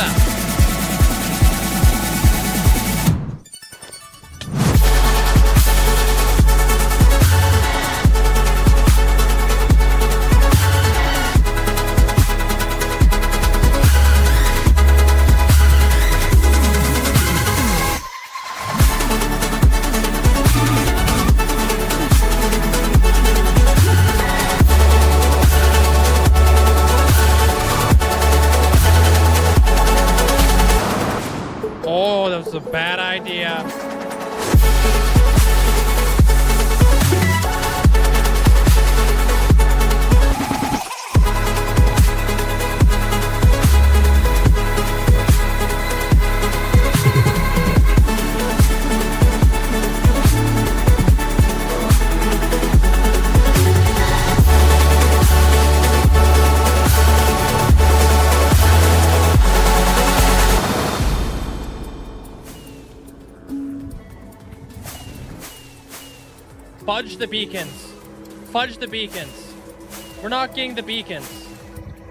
up? Oh, that was a bad idea. Fudge the beacons. Fudge the beacons. We're not getting the beacons.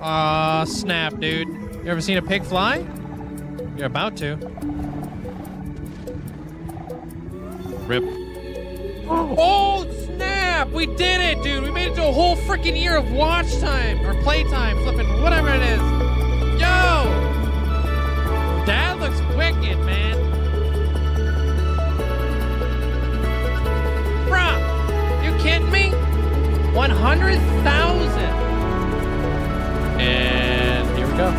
Aw, snap, dude. You ever seen a pig fly? You're about to. Rip. Oh, snap! We did it, dude! We made it to a whole freaking year of watch time, or playtime, flipping, whatever it is. Yo! That looks wicked, man. Bruh! You kidding me? 100,000! And here we go.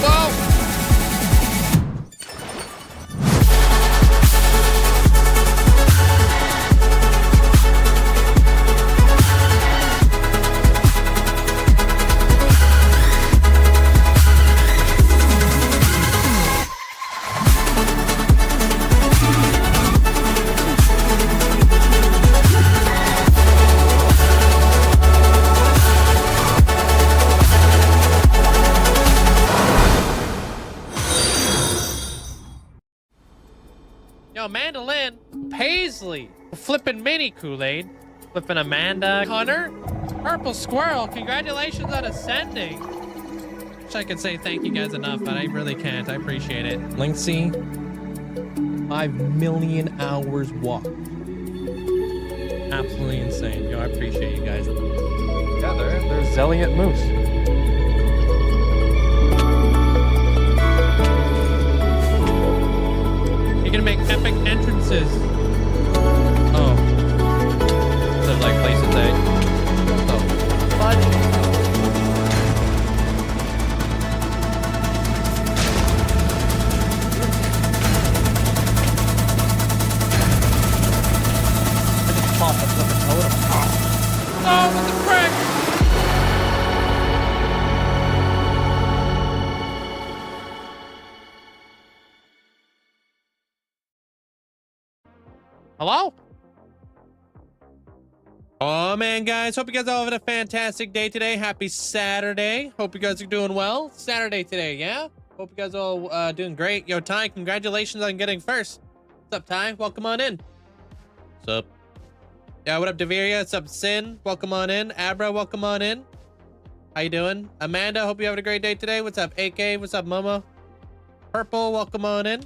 Whoa! Yo, Mandolin, Paisley, flipping mini Kool-Aid, flipping Amanda, Hunter, Purple Squirrel, congratulations on ascending. Wish I could say thank you guys enough, but I really can't. I appreciate it. Linkzzey, 5 million hours walked. Absolutely insane. Yo, I appreciate you guys. Yeah, there's Zelliot Moose. You're gonna make epic entrances. Oh. Instead of like places A. Oh. Fudge. Oh, what the frick? Hello? Oh man, guys, hope you guys all having a fantastic day today. Happy Saturday. Hope you guys are doing well. Saturday today, yeah? Hope you guys all doing great. Yo, Ty, congratulations on getting first. What's up, Ty? Welcome on in. What's up? Yeah, what up, Deveria? What's up, Sin? Welcome on in. Abra, welcome on in. How you doing? Amanda, hope you're having a great day today. What's up, AK? What's up, Momo? Purple, welcome on in.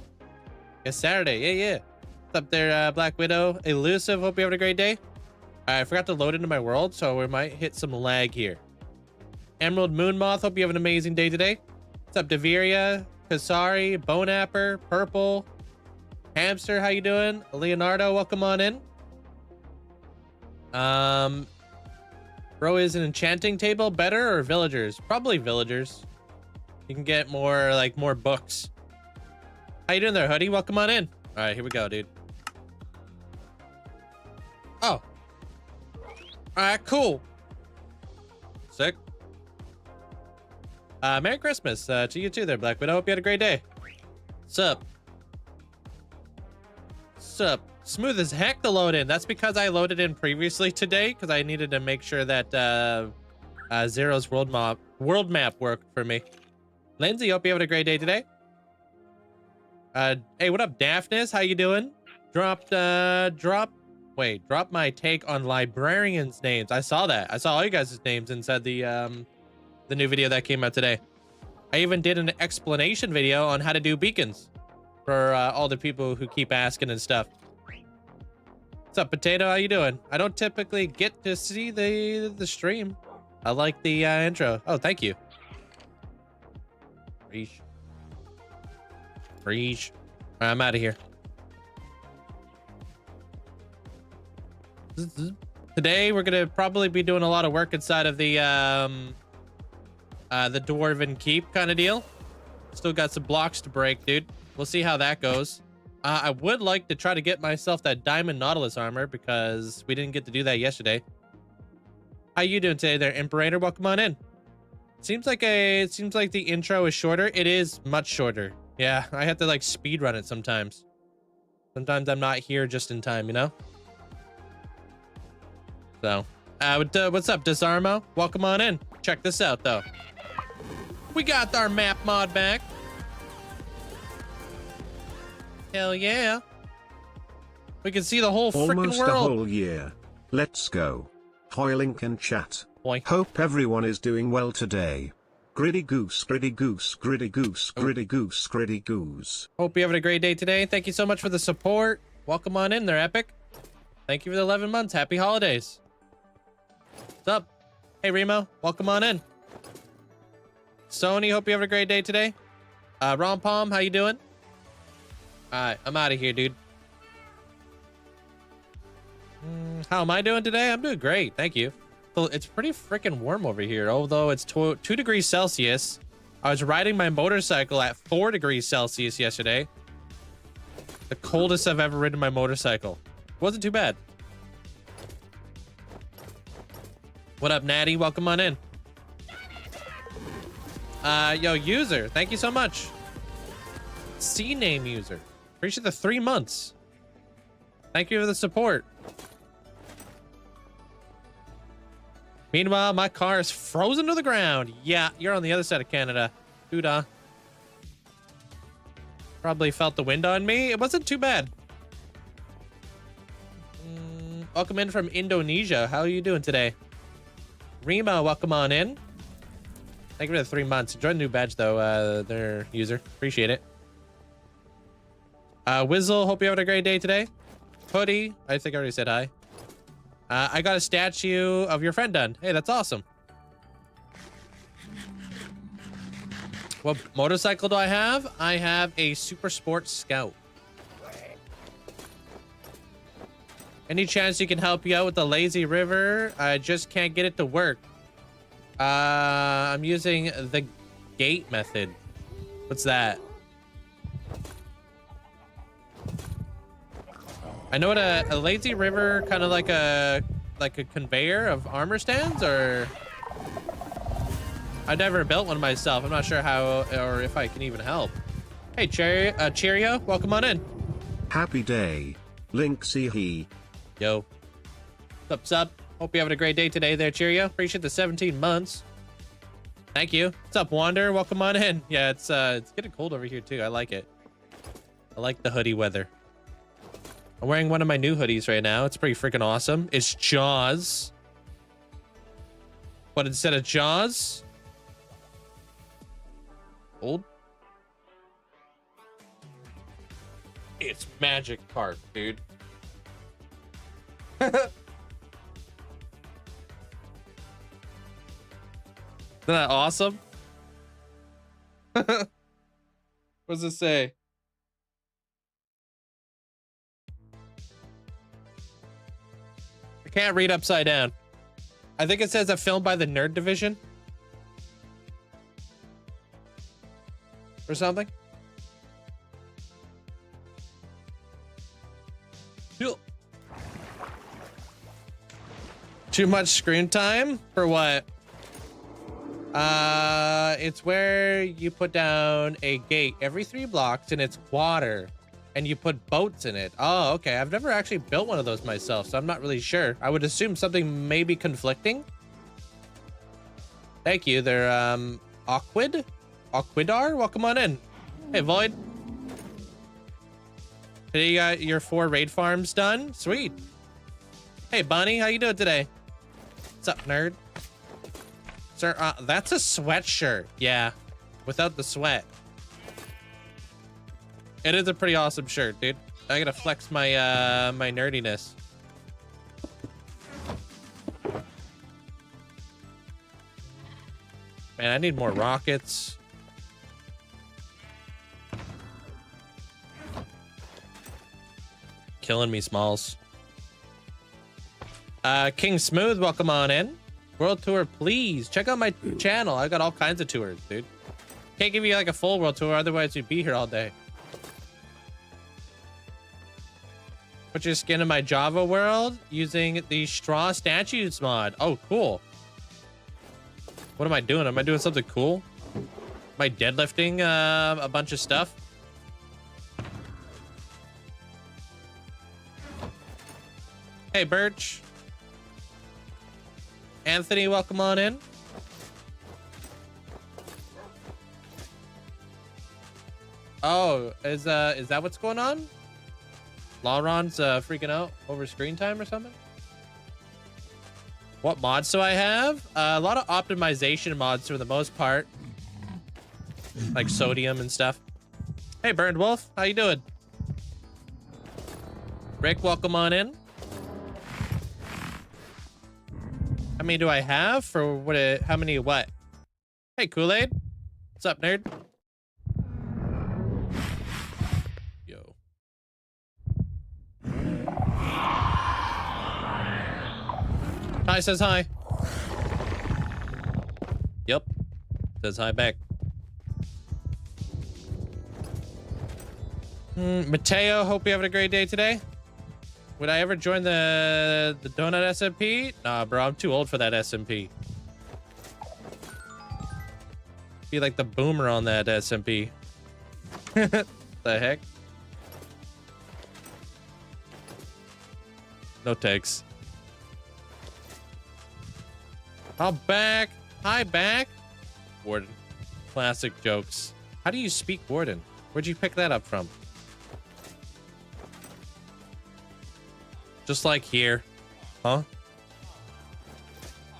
It's Saturday. Yeah. What's up there, Black Widow? Elusive, hope you're having a great day. I forgot to load into my world, so we might hit some lag here. Emerald Moon Moth, hope you have an amazing day today. What's up, Deveria? Kasari, Bonapper, Purple, Hamster, how you doing? Leonardo, welcome on in. Bro, is an enchanting table better or villagers? Probably villagers. You can get more books. How you doing there, Hoodie? Welcome on in. All right, here we go, dude. Oh. All right, cool. Sick. Merry Christmas to you too there, Black Widow. Hope you had a great day. Sup? Sup? Smooth as heck to load in. That's because I loaded in previously today because I needed to make sure that Zero's world map worked for me. Linkzzey, hope you having a great day today. Hey, what up, Daphnis? How you doing? What wait, drop my take on librarians' names. I saw that. I saw all you guys' names inside the new video that came out today. I even did an explanation video on how to do beacons for all the people who keep asking and stuff. What's up, Potato? How you doing? I don't typically get to see the stream. I like the intro. Oh, thank you. Reach. Reach. All right, I'm out of here. Today we're gonna probably be doing a lot of work inside of the Dwarven Keep kind of deal. Still got some blocks to break, dude. We'll see how that goes. I would like to try to get myself that diamond Nautilus armor because we didn't get to do that yesterday. How you doing today there, Imperator? Welcome on in. It seems like the intro is shorter. It is much shorter. Yeah, I have to like speed run it sometimes. Sometimes I'm not here just in time, you know? So, what's up, Disarmo? Welcome on in. Check this out, though. We got our map mod back. Hell yeah. We can see the whole freaking world. Almost a whole year. Let's go. Hoylink and chat. Boy. Hope everyone is doing well today. Gritty goose, gritty goose, gritty goose, gritty goose, gritty goose. Hope you're having a great day today. Thank you so much for the support. Welcome on in there, Epic. Thank you for the 11 months. Happy holidays. What's up? Hey, Remo. Welcome on in. Sony, hope you have a great day today. Rompom, how you doing? All right, I'm out of here, dude. How am I doing today? I'm doing great. Thank you. So it's pretty freaking warm over here, although it's 2 degrees Celsius. I was riding my motorcycle at 4 degrees Celsius yesterday. The coldest I've ever ridden my motorcycle. Wasn't too bad. What up, Natty? Welcome on in. Yo, user, thank you so much. C-name user. Appreciate the 3 months. Thank you for the support. Meanwhile, my car is frozen to the ground. Yeah, you're on the other side of Canada. Doodah. Probably felt the wind on me. It wasn't too bad. Welcome in from Indonesia. How are you doing today? Remo, welcome on in. Thank you for the 3 months. Enjoy the new badge, though, their user. Appreciate it. Wizzle, hope you're having a great day today. Hoodie, I think I already said hi. I got a statue of your friend done. Hey, that's awesome. What motorcycle do I have? I have a Super Sport Scout. Any chance you can help you out with the lazy river? I just can't get it to work. I'm using the gate method. What's that? I know what a lazy river, kind of like a conveyor of armor stands, or I've never built one myself. I'm not sure how or if I can even help. Hey, Cheerio, welcome on in. Happy day, Linkzzey. Yo, what's up? Hope you're having a great day today there, Cheerio. Appreciate the 17 months. Thank you. What's up, Wander? Welcome on in. Yeah, it's getting cold over here too. I like it. I like the hoodie weather. I'm wearing one of my new hoodies right now. It's pretty freaking awesome. It's Jaws. But instead of Jaws, old. It's Magic Park, dude. Isn't that awesome? What does it say? I can't read upside down. I think it says a film by the Nerd Division. Or something. Too much screen time? For what? It's where you put down a gate every 3 blocks and it's water. And you put boats in it. Oh, okay. I've never actually built one of those myself, so I'm not really sure. I would assume something may be conflicting. Thank you. They're, Aquidar? Welcome on in. Hey, Void. Today you got your 4 raid farms done? Sweet. Hey, Bunny, how you doing today? What's up, nerd? Sir, that's a sweatshirt. Yeah, without the sweat. It is a pretty awesome shirt, dude. I gotta flex my my nerdiness. Man, I need more rockets. Killing me, Smalls. King Smooth, welcome on in. World tour, please. Check out my channel. I got all kinds of tours, dude. Can't give you like a full world tour, otherwise we'd be here all day. Put your skin in my Java world using the straw statues mod. Oh, cool. What am I doing? Am I doing something cool? Am I deadlifting a bunch of stuff? Hey, Birch. Anthony, welcome on in. Oh, is that what's going on? Lauron's freaking out over screen time or something? What mods do I have? A lot of optimization mods for the most part. Like sodium and stuff. Hey, Burned Wolf, how you doing? Rick, welcome on in. How many do I have for what? How many what? Hey, Kool-Aid. What's up, nerd? Yo. Hi says hi. Yep. Says hi back. Mateo, hope you're having a great day today. Would I ever join the donut SMP? Nah, bro, I'm too old for that SMP. Be like the boomer on that SMP. The heck? No takes. I'm back. Hi, back. Warden. Classic jokes. How do you speak Warden? Where'd you pick that up from? Just like here. Huh?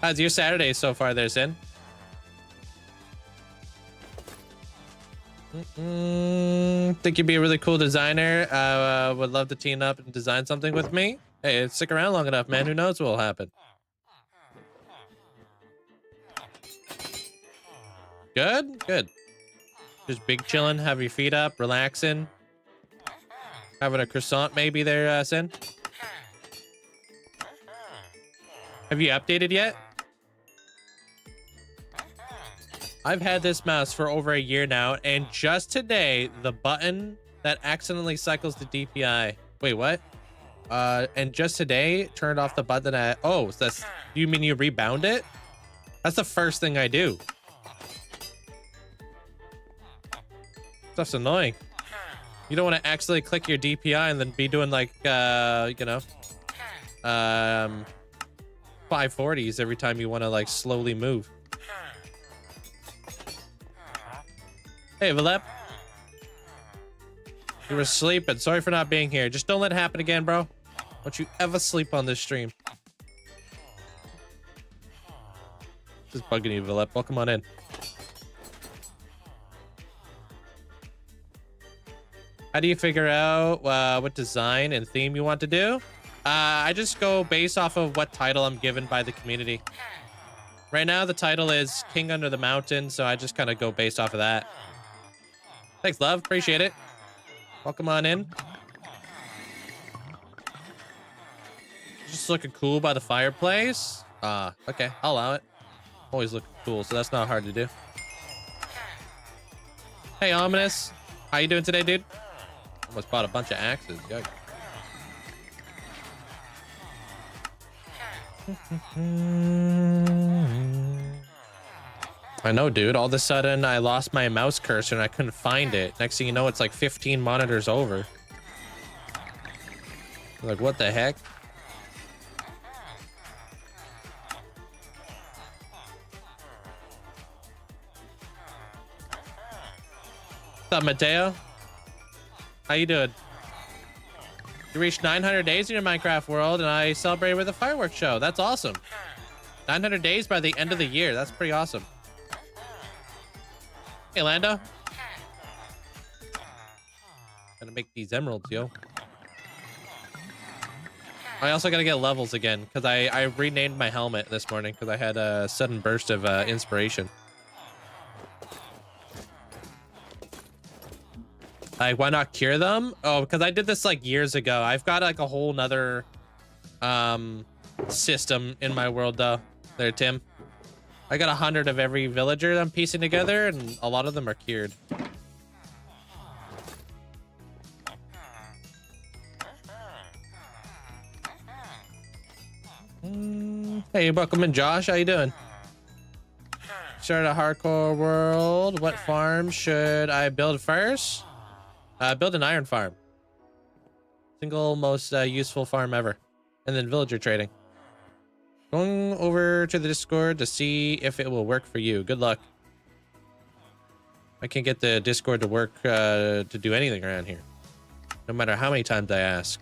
How's your Saturday so far there, Sin? Think you'd be a really cool designer. Would love to team up and design something with me. Hey, stick around long enough, man. Who knows what will happen? Good? Good. Just big chilling, have your feet up, relaxing. Having a croissant maybe there, Sin? Have you updated yet? I've had this mouse for over a year now, and just today, the button that accidentally cycles the DPI. Wait, what? And just today, turned off the button at... Oh, so that's... You mean you rebound it? That's the first thing I do. Stuff's annoying. You don't want to accidentally click your DPI and then be doing like, you know... 540s every time you want to like slowly move. Hey, Valep. You were sleeping. Sorry for not being here. Just don't let it happen again, bro. Don't you ever sleep on this stream. Just bugging you, Valep. Welcome on in. How do you figure out what design and theme you want to do? I just go based off of what title I'm given by the community. Right now, the title is King Under the Mountain, so I just kind of go based off of that. Thanks, love. Appreciate it. Welcome on in. Just looking cool by the fireplace. Okay. I'll allow it. Always looking cool, so that's not hard to do. Hey, Ominous. How you doing today, dude? Almost bought a bunch of axes. Yikes. I know, dude. All of a sudden, I lost my mouse cursor and I couldn't find it. Next thing you know, it's like 15 monitors over. Like, what the heck? What's up, Mateo? How you doing? You reached 900 days in your Minecraft world, and I celebrated with a fireworks show. That's awesome. 900 days by the end of the year. That's pretty awesome. Hey, Lando. Gotta make these emeralds, yo. I also gotta get levels again, because I renamed my helmet this morning, because I had a sudden burst of inspiration. Like, why not cure them? Oh, because I did this like years ago. I've got like a whole nother system in my world though. There, Tim. I got 100 of every villager I'm piecing together, and a lot of them are cured. Hey, welcome in, Josh. How you doing? Start a hardcore world. What farm should I build first? Build an iron farm. Single most useful farm ever. And then villager trading. Going over to the Discord to see if it will work for you. Good luck. I can't get the Discord to work to do anything around here. No matter how many times I ask.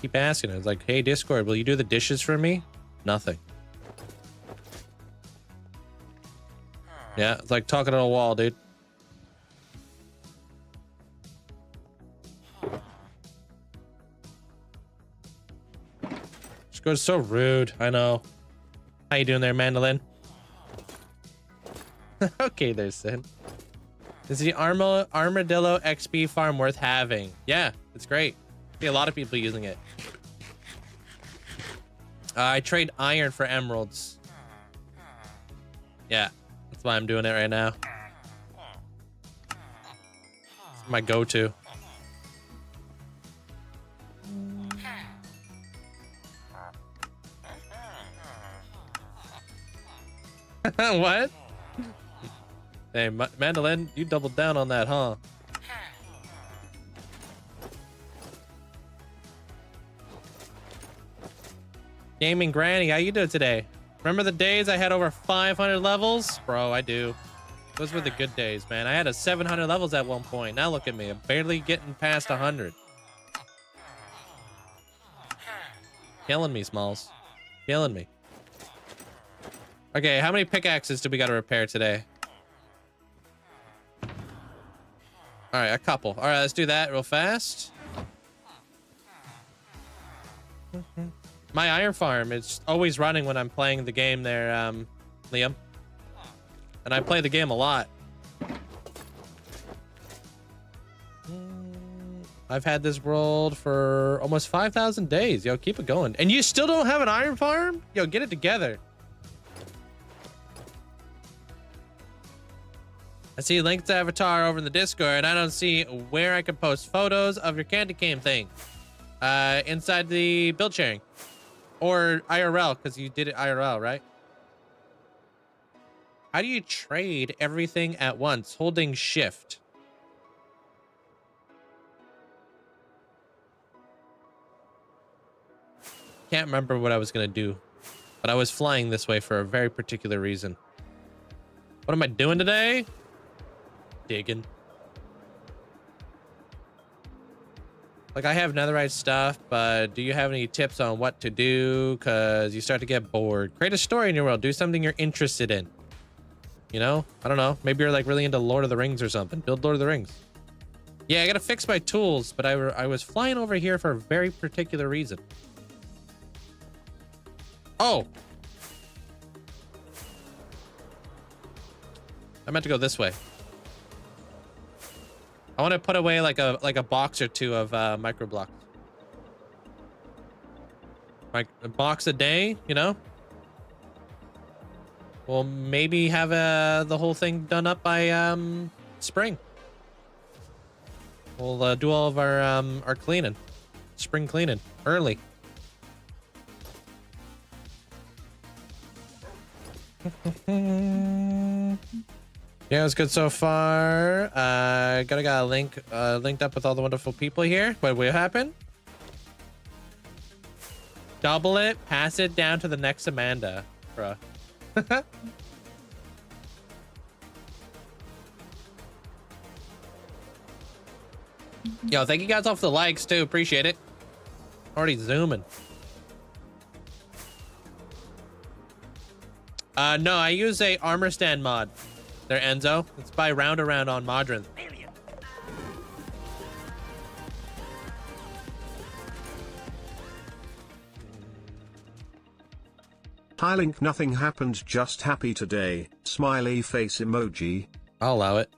Keep asking. It's like, hey, Discord, will you do the dishes for me? Nothing. Yeah, it's like talking to a wall, dude. Discord's so rude. I know. How you doing there, Mandolin? Okay, there's Sin. Is the Armadillo XP farm worth having? Yeah, it's great. See a lot of people using it. I trade iron for emeralds. Yeah, that's why I'm doing it right now. It's my go-to. What? Hey, Mandolin, you doubled down on that, huh? Gaming Granny, how you doing today? Remember the days I had over 500 levels? Bro, I do. Those were the good days, man. I had a 700 levels at one point. Now look at me. I'm barely getting past 100. Killing me, Smalls. Killing me. Okay, how many pickaxes do we got to repair today? All right, a couple. All right, let's do that real fast. My iron farm is always running when I'm playing the game there, Liam. And I play the game a lot. I've had this world for almost 5,000 days. Yo, keep it going. And you still don't have an iron farm? Yo, get it together. I see Link's avatar over in the Discord. I don't see where I can post photos of your candy cane thing. Inside the build sharing. Or IRL, because you did it IRL, right? How do you trade everything at once? Holding shift. Can't remember what I was going to do. But I was flying this way for a very particular reason. What am I doing today? Digging. Like, I have netherite stuff, but do you have any tips on what to do? Because you start to get bored. Create a story in your world. Do something you're interested in. You know? I don't know. Maybe you're like really into Lord of the Rings or something. Build Lord of the Rings. Yeah, I gotta fix my tools, but I was flying over here for a very particular reason. Oh! I meant to go this way. I want to put away like a box or two of micro blocks. Like a box a day, you know? We'll maybe have the whole thing done up by spring. We'll do all of our cleaning, spring cleaning early. Yeah, it was good so far. Got a link linked up with all the wonderful people here. What will happen? Double it, pass it down to the next Amanda, bruh. Yo, thank you guys all for the likes too. Appreciate it. Already zooming. No, I use a armor stand mod. There, Enzo. It's by Round Around on Modron. Hi Link, nothing happened, just happy today. Smiley face emoji. I'll allow it.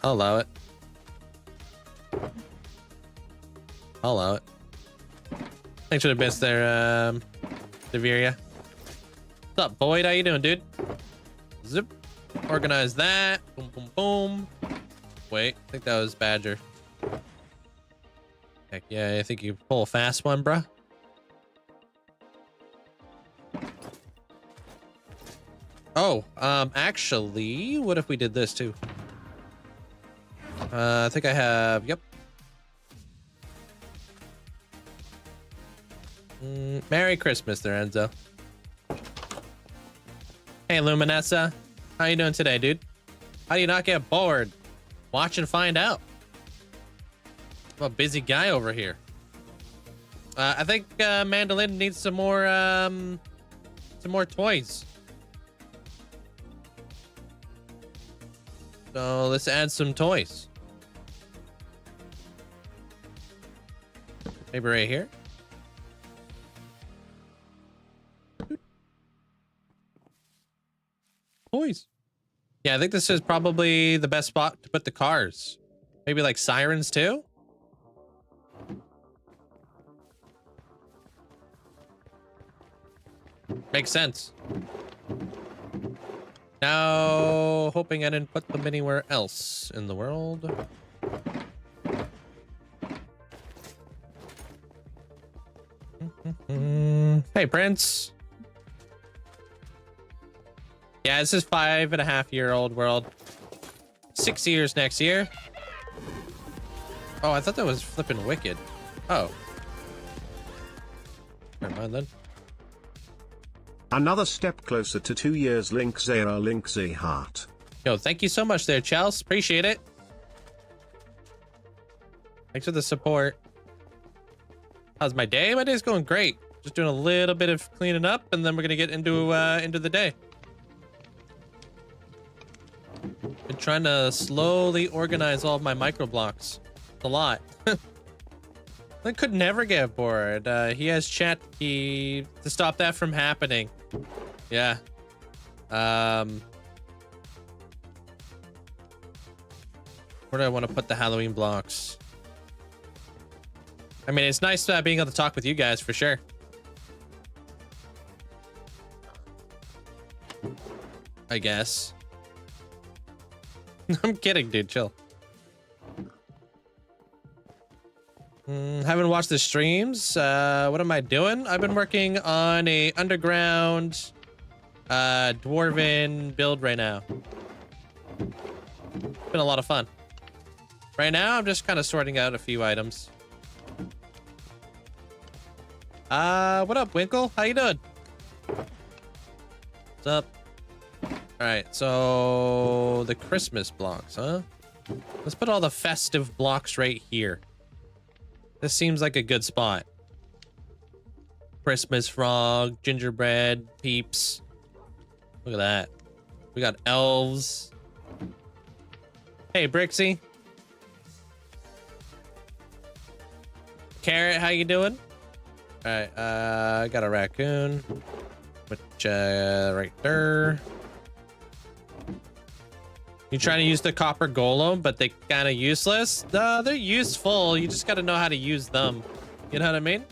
I'll allow it. I'll allow it. Thanks for the bits there, Deveria. What's up, Boyd? How you doing, dude? Zip. Organize that. Boom, boom, boom. Wait, I think that was Badger. Heck yeah, I think you pull a fast one, bruh. Oh, actually, what if we did this too? I think I have, yep. Merry Christmas there, Enzo. Hey, Luminessa. How you doing today, dude? How do you not get bored? Watch and find out. I'm a busy guy over here. I think Mandolin needs some more toys. So let's add some toys. Maybe right here. Toys. Yeah, I think this is probably the best spot to put the cars. Maybe like sirens too? Makes sense. Now, hoping I didn't put them anywhere else in the world. Hey, Prince. Yeah, this is 5.5-year-old world. 6 years next year. Oh, I thought that was flipping wicked. Oh. Never mind then. Another step closer to 2 years, Linkzzey heart. Yo, thank you so much there, Chels. Appreciate it. Thanks for the support. How's my day? My day's going great. Just doing a little bit of cleaning up, and then we're gonna get into the day. Been trying to slowly organize all of my micro blocks. It's a lot. I could never get bored. He has chat key to stop that from happening. Yeah. Where do I want to put the Halloween blocks? I mean, it's nice being able to talk with you guys for sure. I guess. I'm kidding, dude. Chill. Haven't watched the streams. What am I doing? I've been working on a underground dwarven build right now. It's been a lot of fun. Right now, I'm just kind of sorting out a few items. What up, Winkle? How you doing? What's up? All right, so the Christmas blocks, huh? Let's put all the festive blocks right here. This seems like a good spot. Christmas frog, gingerbread, peeps. Look at that. We got elves. Hey, Brixie. Carrot, how you doing? All right, I got a raccoon, which right there. You trying to use the copper golem, but they kind of useless? No, they're useful. You just got to know how to use them. You know what I mean?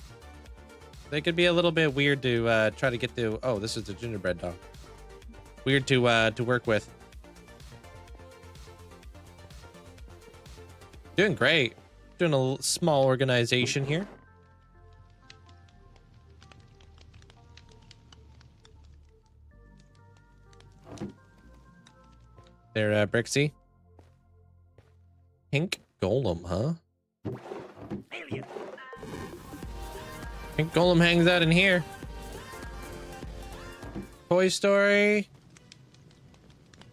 They could be a little bit weird to try to get to. Oh, this is the gingerbread dog. Weird to work with. Doing great. Doing a small organization here. There, Brixie. Pink golem, huh? Pink golem hangs out in here. Toy Story.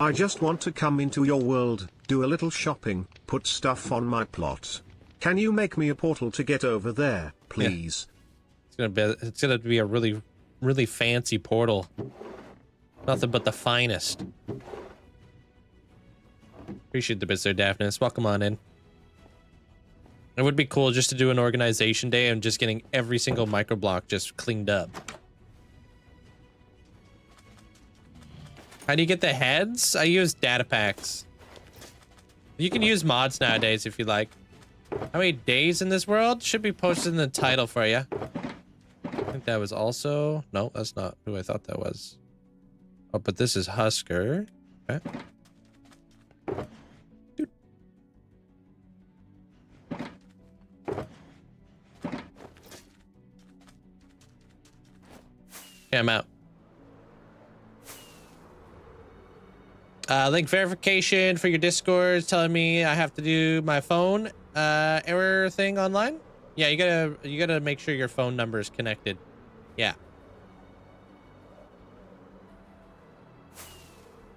I just want to come into your world, do a little shopping, put stuff on my plot. Can you make me a portal to get over there, please? Yeah. It's gonna be a really, really fancy portal. Nothing but the finest. Appreciate the bits there, Daphnis. Welcome on in. It would be cool just to do an organization day and just getting every single microblock just cleaned up. How do you get the heads? I use data packs. You can use mods nowadays if you like. How many days in this world? Should be posted in the title for you. I think that was also... No, that's not who I thought that was. Oh, but this is Husker. Okay. Dude. Yeah, I'm out. Link verification for your Discord is telling me I have to do my phone error thing online. Yeah, you gotta make sure your phone number is connected. Yeah.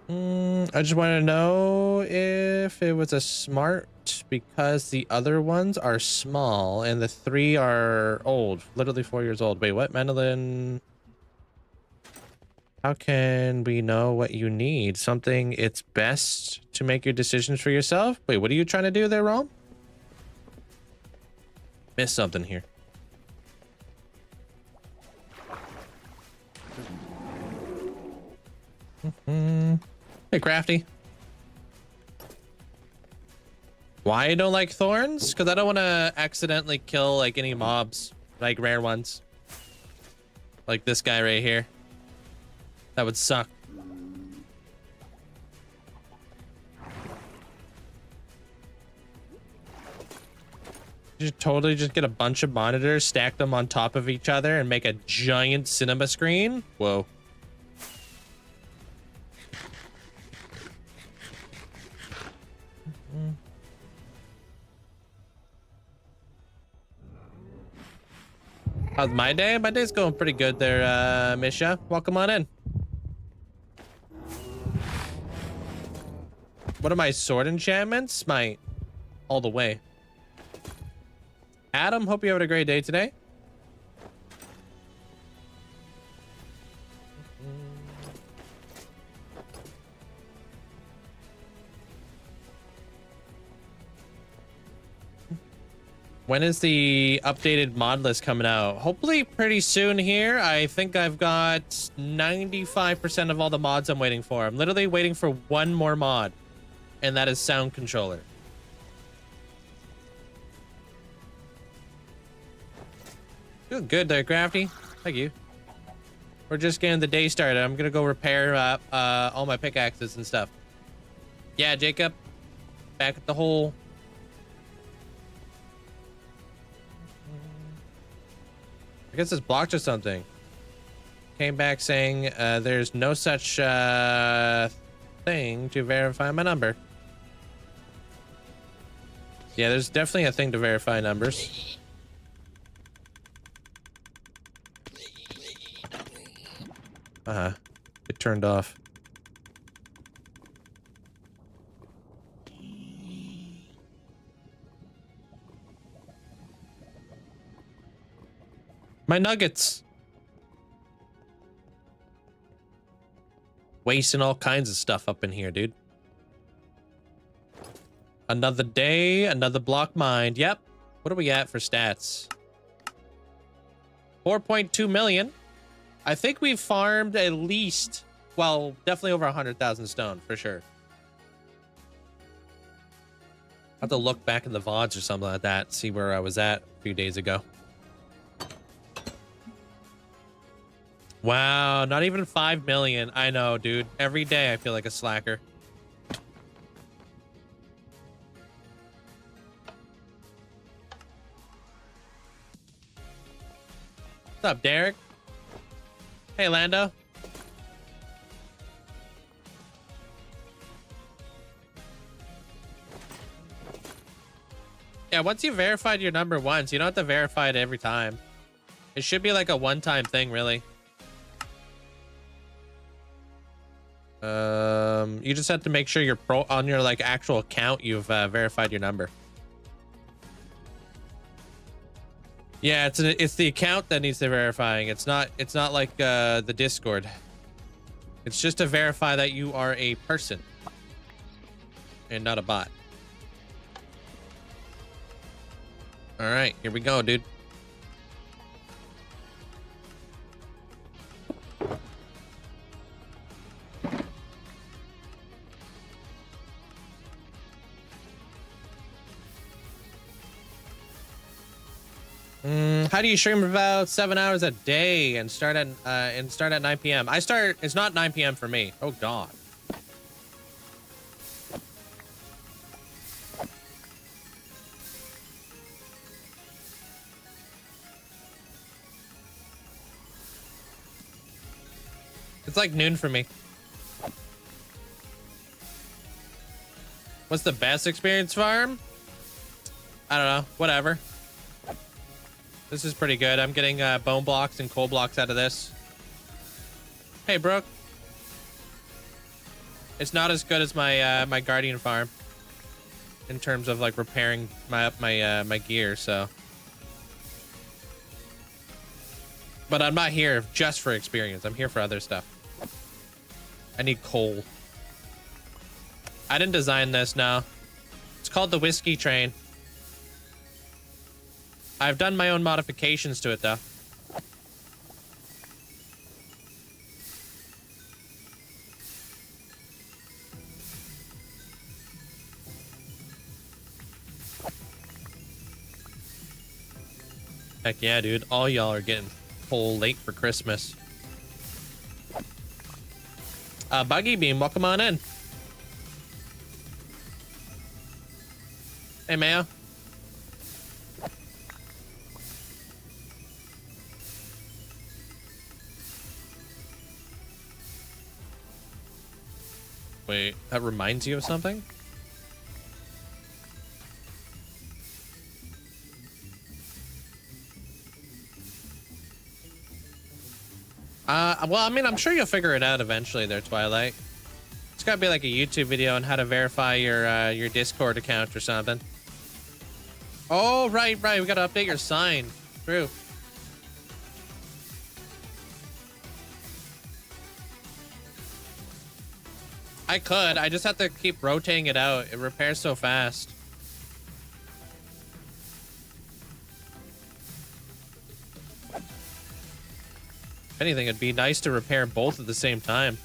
I just want to know if it was a smart because the other ones are small and the 3 are old, literally 4 years old. Wait, what, Mandolin? How can we know what you need? Something it's best to make your decisions for yourself? Wait, what are you trying to do there, Rom? Missed something here. Hey, Crafty. Why I don't like thorns? Because I don't want to accidentally kill like any mobs, like rare ones. Like this guy right here. That would suck. You totally just get a bunch of monitors, stack them on top of each other, and make a giant cinema screen? Whoa. How's my day? My day's going pretty good there, Misha. Welcome on in. What are my sword enchantments? My all the way. Adam, hope you have a great day today. When is the updated mod list coming out? Hopefully pretty soon here. I think I've got 95% of all the mods I'm waiting for. I'm literally waiting for one more mod, and that is sound controller. Doing good there, Crafty. Thank you. We're just getting the day started. I'm gonna go repair all my pickaxes and stuff. Yeah, Jacob. Back at the hole. I guess it's blocked or something. Came back saying there's no such thing to verify my number. Yeah, there's definitely a thing to verify numbers. It turned off. My nuggets. Wasting all kinds of stuff up in here, dude. Another day, another block mined. Yep. What are we at for stats? 4.2 million. I think we've farmed at least, well, definitely over 100,000 stone for sure. I have to look back in the VODs or something like that, see where I was at a few days ago. Wow, not even 5 million. I know, dude. Every day I feel like a slacker. What's up, Derek? Hey, Lando. Yeah, once you verified your number once, you don't have to verify it every time. It should be like a one-time thing, really. You just have to make sure you're on your like actual account you've verified your number. Yeah, it's the account that needs the verifying. It's not like the Discord. It's just to verify that you are a person and not a bot. All right, here we go, dude. How do you stream about 7 hours a day and start at 9 p.m.? It's not 9 p.m. for me. Oh God. It's like noon for me. What's the best experience farm? I don't know. Whatever. This is pretty good. I'm getting bone blocks and coal blocks out of this. Hey, Brooke. It's not as good as my my Guardian farm in terms of like repairing my gear. So, but I'm not here just for experience. I'm here for other stuff. I need coal. I didn't design this. No, it's called the Whiskey Train. I've done my own modifications to it, though. Heck yeah, dude. All y'all are getting full late for Christmas. Buggy Beam, welcome on in. Hey, Mayo. Wait, that reminds you of something? Well, I mean, I'm sure you'll figure it out eventually there, Twilight. It's gotta be like a YouTube video on how to verify your Discord account or something. Oh, right. We gotta update your sign. True. I could. I just have to keep rotating it out. It repairs so fast. If anything, it'd be nice to repair both at the same time.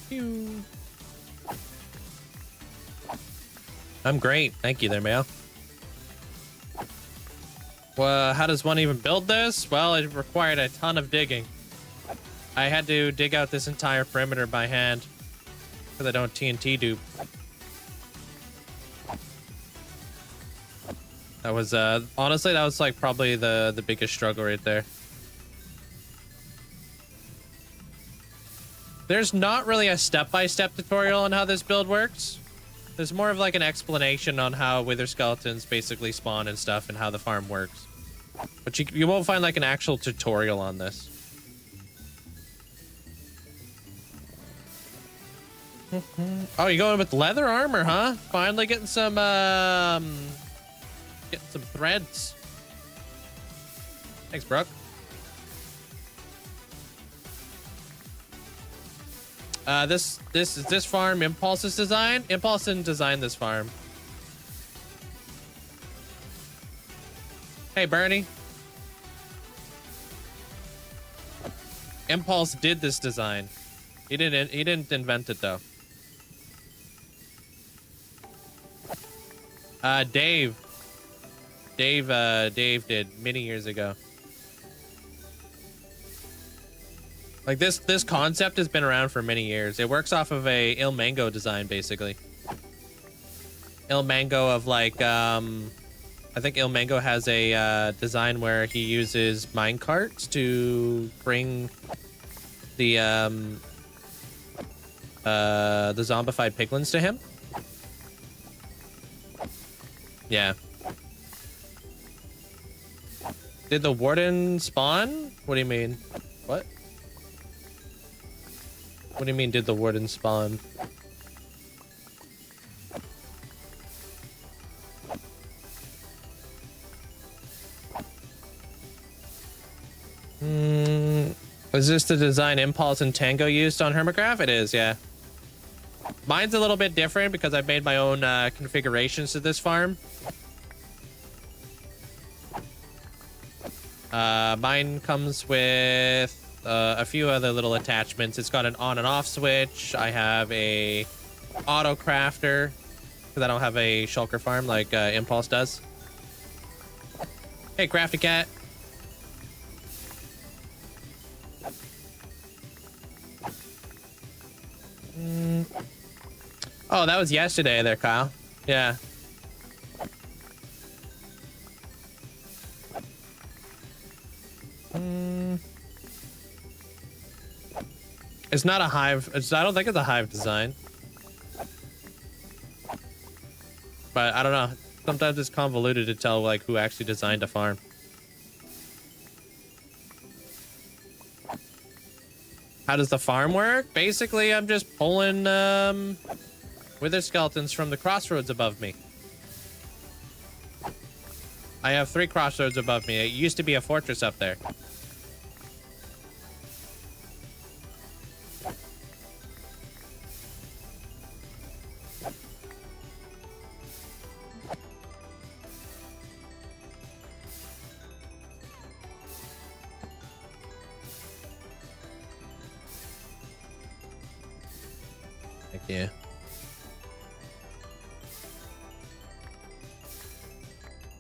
Pew. I'm great. Thank you there, Mail. Well, how does one even build this? Well, it required a ton of digging. I had to dig out this entire perimeter by hand because I don't TNT dupe. That was, honestly, that was like probably the biggest struggle right there. There's not really a step-by-step tutorial on how this build works. There's more of like an explanation on how wither skeletons basically spawn and stuff and how the farm works. But you won't find like an actual tutorial on this. Oh, you going with leather armor, huh? Finally getting some threads. Thanks, Brooke. This farm Impulse's design. Impulse didn't design this farm. Hey, Bernie. Impulse did this design. He didn't invent it though. Dave did many years ago. Like this concept has been around for many years. It works off of a Il Mango design, basically. Il Mango of like, I think Il Mango has a design where he uses minecarts to bring the zombified piglins to him. Yeah. Did the warden spawn? What do you mean? What? What do you mean, did the warden spawn? Is this the design Impulse and Tango used on Hermitcraft? It is, yeah. Mine's a little bit different because I've made my own configurations to this farm. Mine comes with a few other little attachments. It's got an on and off switch. I have a auto crafter because I don't have a shulker farm like Impulse does. Hey, Crafty Cat. Oh, that was yesterday there, Kyle. Yeah. It's not a hive. I don't think it's a hive design. But I don't know. Sometimes it's convoluted to tell like who actually designed a farm. How does the farm work? Basically, I'm just pulling wither skeletons from the crossroads above me. I have 3 crossroads above me. It used to be a fortress up there. Thank you.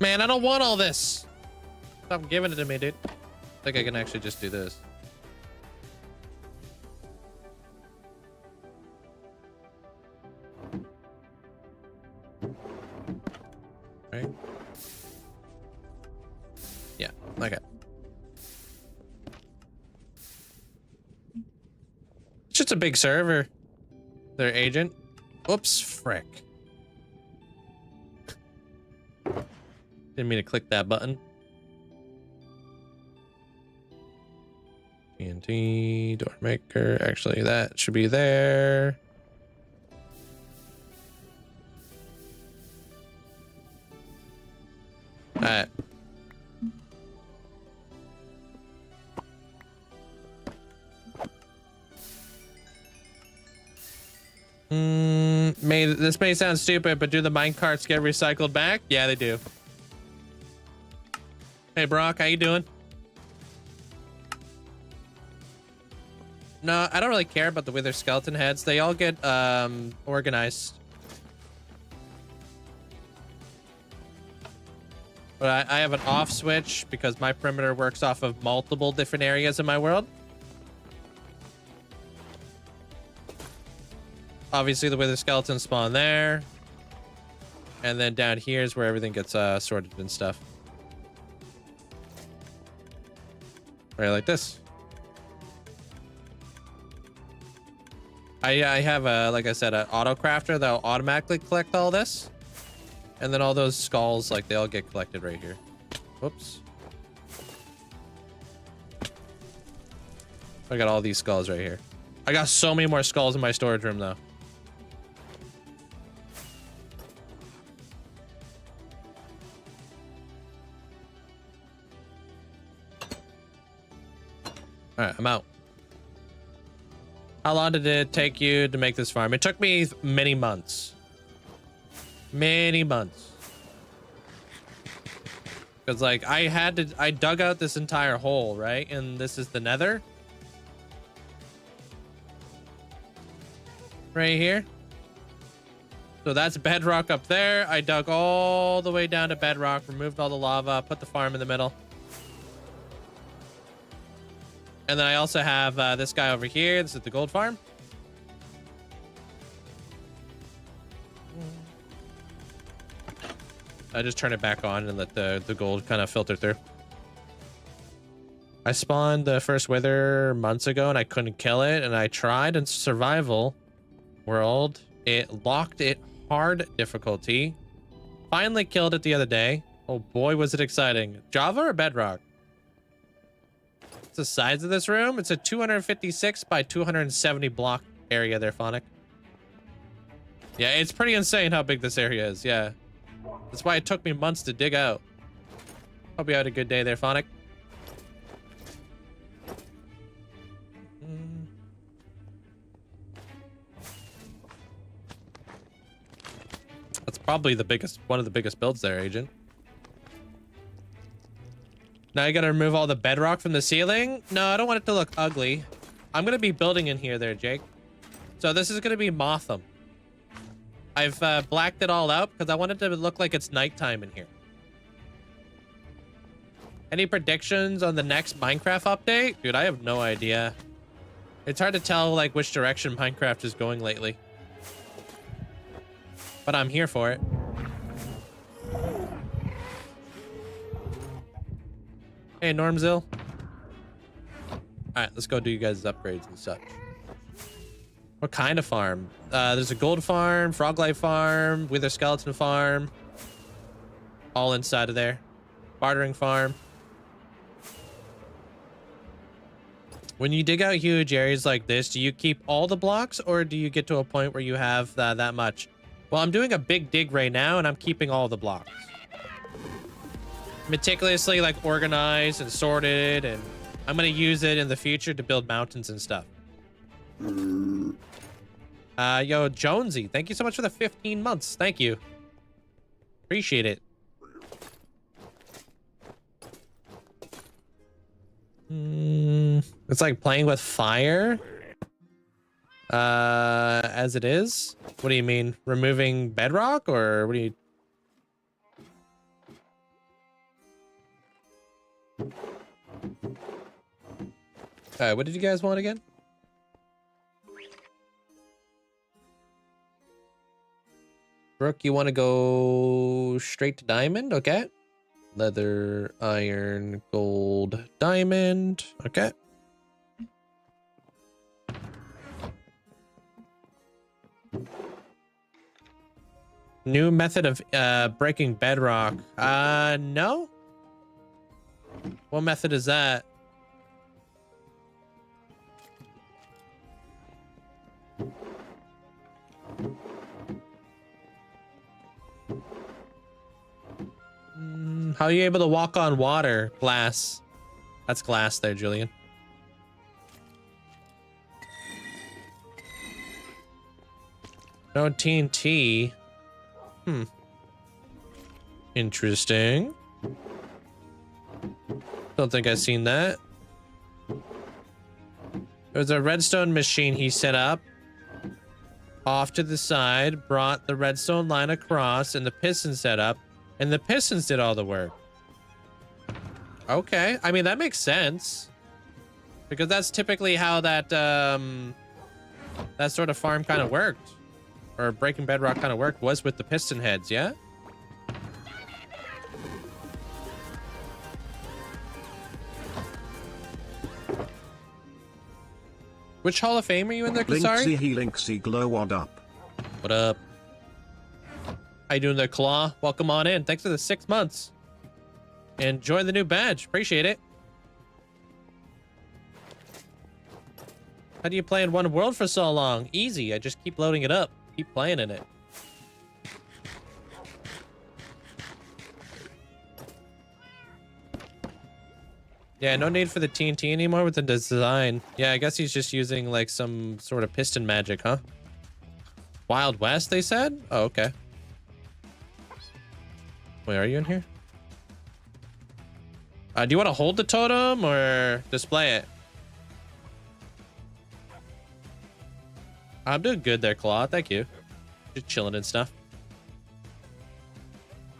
Man, I don't want all this. Stop giving it to me, dude. I think I can actually just do this. Right? Yeah, okay. It's just a big server. Their agent. Oops, frick. Didn't mean to click that button. TNT, door maker. Actually, that should be there. All right. This may sound stupid, but do the minecarts get recycled back? Yeah, they do. Hey, Brock, how you doing? No, I don't really care about the wither skeleton heads. They all get organized. But I have an off switch because my perimeter works off of multiple different areas in my world. Obviously, the wither skeletons spawn there. And then down here is where everything gets sorted and stuff. Right, like this. I have a, like I said, an auto crafter that'll automatically collect all this. And then all those skulls, like, they all get collected right here. Whoops. I got all these skulls right here. I got so many more skulls in my storage room, though. All right, I'm out. How long did it take you to make this farm? It took me many months. Many months. Because, like, I dug out this entire hole, right? And this is the nether. Right here. So that's bedrock up there. I dug all the way down to bedrock, removed all the lava, put the farm in the middle. And then I also have this guy over here. This is the gold farm. I just turn it back on and let the gold kind of filter through. I spawned the first wither months ago and I couldn't kill it. And I tried in survival world. It locked it hard difficulty. Finally killed it the other day. Oh boy, was it exciting. Java or bedrock? the size of this room? It's a 256 by 270 block area there, Phonic. Yeah, it's pretty insane how big this area is. Yeah. That's why it took me months to dig out. Hope you had a good day there, Phonic. That's probably the biggest, one of the biggest builds there, Agent. Now you gotta remove all the bedrock from the ceiling? No, I don't want it to look ugly. I'm gonna be building in here there, Jake. So this is gonna be Motham. I've blacked it all out because I want it to look like it's nighttime in here. Any predictions on the next Minecraft update? Dude, I have no idea. It's hard to tell like which direction Minecraft is going lately. But I'm here for it. Hey, Normzil. Alright, let's go do you guys' upgrades and such. What kind of farm? There's a gold farm, frog life farm, wither skeleton farm. All inside of there. Bartering farm. When you dig out huge areas like this, do you keep all the blocks or do you get to a point where you have that much? Well, I'm doing a big dig right now and I'm keeping all the blocks. Meticulously like organized and sorted, and I'm gonna use it in the future to build mountains and stuff. Yo, Jonesy, thank you so much for the 15 months. Thank you. Appreciate it. It's like playing with fire. As it is? What do you mean? Removing bedrock, or what do you... what did you guys want again? Brooke, you want to go straight to diamond? Okay. Leather, iron, gold, diamond. Okay. New method of breaking bedrock. No? What method is that? How are you able to walk on water? Glass. That's glass there, Julian. No TNT. Interesting. Don't think I've seen that. There's a redstone machine he set up off to the side, brought the redstone line across, and the piston set up, and the pistons did all the work. Okay, I mean that makes sense, because that's typically how that that sort of farm kind of worked, or breaking bedrock kind of worked, was with the piston heads. Yeah. Which Hall of Fame are you in there, Kasari? Linkzzey glow up. What up? How you doing there, Claw? Welcome on in. Thanks for the 6 months. And join the new badge. Appreciate it. How do you play in one world for so long? Easy. I just keep loading it up. Keep playing in it. Yeah, no need for the TNT anymore with the design. Yeah, I guess he's just using like some sort of piston magic, huh? Wild West, they said? Oh, okay. Wait, are you in here? Do you want to hold the totem or display it? I'm doing good there, Claw. Thank you. Just chilling and stuff.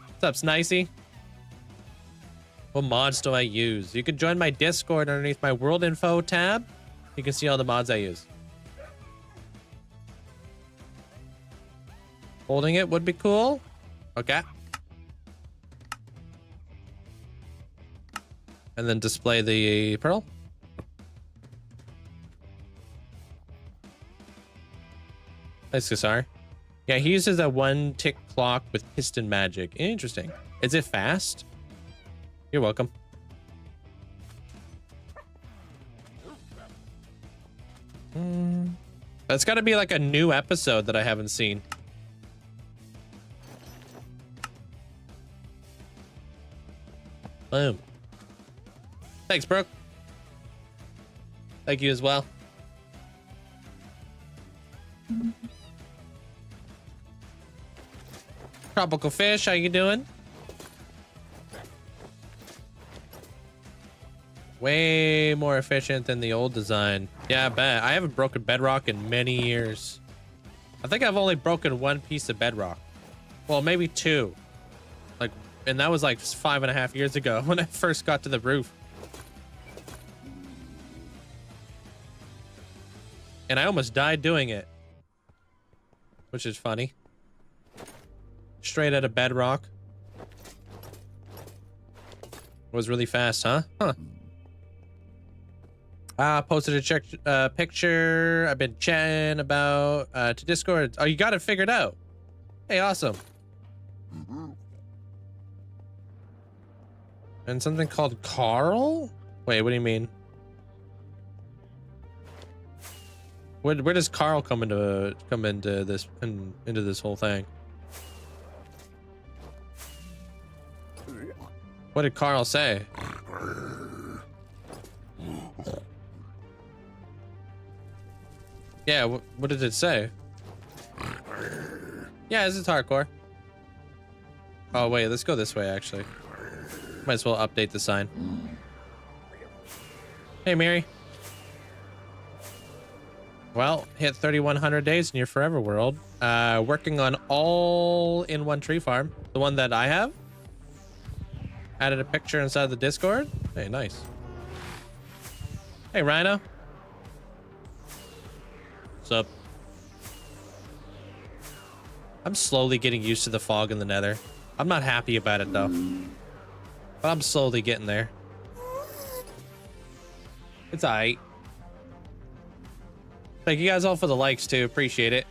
What's up, Snicey? What mods do I use? You can join my Discord underneath my world info tab. You can see all the mods I use. Holding it would be cool. Okay. And then display the pearl. Nice, Kasar. Yeah, he uses a 1-tick clock with piston magic. Interesting. Is it fast? You're welcome. That's got to be like a new episode that I haven't seen. Boom. Thanks, bro. Thank you as well. Tropical fish, how you doing? Way more efficient than the old design. Yeah, I bet. I haven't broken bedrock in many years. I think I've only broken one piece of bedrock. Well, maybe two. Like, and that was like 5.5 years ago when I first got to the roof. And I almost died doing it. Which is funny. Straight out of bedrock. Was really fast, huh? Huh. Posted a picture I've been chatting about to Discord. Oh, you got it figured out. Hey, awesome. And something called Carl? Wait, what do you mean? Where does Carl come into this whole thing? What did Carl say? Yeah, what did it say? Yeah, this is hardcore. Oh wait, let's go this way actually. Might as well update the sign. Hey Mary. Well, hit 3,100 days in your forever world. Working on all-in-one tree farm. The one that I have. Added a picture inside the Discord. Hey, nice. Hey, Rhino. What's up? I'm slowly getting used to the fog in the nether. I'm not happy about it, though. But I'm slowly getting there. It's alright. Thank you guys all for the likes, too. Appreciate it.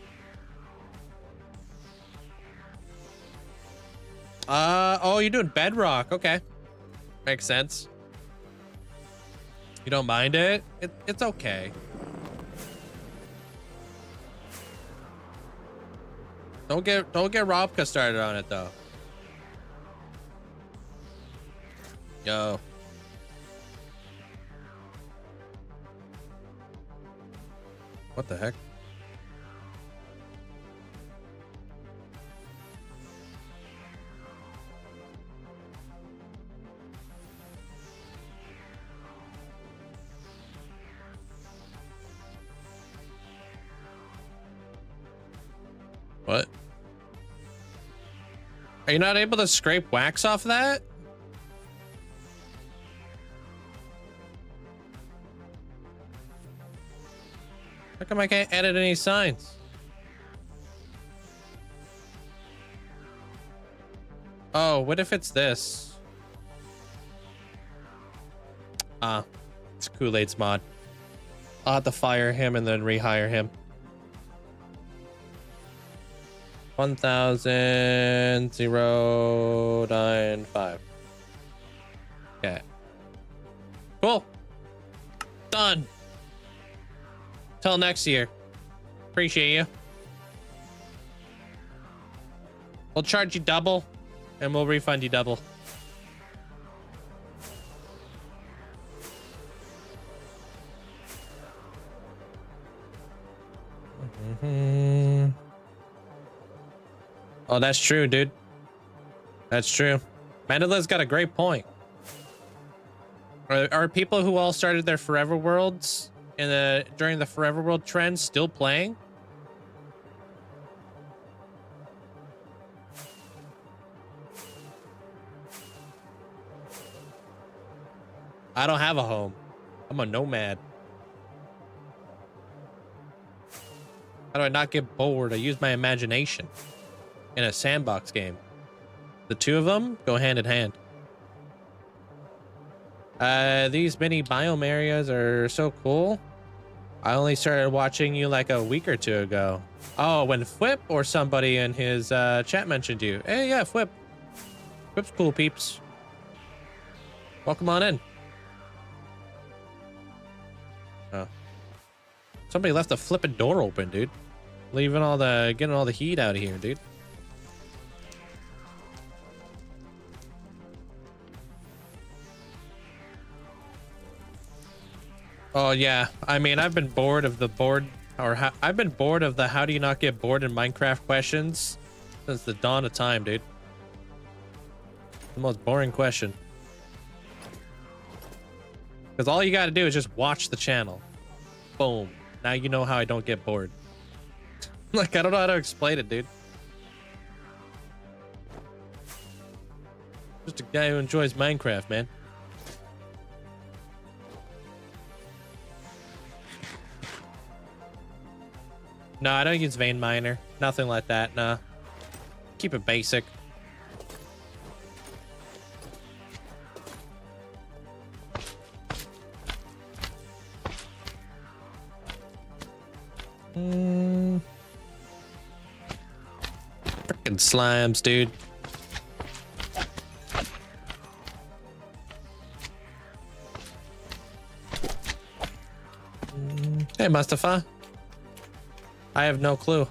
Oh, you're doing bedrock. Okay. Makes sense. You don't mind it? It's okay. Don't get Robka started on it though. Yo. What the heck? What? Are you not able to scrape wax off that? How come I can't edit any signs? Oh, what if it's this? Ah, it's Kool-Aid's mod. I'll have to fire him and then rehire him. 1,095. Okay. Cool. Done. Till next year. Appreciate you. We'll charge you double and we'll refund you double. Oh, that's true, dude. That's true. Mandela's got a great point. Are people who all started their forever worlds during the forever world trend still playing? I don't have a home. I'm a nomad. How do I not get bored? I use my imagination in a sandbox game. The two of them go hand in hand. These mini biome areas are so cool. I only started watching you like a week or two ago. Oh, when Flip or somebody in his chat mentioned you. Hey, yeah, Flip. Flip's cool, peeps. Welcome on in. Oh. Somebody left the flipping door open, dude. Getting all the heat out of here, dude. Oh yeah, I mean, I've been bored of the I've been bored of the how do you not get bored in Minecraft questions since the dawn of time, dude. The most boring question. Because all you gotta do is just watch the channel. Boom. Now you know how I don't get bored. Like, I don't know how to explain it, dude. Just a guy who enjoys Minecraft, man. No, I don't use vein miner. Nothing like that, nah. Keep it basic. Frickin' slimes, dude. Hey, Mustafa. I have no clue.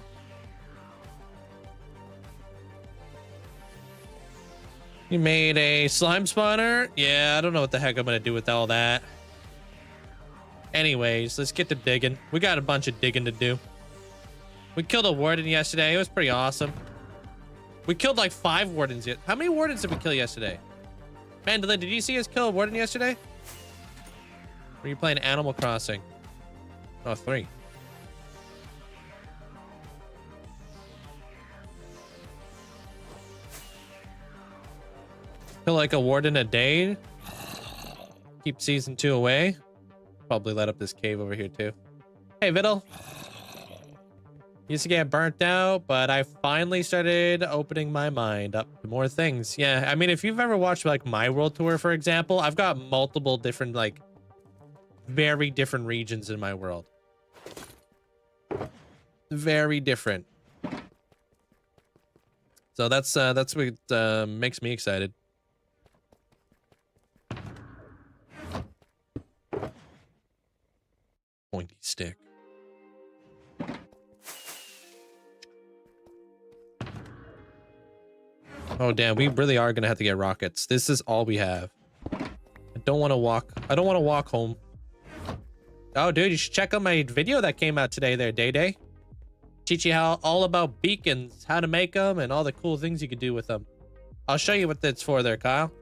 You made a slime spawner? Yeah, I don't know what the heck I'm gonna do with all that. Anyways, let's get to digging. We got a bunch of digging to do. We killed a warden yesterday. It was pretty awesome. We killed like 5 wardens yet. How many wardens did we kill yesterday? Mandolin, did you see us kill a warden yesterday? Or were you playing Animal Crossing? Oh, 3. Kill like a warden a day. Keep season 2 away. Probably let up this cave over here too. Hey, Viddle. Used to get burnt out, but I finally started opening my mind up to more things. Yeah, I mean, if you've ever watched like my world tour, for example, I've got multiple different, like, very different regions in my world. Very different. So that's what makes me excited. Pointy stick. Oh damn, we really are gonna have to get rockets. This is all we have. I don't want to walk. I don't want to walk home. Oh dude, you should check out my video that came out today there, Day Day. Teach you all about beacons, how to make them, and all the cool things you could do with them. I'll show you what that's for there, Kyle.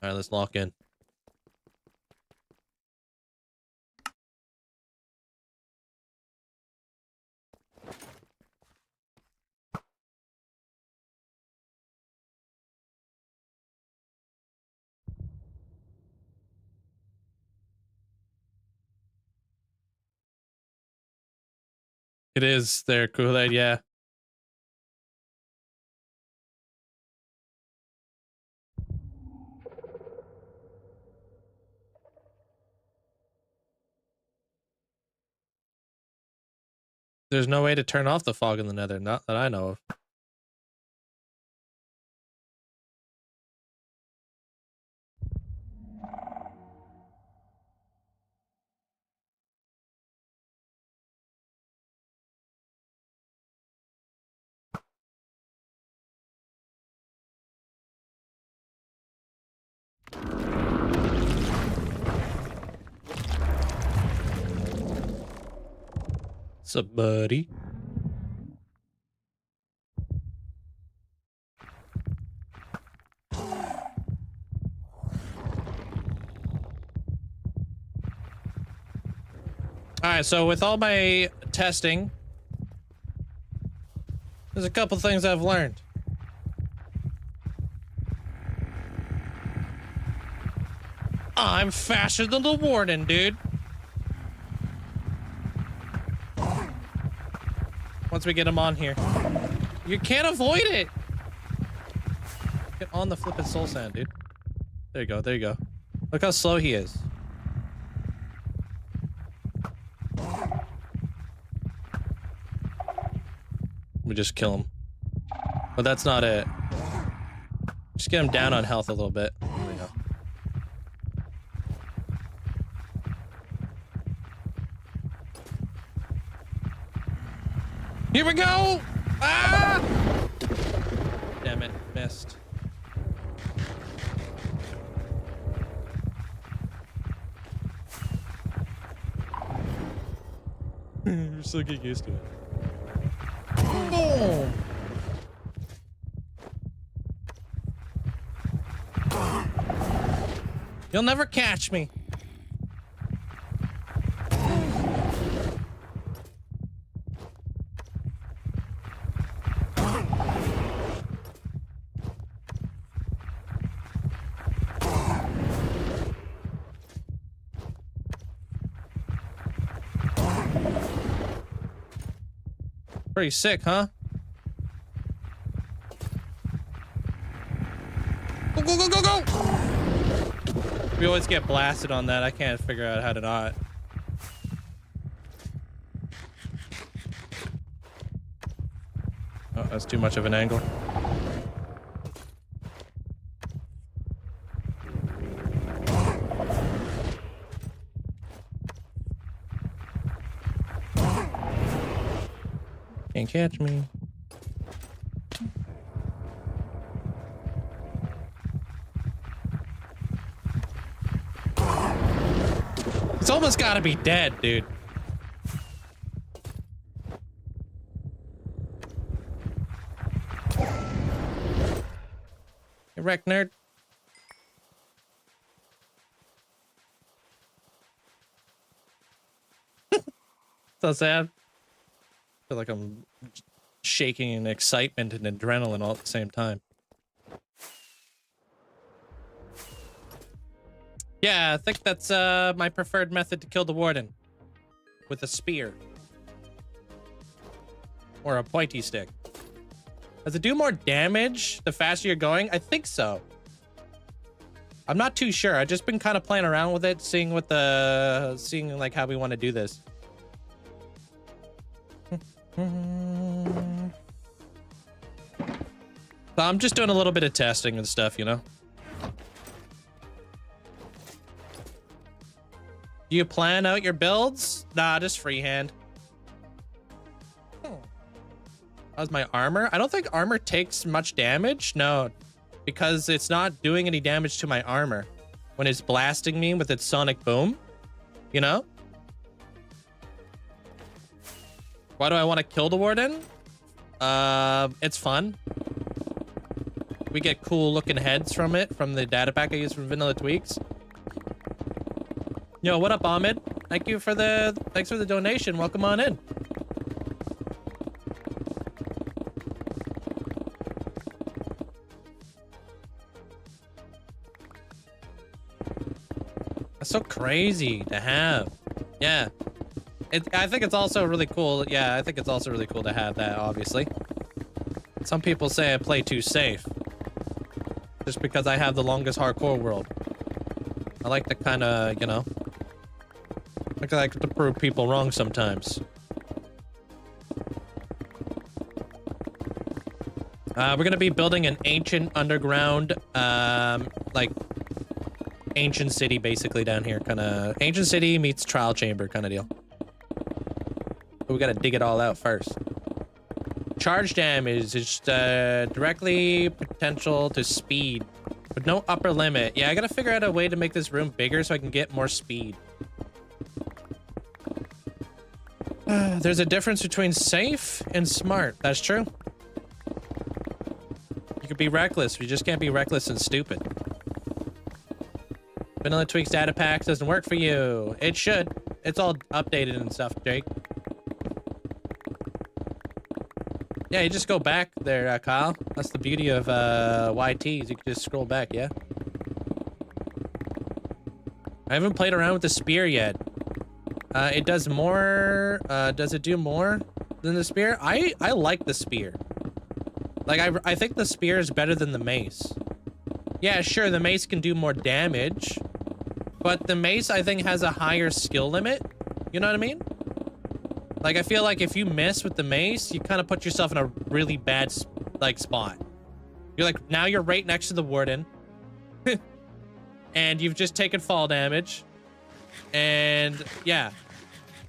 All right, let's lock in. It is there, Kool-Aid, yeah. There's no way to turn off the fog in the nether, not that I know of. What's up, buddy? Alright, so with all my testing, there's a couple things I've learned. I'm faster than the warden, dude. Once we get him on here. You can't avoid it! Get on the flippin' soul sand, dude. There you go, there you go. Look how slow he is. We just kill him. But that's not it. Just get him down on health a little bit. There we go. Here we go! Ah! Damn it, missed. You're still getting used to it. Boom! You'll never catch me. Pretty sick, huh? Go, go, go, go, go! We always get blasted on that. I can't figure out how to not. Oh, that's too much of an angle. Can't catch me. It's almost gotta be dead, dude. Hey, wreck nerd. So sad. I feel like I'm shaking in excitement and adrenaline all at the same time. Yeah, I think that's my preferred method to kill the warden. With a spear. Or a pointy stick. Does it do more damage the faster you're going? I think so. I'm not too sure. I've just been kind of playing around with it, seeing what the... seeing like how we want to do this. So I'm just doing a little bit of testing and stuff, you know? Do you plan out your builds? Nah, just freehand. How's my armor? I don't think armor takes much damage. No, because it's not doing any damage to my armor when it's blasting me with its sonic boom, you know? Why do I want to kill the warden? It's fun. We get cool looking heads from it, from the data pack I use from Vanilla Tweaks. Yo, what up, Ahmed? Thanks for the donation. Welcome on in. That's so crazy to have. Yeah. I think it's also really cool. Yeah, I think it's also really cool to have that, obviously. Some people say I play too safe. Just because I have the longest hardcore world. I like to kind of, you know... I like to prove people wrong sometimes. We're gonna be building an ancient underground, like... ancient city, basically, down here. Kind of... ancient city meets trial chamber kind of deal. But we gotta dig it all out first. Charge damage is directly potential to speed, but no upper limit. Yeah, I gotta figure out a way to make this room bigger so I can get more speed. There's a difference between safe and smart. That's true. You could be reckless, but you just can't be reckless and stupid. Vanilla Tweaks data pack doesn't work for you. It should. It's all updated and stuff, Jake. Yeah, you just go back there, Kyle. That's the beauty of YTs. You can just scroll back, yeah? I haven't played around with the spear yet. It does more... does it do more than the spear? I like the spear. Like, I think the spear is better than the mace. Yeah, sure, the mace can do more damage. But the mace, I think, has a higher skill limit. You know what I mean? Like, I feel like if you miss with the mace, you kind of put yourself in a really bad, like, spot. You're like, now you're right next to the warden. And you've just taken fall damage. And, yeah.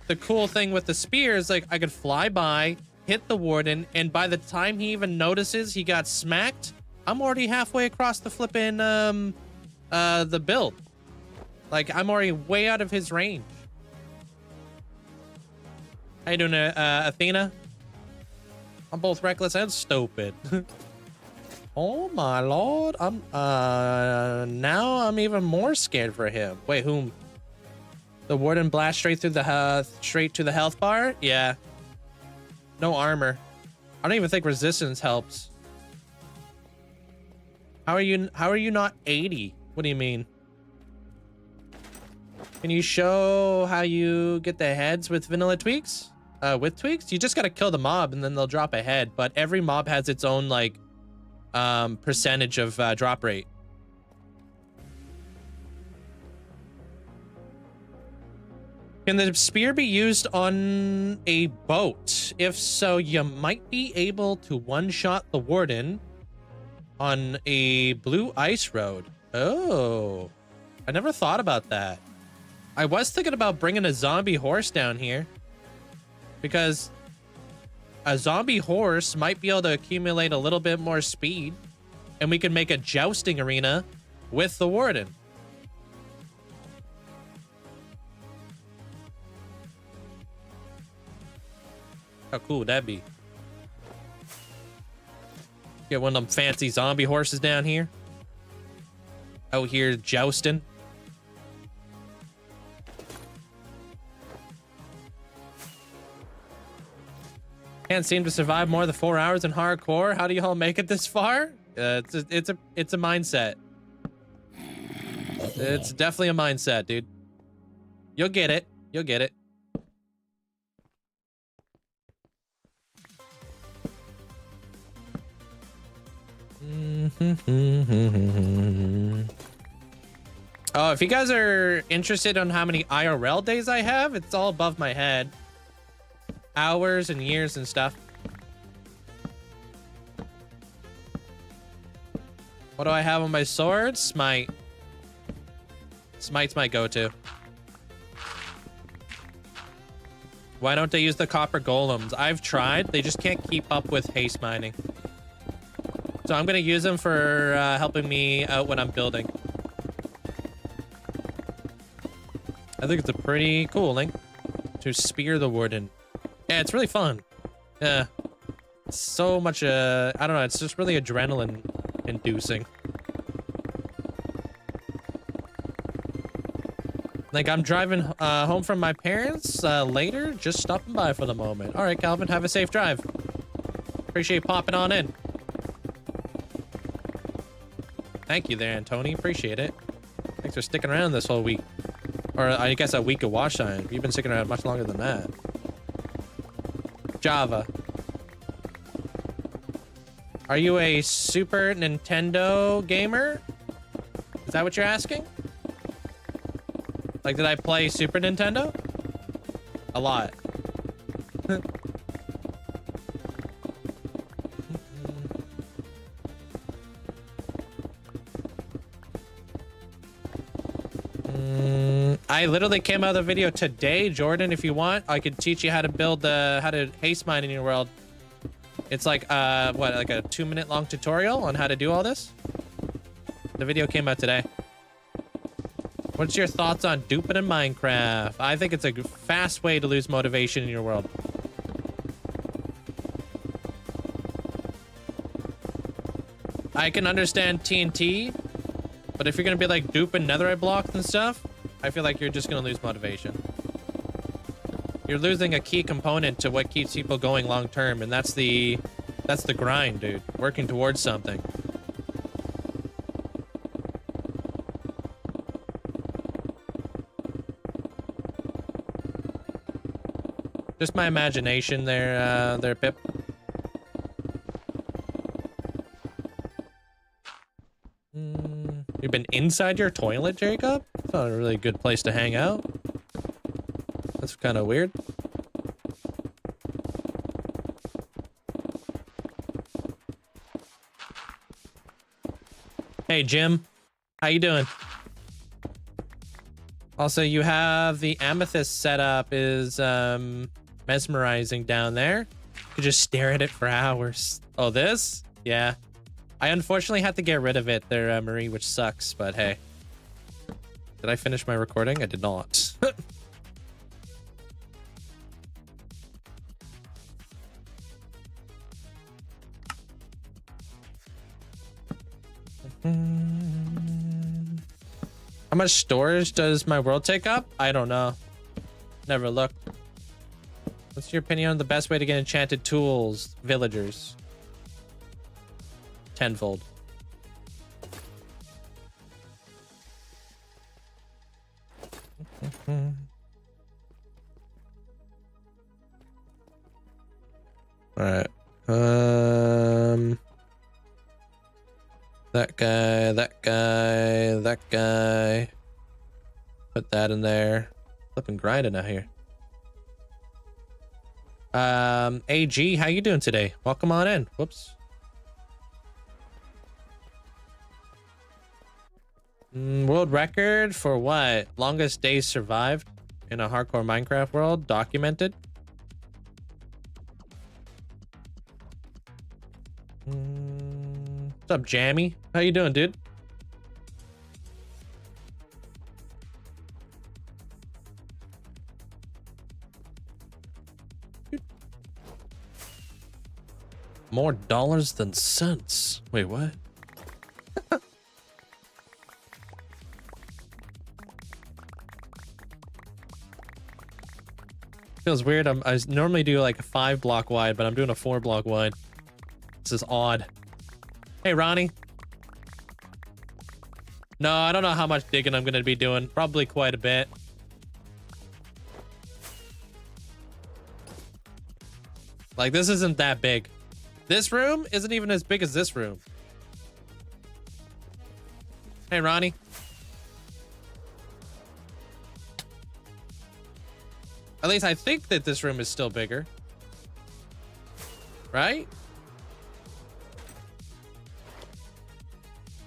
The cool thing with the spear is, like, I could fly by, hit the warden, and by the time he even notices he got smacked, I'm already halfway across the flipping the build. Like, I'm already way out of his range. How you doing, Athena? I'm both reckless and stupid. Oh my lord, I'm now I'm even more scared for him. Wait, whom? The warden blast straight through the straight to the health bar? Yeah. No armor. I don't even think resistance helps. How are you not 80? What do you mean? Can you show how you get the heads with vanilla tweaks? With tweaks? You just gotta kill the mob and then they'll drop a head, but every mob has its own like percentage of drop rate. Can the spear be used on a boat? If so, you might be able to one-shot the warden on a blue ice road. Oh, I never thought about that. I was thinking about bringing a zombie horse down here because a zombie horse might be able to accumulate a little bit more speed, and we can make a jousting arena with the warden. How cool would that be? Get one of them fancy zombie horses down here. Out here jousting. Can't seem to survive more than 4 hours in hardcore. How do you all make it this far? It's a mindset. It's definitely a mindset, dude. You'll get it. You'll get it. Oh, if you guys are interested on how many IRL days I have, it's all above my head. Hours and years and stuff. What do I have on my sword? Smite. Smite's my go-to. Why don't they use the copper golems? I've tried. They just can't keep up with haste mining. So I'm going to use them for helping me out when I'm building. I think it's a pretty cool link to spear the warden. Yeah, it's really fun. Yeah. So much, I don't know, it's just really adrenaline inducing. Like, I'm driving home from my parents later, just stopping by for the moment. All right, Calvin, have a safe drive. Appreciate popping on in. Thank you there, Antony. Appreciate it. Thanks for sticking around this whole week. Or I guess a week of watch time. You've been sticking around much longer than that. Java. Are you a Super Nintendo gamer? Is that what you're asking? Like, did I play Super Nintendo? A lot. I literally came out of the video today, Jordan. If you want, I could teach you how to build how to haste mine in your world. It's like what, like a 2-minute long tutorial on how to do all this. The video came out today. What's your thoughts on duping in Minecraft? I think it's a fast way to lose motivation in your world. I can understand TNT, but if you're gonna be like duping netherite blocks and stuff, I feel like you're just gonna lose motivation. You're losing a key component to what keeps people going long term, and that's the grind, dude. Working towards something. Just my imagination there, Pip. You've been inside your toilet, Jacob? It's not a really good place to hang out. That's kind of weird. Hey, Jim. How you doing? Also, you have the amethyst setup is mesmerizing down there. Could just stare at it for hours. Oh, this? Yeah. I unfortunately had to get rid of it there, Marie, which sucks, but hey. Did I finish my recording? I did not. How much storage does my world take up? I don't know. Never looked. What's your opinion on the best way to get enchanted tools? Villagers. Tenfold. Alright. That guy, that guy, that guy. Put that in there. Flipping grinding out here. AG, how you doing today? Welcome on in. Whoops. World record for what? Longest days survived in a hardcore Minecraft world? Documented? What's up, Jammy? How you doing, dude? More dollars than cents. Wait, what? Feels weird. I normally do like a 5 block wide, but I'm doing a 4 block wide. This is odd. Hey, Ronnie. No, I don't know how much digging I'm going to be doing. Probably quite a bit. Like, this isn't that big. This room isn't even as big as this room. Hey, Ronnie. At least I think that this room is still bigger. Right?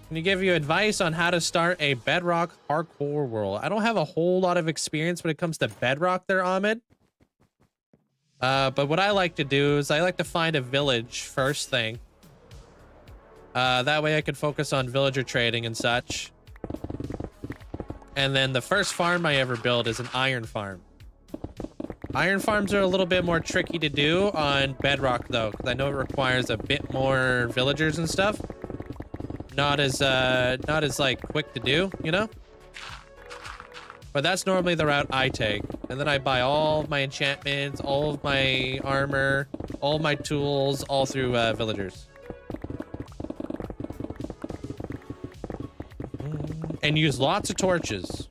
Can you give you advice on how to start a Bedrock hardcore world? I don't have a whole lot of experience when it comes to Bedrock there, Ahmed. But what I like to do is I like to find a village first thing. That way I can focus on villager trading and such. And then the first farm I ever build is an iron farm. Iron farms are a little bit more tricky to do on Bedrock though, because I know it requires a bit more villagers and stuff. Not as like quick to do, you know? But that's normally the route I take. And then I buy all of my enchantments, all of my armor, all of my tools, all through villagers. And use lots of torches.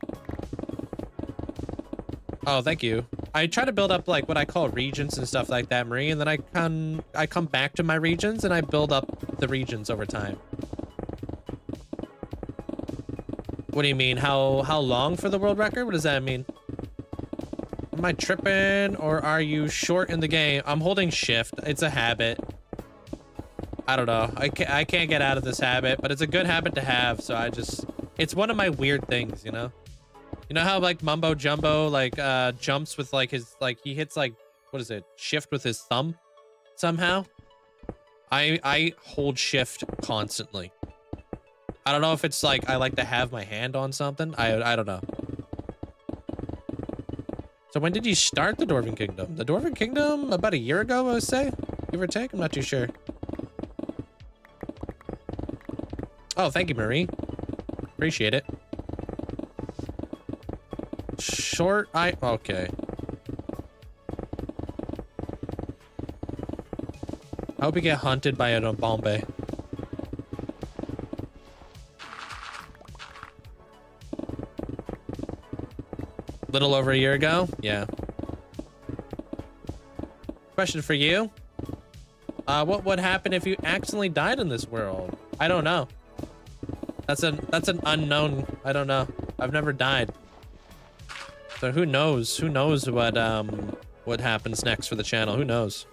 Oh, thank you. I try to build up like what I call regions and stuff like that, Marie, and then I come back to my regions and I build up the regions over time. What do you mean? How long for the world record? What does that mean? Am I tripping or are you short in the game? I'm holding shift. It's a habit. I don't know. I can't get out of this habit, but it's a good habit to have. So it's one of my weird things, you know? You know how like Mumbo Jumbo like jumps with like his he hits like what is it? Shift with his thumb somehow? I hold shift constantly. I don't know if it's like I like to have my hand on something. I don't know. So when did you start the Dwarven Kingdom? The Dwarven Kingdom about a year ago, I would say, give or take. I'm not too sure. Oh, thank you, Marie. Appreciate it. Short okay. I hope you get hunted by a Bombay. Little over a year ago? Yeah. Question for you. What would happen if you accidentally died in this world? I don't know. That's an unknown. I don't know. I've never died. So who knows? Who knows what happens next for the channel? Who knows?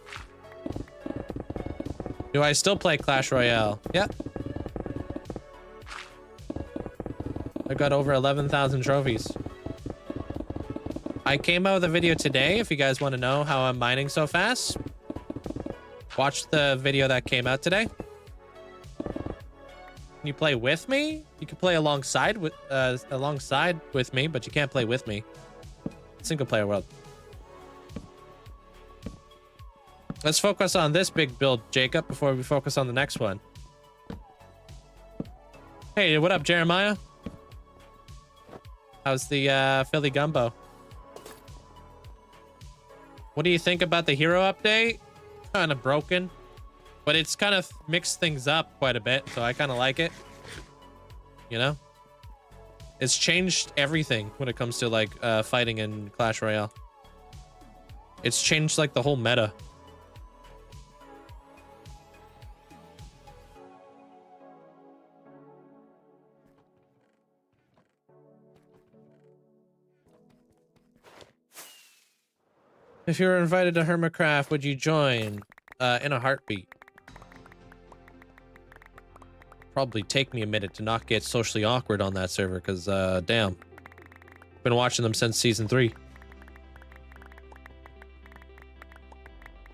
Do I still play Clash Royale? Yep. I got over 11,000 trophies. I came out with a video today, if you guys want to know how I'm mining so fast. Watch the video that came out today. Can you play with me? You can play alongside with me, but you can't play with me. Single player world. Let's focus on this big build, Jacob, before we focus on the next one. Hey, what up, Jeremiah? How's the Philly gumbo? What do you think about the hero update? Kind of broken, but it's kind of mixed things up quite a bit, so I kind of like it. You know? It's changed everything when it comes to like fighting in Clash Royale. It's changed like the whole meta. If you were invited to Hermitcraft, would you join? In a heartbeat. Probably take me a minute to not get socially awkward on that server, because, damn. Been watching them since season 3.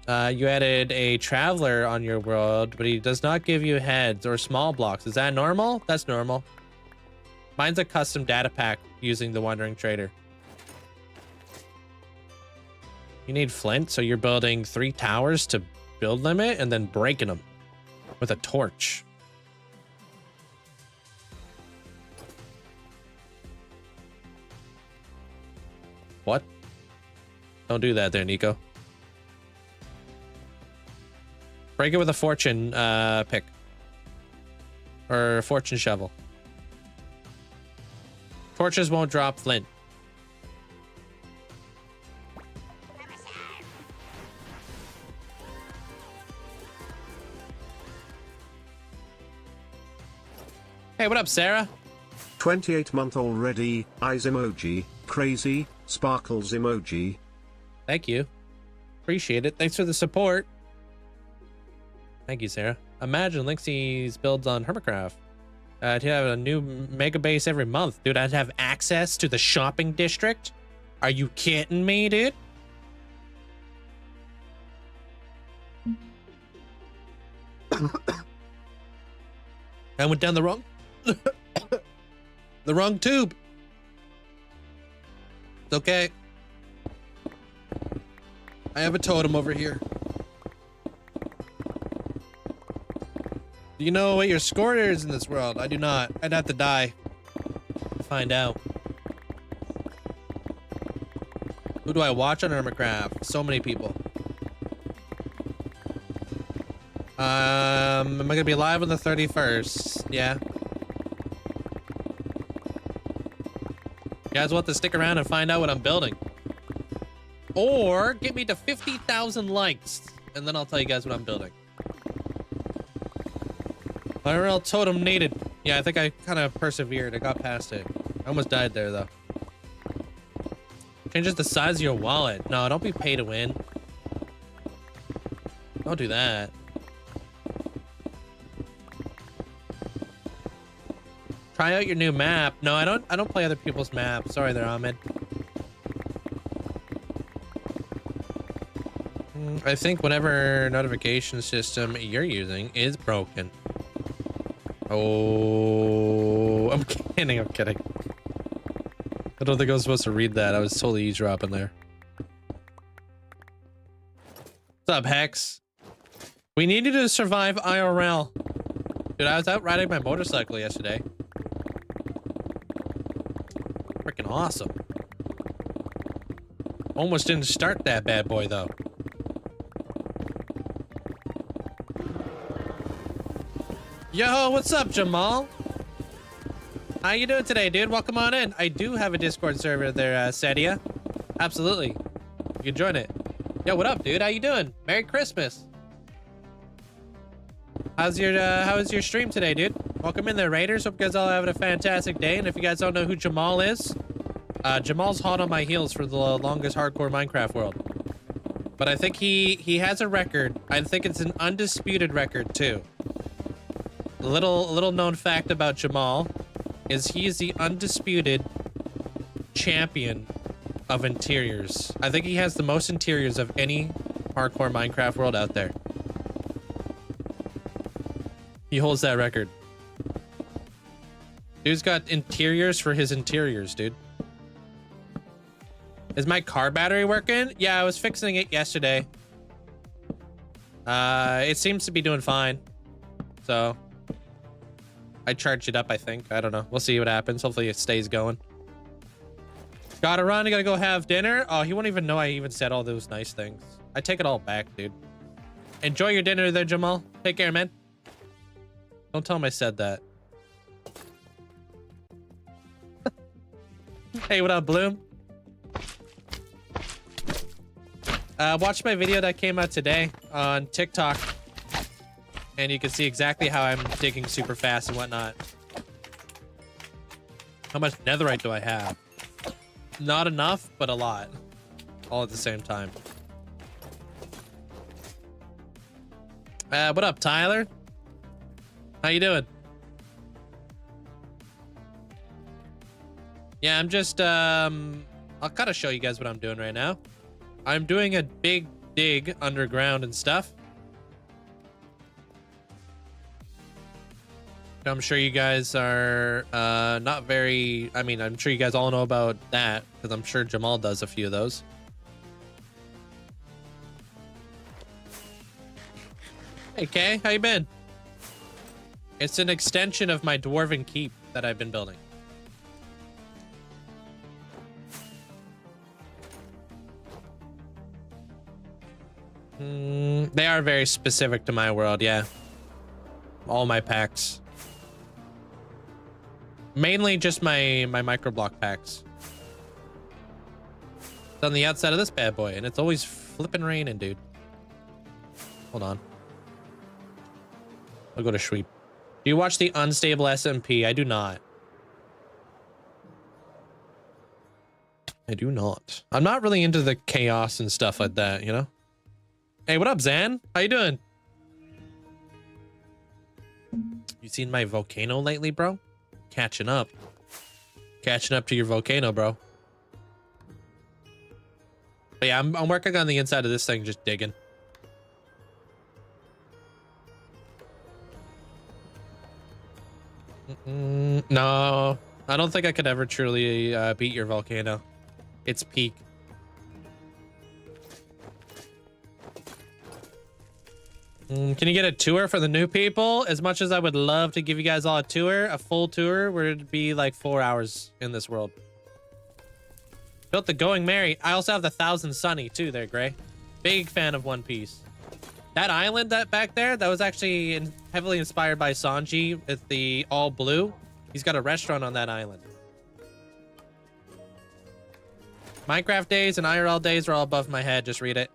You added a traveler on your world, but he does not give you heads or small blocks. Is that normal? That's normal. Mine's a custom data pack using the Wandering Trader. You need flint, so you're building 3 towers to build limit and then breaking them with a torch. What? Don't do that there, Nico. Break it with a fortune pick. Or fortune shovel. Torches won't drop flint. Hey, what up, Sarah? 28-month already, eyes emoji, crazy, sparkles emoji. Thank you. Appreciate it. Thanks for the support. Thank you, Sarah. Imagine Linkzzey's builds on Hermitcraft. To have a new mega base every month. Dude, I'd have access to the shopping district? Are you kidding me, dude? I went down the wrong... the wrong tube. It's okay. I have a totem over here. Do you know what your score is in this world? I do not. I'd have to die to find out. Who do I watch on Hermitcraft? So many people. Am I gonna be live on the 31st? Yeah. You guys want to stick around and find out what I'm building? Or get me to 50,000 likes, and then I'll tell you guys what I'm building. IRL totem needed. Yeah, I think I kind of persevered. I got past it. I almost died there, though. Changes the size of your wallet. No, don't be pay to win. Don't do that. Try out your new map. No, I don't play other people's maps. Sorry there, Ahmed. I think whatever notification system you're using is broken. Oh, I'm kidding. I'm kidding. I don't think I was supposed to read that. I was totally eavesdropping there. What's up, Hex? We needed to survive IRL. Dude, I was out riding my motorcycle yesterday. Freaking awesome. Almost didn't start that bad boy, though. Yo, what's up, Jamal? How you doing today, dude? Welcome on in. I do have a Discord server there, Sadia. Absolutely. You can join it. Yo, what up, dude? How you doing? Merry Christmas. How was your stream today, dude? Welcome in there, Raiders. Hope you guys all having a fantastic day. And if you guys don't know who Jamal is, Jamal's hot on my heels for the longest hardcore Minecraft world. But I think he has a record. I think it's an undisputed record, too. A little known fact about Jamal is he is the undisputed champion of interiors. I think he has the most interiors of any hardcore Minecraft world out there. He holds that record. Dude's got interiors for his interiors, dude. Is my car battery working? Yeah, I was fixing it yesterday. It seems to be doing fine. So I charged it up, I think. I don't know. We'll see what happens. Hopefully it stays going. Gotta run. I gotta go have dinner. Oh, he won't even know I even said all those nice things. I take it all back, dude. Enjoy your dinner there, Jamal. Take care, man. Don't tell him I said that. Hey, what up, Bloom? Watch my video that came out today on TikTok. And you can see exactly how I'm digging super fast and whatnot. How much netherite do I have? Not enough, but a lot. All at the same time. What up, Tyler? How you doing? Yeah, I'm just, I'll kind of show you guys what I'm doing right now. I'm doing a big dig underground and stuff. I'm sure you guys are not very, I mean, I'm sure you guys all know about that because I'm sure Jamal does a few of those. Hey, Kay, how you been? It's an extension of my dwarven keep that I've been building. They are very specific to my world, yeah. All my packs. Mainly just my microblock packs. It's on the outside of this bad boy, and it's always flipping raining, dude. Hold on. I'll go to Shweep. Do you watch the Unstable SMP? I do not. I do not. I'm not really into the chaos and stuff like that, you know? Hey, what up, Zan? How you doing? You seen my volcano lately, bro? Catching up. Catching up to your volcano, bro. But yeah, I'm working on the inside of this thing, just digging. No, I don't think I could ever truly beat your volcano. It's peak. Can you get a tour for the new people? As much as I would love to give you guys all a tour, a full tour would be like 4 hours in this world. Built the Going Merry. I also have the Thousand Sunny too there, Gray. Big fan of One Piece. That island that back there, that was actually heavily inspired by Sanji with the all blue. He's got a restaurant on that island. Minecraft days and IRL days are all above my head. Just read it.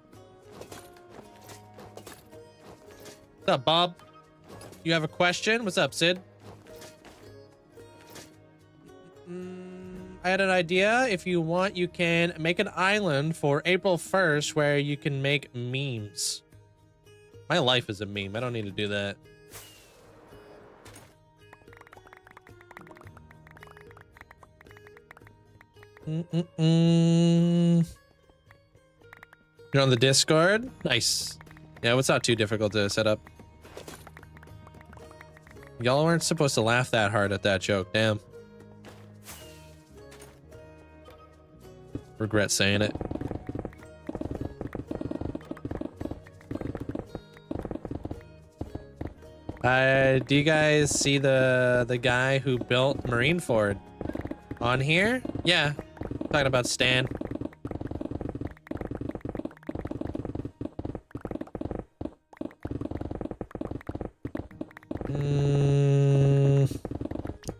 What's up, Bob? You have a question? What's up, Sid? I had an idea. If you want, you can make an island for April 1st where you can make memes. My life is a meme. I don't need to do that. You're on the Discord? Nice. Yeah, it's not too difficult to set up. Y'all weren't supposed to laugh that hard at that joke. Damn. Regret saying it. Do you guys see the guy who built Marineford on here? Yeah, talking about Stan.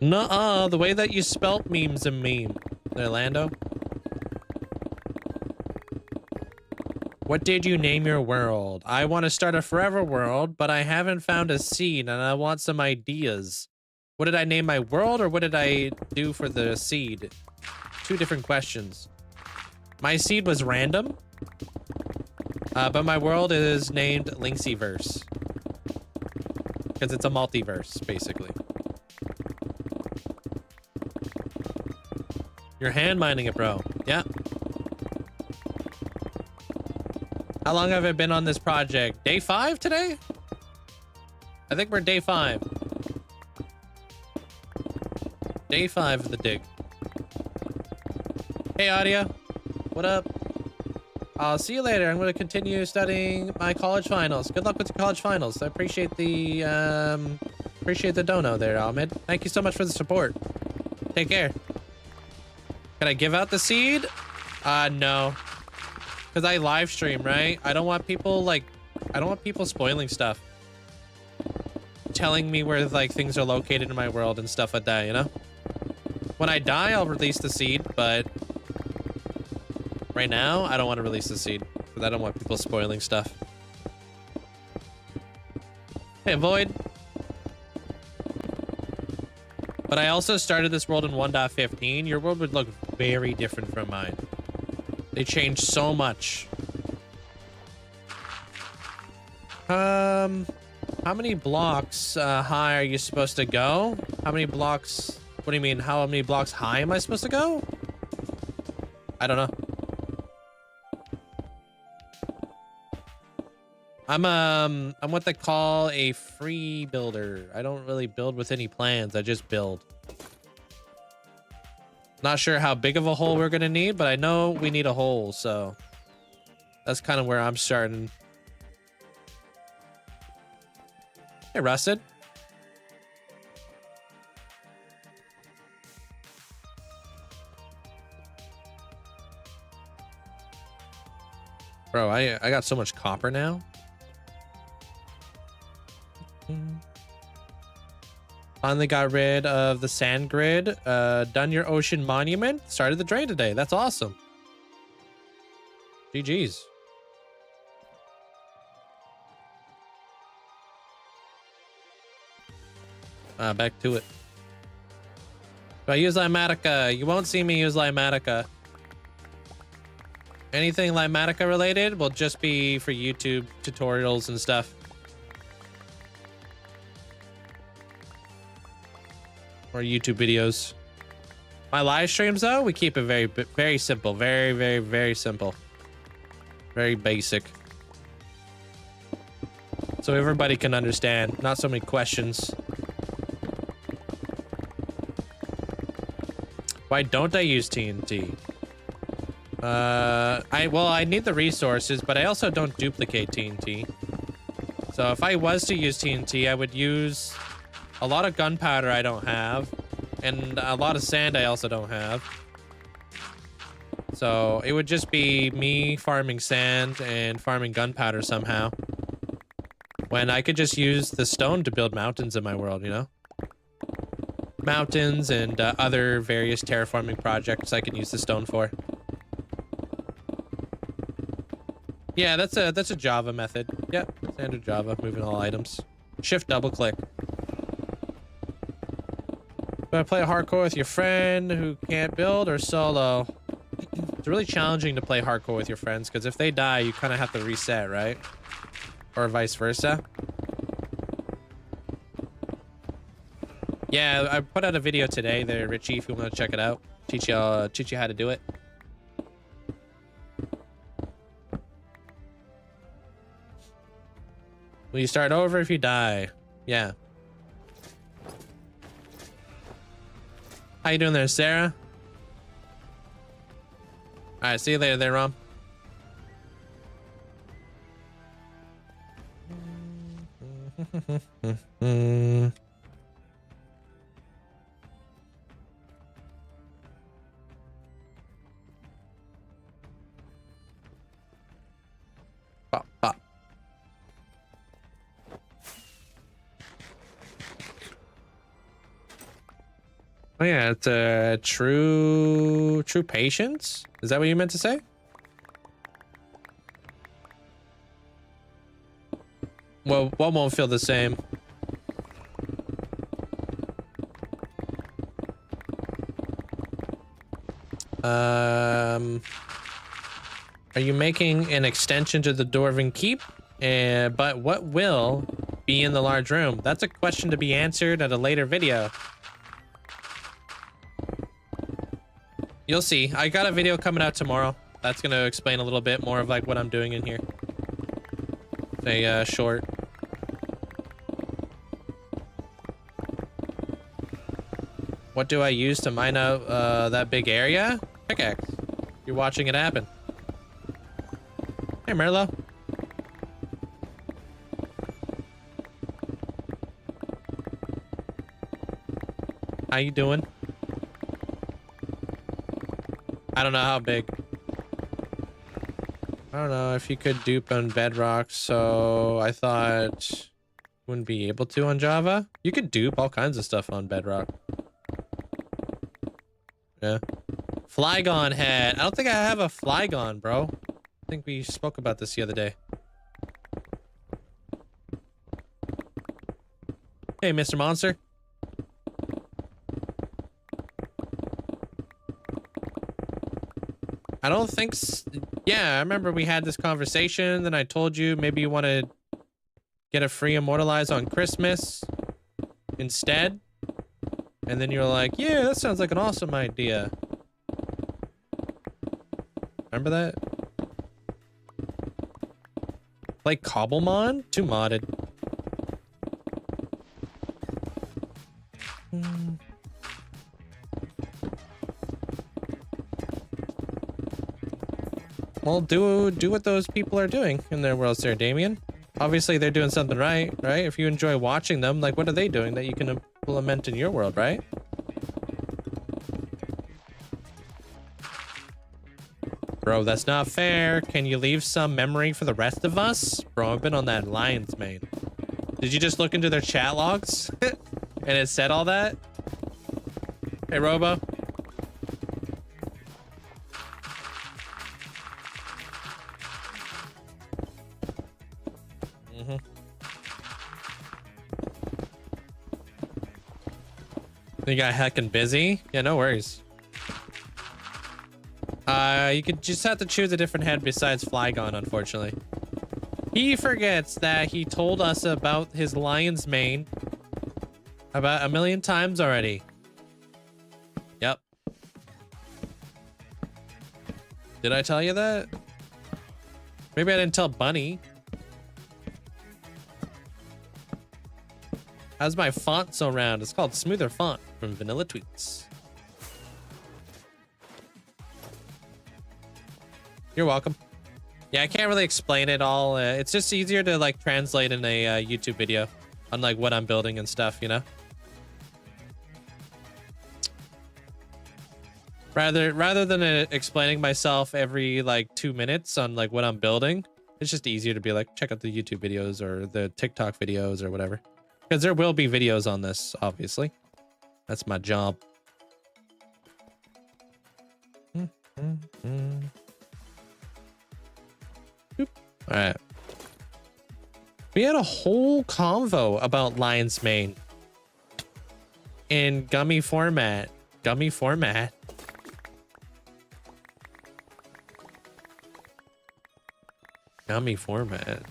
Nuh-uh, the way that you spelt meme's a meme. There, Lando. What did you name your world? I want to start a forever world, but I haven't found a seed and I want some ideas. What did I name my world or what did I do for the seed? Two different questions. My seed was random, but my world is named Linkzzeyverse. Because it's a multiverse, basically. You're hand mining it, bro. Yeah. How long have I been on this project? Day 5 today? I I think we're day 5. Day 5 of the dig. Hey, Audio. What up? I'll see you later. I'm going to continue studying my college finals. Good luck with your college finals. I appreciate the dono there, Ahmed. Thank you so much for the support. Take care. Can I give out the seed? No. Because I live stream, right? I don't want people, like, I don't want people spoiling stuff. Telling me where, like, things are located in my world and stuff like that, you know? When I die, I'll release the seed, but right now, I don't want to release the seed because I don't want people spoiling stuff. Hey, Void. But I also started this world in 1.15. Your world would look very different from mine. They changed so much. How many blocks high are you supposed to go? How many blocks? What do you mean? How many blocks high am I supposed to go? I don't know. I'm what they call a free builder. I don't really build with any plans. I just build. Not sure how big of a hole we're gonna need, but I know we need a hole, so that's kind of where I'm starting. Hey, Rusted. Bro, I got so much copper now. Finally got rid of the sand grid. Done your ocean monument. Started the drain today. That's awesome. GG's. Back to it. If I use Limatica, you won't see me use Limatica. Anything Limatica related will just be for YouTube tutorials and stuff. Or YouTube videos. My live streams, though, we keep it very simple. Very simple. Very basic. So everybody can understand. Not so many questions. Why don't I use TNT? Well, I need the resources, but I also don't duplicate TNT. So if I was to use TNT, I would use a lot of gunpowder I don't have, and a lot of sand I also don't have. So it would just be me farming sand and farming gunpowder somehow. When I could just use the stone to build mountains in my world, you know? Mountains and other various terraforming projects I can use the stone for. Yeah, that's a Java method. Yep, standard Java, moving all items. Shift double click. Do I play hardcore with your friend who can't build or solo? It's really challenging to play hardcore with your friends because if they die, you kind of have to reset, right? Or vice versa. Yeah, I put out a video today there, Richie, if you want to check it out. Teach you how to do it. Will you start over if you die? Yeah. How you doing there, Sarah? All right, see you later there, Rom. Bop, bop. Oh yeah, it's a true patience. Is that what you meant to say? Well, one won't feel the same. Are you making an extension to the Dwarven Keep? But what will be in the large room? That's a question to be answered at a later video. You'll see. I got a video coming out tomorrow. That's going to explain a little bit more of like what I'm doing in here. It's a short. What do I use to mine out that big area? Pickaxe. You're watching it happen. Hey, Merlo. How you doing? I don't know how big. I don't know if you could dupe on Bedrock, so I thought you wouldn't be able to on Java. You could dupe all kinds of stuff on Bedrock. Yeah. Flygon head. I don't think I have a Flygon, bro. I think we spoke about this the other day. Hey, Mr. Monster. I don't think... Yeah, I remember we had this conversation, then I told you maybe you want to get a free Immortalize on Christmas instead. And then you're like, yeah, that sounds like an awesome idea. Remember that? Like Cobblemon? Too modded. Well, do what those people are doing in their worlds there, Damien. Obviously, they're doing something right? If you enjoy watching them, like, what are they doing that you can implement in your world, right? Bro, that's not fair. Can you leave some memory for the rest of us? Bro, I've been on that Lions main. Did you just look into their chat logs? And it said all that? Hey, Robo. You got heckin' busy? Yeah, no worries. You could just have to choose a different head besides Flygon, unfortunately. He forgets that he told us about his lion's mane about 1 million times already. Yep. Did I tell you that? Maybe I didn't tell Bunny. How's my font so round? It's called Smoother Font from Vanilla Tweets. You're welcome. Yeah, I can't really explain it all. It's just easier to like translate in a YouTube video on like what I'm building and stuff, you know? Rather than explaining myself every like 2 minutes on like what I'm building, it's just easier to be like, check out the YouTube videos or the TikTok videos or whatever. Because there will be videos on this, obviously. That's my job. All right. We had a whole convo about Lion's Mane in gummy format. Gummy format. Gummy format.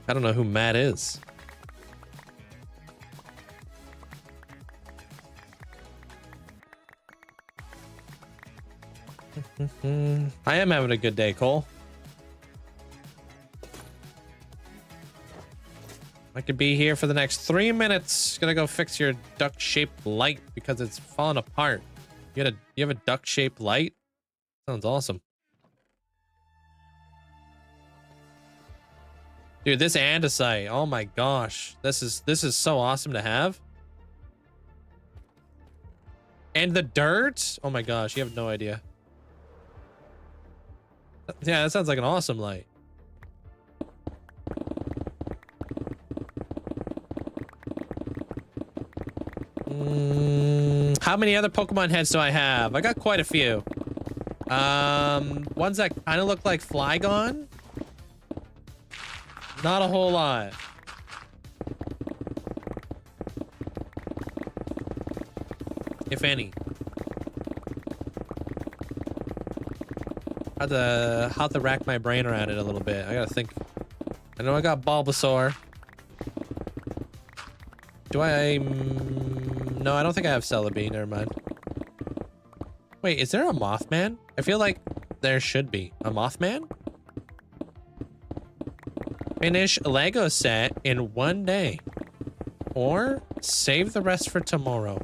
I don't know who Matt is. I am having a good day, Cole. I could be here for the next 3 minutes. Gonna go fix your duck-shaped light because it's falling apart. You have a duck-shaped light? Sounds awesome. Dude, this andesite. Oh my gosh. This is so awesome to have. And the dirt? Oh my gosh, you have no idea. Yeah, that sounds like an awesome light. How many other Pokemon heads do I have? I got quite a few. Ones that kind of look like Flygon. Not a whole lot. If any. Have to rack my brain around it a little bit. I gotta think. I know I got Bulbasaur. Do I? No, I don't think I have Celebi. Never mind. Wait, is there a Mothman? I feel like there should be a Mothman. Finish a Lego set in 1 day. Or save the rest for tomorrow.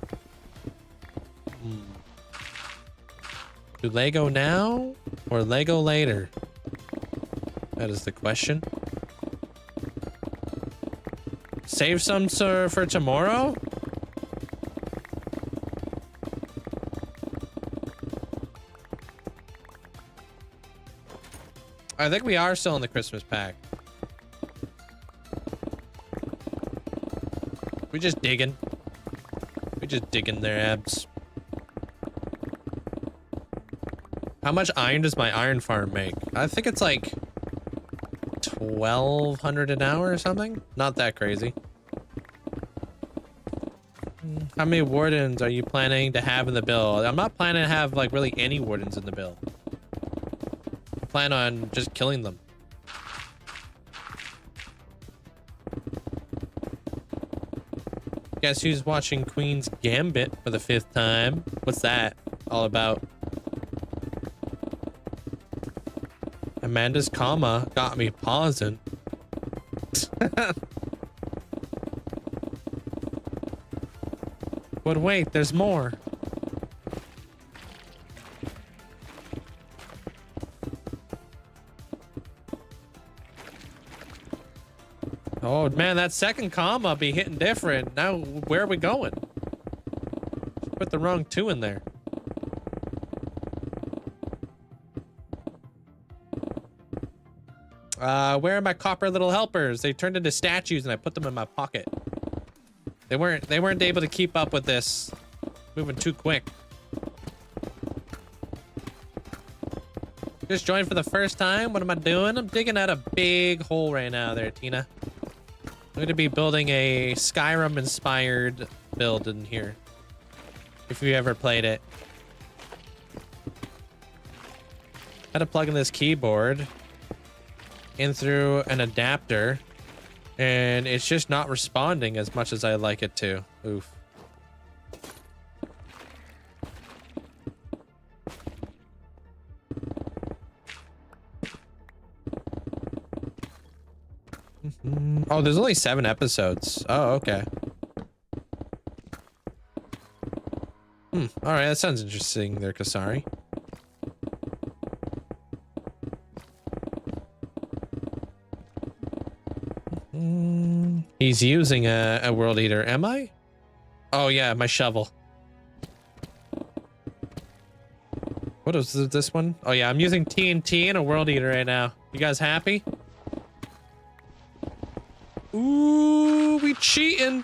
Do Lego now or Lego later? That is the question. Save some, sir, for tomorrow? I think we are still in the Christmas pack. We just digging. We just digging their abs. How much iron does my iron farm make? I think it's like 1,200 an hour or something. Not that crazy. How many wardens are you planning to have in the build? I'm not planning to have like really any wardens in the build. I plan on just killing them. Guess who's watching Queen's Gambit for the 5th time? What's that all about? Amanda's comma got me pausing. But wait, there's more. Oh man, that second comma be hitting different. Now, where are we going? Put the wrong 2 in there. Where are my copper little helpers? They turned into statues and I put them in my pocket. They weren't able to keep up with this. Moving too quick. Just joined for the first time. What am I doing? I'm digging out a big hole right now there, Tina. I'm going to be building a Skyrim-inspired build in here. If you ever played it. Had to plug in this keyboard in through an adapter. And it's just not responding as much as I like it to. Oof. Oh, there's only 7 episodes. Oh, okay. All right, that sounds interesting there, Kasari. He's using a world eater. Am I? Oh yeah, my shovel. What is this one? Oh yeah, I'm using TNT and a world eater right now. You guys happy? Ooh, we cheating.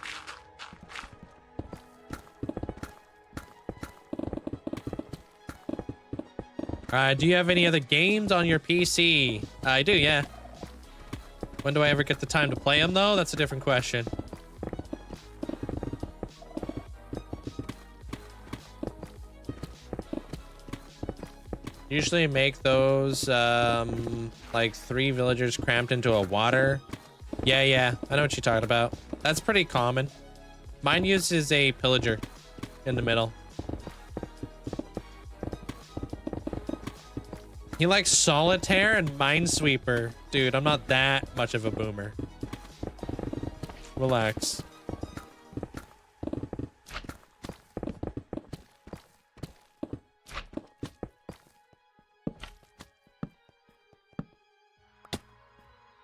Do you have any other games on your PC? I do, yeah. When do I ever get the time to play them, though? That's a different question. Usually make those, like 3 villagers cramped into a water. Yeah, I know what you're talking about. That's pretty common. Mine uses a pillager in the middle. He likes solitaire and minesweeper. Dude, I'm not that much of a boomer. Relax.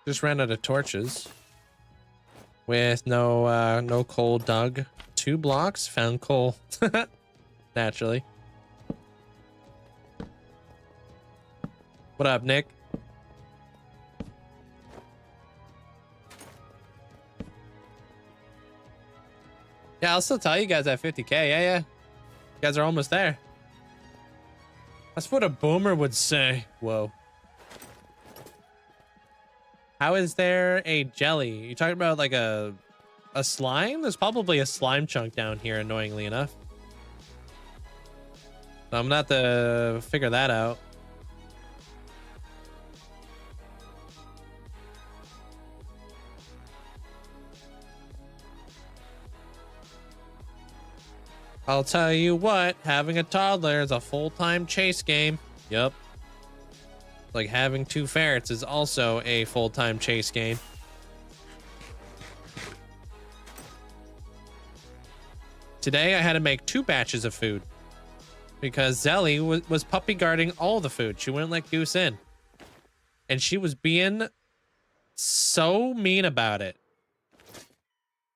Just ran out of torches. With no coal dug. 2 blocks, found coal. Naturally. What up, Nick? Yeah, I'll still tell you guys at 50K. Yeah. You guys are almost there. That's what a boomer would say. Whoa. How is there a jelly? You talking about like a slime? There's probably a slime chunk down here, annoyingly enough. So I'm gonna have to figure that out. I'll tell you what, having a toddler is a full-time chase game. Yup. Like having 2 ferrets is also a full-time chase game. Today I had to make 2 batches of food because Zelly was puppy guarding all the food. She wouldn't let Goose in. And she was being so mean about it.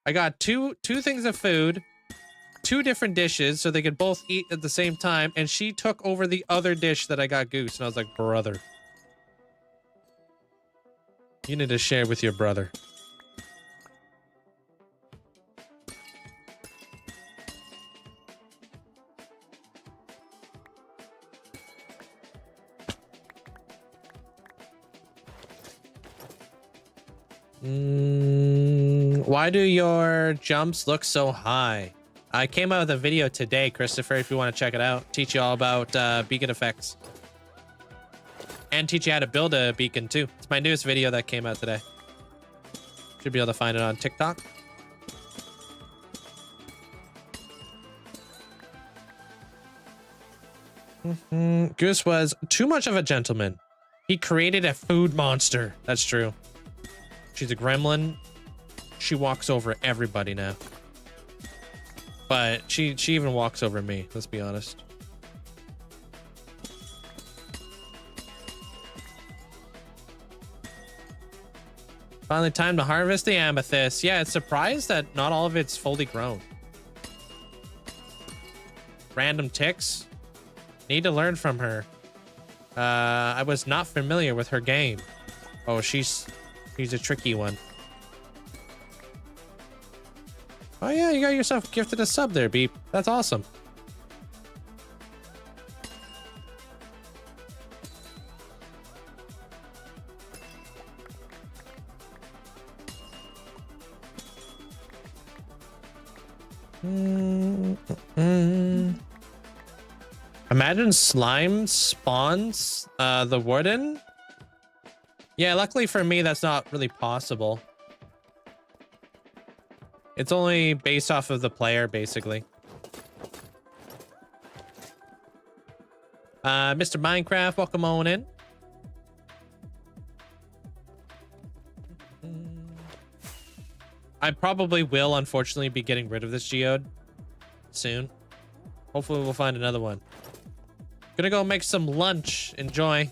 I got two things of food, 2 different dishes so they could both eat at the same time, and she took over the other dish that I got Goose, and I was like, brother, you need to share with your brother. Why do your jumps look so high? I came out with a video today, Christopher, if you want to check it out. Teach you all about beacon effects. And teach you how to build a beacon, too. It's my newest video that came out today. Should be able to find it on TikTok. Goose was too much of a gentleman. He created a food monster. That's true. She's a gremlin. She walks over everybody now. But she even walks over me, let's be honest. Finally time to harvest the amethyst. Yeah, it's surprised that not all of it's fully grown. Random ticks. Need to learn from her. I was not familiar with her game. Oh, she's a tricky one. Oh yeah, you got yourself gifted a sub there, Beep. That's awesome. Imagine slime spawns the warden. Yeah, luckily for me, that's not really possible. It's only based off of the player, basically. Mr. Minecraft, welcome on in. I probably will, unfortunately, be getting rid of this geode soon. Hopefully, we'll find another one. Gonna go make some lunch. Enjoy.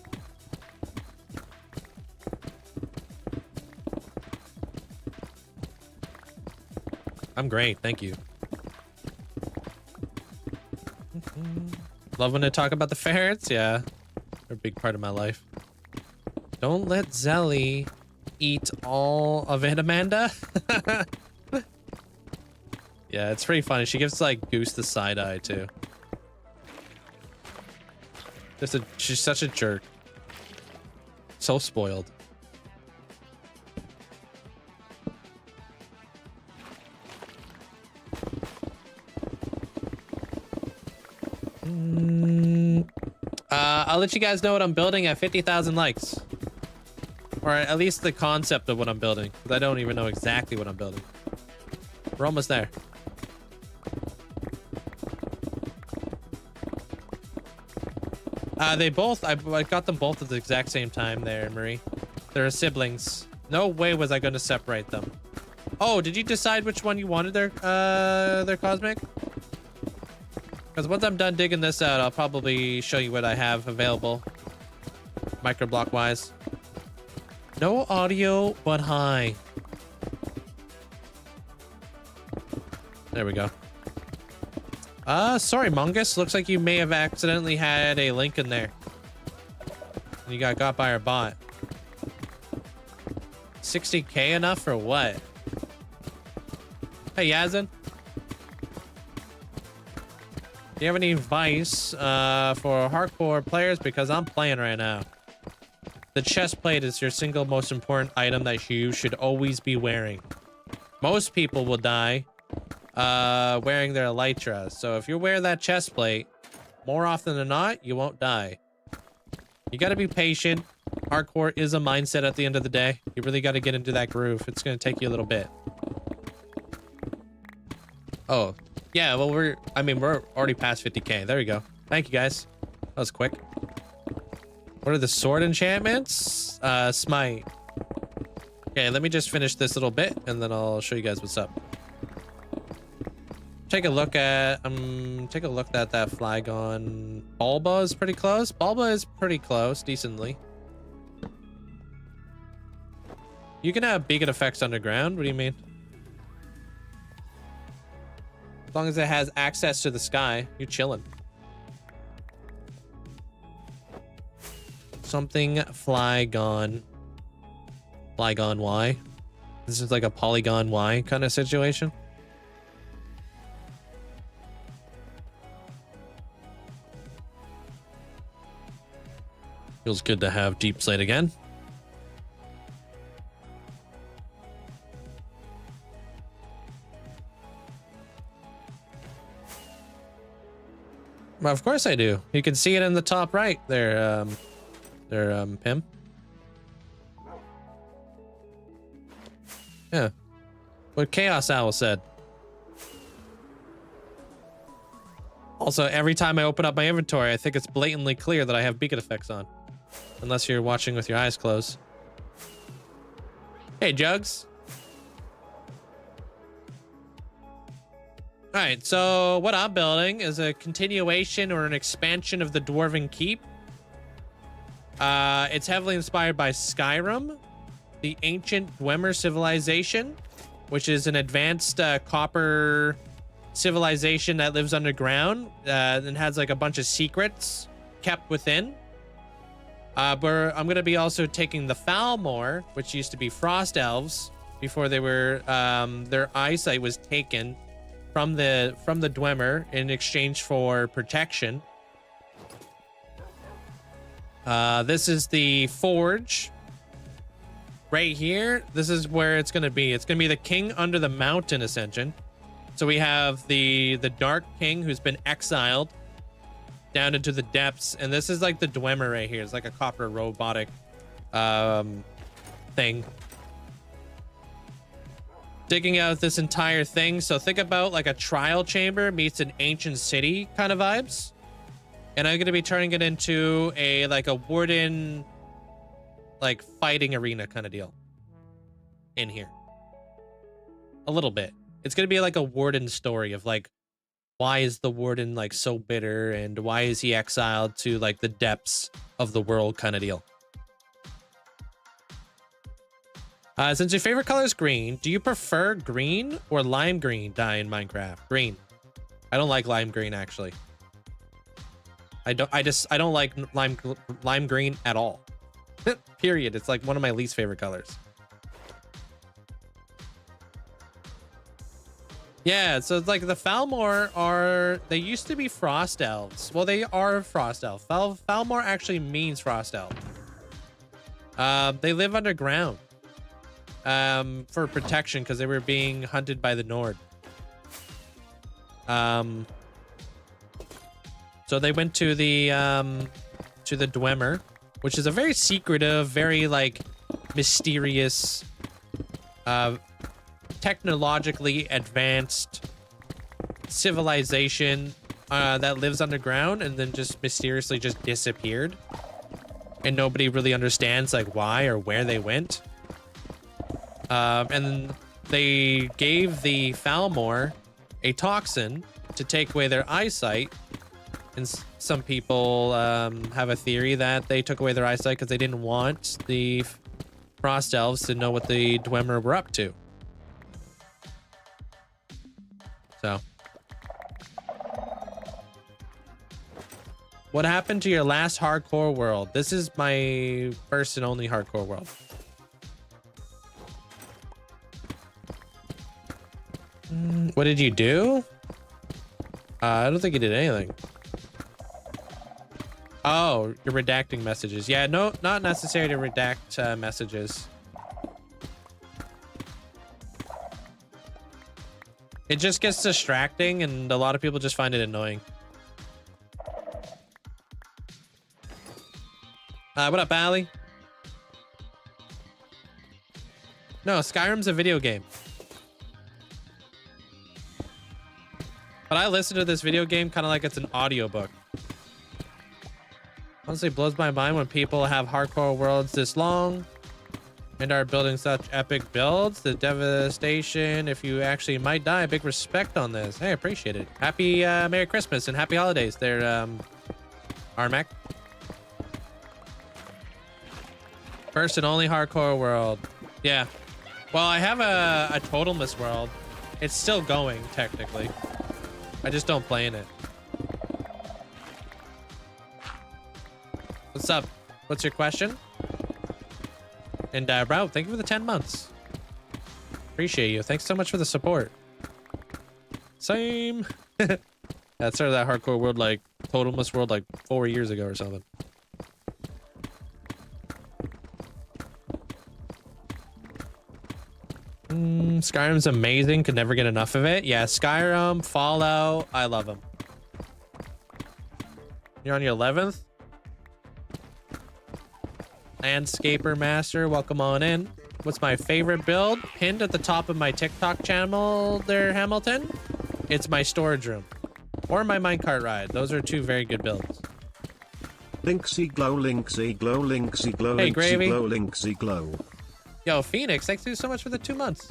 I'm great, thank you. Love when I talk about the ferrets. Yeah, they're a big part of my life. Don't let Zelly eat all of it, Amanda. Yeah, it's pretty funny. She gives like Goose the side eye too. She's such a jerk. So spoiled. I'll let you guys know what I'm building at 50,000 likes. Or at least the concept of what I'm building. Because I don't even know exactly what I'm building. We're almost there. They both, I got them both at the exact same time there, Marie. They're siblings. No way was I going to separate them. Oh, did you decide which one you wanted their cosmic? Because once I'm done digging this out, I'll probably show you what I have available. Microblock wise. No audio, but hi. There we go. Sorry, Mongus. Looks like you may have accidentally had a link in there. And you got by our bot. 60K enough for what? Hey, Yazin. Do you have any advice for hardcore players? Because I'm playing right now. The chest plate is your single most important item that you should always be wearing. Most people will die wearing their elytra. So if you wear that chest plate, more often than not, you won't die. You got to be patient. Hardcore is a mindset at the end of the day. You really got to get into that groove. It's going to take you a little bit. Oh, yeah. Well, we're already past 50K. There you go. Thank you, guys. That was quick. What are the sword enchantments? Smite. Okay, let me just finish this little bit and then I'll show you guys what's up. take a look at that flag on Bulba is pretty close. Bulba is pretty close, decently. You can have beacon effects underground. What do you mean? As long as it has access to the sky, you're chilling. Something Flygon. Flygon Y. This is like a Polygon Y kind of situation. Feels good to have Deep Slate again. Well, of course I do. You can see it in the top right there, Pim. Yeah. What Chaos Owl said. Also, every time I open up my inventory, I think it's blatantly clear that I have beacon effects on. Unless you're watching with your eyes closed. Hey, Jugs. All right, so what I'm building is a continuation or an expansion of the Dwarven Keep. It's heavily inspired by Skyrim, the ancient Dwemer civilization, which is an advanced copper civilization that lives underground and has like a bunch of secrets kept within. But I'm going to be also taking the Falmor, which used to be Frost Elves before they were their eyesight was taken from the Dwemer in exchange for protection. This is the forge right here. This is where it's going to be. It's going to be the King Under the Mountain Ascension. So we have the Dark King who's been exiled down into the depths, and this is like the Dwemer right here. It's like a copper robotic thing. Digging out this entire thing. So think about like a trial chamber meets an ancient city kind of vibes. And I'm going to be turning it into a warden like fighting arena kind of deal in here. A little bit. It's going to be like a warden story of like, why is the warden like so bitter and why is he exiled to like the depths of the world kind of deal. Since your favorite color is green, do you prefer green or lime green dye in Minecraft? Green. I don't like lime green actually. I don't like lime green at all. Period. It's like one of my least favorite colors. Yeah, so it's like the Falmor they used to be Frost Elves. Well, they are Frost Elf. Falmor actually means Frost Elf. They live underground. For protection because they were being hunted by the Nord. So they went to the Dwemer, which is a very secretive, very like mysterious, technologically advanced civilization that lives underground and then just mysteriously just disappeared, and nobody really understands like why or where they went. And they gave the Falmor a toxin to take away their eyesight. And some people have a theory that they took away their eyesight because they didn't want the Frost Elves to know what the Dwemer were up to. So. What happened to your last hardcore world? This is my first and only hardcore world. What did you do? I don't think you did anything. Oh, you're redacting messages. Yeah, no, not necessary to redact messages. It just gets distracting and a lot of people just find it annoying. What up, Allie? No, Skyrim's a video game. But I listen to this video game kind of like it's an audiobook. Honestly, it blows my mind when people have hardcore worlds this long. and are building such epic builds. The devastation, if you actually might die, big respect on this. Hey, I appreciate it. Happy Merry Christmas and Happy Holidays there, Armac. First and only hardcore world. Yeah. Well, I have a totalist world. It's still going, technically. I just don't play in it. What's up? What's your question? And bro, thank you for the 10 months. Appreciate you. Thanks so much for the support. Same. I started that hardcore world, like totalist world, like 4 years ago or something. Skyrim's amazing. Could never get enough of it. Yeah, Skyrim, Fallout. I love them. You're on your 11th? Landscaper Master, welcome on in. What's my favorite build? Pinned at the top of my TikTok channel there, Hamilton. It's my storage room. Or my minecart ride. Those are two very good builds. Linkzzey glow, Linkzzey glow, Linkzzey glow, Hey, Linkzzey Gravy. glow, Linkzzey glow. Yo, Phoenix, thanks you so much for the 2 months.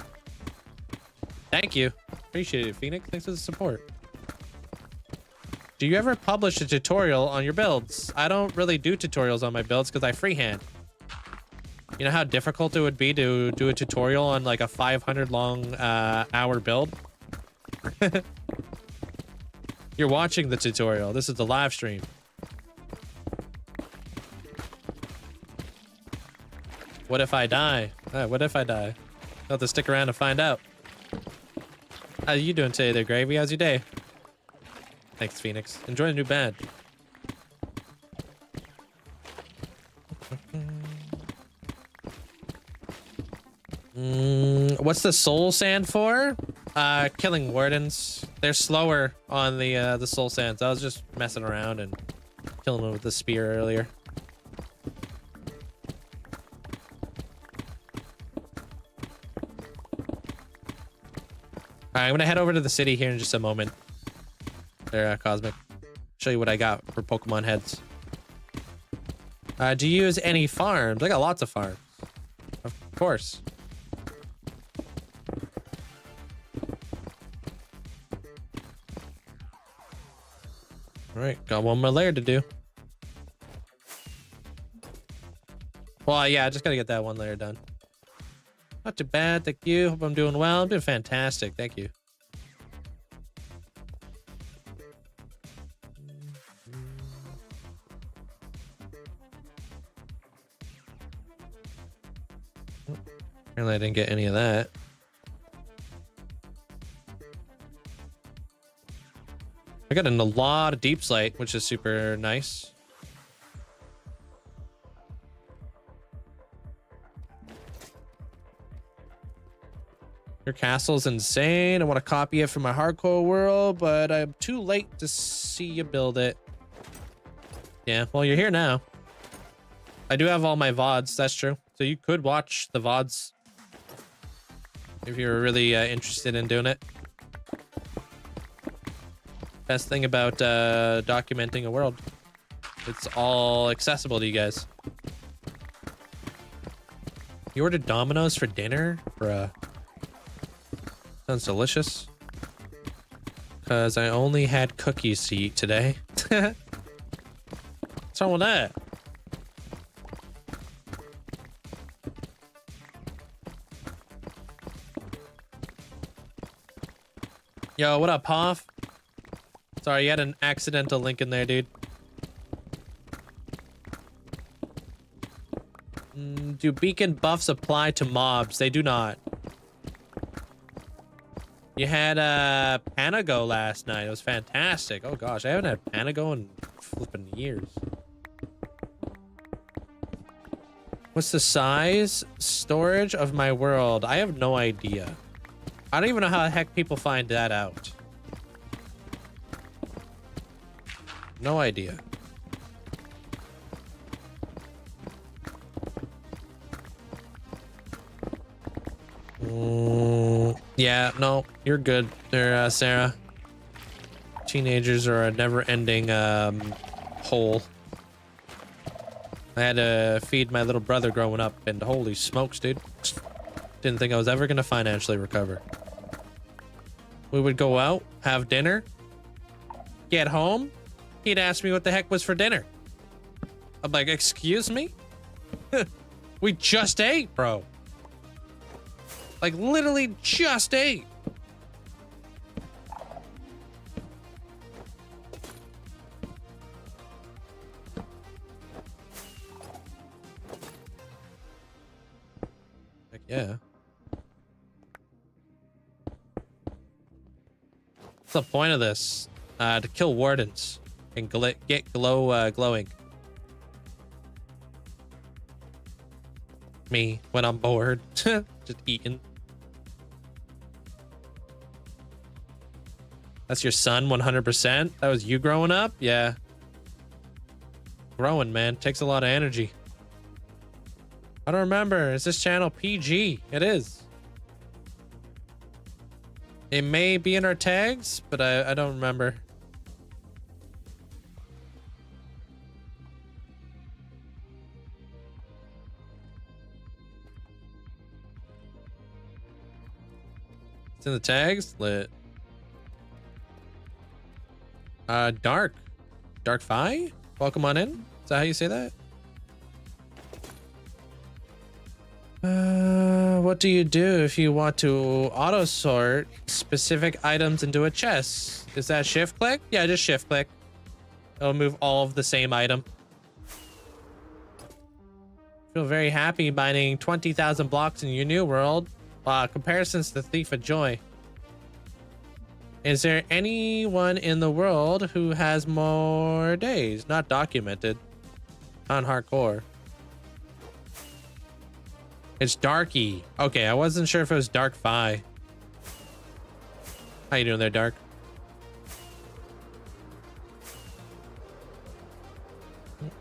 Thank you. Appreciate it, Phoenix. Thanks for the support. Do you ever publish a tutorial on your builds? I don't really do tutorials on my builds because I freehand. You know how difficult it would be to do a tutorial on like a 500 long hour build? You're watching the tutorial. This is the live stream. What if I die? What if I die? You'll have to stick around to find out. How you doing today there, Gravy? How's your day? Thanks, Phoenix. Enjoy the new badge. What's the soul sand for? Killing wardens. They're slower on the soul sands. I was just messing around and killing them with the spear earlier. All right, I'm gonna head over to the city here in just a moment. There, Cosmic. Show you what I got for Pokemon heads. Do you use any farms? I got lots of farms. Of course. All right, got one more layer to do. Well, yeah, I just gotta get that one layer done. Not too bad, thank you. Hope I'm doing well. I'm doing fantastic, thank you. Apparently I didn't get any of that. I got a lot of deep slate, which is super nice. Your castle's insane. I want to copy it from my hardcore world, but I'm too late to see you build it. Yeah, well, you're here now. I do have all my VODs, that's true. So you could watch the VODs if you're really interested in doing it. Best thing about documenting a world. It's all accessible to you guys. You ordered Domino's for dinner? Bruh. Sounds delicious. Because I only had cookies to eat today. What's wrong with that? Yo, what up, Hoff? Sorry, you had an accidental link in there, dude. Do beacon buffs apply to mobs? They do not. You had Panago last night. It was fantastic. Oh gosh, I haven't had Panago in flipping years. What's the size storage of my world? I have no idea. I don't even know how the heck people find that out. No idea. Yeah, no, you're good there, Sarah. Teenagers are a never-ending hole. I had to feed my little brother growing up, and holy smokes, dude. Didn't think I was ever gonna financially recover. We would go out, have dinner, get home, he'd ask me what the heck was for dinner. I'm like, excuse me? We just ate, bro. Like, literally just ate. Heck yeah. What's the point of this? To kill wardens and get glowing. Me when I'm bored. Just eating. That's your son 100%? That was you growing up? Yeah. Growing, man. Takes a lot of energy. I don't remember. Is this channel PG? It is. It may be in our tags, but I don't remember. It's in the tags? Lit. Dark. Dark Fi? Welcome on in. Is that how you say that? What do you do if you want to auto sort specific items into a chest? Is that shift click? Yeah, just shift click. It'll move all of the same item. Feel very happy mining 20,000 blocks in your new world. Comparisons to Thief of Joy. Is there anyone in the world who has more days? Not documented. On hardcore. It's Darky. Okay, I wasn't sure if it was Dark Fi. How you doing there, Dark?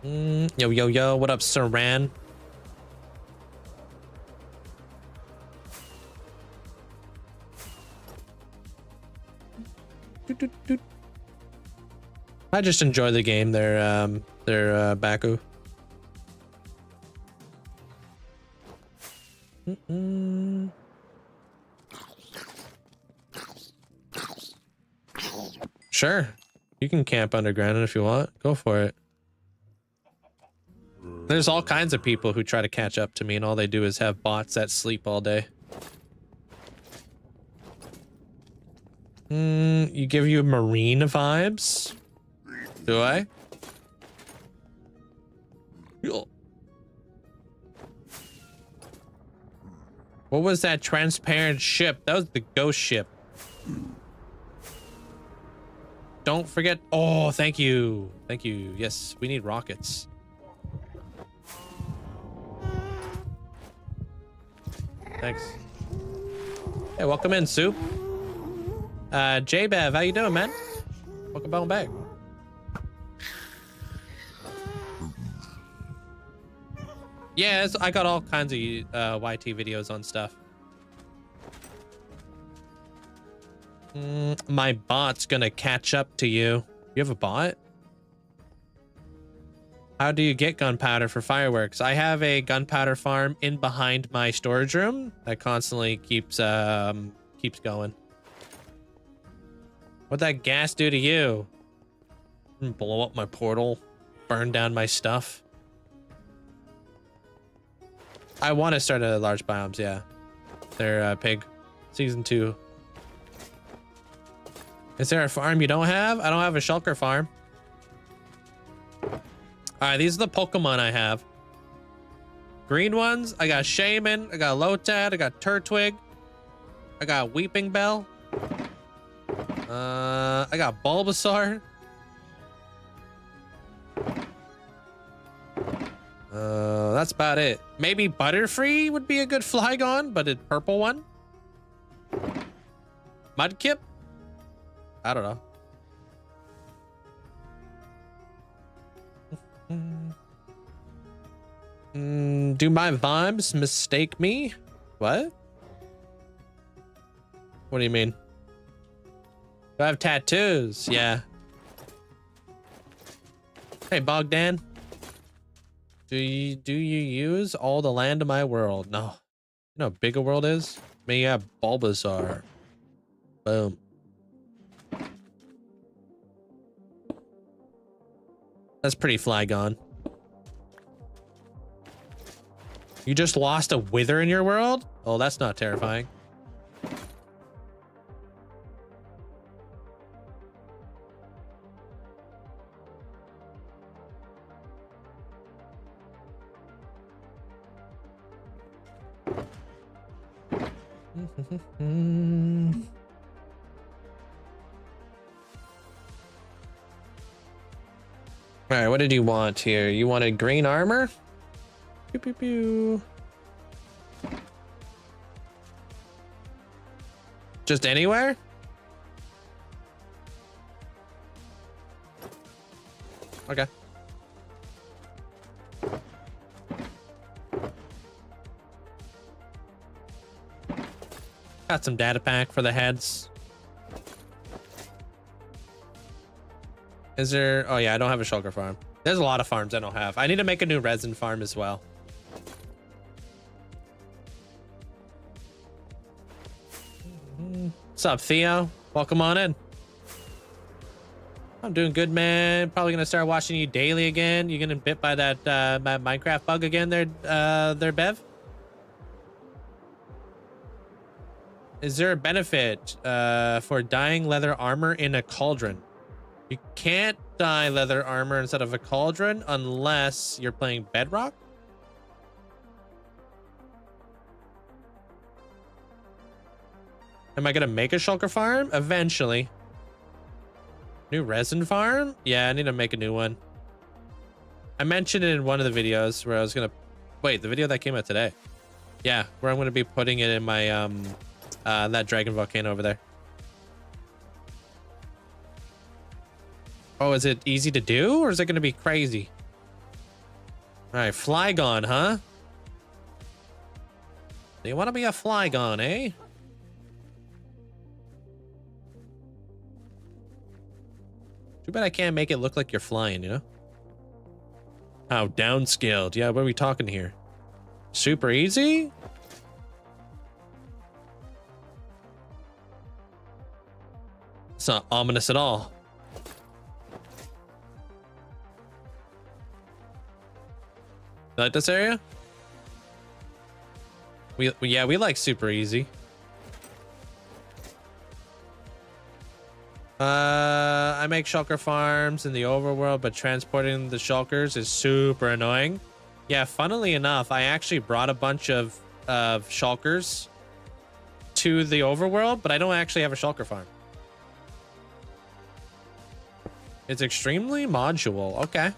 Yo, yo, yo. What up, Saran? I just enjoy the game. They're Baku. Sure, you can camp underground if you want. Go for it. There's all kinds of people who try to catch up to me, and all they do is have bots that sleep all day. You give you marine vibes? Do I? What was that transparent ship? That was the ghost ship. Don't forget. Oh, thank you. Thank you. Yes, we need rockets. Thanks. Hey, welcome in, Soup. J-Bev, how you doing, man? Welcome on back. Yeah, I got all kinds of YT videos on stuff. My bot's gonna catch up to you. You have a bot? How do you get gunpowder for fireworks? I have a gunpowder farm in behind my storage room that constantly keeps going. What'd that gas do to you? Blow up my portal, burn down my stuff. I want to start a large biomes, yeah. They're pig. Season 2. Is there a farm you don't have? I don't have a shulker farm. Alright, these are the Pokemon I have. Green ones, I got Shaman, I got Lotad, I got Turtwig, I got Weeping Bell. I got Bulbasaur. That's about it. Maybe Butterfree would be a good Flygon, but a purple one. Mudkip? I don't know. Do my vibes mistake me? What? What do you mean? Do I have tattoos? Yeah. Hey, Bogdan. Do you use all the land of my world? No. You know how big a world is? I mean, yeah, Bulbasaur. Boom. That's pretty Flygon. You just lost a wither in your world? Oh, that's not terrifying. All right, what did you want here? You wanted green armor? Pew, pew, pew. Just anywhere? Okay. Got some data pack for the heads. Is there? Oh yeah, I don't have a shulker farm. There's a lot of farms I don't have. I need to make a new resin farm as well. What's up, Theo? Welcome on in. I'm doing good, man. Probably gonna start watching you daily again. You getting bit by that Minecraft bug again there, Bev? Is there a benefit for dyeing leather armor in a cauldron? You can't dye leather armor instead of a cauldron unless you're playing Bedrock. Am I gonna make a shulker farm? Eventually. New resin farm? Yeah, I need to make a new one. I mentioned it in one of the videos where I was gonna... Wait, the video that came out today. Yeah, where I'm gonna be putting it in my, that dragon volcano over there. Oh, is it easy to do or is it gonna be crazy? All right, Flygon, huh? Do you want to be a Flygon, eh? Too bad I can't make it look like you're flying, you know? How downscaled? Yeah, what are we talking here? Super easy? It's not ominous at all. You like this area? Yeah, we like super easy. I make shulker farms in the overworld, but transporting the shulkers is super annoying. Yeah, funnily enough, I actually brought a bunch of shulkers to the overworld, but I don't actually have a shulker farm. It's extremely modular. Okay.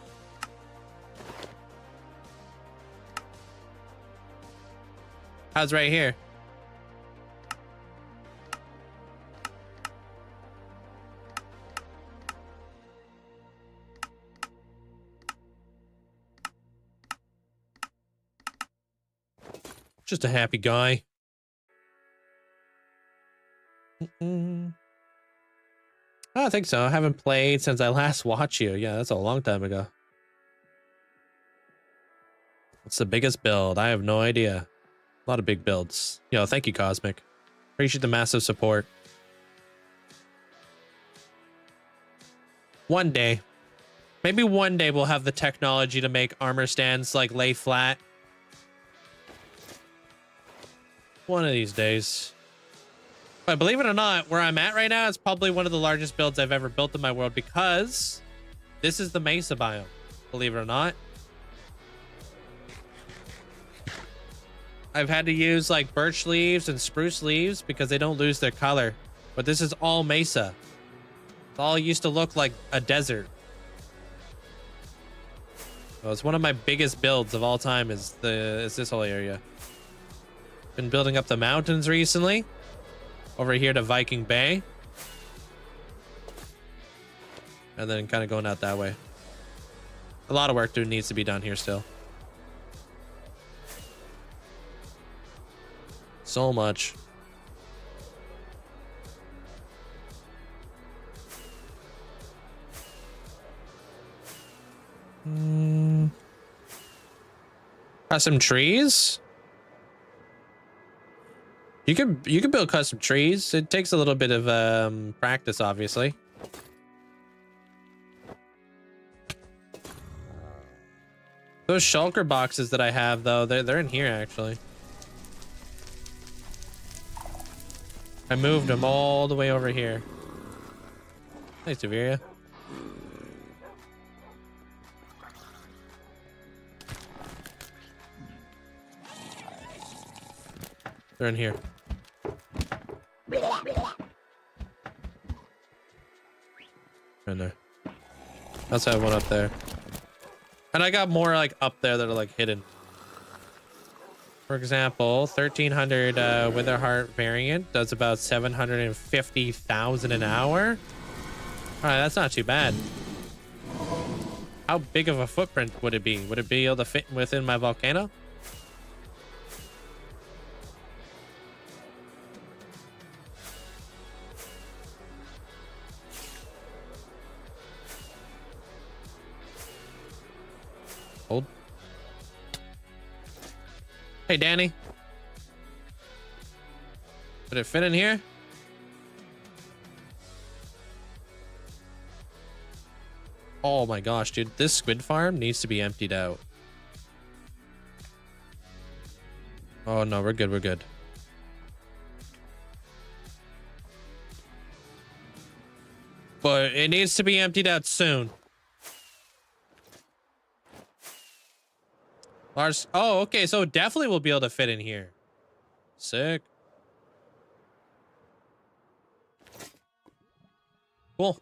How's right here? Just a happy guy. I don't think so. I haven't played since I last watched you. Yeah, that's a long time ago. What's the biggest build? I have no idea. A lot of big builds. Yo, thank you, Cosmic. Appreciate the massive support. One day. Maybe one day we'll have the technology to make armor stands like lay flat. One of these days. But believe it or not, where I'm at right now is probably one of the largest builds I've ever built in my world because this is the Mesa biome. Believe it or not. I've had to use like birch leaves and spruce leaves because they don't lose their color. But this is all Mesa. It all used to look like a desert. So it's one of my biggest builds of all time is this whole area. Been building up the mountains recently. Over here to Viking Bay. And then kind of going out that way. A lot of work needs to be done here still. So much. Custom trees? You can build custom trees. It takes a little bit of practice, obviously. Those shulker boxes that I have, though, they're in here actually. I moved them all the way over here. Nice, Severia. They're in here. In there. That's how I went up there. And I got more like up there that are like hidden. For example, 1300 Witherheart variant does about 750,000 an hour. All right, that's not too bad. How big of a footprint would it be? Would it be able to fit within my volcano? Hold. Hey, Danny. Would it fit in here? Oh my gosh, dude. This squid farm needs to be emptied out. Oh no, we're good. We're good. But it needs to be emptied out soon. Large. Oh, okay. So it definitely will be able to fit in here. Sick. Cool.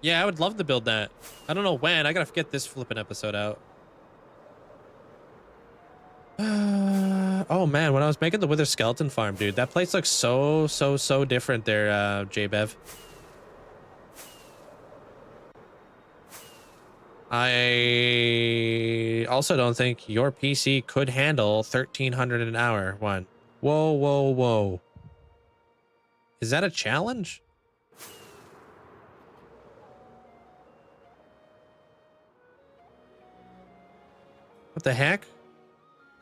Yeah, I would love to build that. I don't know when. I gotta get this flipping episode out. Oh man, when I was making the Wither Skeleton farm, dude, that place looks so different there, JBev. I also don't think your PC could handle 1300 an hour. One. Whoa, whoa, whoa. Is that a challenge? What the heck?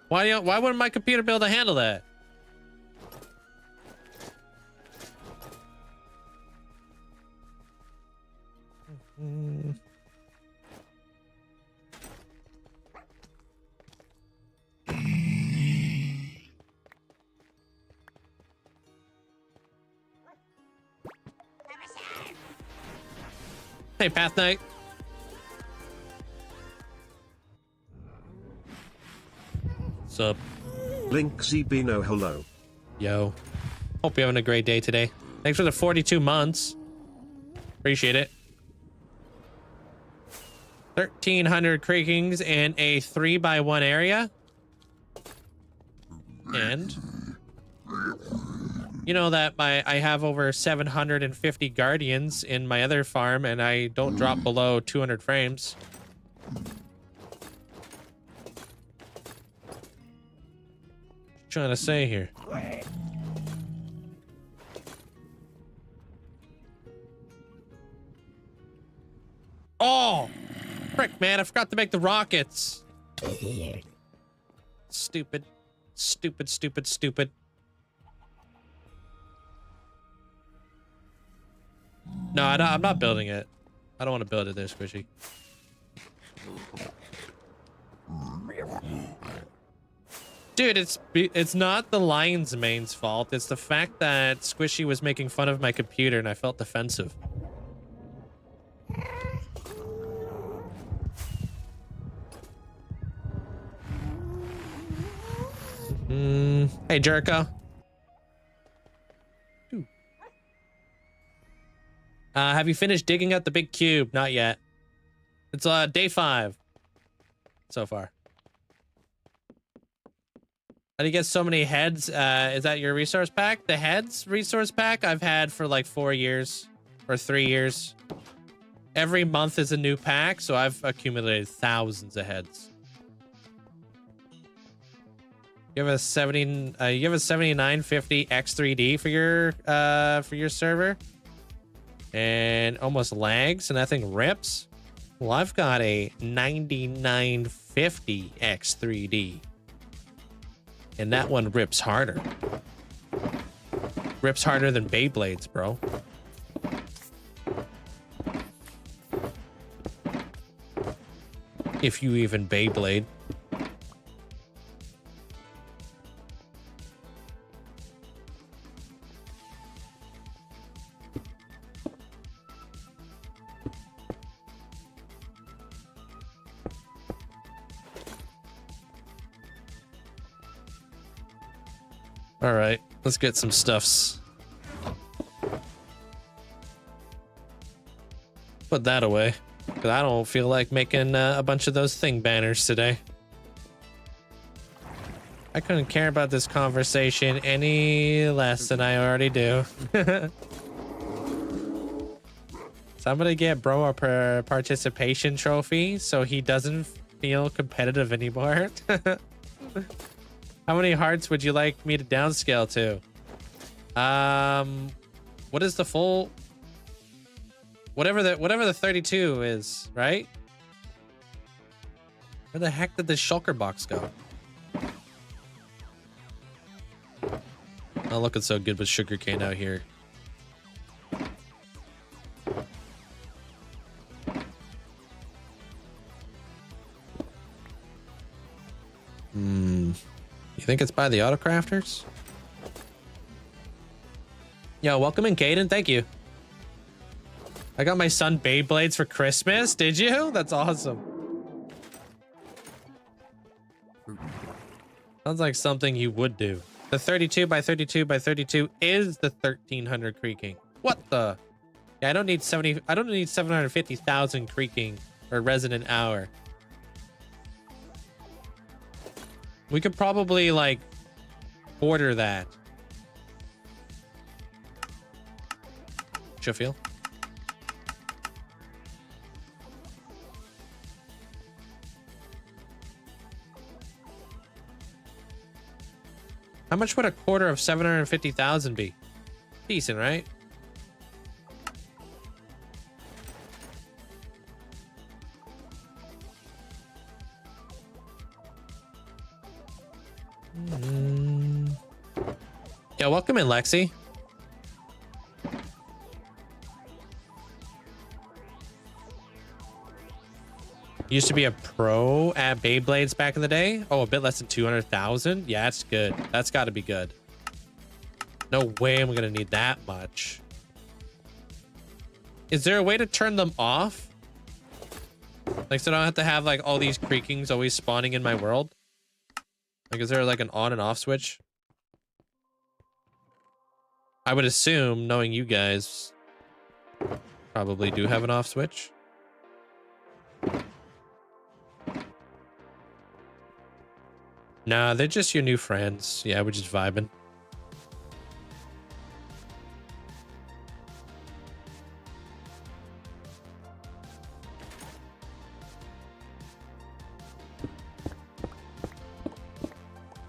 Why wouldn't my computer be able to handle that? Hey, Path Knight. Sup? Linkzzey Bino, hello. Yo. Hope you're having a great day today. Thanks for the 42 months. Appreciate it. 1,300 creakings in a 3x1 area. And you know that I have over 750 guardians in my other farm, and I don't drop below 200 frames. Trying to say here. Oh, frick, man! I forgot to make the rockets. Stupid, stupid, stupid, stupid. No, I'm not building it. I don't want to build it there, Squishy. Dude, it's not the lion's mane's fault. It's the fact that Squishy was making fun of my computer and I felt defensive. Hey, Jerko. Have you finished digging out the big cube? Not yet. It's day 5 so far. How do you get so many heads? Is that your resource pack? The heads resource pack I've had for like 4 years or 3 years. Every month is a new pack, so I've accumulated thousands of heads. You have a 7950 X3D for your server, and almost lags and that thing rips. Well, I've got a 9950 X3D. And that one rips harder. Rips harder than Beyblades, bro. If you even Beyblade. All right, let's get some stuffs. Put that away, because I don't feel like making a bunch of those thing banners today. I couldn't care about this conversation any less than I already do. So I'm gonna get bro a participation trophy so he doesn't feel competitive anymore. How many hearts would you like me to downscale to? What is the full? Whatever the 32 is, right? Where the heck did the shulker box go? Not looking so good with sugarcane out here. You think it's by the autocrafters? Yo, welcome in, Caden. Thank you. I got my son Beyblades for Christmas. Did you? That's awesome. Sounds like something you would do. The 32 by 32 by 32 is the 1300 creaking. What the? Yeah, I don't need 750,000 creaking or resonant hour. We could probably like order that. Should feel. How much would a quarter of 750,000 be? Decent, right? Yeah, welcome in, Lexi. Used to be a pro at Beyblades back in the day. Oh, a bit less than 200,000. Yeah, that's good. That's got to be good. No way I'm gonna need that much. Is there a way to turn them off? Like, so I don't have to have like all these creakings always spawning in my world? Like, is there like an on and off switch? I would assume, knowing you guys, probably do have an off switch. Nah, they're just your new friends. Yeah, we're just vibing.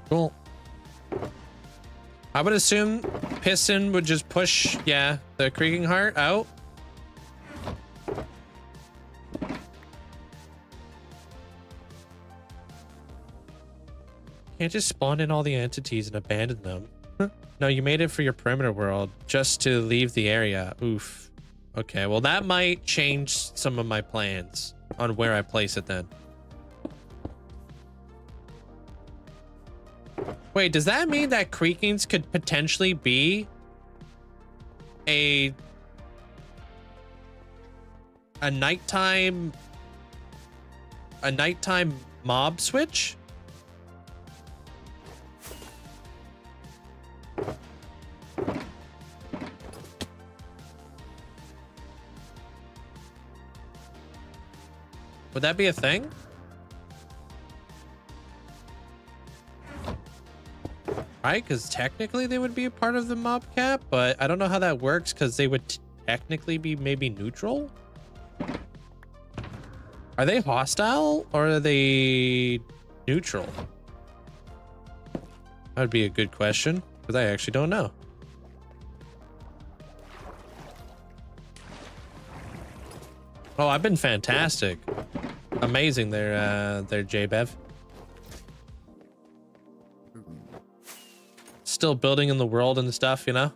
Cool. I would assume Piston would just push, yeah, the creaking heart out. Can't just spawn in all the entities and abandon them. No, you made it for your perimeter world just to leave the area. Oof. Okay, well that might change some of my plans on where I place it then. Wait, does that mean that creakings could potentially be a nighttime mob switch? Would that be a thing? Right, because technically they would be a part of the mob cap, but I don't know how that works because they would technically be maybe neutral. Are they hostile or are they neutral? That would be a good question because I actually don't know. Oh, I've been fantastic. Amazing there, JBev. Still building in the world and stuff, you know?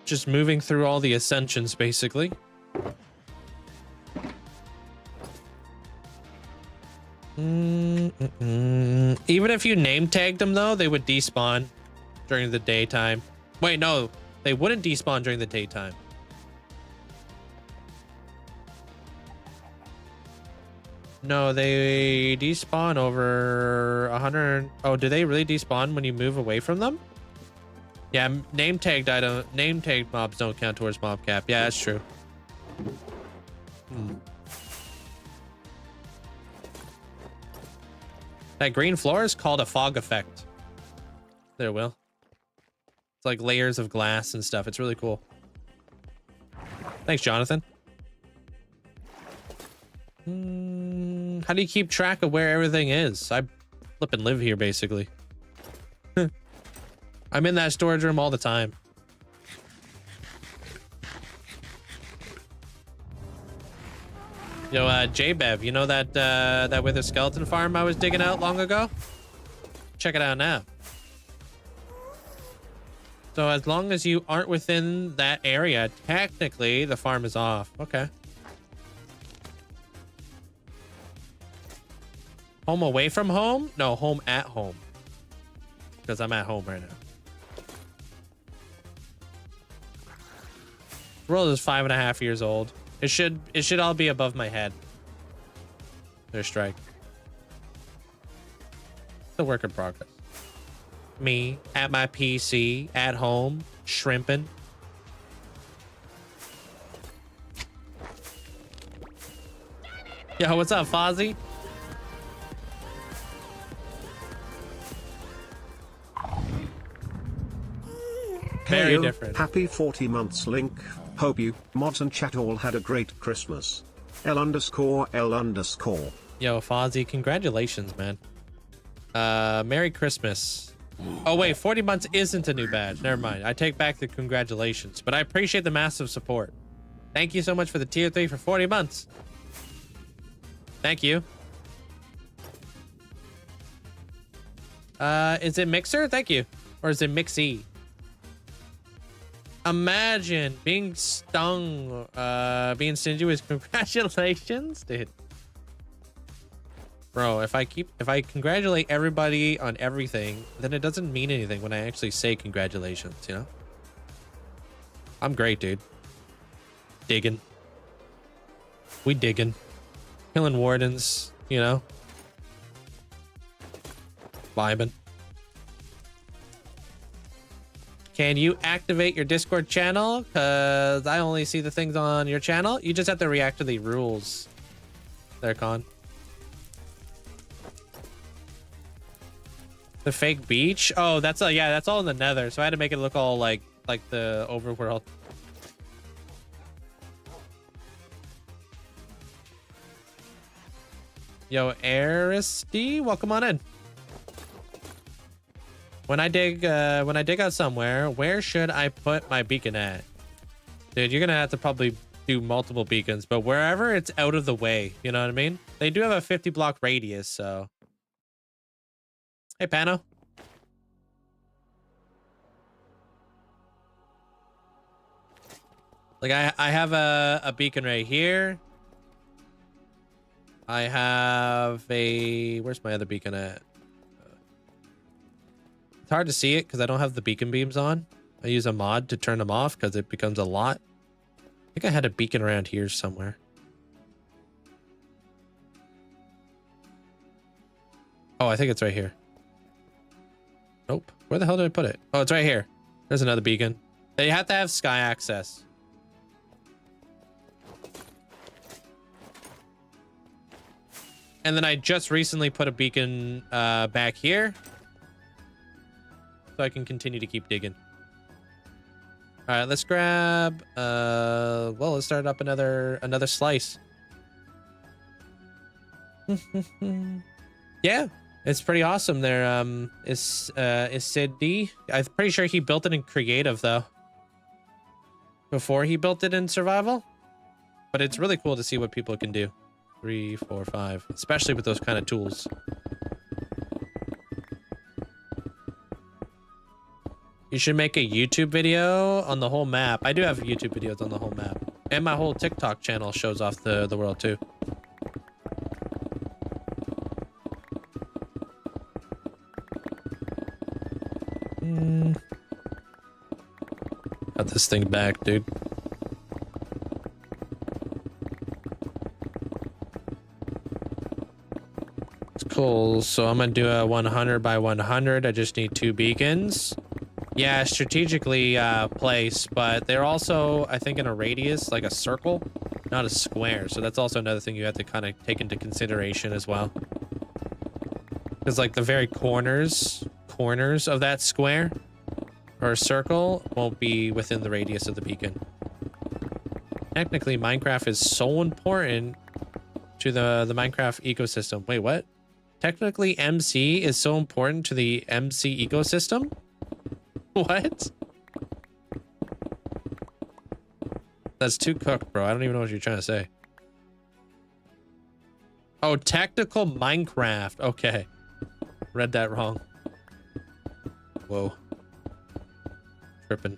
Just moving through all the ascensions, basically. Even if you name tagged them, though, they would despawn during the daytime. Wait, no, they wouldn't despawn during the daytime. No, they despawn over 100. Oh, do they really despawn when you move away from them? Yeah, name tagged mobs don't count towards mob cap. Yeah, that's true. That green floor is called a fog effect. There, Will. It's like layers of glass and stuff. It's really cool. Thanks, Jonathan. How do you keep track of where everything is? I flip and live here, basically. I'm in that storage room all the time. Yo, JBev, you know that that wither skeleton farm I was digging out long ago? Check it out now. So as long as you aren't within that area, technically the farm is off. Okay. Home away from home? No, home at home. Because I'm at home right now. The world is 5.5 years old. It should all be above my head. Their strike. It's a work in progress. Me at my PC at home shrimping. Yo, what's up, Fozzie? Very Heyo, different. Happy 40 months, Link. Hope you, mods and chat all had a great Christmas. L_L_. Yo, Fozzie, congratulations, man. Merry Christmas. Oh, wait, 40 months isn't a new badge. Never mind. I take back the congratulations, but I appreciate the massive support. Thank you so much for the tier 3 for 40 months. Thank you. Is it Mixer? Thank you. Or is it Mixy? Imagine being stung, being stingy with congratulations, dude. Bro, if I congratulate everybody on everything, then it doesn't mean anything when I actually say congratulations, you know? I'm great, dude. Digging. We digging. Killing wardens, you know? Vibing. Can you activate your Discord channel? Because I only see the things on your channel. You just have to react to the rules. There, Con. The fake beach? Oh, that's yeah, that's all in the nether. So I had to make it look all like the overworld. Yo, Aristy, welcome on in. When I dig out somewhere, where should I put my beacon at? Dude, you're gonna have to probably do multiple beacons, but wherever it's out of the way, you know what I mean? They do have a 50 block radius, so. Hey, Pano. Like I have a beacon right here. I have a, where's my other beacon at? It's hard to see it because I don't have the beacon beams on. I use a mod to turn them off because it becomes a lot. I think I had a beacon around here somewhere. Oh, I think it's right here. Nope. Where the hell did I put it? Oh, it's right here. There's another beacon. They have to have sky access. And then I just recently put a beacon back here. So I can continue to keep digging. All right, let's grab, well, let's start up another slice. Yeah, it's pretty awesome there. Is Sid D? I'm pretty sure he built it in creative though. before he built it in survival. But it's really cool to see what people can do. 3, 4, 5, especially with those kind of tools. You should make a YouTube video on the whole map. I do have YouTube videos on the whole map. And my whole TikTok channel shows off the world too. Got this thing back, dude. It's cool. So I'm gonna do a 100 by 100. I just need 2 beacons. Yeah, strategically placed, but they're also, I think, in a radius, like a circle, not a square. So that's also another thing you have to kind of take into consideration as well. Because like the very corners of that square or circle won't be within the radius of the beacon. Technically, Minecraft is so important to the Minecraft ecosystem. Wait, what? Technically, MC is so important to the MC ecosystem? What? That's too cooked, bro. I don't even know what you're trying to say. Oh, technical Minecraft. Okay. Read that wrong. Whoa. Tripping.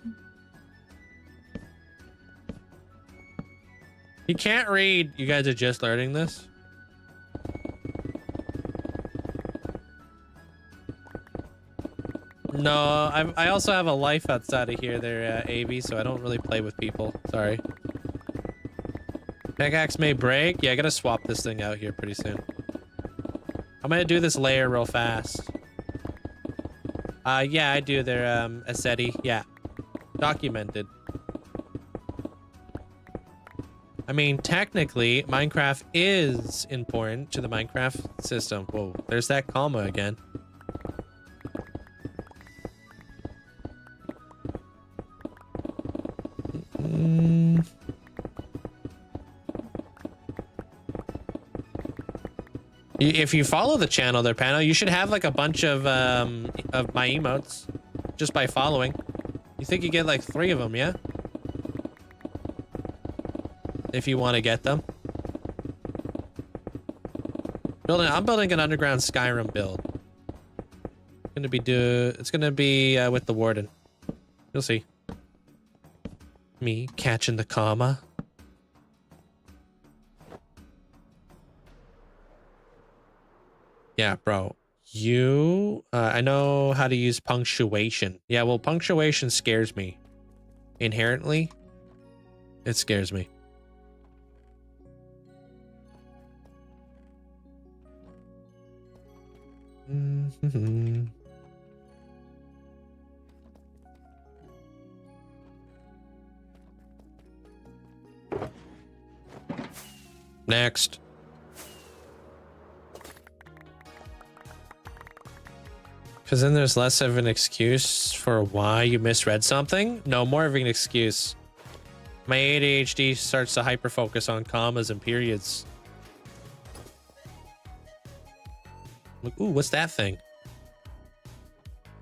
You can't read. You guys are just learning this. No, I also have a life outside of here there, AV, so I don't really play with people. Sorry. Pickaxe may break. Yeah, I gotta swap this thing out here pretty soon. I'm gonna do this layer real fast. Yeah, I do their, Asceti. Yeah. Documented. I mean, technically, Minecraft is important to the Minecraft system. Whoa, there's that comma again. If you follow the channel there, Pano, you should have like a bunch of my emotes just by following. You think you get like 3 of them, yeah? If you want to get them. I'm building an underground Skyrim build. It's gonna be with the Warden. You'll see. Me catching the comma. Yeah, bro. I know how to use punctuation. Yeah, well, punctuation scares me. Inherently, it scares me. Next. Because then there's less of an excuse for why you misread something. No, more of an excuse. My ADHD starts to hyper-focus on commas and periods. Look, ooh, what's that thing?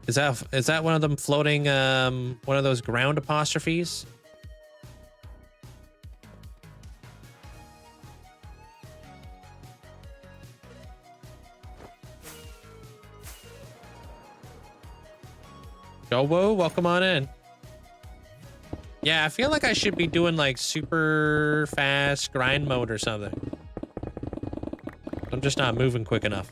Is that one of them floating, one of those ground apostrophes? Yo, whoa, welcome on in. Yeah, I feel like I should be doing like super fast grind mode or something. I'm just not moving quick enough.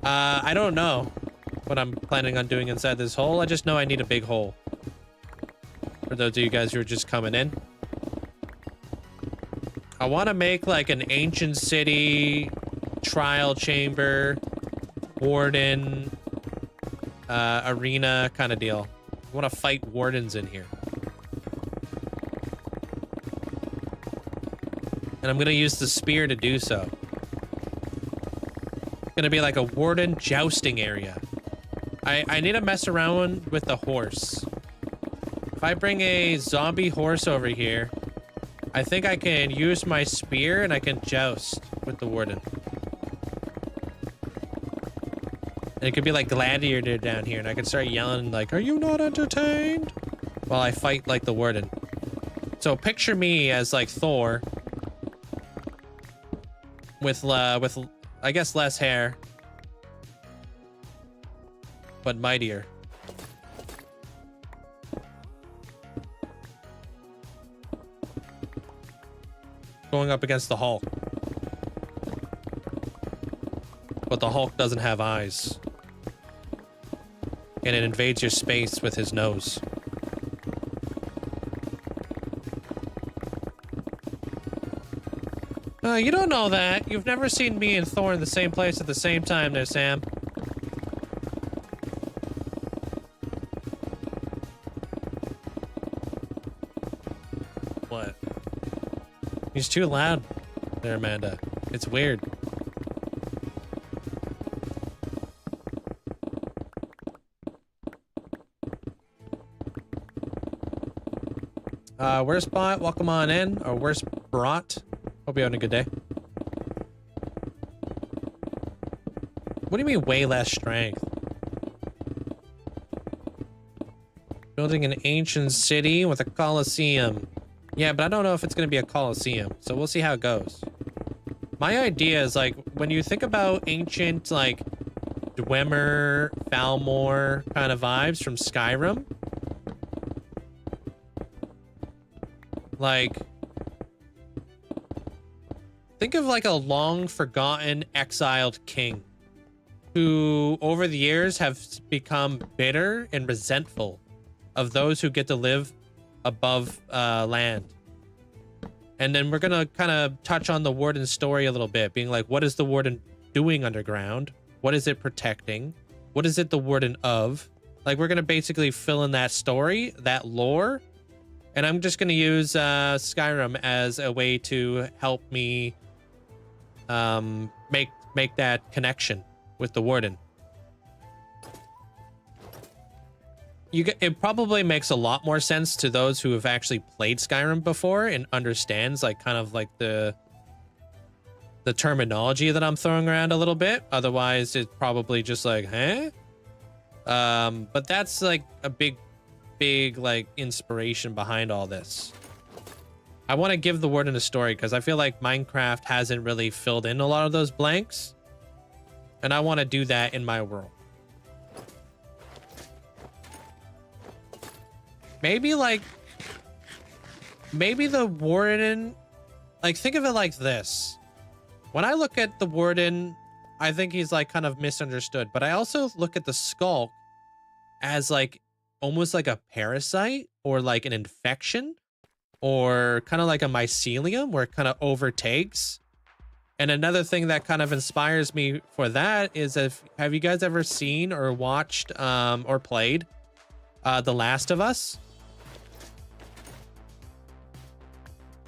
I don't know what I'm planning on doing inside this hole. I just know I need a big hole. For those of you guys who are just coming in. I want to make like an ancient city, trial chamber, warden, arena kind of deal. I want to fight wardens in here. And I'm going to use the spear to do so. It's going to be like a warden jousting area. I need to mess around with the horse. If I bring a zombie horse over here, I think I can use my spear and I can joust with the warden. And it could be like Gladiator down here, and I could start yelling like, "Are you not entertained?" While I fight like the Warden. So picture me as like Thor with I guess less hair, but mightier. Going up against the Hulk. But the Hulk doesn't have eyes. And it invades your space with his nose. You don't know that. You've never seen me and Thor in the same place at the same time there, Sam. What? He's too loud there, Amanda. It's weird. Where's Spot? Welcome on in. Or where's Brought? Hope you're having a good day. What do you mean way less strength? Building an ancient city with a coliseum. Yeah, but I don't know if it's going to be a coliseum, so we'll see how it goes. My idea is like, when you think about ancient, like, Dwemer, Falmor kind of vibes from Skyrim, like, think of like a long forgotten exiled king who over the years have become bitter and resentful of those who get to live above land. And then we're gonna kind of touch on the Warden's story a little bit, being like, what is the Warden doing underground? What is it protecting? What is it the Warden of? Like, we're gonna basically fill in that story, that lore. And I'm just gonna use Skyrim as a way to help me make that connection with the Warden. It probably makes a lot more sense to those who have actually played Skyrim before and understands like kind of like the terminology that I'm throwing around a little bit. Otherwise, it's probably just like, huh? But that's like a big like inspiration behind all this. I want to give the Warden a story because I feel like Minecraft hasn't really filled in a lot of those blanks. And I want to do that in my world. Maybe the Warden, like, think of it like this. When I look at the Warden, I think he's like kind of misunderstood, but I also look at the Skulk as like almost like a parasite or like an infection or kind of like a mycelium where it kind of overtakes. And another thing that kind of inspires me for that is have you guys ever seen or watched or played The Last of Us?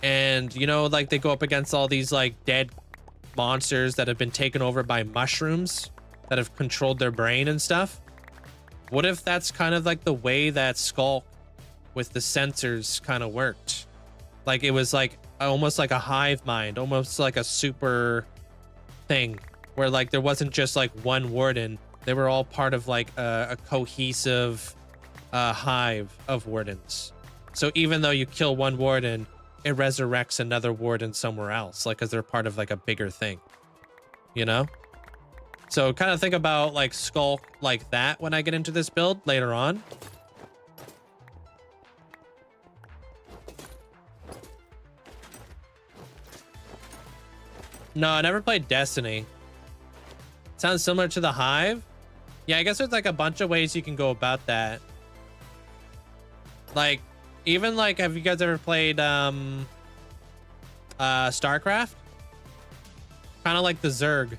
And, you know, like they go up against all these like dead monsters that have been taken over by mushrooms that have controlled their brain and stuff. What if that's kind of like the way that Skulk with the sensors kind of worked? Like it was like almost like a hive mind, almost like a super thing where like there wasn't just like one Warden. They were all part of like a cohesive hive of Wardens. So even though you kill one Warden, it resurrects another Warden somewhere else, like because they're part of like a bigger thing, you know? So kind of think about like Skulk like that when I get into this build later on. No, I never played Destiny. Sounds similar to the Hive. Yeah, I guess there's like a bunch of ways you can go about that. Like, even like, have you guys ever played StarCraft? Kind of like the Zerg.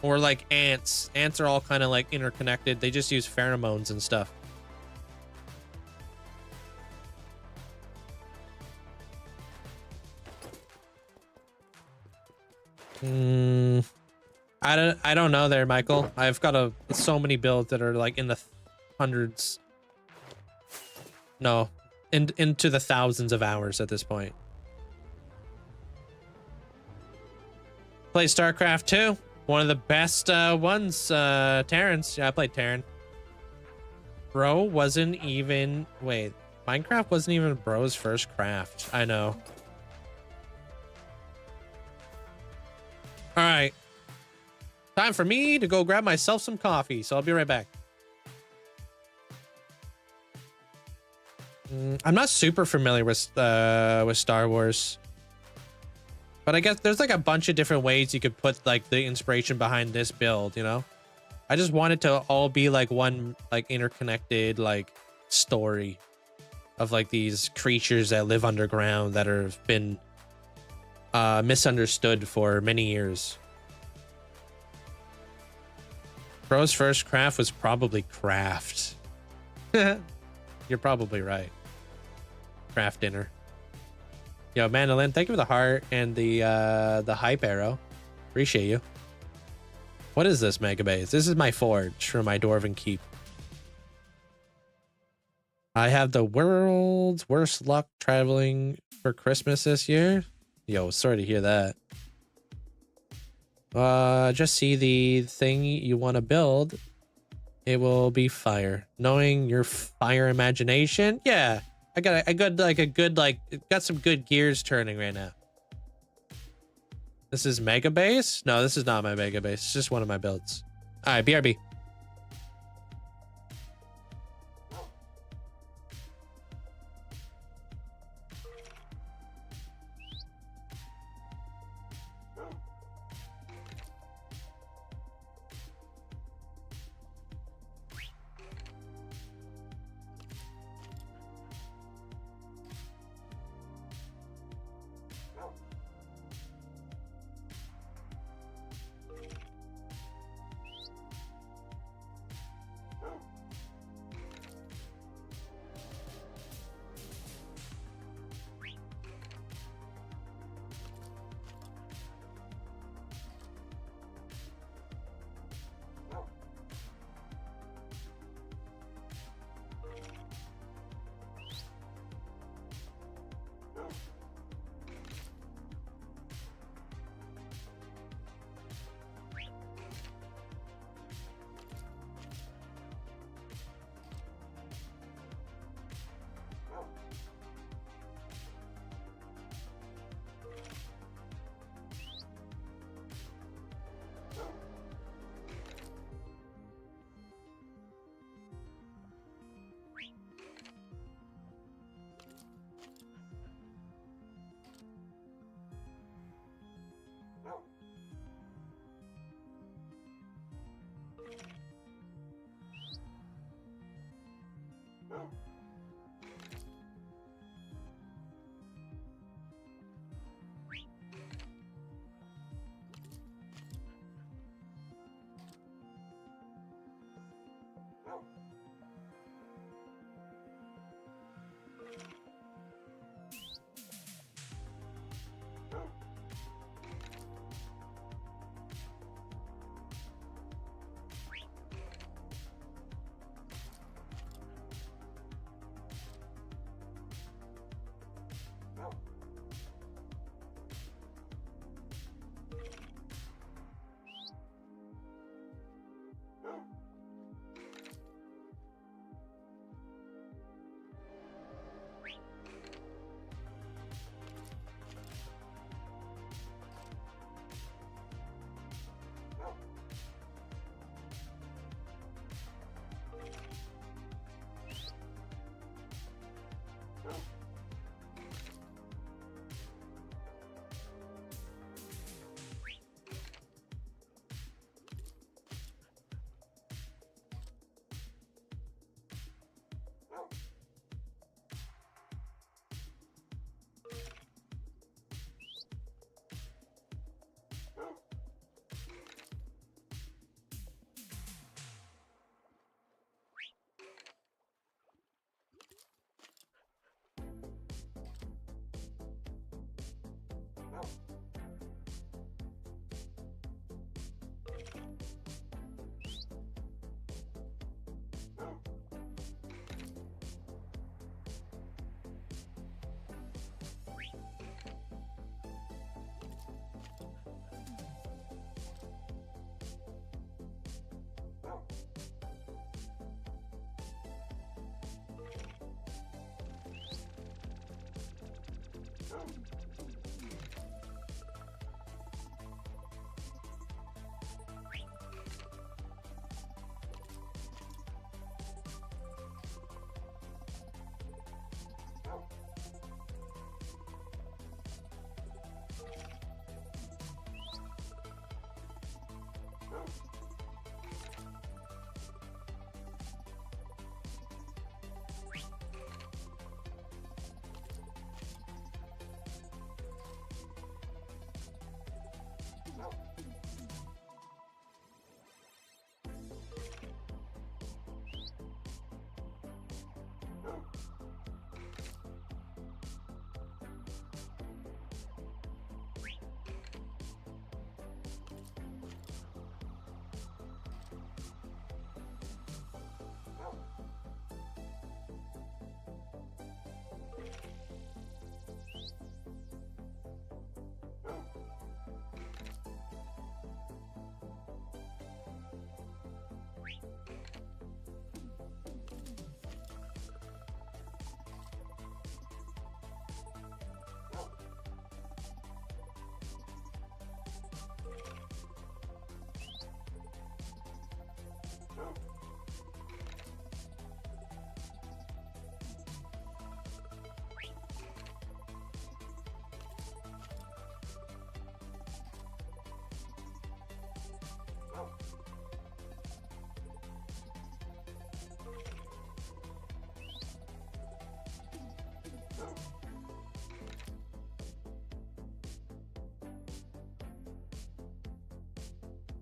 Or like ants. Ants are all kind of like interconnected. They just use pheromones and stuff. I don't know there, Michael. I've got so many builds that are like in the hundreds. No, into the thousands of hours at this point. play StarCraft 2. One of the best ones. Terrans. Yeah, I played Terran. Bro wasn't even... Wait. Minecraft wasn't even bro's first craft. I know. All right. Time for me to go grab myself some coffee. So I'll be right back. I'm not super familiar with Star Wars. But I guess there's like a bunch of different ways you could put like the inspiration behind this build, you know? I just want it to all be like one like interconnected like story of like these creatures that live underground that have been misunderstood for many years. Bro's first craft was probably craft. You're probably right. Craft dinner. Yo, Mandolin, thank you for the heart and the hype arrow. Appreciate you. What is this mega base? This is my forge for my dwarven keep. I have the world's worst luck traveling for Christmas this year. Yo, sorry to hear that. Just see the thing you want to build. It will be fire. Knowing your fire imagination. Yeah, I got got some good gears turning right now. This is mega base? No, this is not my mega base. It's just one of my builds. All right, BRB.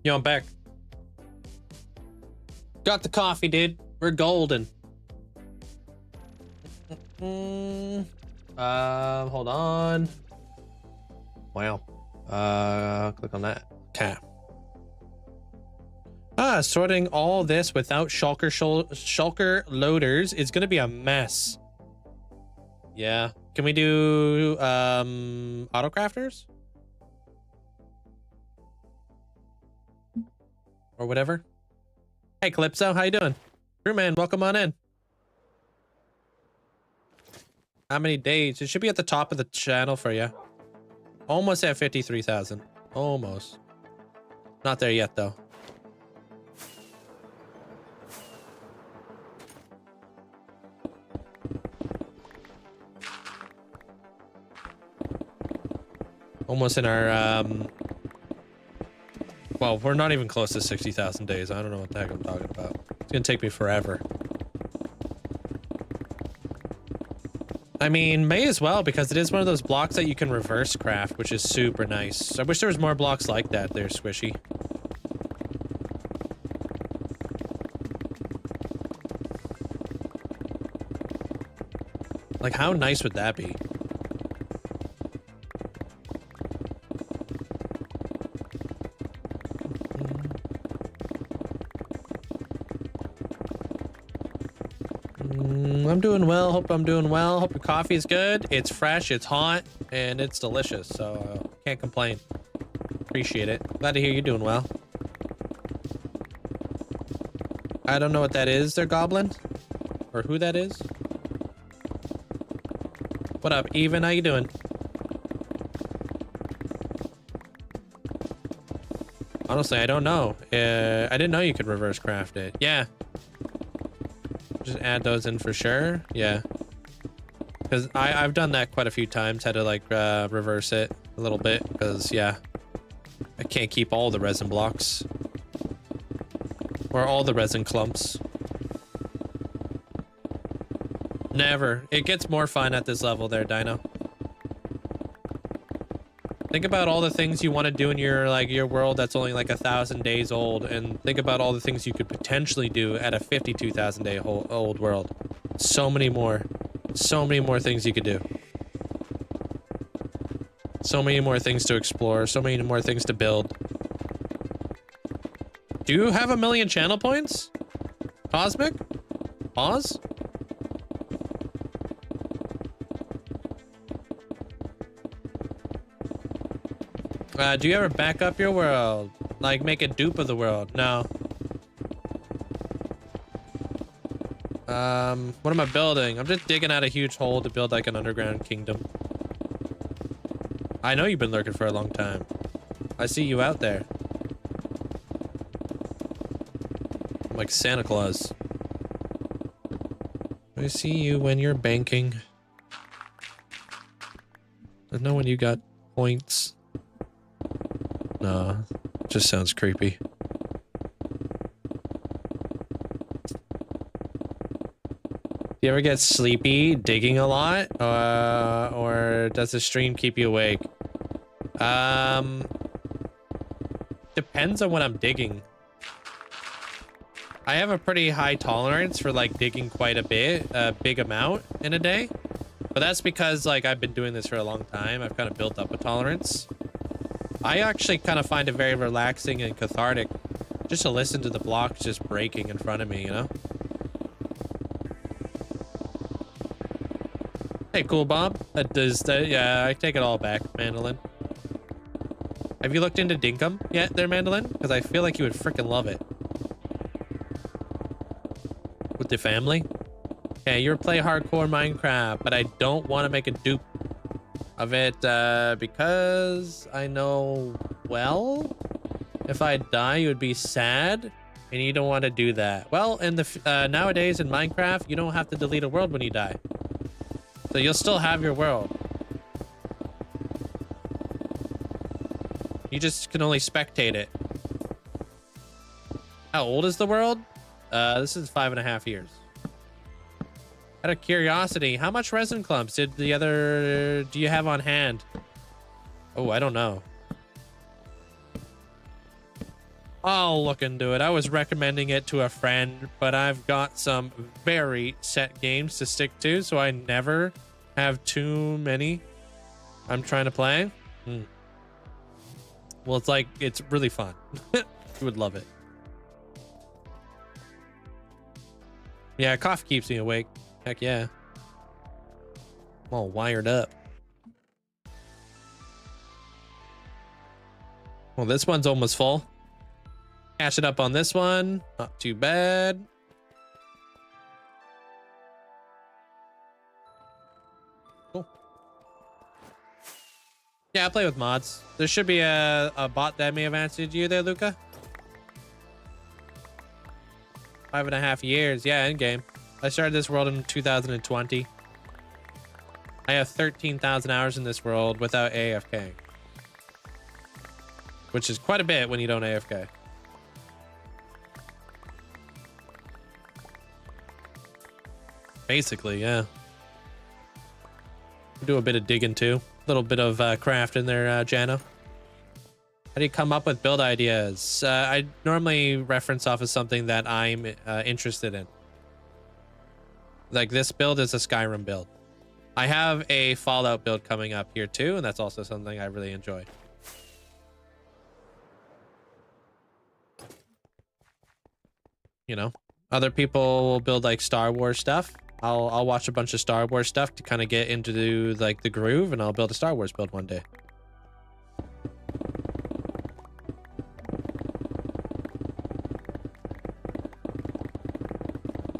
Yo, I'm back. Got the coffee, dude. We're golden. Hold on. Wow. Click on that. Okay. Sorting all this without shulker loaders is gonna be a mess. Yeah. Can we do auto crafters? Or whatever. Hey Calypso, how you doing? Crewman, welcome on in. How many days? It should be at the top of the channel for you. Almost at 53,000. Almost. Not there yet though. Almost in our well, we're not even close to 60,000 days. I don't know what the heck I'm talking about. It's gonna take me forever. I mean, may as well, because it is one of those blocks that you can reverse craft, which is super nice. I wish there was more blocks like that there, Squishy. Like, how nice would that be? I'm doing well. Hope I'm doing well. Hope your coffee is good. It's fresh, it's hot, and it's delicious. So can't complain. Appreciate it. Glad to hear you're doing well. I don't know what that is, there, Goblin, or who that is. What up, Even? How you doing? Honestly, I don't know. I didn't know you could reverse craft it. Yeah. Just add those in for sure. Yeah. Because I've done that quite a few times. Had to like reverse it a little bit because yeah, I can't keep all the resin blocks or all the resin clumps. Never. It gets more fun at this level there, Dino. Think about all the things you want to do in your world that's only like 1,000 days old, and think about all the things you could potentially do at a 52,000 day old world. So many more things you could do. So many more things to explore. So many more things to build. Do you have 1,000,000 channel points? Cosmic? Pause? Do you ever back up your world? Like make a dupe of the world? No. What am I building? I'm just digging out a huge hole to build like an underground kingdom. I know you've been lurking for a long time. I see you out there. I'm like Santa Claus. I see you when you're banking. I know when you got points. No, just sounds creepy. Do you ever get sleepy digging a lot? Or does the stream keep you awake? Depends on what I'm digging. I have a pretty high tolerance for like digging quite a bit, a big amount in a day. But that's because like I've been doing this for a long time. I've kind of built up a tolerance. I actually kind of find it very relaxing and cathartic just to listen to the blocks just breaking in front of me, you know? Hey, cool Bob. Yeah, I take it all back, Mandolin. Have you looked into Dinkum yet there, Mandolin? Because I feel like you would freaking love it. With the family? Okay, you play hardcore Minecraft, but I don't want to make a dupe of it because I know, well, if I die, you would be sad, and you don't want to do that. Well, in the nowadays in Minecraft, you don't have to delete a world when you die, so you'll still have your world. You just can only spectate it. How old is the world? This is 5.5 years. Out of curiosity, how much resin clumps do you have on hand? Oh, I don't know. I'll look into it. I was recommending it to a friend, but I've got some very set games to stick to, so I never have too many I'm trying to play. Well, it's really fun. You would love it. Yeah, coffee keeps me awake. Heck yeah. I'm all wired up. Well, this one's almost full. Cash it up on this one. Not too bad. Cool. Yeah, I play with mods. There should be a bot that may have answered you there, Luca. 5.5 years. Yeah, in game. I started this world in 2020. I have 13,000 hours in this world without AFK. Which is quite a bit when you don't AFK. Basically, yeah. Do a bit of digging too. A little bit of craft in there, Jano. How do you come up with build ideas? I normally reference off of something that I'm interested in. Like this build is a Skyrim build. I have a Fallout build coming up here too, and that's also something I really enjoy. You know, other people will build like Star Wars stuff. I'll watch a bunch of Star Wars stuff to kind of get into like the groove, and I'll build a Star Wars build one day.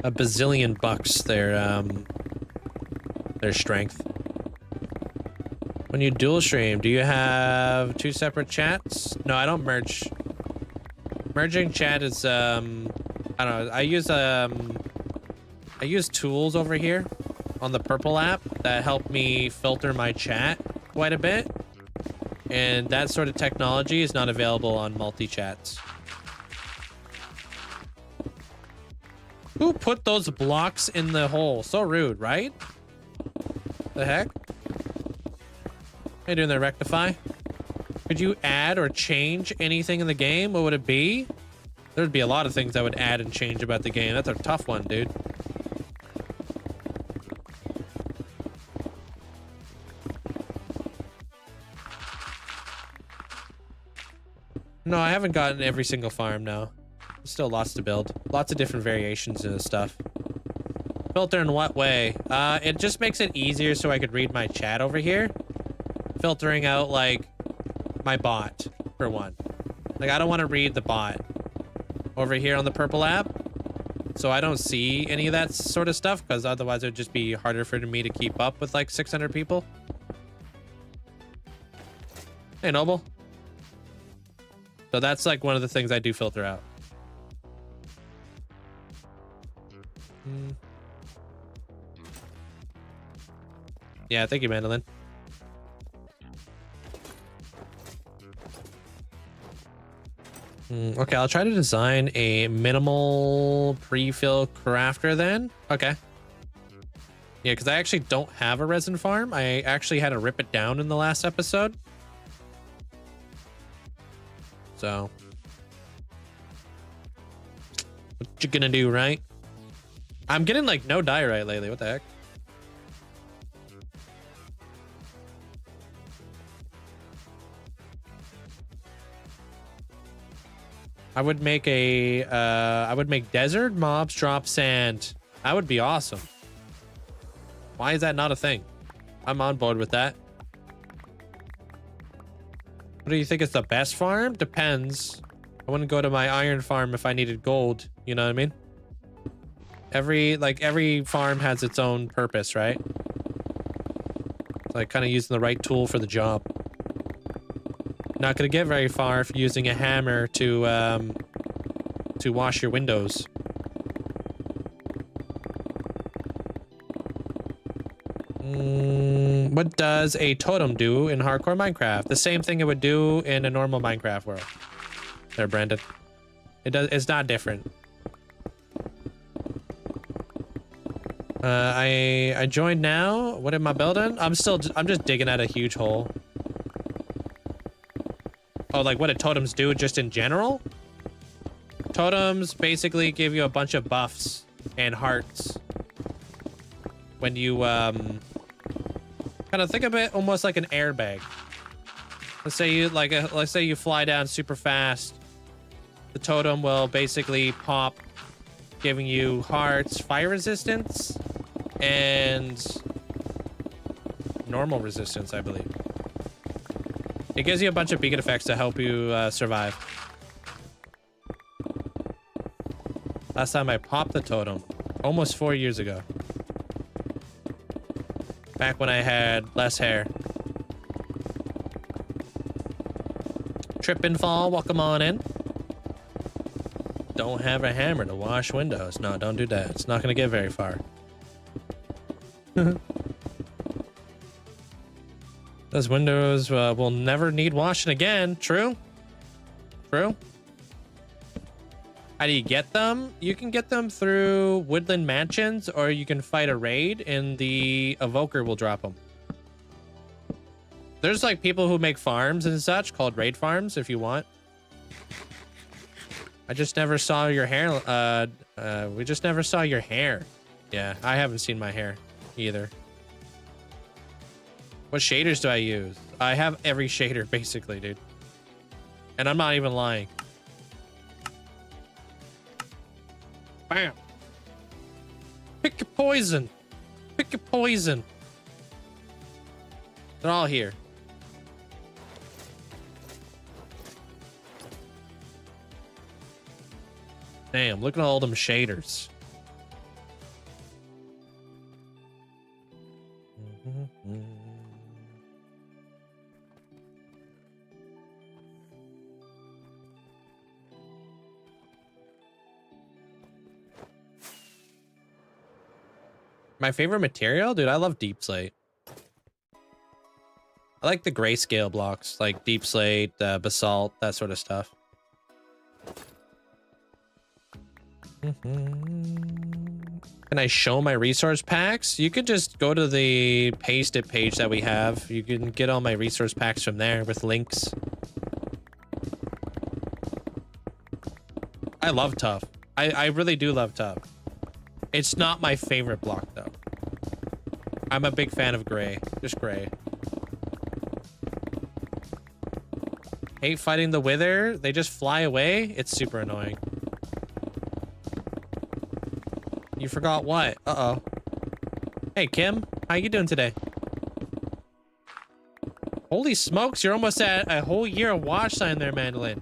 A bazillion bucks their strength. When you dual stream, do you have 2 separate chats? No, I don't merge. Merging chat is I don't know. I use tools over here on the purple app that help me filter my chat quite a bit. And that sort of technology is not available on multi-chats. Who put those blocks in the hole? So rude, right? The heck? How you doing there, Rectify? Could you add or change anything in the game? What would it be? There'd be a lot of things I would add and change about the game. That's a tough one, dude. No, I haven't gotten every single farm now. There's still lots to build. Lots of different variations in this stuff. Filter in what way? It just makes it easier so I could read my chat over here. Filtering out, like, my bot, for one. Like, I don't want to read the bot over here on the purple app. So I don't see any of that sort of stuff, because otherwise it would just be harder for me to keep up with, like, 600 people. Hey, Noble. So that's, like, one of the things I do filter out. Yeah, thank you, Mandolin. Okay, I'll try to design a minimal pre-fill crafter then. Okay. Yeah, because I actually don't have a resin farm. I actually had to rip it down in the last episode. So. What you gonna do, right? I'm getting, like, no diorite lately. What the heck? I would make desert mobs drop sand. That would be awesome. Why is that not a thing? I'm on board with that. What do you think is the best farm? Depends. I wouldn't go to my iron farm if I needed gold. You know what I mean? Every farm has its own purpose, right? It's like kind of using the right tool for the job. Not gonna get very far if you're using a hammer to wash your windows. What does a totem do in hardcore Minecraft? The same thing it would do in a normal Minecraft world. There, Brandon. It's not different. I joined now. What am I building? I'm just digging at a huge hole. Oh, like what do totems do just in general? Totems basically give you a bunch of buffs and hearts. When you, kind of think of it almost like an airbag. Let's say you fly down super fast. The totem will basically pop, giving you hearts, fire resistance, and normal resistance, I believe. It gives you a bunch of beacon effects to help you survive. Last time I popped the totem, almost 4 years ago. Back when I had less hair. Trip and fall, welcome on in. Don't have a hammer to wash windows. No, don't do that. It's not gonna get very far. Those windows will never need washing again. True? True? How do you get them? You can get them through woodland mansions, or you can fight a raid and the evoker will drop them. There's like people who make farms and such called raid farms if you want. I just never saw your hair. We just never saw your hair. Yeah, I haven't seen my hair either. What shaders do I use? I have every shader basically, dude. And I'm not even lying. Bam. Pick your poison. Pick your poison. They're all here. Damn, look at all them shaders. My favorite material? Dude, I love deep slate. I like the grayscale blocks, like deep slate, basalt, that sort of stuff. Can I show my resource packs? You could just go to the paste it page that we have. You can get all my resource packs from there with links. I love tough. I really do love tough. It's not my favorite block though. I'm a big fan of gray. Just gray. Hate fighting the wither. They just fly away. It's super annoying. You forgot what? Uh-oh. Hey, Kim. How you doing today? Holy smokes, you're almost at a whole year of watch time there, Mandolin.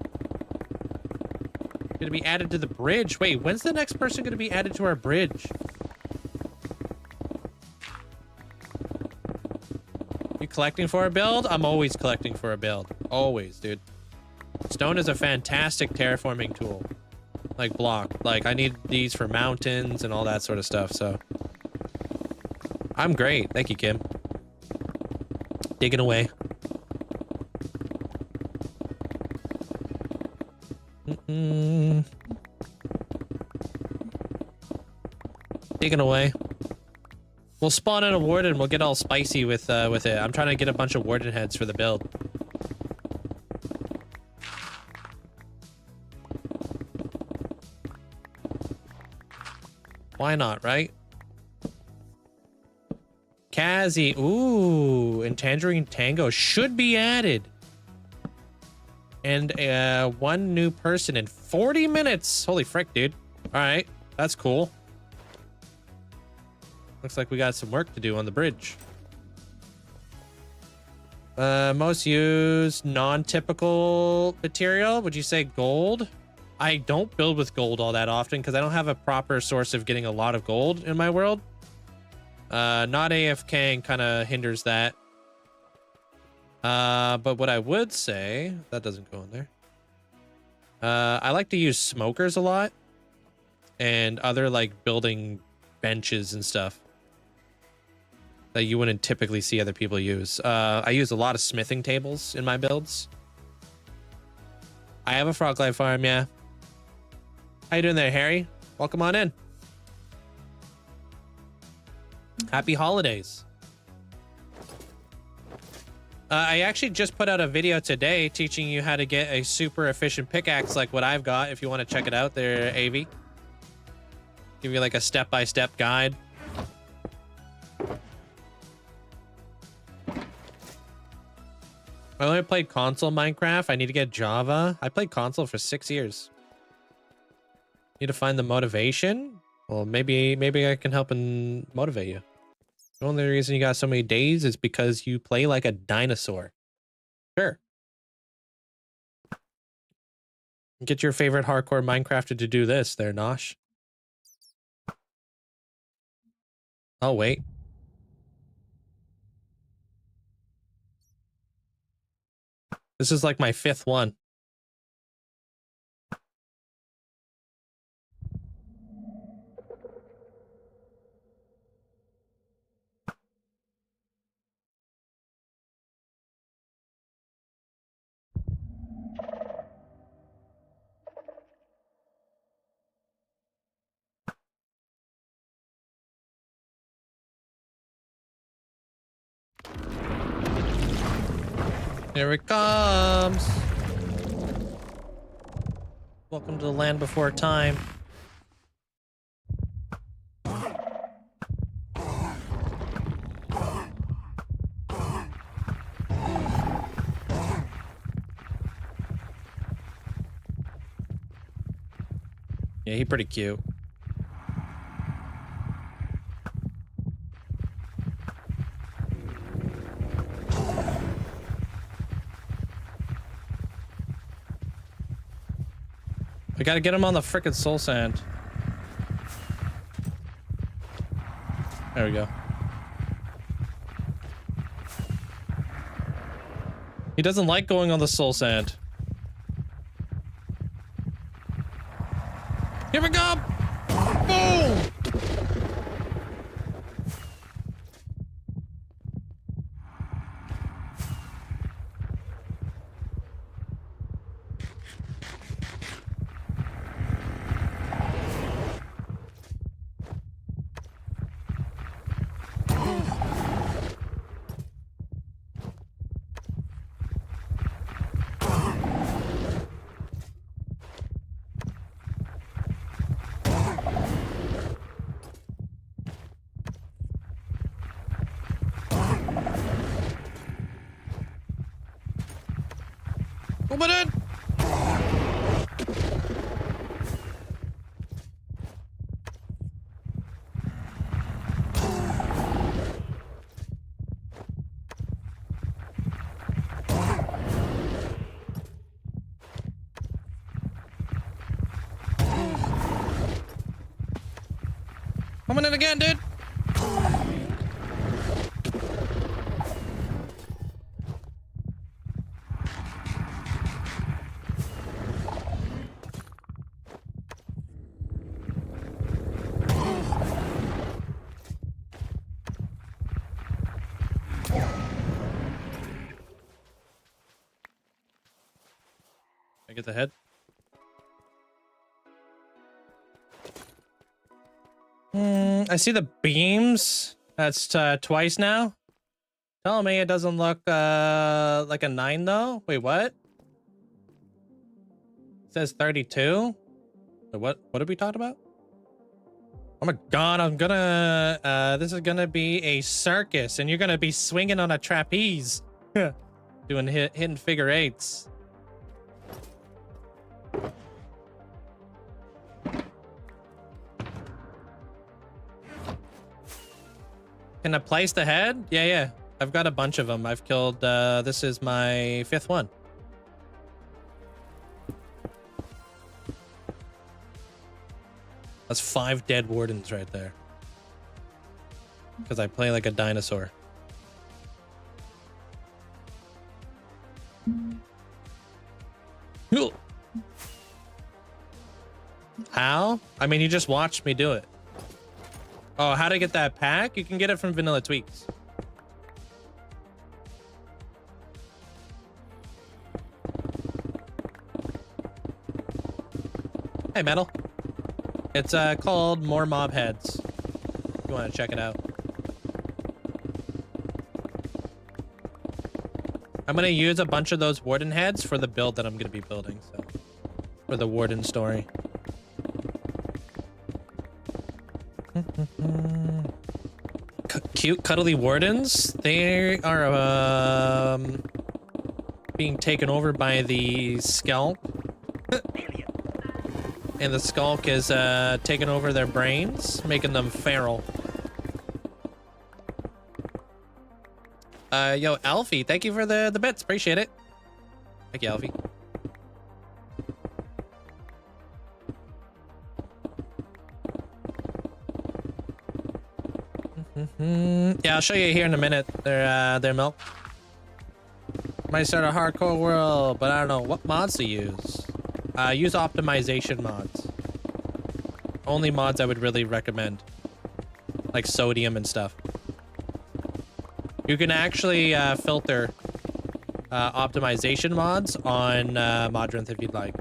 Gonna be added to the bridge. Wait, when's the next person gonna be added to our bridge? You collecting for a build? I'm always collecting for a build. Always, dude. Stone is a fantastic terraforming tool. Like block. Like I need these for mountains and all that sort of stuff, so. I'm great. Thank you, Kim. Digging away. Digging away. We'll spawn in a warden. We'll get all spicy with it. I'm trying to get a bunch of warden heads for the build. Why not, right? Kazi. Ooh, and Tangerine Tango should be added. And one new person in 40 minutes. Holy frick, dude. All right, that's cool. Looks like we got some work to do on the bridge. Most used non-typical material. Would you say gold? I don't build with gold all that often because I don't have a proper source of getting a lot of gold in my world. Not AFKing kind of hinders that. But what I would say, that doesn't go in there. I like to use smokers a lot and other like building benches and stuff that you wouldn't typically see other people use. I use a lot of smithing tables in my builds. I have a frog life farm, yeah. How you doing there, Harry? Welcome on in. Happy holidays. I actually just put out a video today teaching you how to get a super efficient pickaxe like what I've got. If you want to check it out there, AV. Give you like a step-by-step guide. I only played console Minecraft. I need to get Java. I played console for 6 years. Need to find the motivation? Well, maybe I can help and motivate you. The only reason you got so many days is because you play like a dinosaur. Sure. Get your favorite hardcore Minecrafter to do this there, Nosh. Oh, wait. This is like my 5th one. Here it comes. Welcome to the land before time. Yeah, he's pretty cute. I gotta get him on the frickin' soul sand. There we go. He doesn't like going on the soul sand. Here we go! Boom! Coming in! Coming in again, dude! Get the head. I see the beams. That's twice now. Tell me it doesn't look like a 9 though. Wait, what? It says 32. What did we talk about? Oh my god, I'm gonna this is gonna be a circus and you're gonna be swinging on a trapeze. Doing hidden figure eights. Can I place the head? Yeah. I've got a bunch of them. I've killed, this is my 5th one. That's 5 dead wardens right there. Because I play like a dinosaur. How? I mean, you just watched me do it. Oh, how to get that pack? You can get it from Vanilla Tweaks. Hey, Metal. It's called More Mob Heads. If you want to check it out. I'm gonna use a bunch of those warden heads for the build that I'm gonna be building, so for the warden story. Cute cuddly wardens. They are being taken over by the skulk. And the skulk is taking over their brains, making them feral. Yo, Alfie, thank you for the bits. Appreciate it. Thank you, Alfie. Yeah, I'll show you here in a minute. Their milk. Might start a hardcore world, but I don't know what mods to use. Use optimization mods. Only mods I would really recommend, like sodium and stuff. You can actually filter optimization mods on Modrinth if you'd like.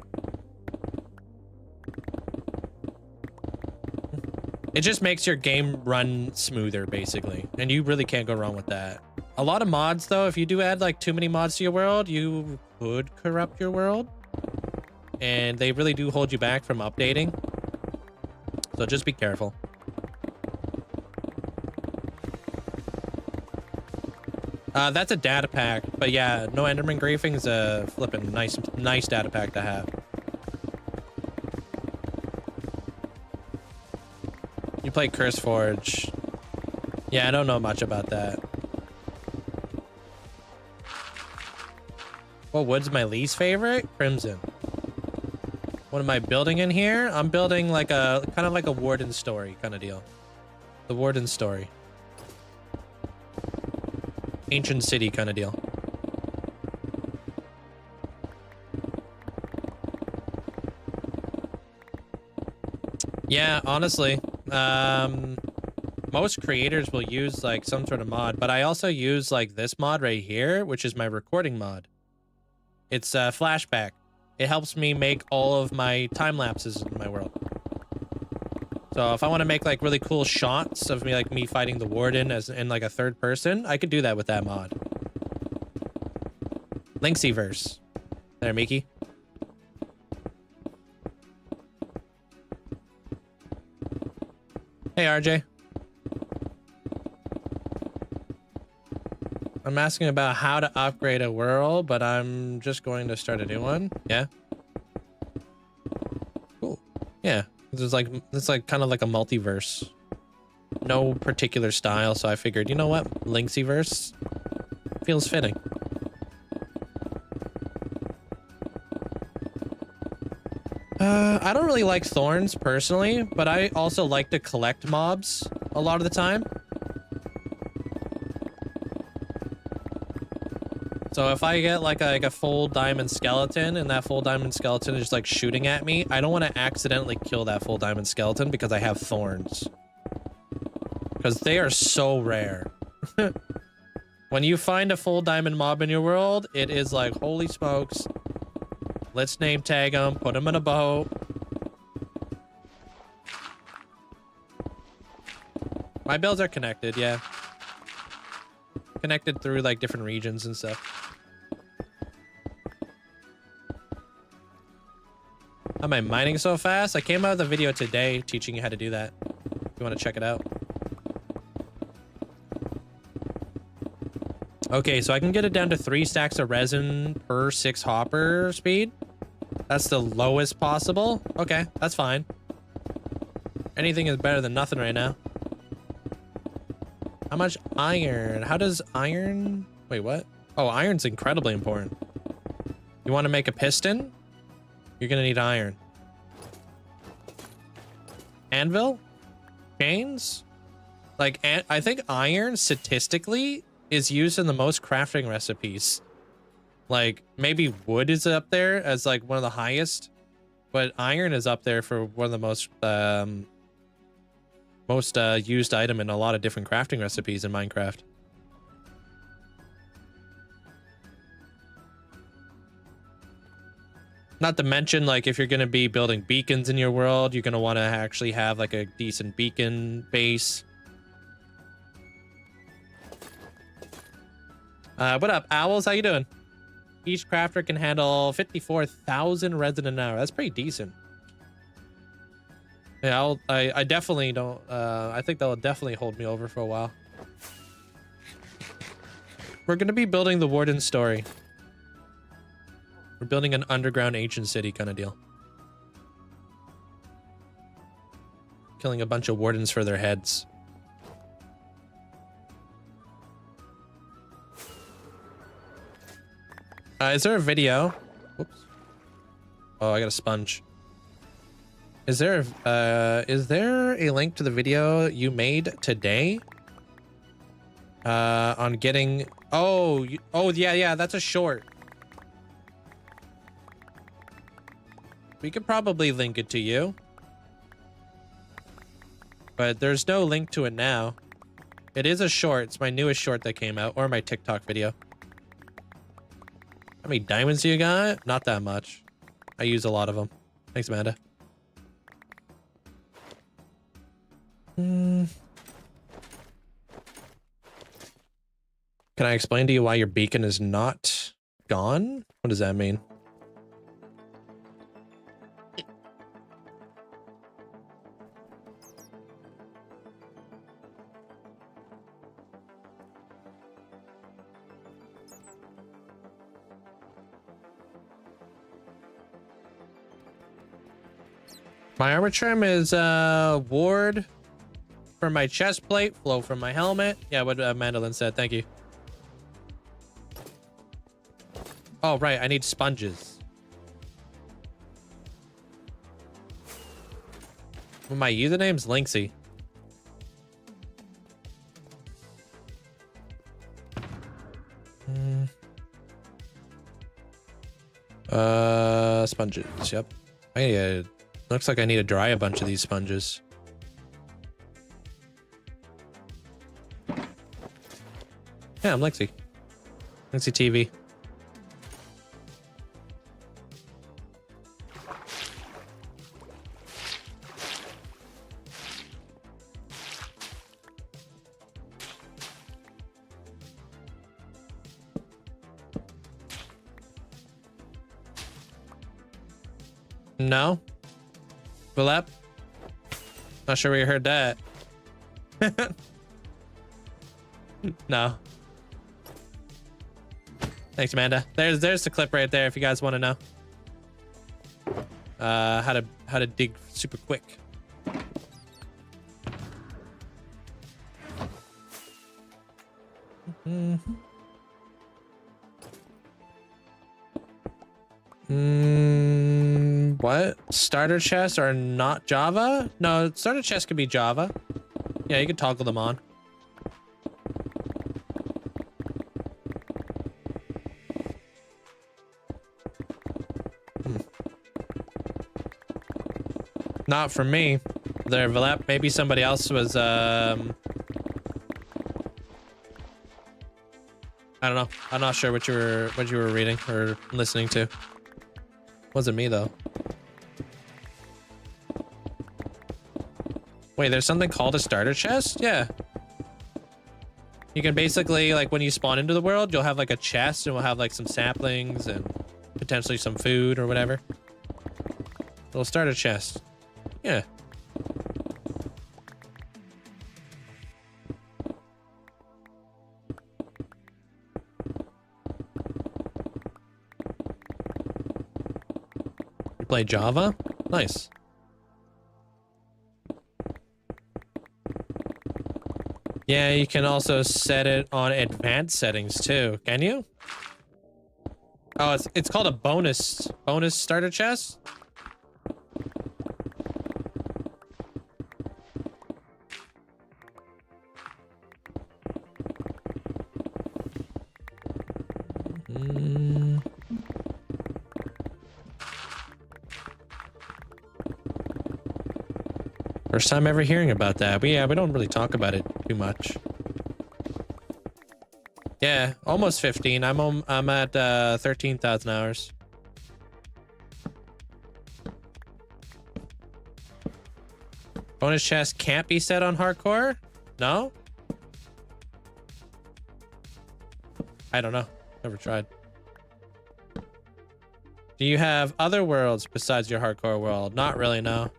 It just makes your game run smoother, basically, and you really can't go wrong with that. A lot of mods, though, if you do add like too many mods to your world, you could corrupt your world, and they really do hold you back from updating. So just be careful. That's a data pack, but yeah, no Enderman Griefing is a flippin' nice data pack to have. You play Curse Forge. Yeah, I don't know much about that. What wood's my least favorite? Crimson. What am I building in here? I'm building like a kind of like a Warden story kind of deal. The Warden story. Ancient city kind of deal. Yeah, honestly, most creators will use like some sort of mod, but I also use like this mod right here, which is my recording mod. It's flashback. It helps me make all of my time lapses in my world. So if I want to make like really cool shots of me fighting the warden as in like a third person, I could do that with that mod. Linkzzey verse. There, Miki. Hey, RJ. I'm asking about how to upgrade a world, but I'm just going to start a new one. Yeah. Cool. Yeah. It's like kind of like a multiverse. No particular style, so I figured, you know what? Linkzzey verse feels fitting. I don't really like thorns personally, but I also like to collect mobs a lot of the time. So if I get like a full diamond skeleton and that full diamond skeleton is just like shooting at me, I don't want to accidentally kill that full diamond skeleton because I have thorns. Because they are so rare. When you find a full diamond mob in your world, it is like, holy smokes. Let's name tag them, put them in a boat. My builds are connected, yeah. Connected through like different regions and stuff. How am I mining so fast? I came out with a video today teaching you how to do that. If you want to check it out. Okay, so I can get it down to 3 stacks of resin per 6 hopper speed. That's the lowest possible. Okay, that's fine. Anything is better than nothing right now. How much iron? How does iron... Wait, what? Oh, iron's incredibly important. You want to make a piston? You're going to need iron. Anvil? Chains? Like, I think iron, statistically, is used in the most crafting recipes. Like, maybe wood is up there as, like, one of the highest. But iron is up there for one of the most used item in a lot of different crafting recipes in Minecraft. Not to mention, like, if you're going to be building beacons in your world, you're going to want to actually have like a decent beacon base. What up, Owls? How you doing? Each crafter can handle 54,000 resin an hour. That's pretty decent. Yeah, I definitely don't, I think that'll definitely hold me over for a while. We're gonna be building the Warden story. We're building an underground ancient city kind of deal. Killing a bunch of Wardens for their heads. Is there a video? Oops. Oh, I got a sponge. Is there a link to the video you made today? On getting... Oh, yeah, that's a short. We could probably link it to you. But there's no link to it now. It is a short. It's my newest short that came out, or my TikTok video. How many diamonds do you got? Not that much. I use a lot of them. Thanks, Amanda. Can I explain to you why your beacon is not gone? What does that mean? My armor trim is ward from my chest plate, flow from my helmet. Yeah, what Mandolin said. Thank you. Oh, right. I need sponges. Well, my username's Linkzzey. Sponges. Yep. Looks like I need to dry a bunch of these sponges. Yeah, I'm Linkzzey. Linkzzey TV. No? Philip? Not sure where you heard that. No. Thanks, Amanda. There's the clip right there if you guys want to know. How to dig super quick. What? Starter chests are not Java? No, starter chests could be Java. Yeah, you can toggle them on. Not for me. There, Valep. Maybe somebody else was, I don't know. I'm not sure what you were reading or listening to. Wasn't me though. Wait, there's something called a starter chest? Yeah. You can basically, like, when you spawn into the world, you'll have like a chest and we'll have like some saplings and potentially some food or whatever. Little starter chest. Yeah. You play Java? Nice. Yeah, you can also set it on advanced settings too. Can you? Oh, it's called a bonus starter chest. First time ever hearing about that. But yeah, we don't really talk about it too much. Yeah, almost 15. I'm at 13,000 hours. Bonus chest can't be set on hardcore? No? I don't know. Never tried. Do you have other worlds besides your hardcore world? Not really, no.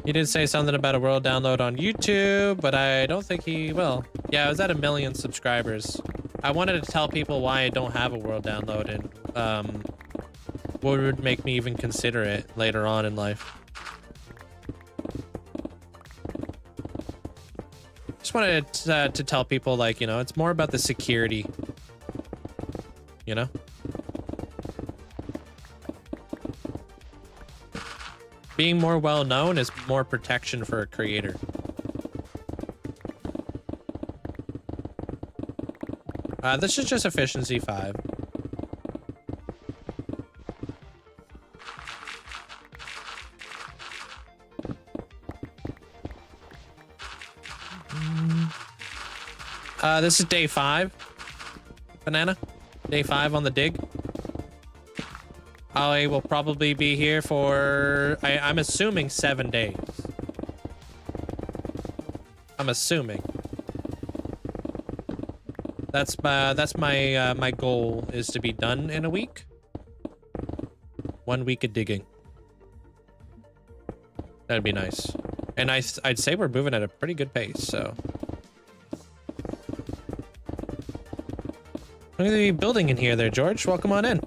He did say something about a world download on YouTube, but I don't think he will. Yeah, I was at 1 million subscribers. I wanted to tell people why I don't have a world download and what would make me even consider it later on in life. Just wanted to tell people, like, you know, it's more about the security, you know? Being more well-known is more protection for a creator. This is just efficiency 5. This is day 5. Banana. Day 5 on the dig. I will probably be here for, I'm assuming 7 days. I'm assuming. That's my my goal is to be done in a week. 1 week of digging. That'd be nice. And I'd say we're moving at a pretty good pace, so. Look at the building in here there, George. Welcome on in.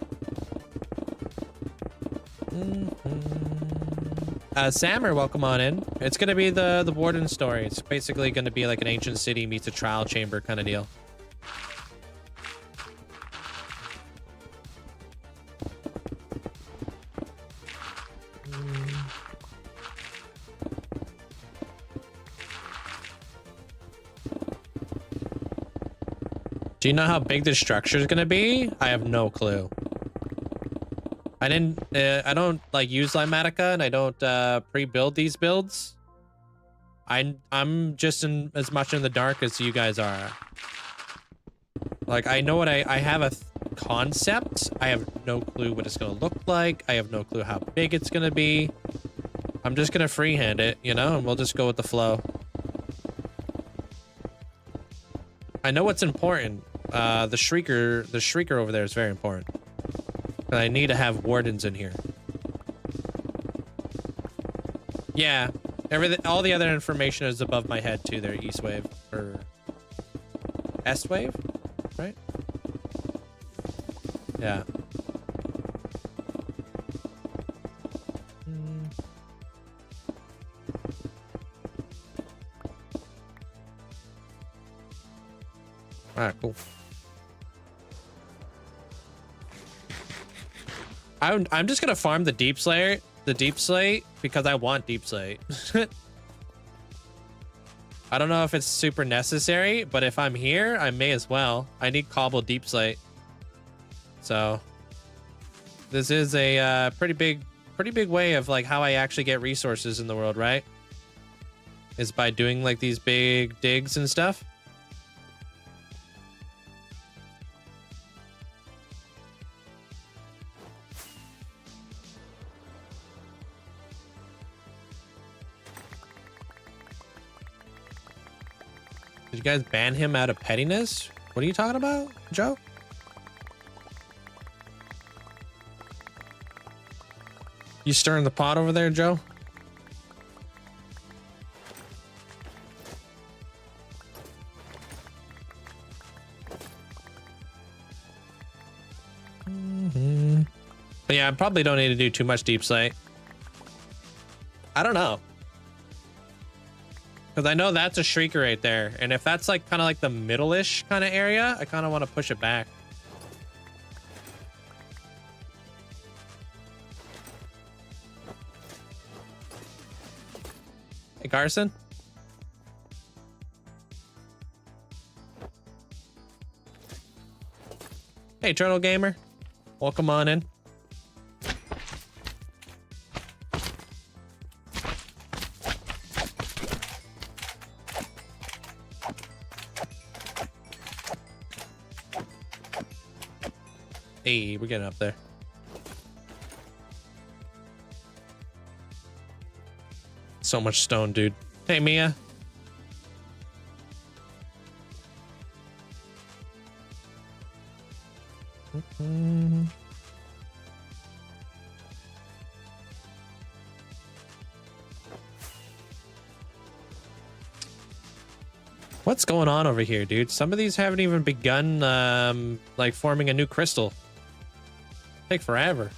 Sammer, welcome on in. It's gonna be the Warden story. It's basically gonna be like an ancient city meets a trial chamber kind of deal. Do you know how big this structure is gonna be? I have no clue. I don't like use Limatica, and I don't pre-build these builds. I'm just as much in the dark as you guys are. Like, I know what I have a concept. I have no clue what it's gonna look like. I have no clue how big it's gonna be. I'm just gonna freehand it, you know, and we'll just go with the flow. I know what's important. The shrieker over there is very important. But I need to have wardens in here. Yeah, all the other information is above my head too. There, East Wave or Est Wave, right? Yeah. All right, cool. I'm just gonna farm the deep slate because I want deep slate. I don't know if it's super necessary, but if I'm here, I may as well. I need cobble deep slate. So this is a pretty big way of like how I actually get resources in the world, right? Is by doing like these big digs and stuff. Did you guys ban him out of pettiness? What are you talking about, Joe? You stirring the pot over there, Joe? But yeah, I probably don't need to do too much deep slate. I don't know. Because I know that's a shrieker right there. And if that's like kind of like the middle-ish kind of area, I kind of want to push it back. Hey, Carson. Hey, Eternal Gamer. Welcome on in. Hey, we're getting up there. So much stone, dude. Hey, Mia. What's going on over here, dude? Some of these haven't even begun, like forming a new crystal. Take forever.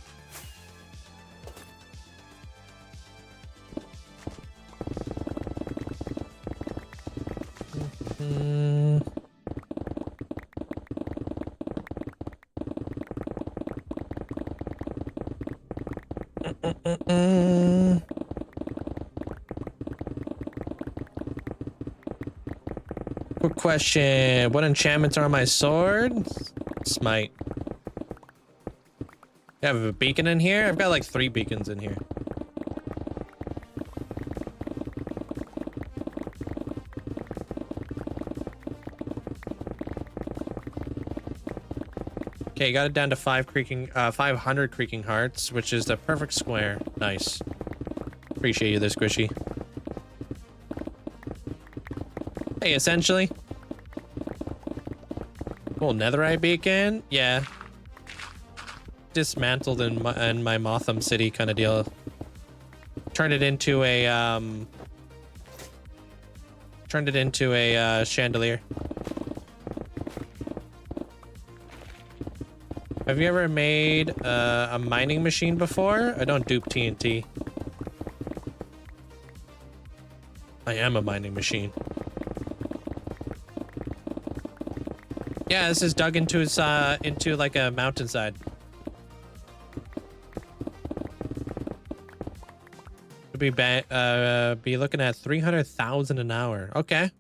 Quick question. What enchantments are on my sword? Smite. You have a beacon in here? I've got like 3 beacons in here. Okay, got it down to 500 creaking hearts, which is the perfect square. Nice. Appreciate you there, Squishy. Hey, essentially. Cool, netherite beacon. Yeah. Dismantled in my Motham City kind of deal. Turned it into a chandelier. Have you ever made a mining machine before? I don't dupe TNT. I am a mining machine. Yeah, this is dug into his into like a mountainside. Could be looking at 300,000 an hour. Okay,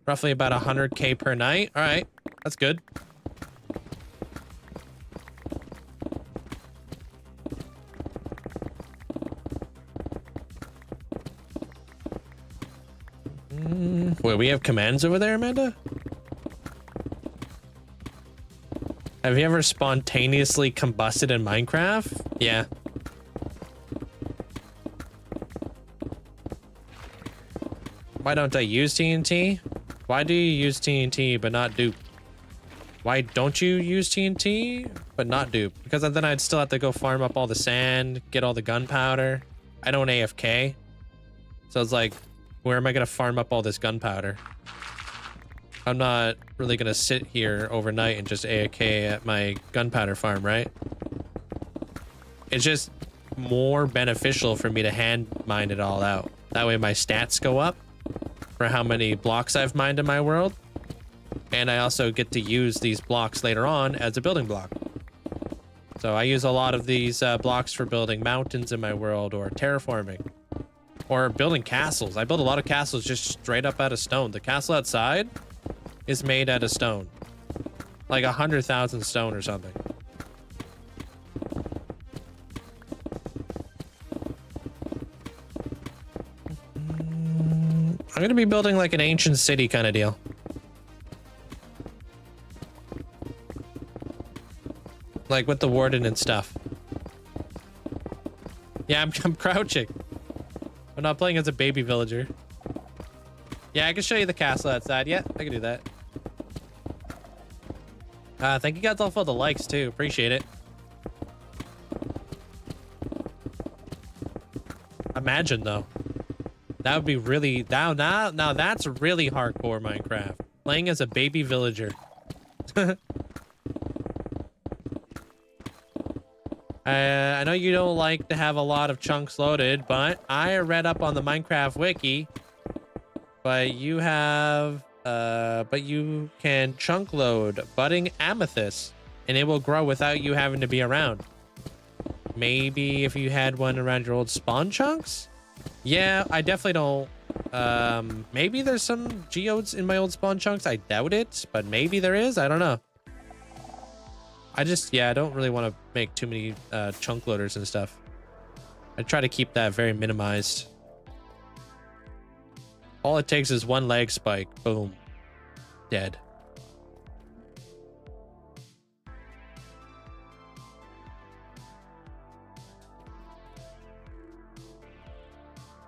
roughly about 100K per night. All right, that's good. Wait, we have commands over there, Amanda? Have you ever spontaneously combusted in Minecraft? Yeah. Why don't I use TNT? Why do you use TNT but not dupe? Why don't you use TNT but not dupe? Because then I'd still have to go farm up all the sand, get all the gunpowder. I don't AFK. So it's like, where am I gonna farm up all this gunpowder? I'm not really gonna sit here overnight and just AFK at my gunpowder farm, right? It's just more beneficial for me to hand mine it all out. That way my stats go up for how many blocks I've mined in my world. And I also get to use these blocks later on as a building block. So I use a lot of these blocks for building mountains in my world, or terraforming. Or building castles. I build a lot of castles just straight up out of stone. The castle outside is made out of stone. Like 100,000 stone or something. I'm gonna be building like an ancient city kind of deal. Like with the warden and stuff. Yeah, I'm crouching. I'm not playing as a baby villager. Yeah, I can show you the castle outside. Yeah, I can do that. Thank you guys all for the likes too. Appreciate it. Imagine though. That would be really now that's really hardcore Minecraft. Playing as a baby villager. I know you don't like to have a lot of chunks loaded, but I read up on the Minecraft wiki. But you have, but you can chunk load budding amethyst, and it will grow without you having to be around. Maybe if you had one around your old spawn chunks? Yeah, I definitely don't. Maybe there's some geodes in my old spawn chunks. I doubt it, but maybe there is. I don't know. I don't really want to make too many chunk loaders and stuff. I try to keep that very minimized. All it takes is one lag spike. Boom. Dead.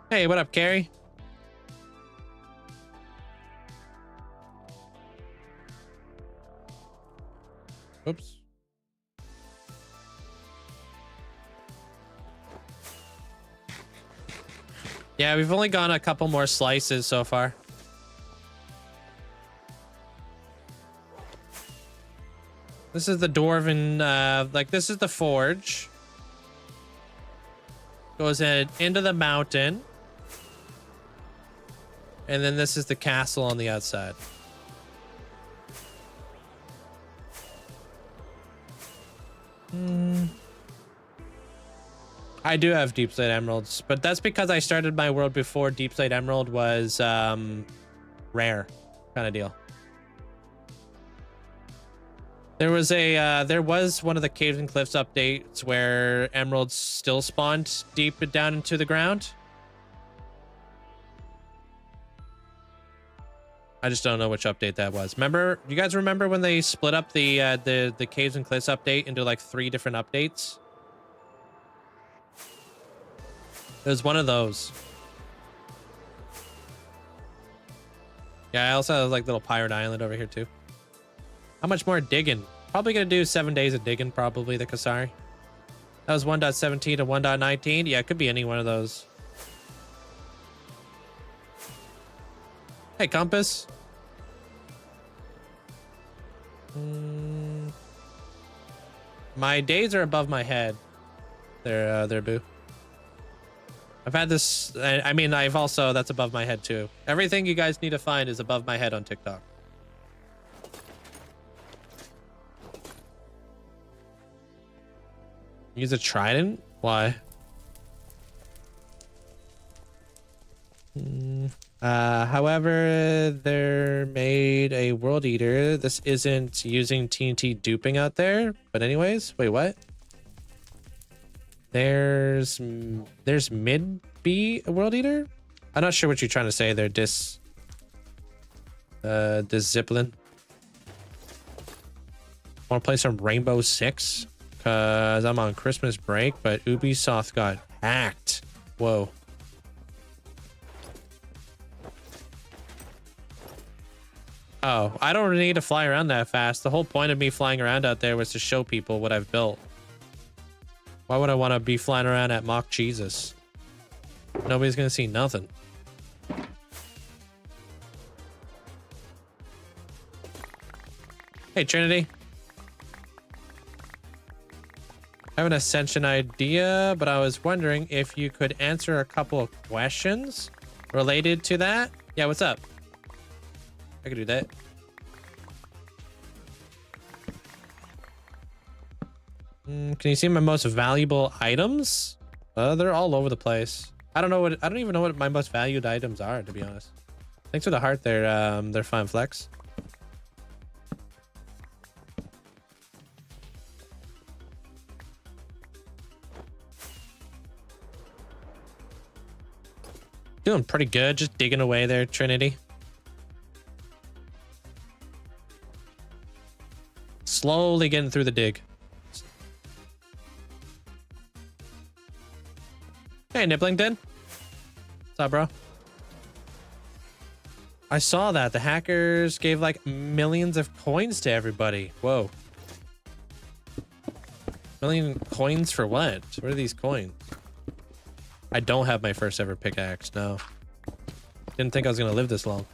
Hey, what up, Carrie? Oops. Yeah, we've only gone a couple more slices so far. This is the dwarven, like this is the forge. Goes into the mountain. And then this is the castle on the outside. I do have deep slate emeralds, but that's because I started my world before deep slate emerald was rare kind of deal. There was one of the caves and cliffs updates where emeralds still spawned deep down into the ground. I just don't know which update that was. Remember, you guys remember when they split up the caves and cliffs update into like 3 different updates? It was one of those. Yeah, I also have like little pirate island over here too. How much more digging? Probably gonna do 7 days of digging, probably the Kasari. That was 1.17 to 1.19. Yeah, it could be any one of those. Hey, compass. My days are above my head. There, boo. I've had this. I mean, I've also, that's above my head too. Everything you guys need to find is above my head on TikTok. Use a trident? Why? However, they're made a world eater. This isn't using TNT duping out there. But anyways, wait, what? There's mid B a world eater? I'm not sure what you're trying to say there, Discipline. Want to play some Rainbow Six? Cause I'm on Christmas break, but Ubisoft got hacked. Whoa. Oh, I don't need to fly around that fast. The whole point of me flying around out there was to show people what I've built. Why would I want to be flying around at Mock Jesus? Nobody's gonna see nothing. Hey, Trinity. I have an ascension idea, but I was wondering if you could answer a couple of questions related to that. Yeah, what's up? I could do that. Can you see my most valuable items? They're all over the place. I don't even know what my most valued items are, to be honest. Thanks for the heart there. They're fine, Flex. Doing pretty good, just digging away there, Trinity. Slowly getting through the dig. Hey, Nibblington. What's up, bro? I saw that. The hackers gave like millions of coins to everybody. Whoa. Million coins for what? What are these coins? I don't have my first ever pickaxe, no. Didn't think I was gonna live this long.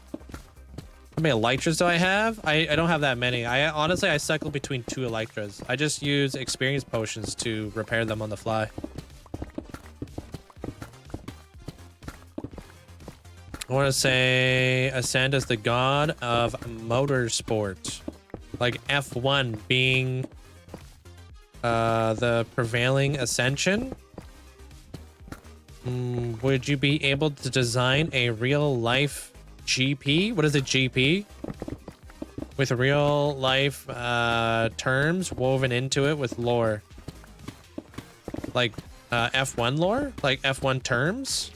How many elytras do I have? I don't have that many. Honestly, I cycle between 2 elytras. I just use experience potions to repair them on the fly. I want to say Ascend is the god of motorsport. Like F1 being the prevailing ascension. Would you be able to design a real life GP? What is a GP? With real life terms woven into it with lore. Like F1 lore? Like F1 terms?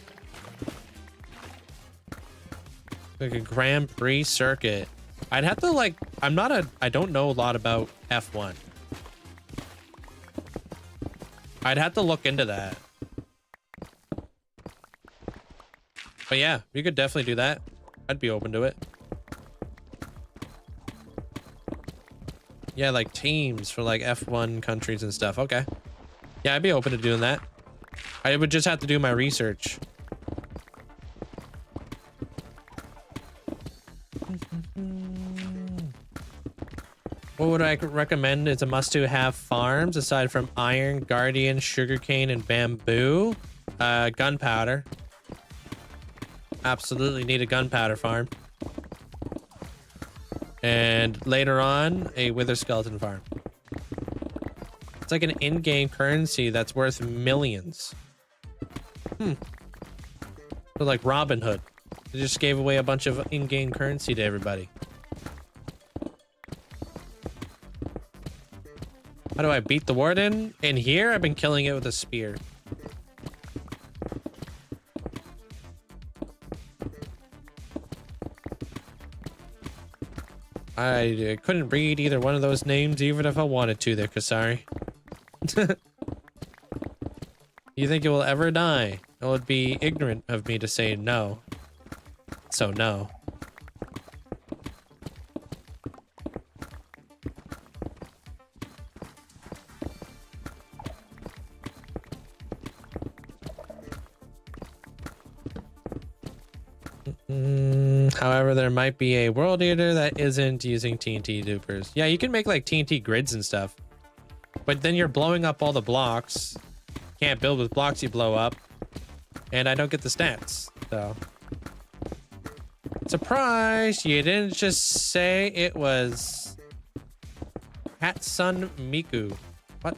Like a Grand Prix circuit. I'd have to like, I don't know a lot about F1. I'd have to look into that. But yeah, you could definitely do that. I'd be open to it. Yeah, like teams for like F1 countries and stuff. Okay. Yeah, I'd be open to doing that. I would just have to do my research. What would I recommend is a must-to-have farms aside from iron, guardian, sugarcane, and bamboo? Gunpowder. Absolutely need a gunpowder farm. And later on, a wither skeleton farm. It's like an in-game currency that's worth millions. So like Robin Hood. They just gave away a bunch of in-game currency to everybody. How do I beat the warden? In here, I've been killing it with a spear. I couldn't read either one of those names, even if I wanted to there, Kasari. You think it will ever die? It would be ignorant of me to say no. So no. However, there might be a world eater that isn't using TNT dupers. Yeah, you can make like TNT grids and stuff. But then you're blowing up all the blocks. Can't build with blocks you blow up. And I don't get the stats, so. Surprise! You didn't just say it was Hatsune Miku. What?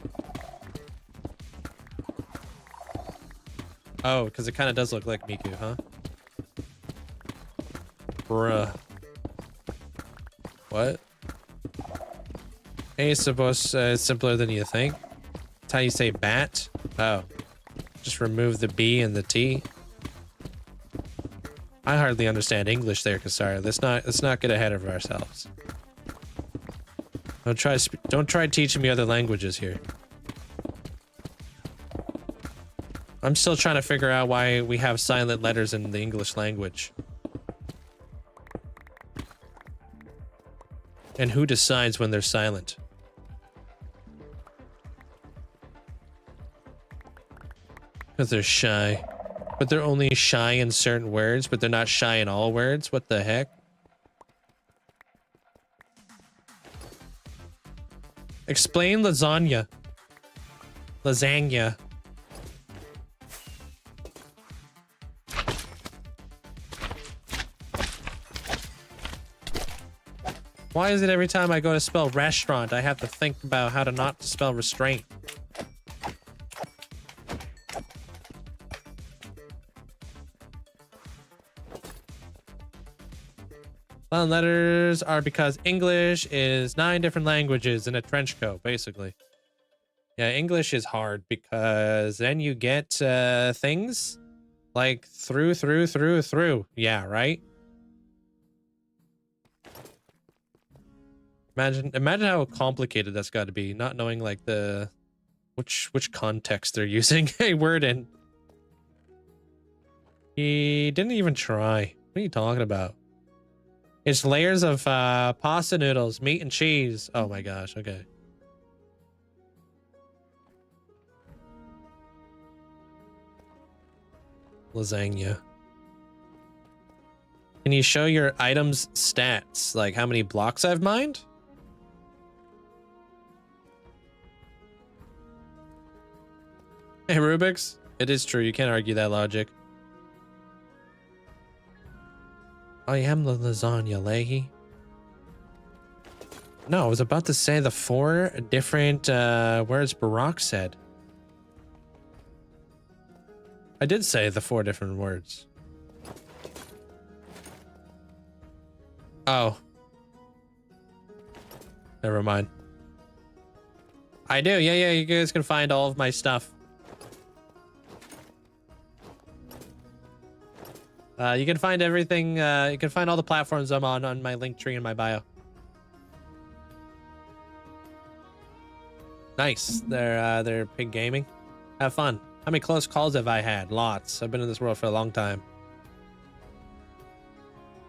Oh, because it kind of does look like Miku, huh? Bruh. What? Hey, supposed it's simpler than you think. That's how you say bat. Oh, just remove the B and the T. I hardly understand English there, Kasara. Let's not get ahead of ourselves. Don't try teaching me other languages here. I'm still trying to figure out why we have silent letters in the English language. And who decides when they're silent? Because they're shy. But they're only shy in certain words, but they're not shy in all words? What the heck? Explain lasagna. Lasagna. Why is it every time I go to spell restaurant, I have to think about how to not spell restraint? Silent letters are because English is 9 different languages in a trench coat, basically. Yeah, English is hard because then you get things like through. Yeah, right? Imagine how complicated that's got to be, not knowing like the which context they're using a word in. He didn't even try. What are you talking about? It's layers of pasta noodles, meat and cheese. Oh my gosh, okay. Lasagna. Can you show your items stats? Like how many blocks I've mined? Hey, Rubik's. It is true. You can't argue that logic. I am the lasagna, Leahy. No, I was about to say the 4 different words Barack said. I did say the 4 different words. Oh. Never mind. I do. Yeah, you guys can find all of my stuff. You can find everything. You can find all the platforms I'm on my link tree in my bio. Nice. They're pig gaming. Have fun. How many close calls have I had? Lots. I've been in this world for a long time.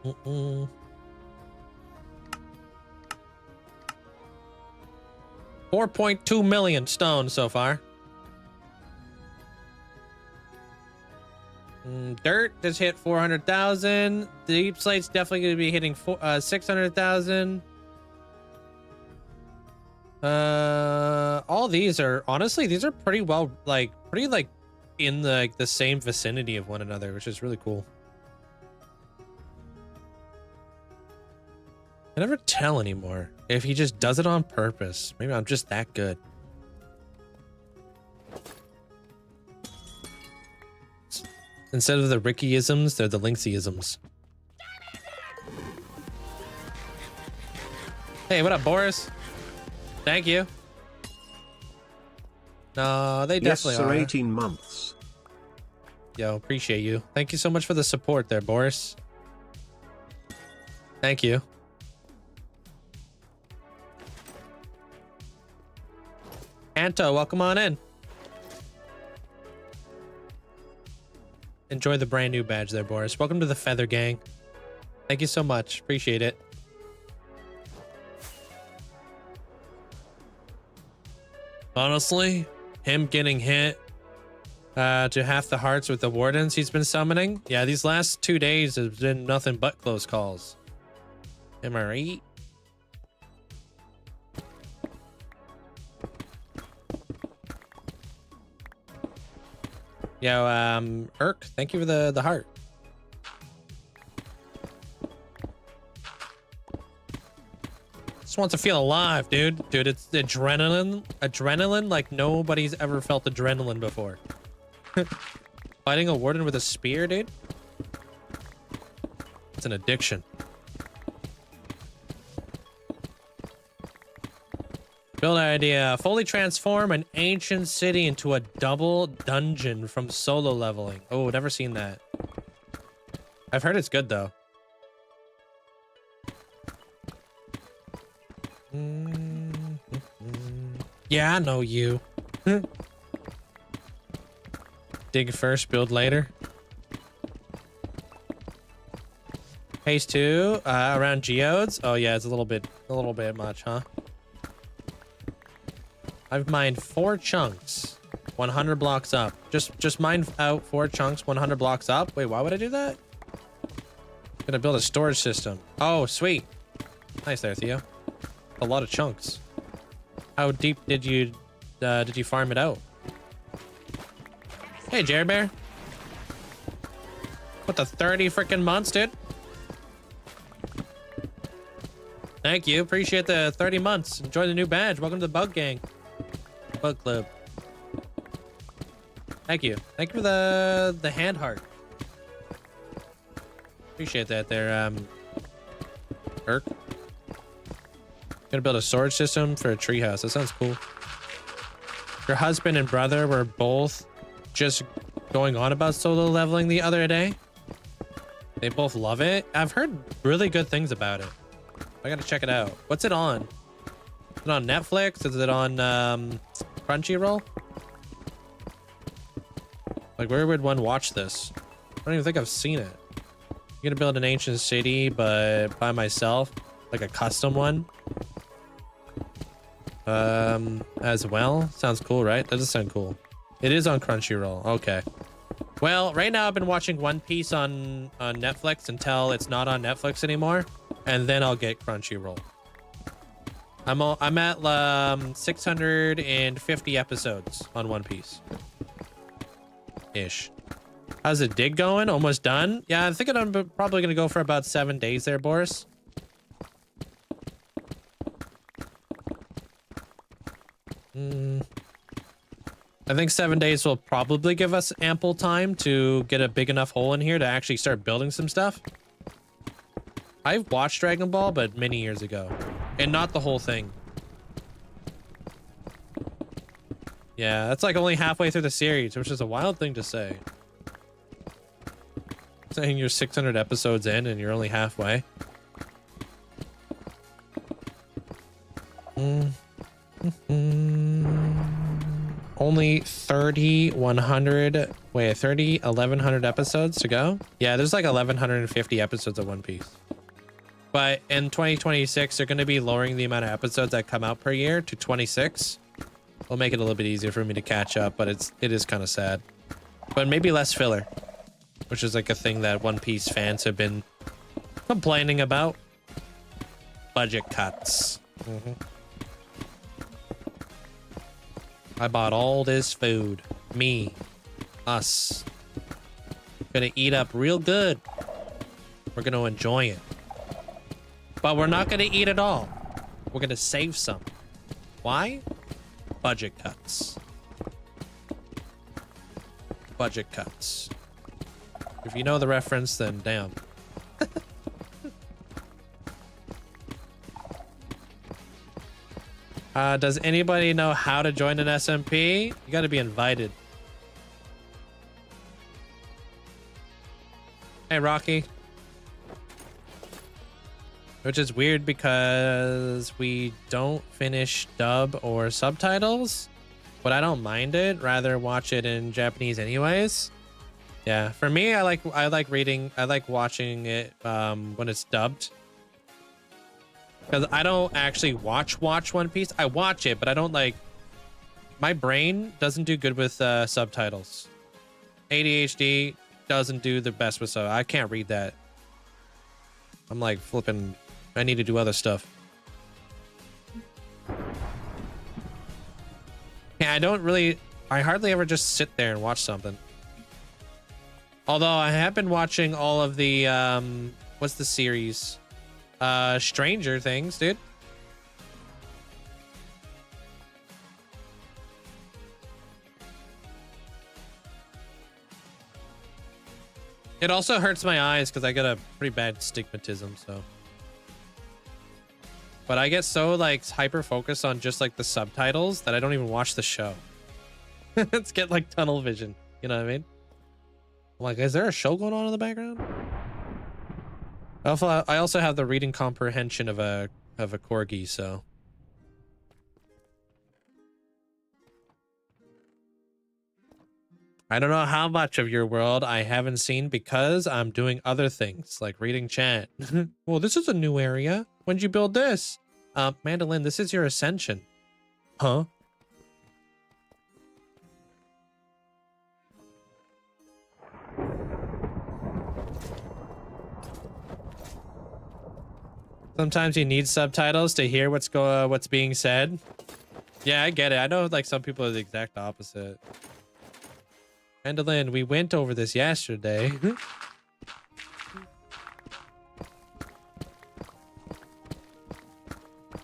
4.2 million stones so far. Dirt just hit 400,000. The deep slate's definitely going to be hitting 600,000. All these are honestly, these are pretty well, pretty in the same vicinity of one another, which is really cool. I never tell anymore if he just does it on purpose. Maybe I'm just that good. Instead of the Ricky-isms, they're the Linkzzey-isms. Hey, what up, Boris? Thank you. No, they definitely yes, sir, are. 18 months. Yo, appreciate you. Thank you so much for the support there, Boris. Thank you. Anto, welcome on in. Enjoy the brand new badge there, Boris. Welcome to the Feather Gang. Thank you so much. Appreciate it. Honestly, him getting hit to half the hearts with the Wardens he's been summoning. Yeah, these last 2 days have been nothing but close calls. Am I right? Yo, Irk, thank you for the heart. Just wants to feel alive, dude. Dude, it's adrenaline like nobody's ever felt adrenaline before. Fighting a warden with a spear, dude. It's an addiction. Build idea. Fully transform an ancient city into a double dungeon from solo leveling. Oh, never seen that. I've heard it's good, though. Yeah, I know you. Dig first, build later. Phase 2, around geodes. Oh yeah, it's a little bit much, huh? I've mined 4 chunks, 100 blocks up. Just mine out 4 chunks, 100 blocks up. Wait, why would I do that? I'm gonna build a storage system. Oh, sweet. Nice there, Theo. A lot of chunks. How deep did you farm it out? Hey, Jared Bear. What the 30 freaking months, dude? Thank you. Appreciate the 30 months. Enjoy the new badge. Welcome to the Bug Gang. Bug Club. Thank you. Thank you for the hand heart. Appreciate that there, Irk. Gonna build a storage system for a treehouse. That sounds cool. Your husband and brother were both just going on about solo leveling the other day. They both love it. I've heard really good things about it. I gotta check it out. What's it on? Is it on Netflix? Is it on Crunchyroll? Like, where would one watch this? I don't even think I've seen it. I'm gonna build an ancient city, but by myself, like a custom one. As well. Sounds cool, right? That does sound cool. It is on Crunchyroll. Okay. Well, right now I've been watching One Piece on Netflix until it's not on Netflix anymore, and then I'll get Crunchyroll. I'm at 650 episodes on One Piece. Ish. How's the dig going? Almost done? Yeah, I'm thinking I'm probably gonna go for about 7 days there, Boris. I think 7 days will probably give us ample time to get a big enough hole in here to actually start building some stuff. I've watched Dragon Ball, but many years ago, and not the whole thing. Yeah, that's like only halfway through the series, which is a wild thing to say. Saying you're 600 episodes in and you're only halfway. Only 1100 episodes to go. Yeah, there's like 1150 episodes of One Piece. But in 2026, they're going to be lowering the amount of episodes that come out per year to 26. Will make it a little bit easier for me to catch up, but it is kind of sad. But maybe less filler, which is like a thing that One Piece fans have been complaining about. Budget cuts. I bought all this food. Me. Us. Gonna eat up real good. We're gonna enjoy it. But we're not gonna eat it all. We're gonna save some. Why? Budget cuts. Budget cuts. If you know the reference, then damn. Does anybody know how to join an SMP? You gotta be invited. Hey, Rocky. Which is weird because we don't finish dub or subtitles, but I don't mind it. Rather watch it in Japanese anyways. Yeah, for me, I like watching it when it's dubbed. Because I don't actually watch One Piece. I watch it, but I don't like... My brain doesn't do good with subtitles. ADHD doesn't do the best with subtitles. I can't read that. I'm like flipping... I need to do other stuff. Yeah, I hardly ever just sit there and watch something. Although I have been watching all of the, what's the series? Stranger Things, dude. It also hurts my eyes because I got a pretty bad stigmatism, so. But I get so like hyper focused on just like the subtitles that I don't even watch the show. It's get like tunnel vision, you know what I mean? I'm like, is there a show going on in the background? I also have the reading comprehension of a corgi, so. I don't know how much of your world I haven't seen because I'm doing other things like reading chat. Well, this is a new area. When did you build this? Mandolin, this is your ascension. Huh? Sometimes you need subtitles to hear what's being said. Yeah, I get it. I know like some people are the exact opposite. Mandolin, we went over this yesterday.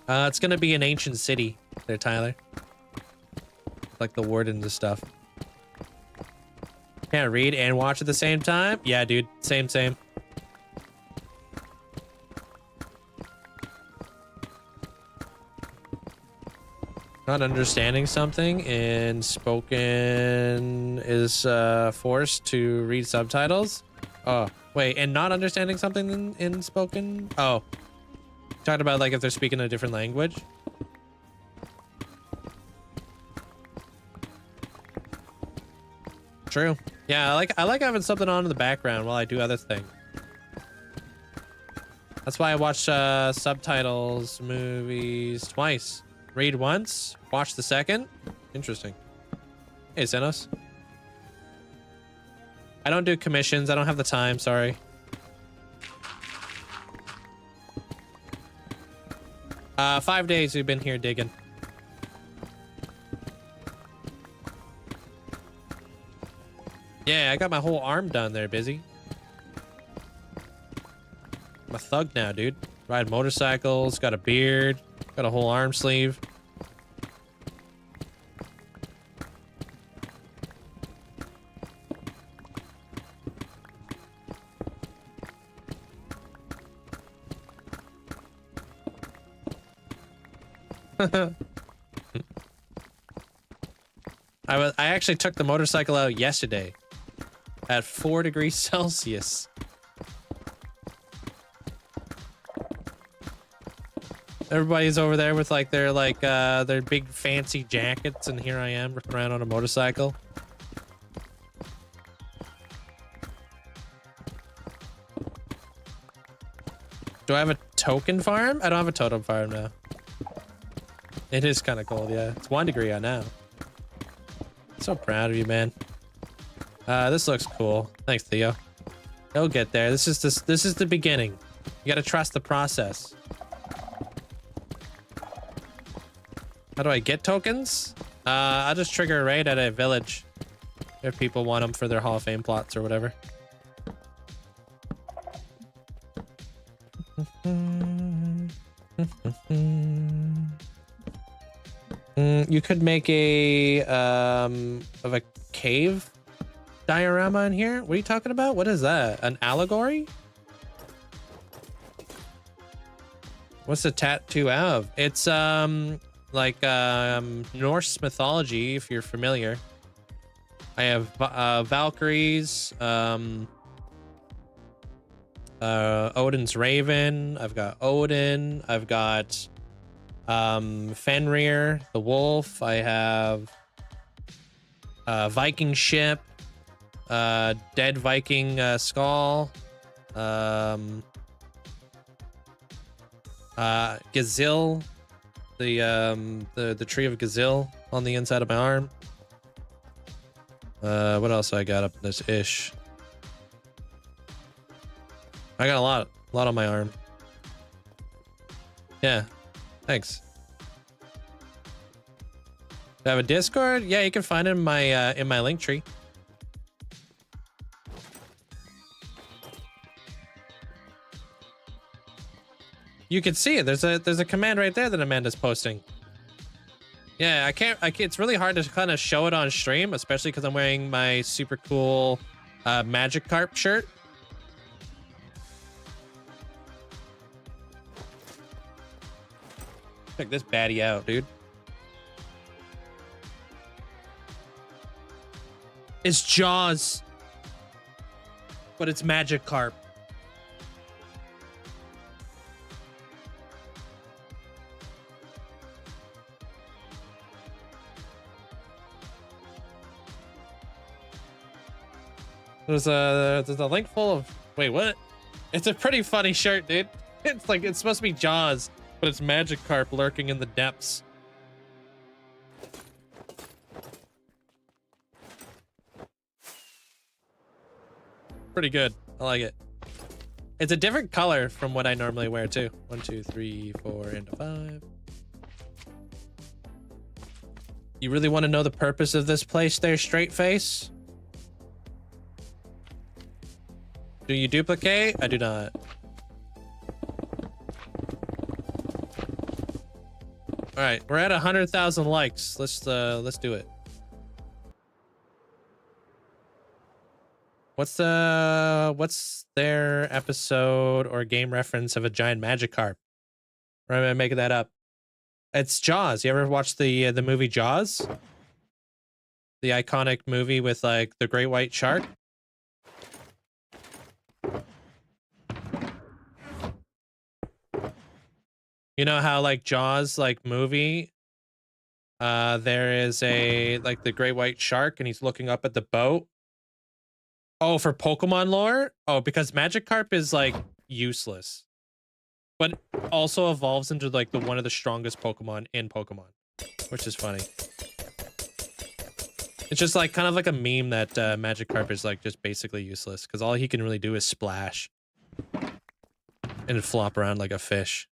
It's gonna be an ancient city there, Tyler. Like the Wardens and stuff. Can't read and watch at the same time? Yeah, dude. Same. Not understanding something in spoken is forced to read subtitles. Oh, wait, and not understanding something in spoken? Oh. Talking about like if they're speaking a different language. True. Yeah, I like having something on in the background while I do other things. That's why I watch subtitles, movies twice. Read once, watch the second. Interesting. Hey, Zenos. I don't do commissions. I don't have the time. Sorry. 5 days we've been here digging. Yeah, I got my whole arm done there, busy. I'm a thug now, dude. Ride motorcycles, got a beard, got a whole arm sleeve. I actually took the motorcycle out yesterday at 4 degrees Celsius. Everybody's over there with like their big fancy jackets, and here I am ripping around on a motorcycle. Do I have a token farm? I don't have a totem farm now. It is kind of cold, yeah. It's 1 degree out now. So proud of you, man. This looks cool. Thanks, Theo. You'll get there. This is the beginning. You gotta trust the process. How do I get tokens? I'll just trigger a raid at a village if people want them for their Hall of Fame plots or whatever. You could make a of a cave diorama in here. What are you talking about? What is that? An allegory? What's the tattoo of? It's like Norse mythology, if you're familiar. I have Valkyries, Odin's Raven. I've got Odin. I've got Fenrir, the wolf. I have Viking ship, dead Viking skull, Gazille, the tree of Gazille on the inside of my arm. What else I got up in this ish? I got a lot on my arm. Yeah, thanks. Do I have a Discord? Yeah, you can find it in my link tree. You can see it. There's a command right there that Amanda's posting. Yeah, I can't. It's really hard to kind of show it on stream, especially because I'm wearing my super cool Magikarp shirt. Check this baddie out, dude. It's Jaws, but it's Magikarp. There's a link full of, wait, what? It's a pretty funny shirt, dude. It's like, it's supposed to be Jaws, but it's Magikarp lurking in the depths. Pretty good. I like it. It's a different color from what I normally wear too. 1, 2, 3, 4, and 5. You really want to know the purpose of this place there, straight face? Do you duplicate? I do not. All right, we're at 100,000 likes. Let's do it. What's their episode or game reference of a giant Magikarp? Or am I making that up? It's Jaws. You ever watch the movie Jaws? The iconic movie with like the great white shark? You know how like Jaws like movie, there is a like the great white shark and he's looking up at the boat. Oh, for Pokemon lore? Oh, because Magikarp is like useless, but also evolves into like the one of the strongest Pokemon in Pokemon, which is funny. It's just like kind of like a meme that Magikarp is like just basically useless because all he can really do is splash and flop around like a fish.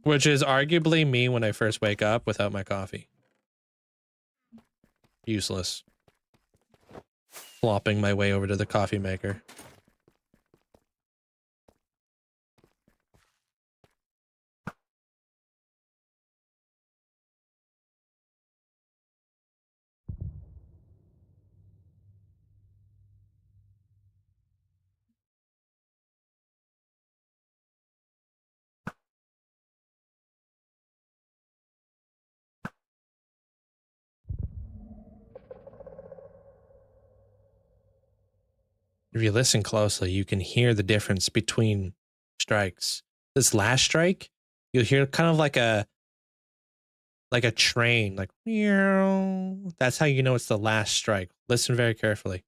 Which is arguably me when I first wake up without my coffee. Useless. Flopping my way over to the coffee maker. If you listen closely, you can hear the difference between strikes. This last strike, you'll hear kind of like a train, like meow. That's how you know it's the last strike. Listen very carefully.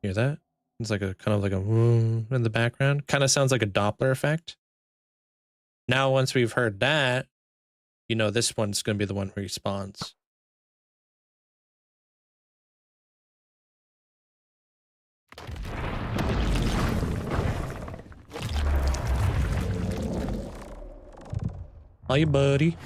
Hear that? It's like a kind of like a in the background. Kind of sounds like a Doppler effect. Now, once we've heard that, you know this one's going to be the one who responds. Hi, buddy.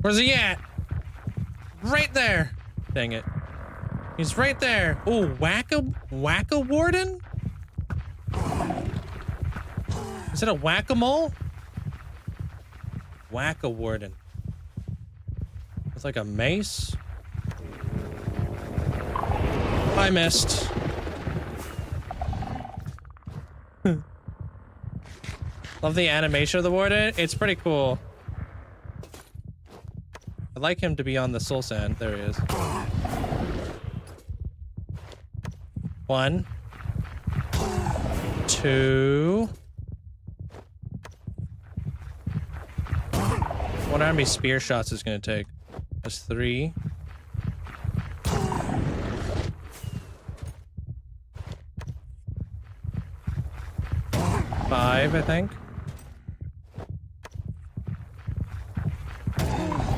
Where's he at? Right there. Dang it. He's right there. Oh, whack-a-warden? Is it a whack-a-mole? Whack-a-warden. It's like a mace. I missed. Love the animation of the warden. It's pretty cool. I'd like him to be on the soul sand. There he is. 1, 2. Wonder how many spear shots it's gonna take. That's 3. 5, I think.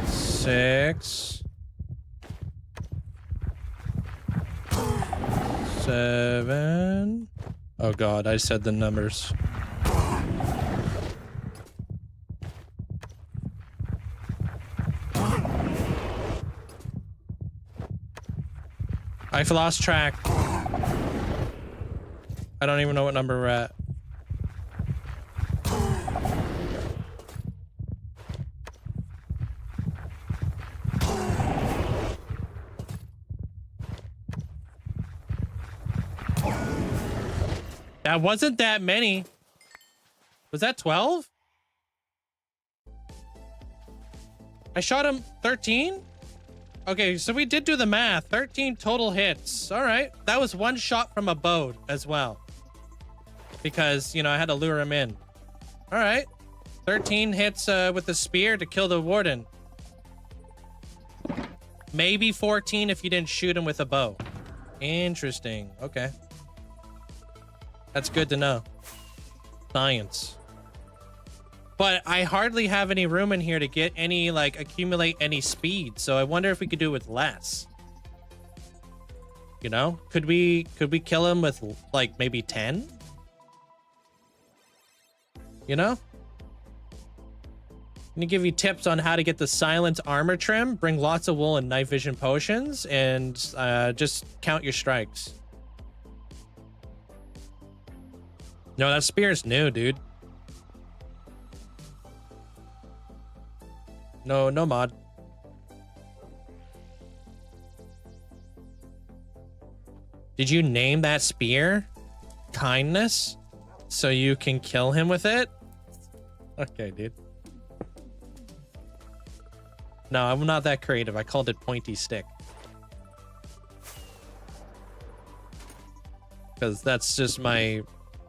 6. 7. Oh god, I said the numbers. I've lost track. I don't even know what number we're at. That wasn't that many. Was that 12? I shot him 13? Okay, so we did do the math. 13 total hits. All right. That was 1 shot from a bow as well. Because, you know, I had to lure him in. All right. 13 hits with the spear to kill the warden. Maybe 14 if you didn't shoot him with a bow. Interesting. Okay. That's good to know. Science. But I hardly have any room in here to get any, like, accumulate any speed. So I wonder if we could do it with less. You know? Could we kill him with, like, maybe 10? You know? I'm gonna give you tips on how to get the silent armor trim, bring lots of wool and night vision potions, and just count your strikes. No, that spear's new, dude. No mod. Did you name that spear Kindness so you can kill him with it? Okay, dude. No, I'm not that creative. I called it Pointy Stick. Because that's just my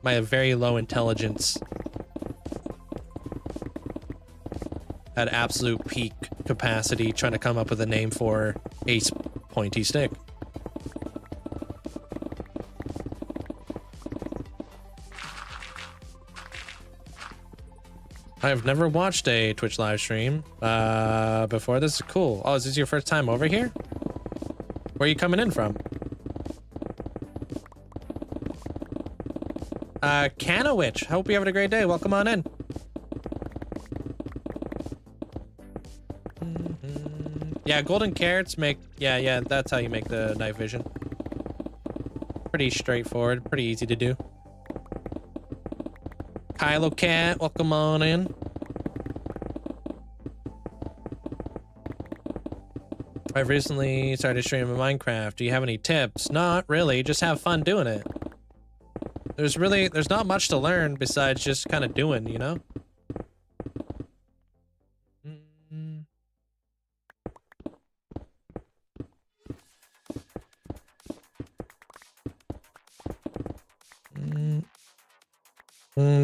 very low intelligence at absolute peak capacity trying to come up with a name for a pointy stick. I've never watched a Twitch live stream before. This is cool. Oh, is this your first time over here? Where are you coming in from? Canowitch. Hope you're having a great day. Welcome on in. Yeah, golden carrots make... Yeah, that's how you make the night vision. Pretty straightforward. Pretty easy to do. Kylo Cat, welcome on in. I've recently started streaming Minecraft. Do you have any tips? Not really. Just have fun doing it. There's not much to learn besides just kind of doing, you know?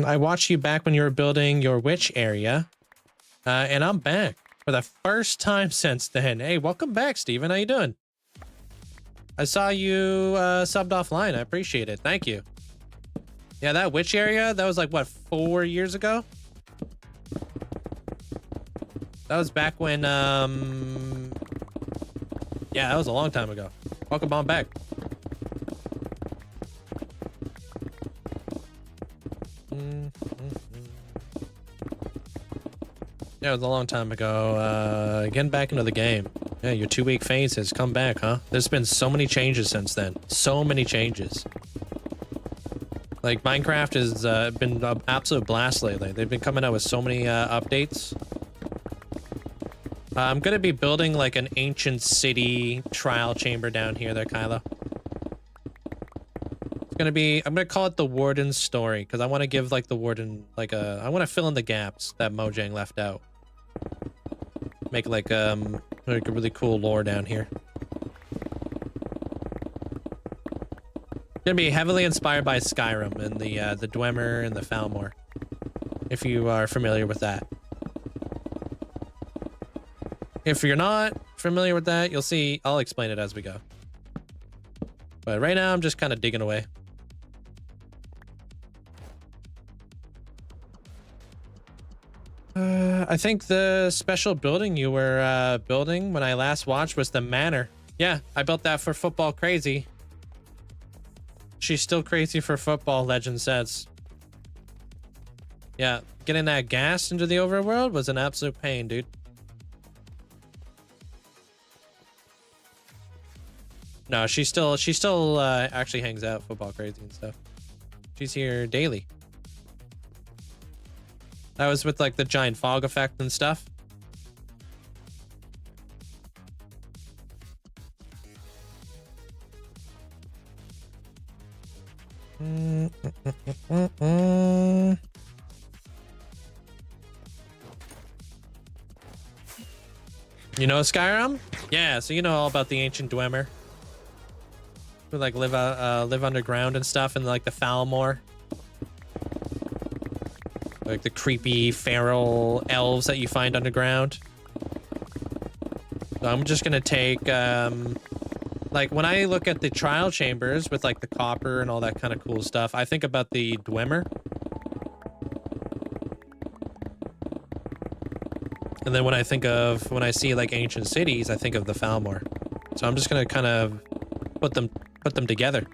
I watched you back when you were building your witch area, and I'm back for the first time since then. Hey, welcome back, Steven. How you doing? I saw you subbed offline. I appreciate it. Thank you. Yeah, that witch area, that was like, what, 4 years ago? That was back when, Yeah, that was a long time ago. Welcome on back. Yeah, it was a long time ago. Getting back into the game. Yeah, your 2-week phase has come back, huh? There's been so many changes since then. So many changes. Like, Minecraft has been an absolute blast lately. They've been coming out with so many updates. I'm gonna be building like an ancient city trial chamber down here there, Kyla. It's gonna be, I'm gonna call it the Warden's story, because I want to give like the Warden like I want to fill in the gaps that Mojang left out. Make like a really cool lore down here. Gonna be heavily inspired by Skyrim and the Dwemer and the Falmor, if you are familiar with that. If you're not familiar with that, you'll see. I'll explain it as we go. But right now, I'm just kind of digging away. I think the special building you were building when I last watched was the manor. Yeah, I built that for Football Crazy. She's still crazy for football, legend says. Yeah, getting that gas into the overworld was an absolute pain, dude. No, she still actually hangs out Football Crazy and stuff. She's here daily. That was with like the giant fog effect and stuff. You know Skyrim? Yeah, so you know all about the ancient Dwemer. Who like live underground and stuff, and like the Falmor. Like the creepy feral elves that you find underground. So I'm just gonna take like when I look at the trial chambers with like the copper and all that kind of cool stuff, I think about the Dwemer. And then when I see like ancient cities, I think of the Falmor. So I'm just gonna kind of put them together.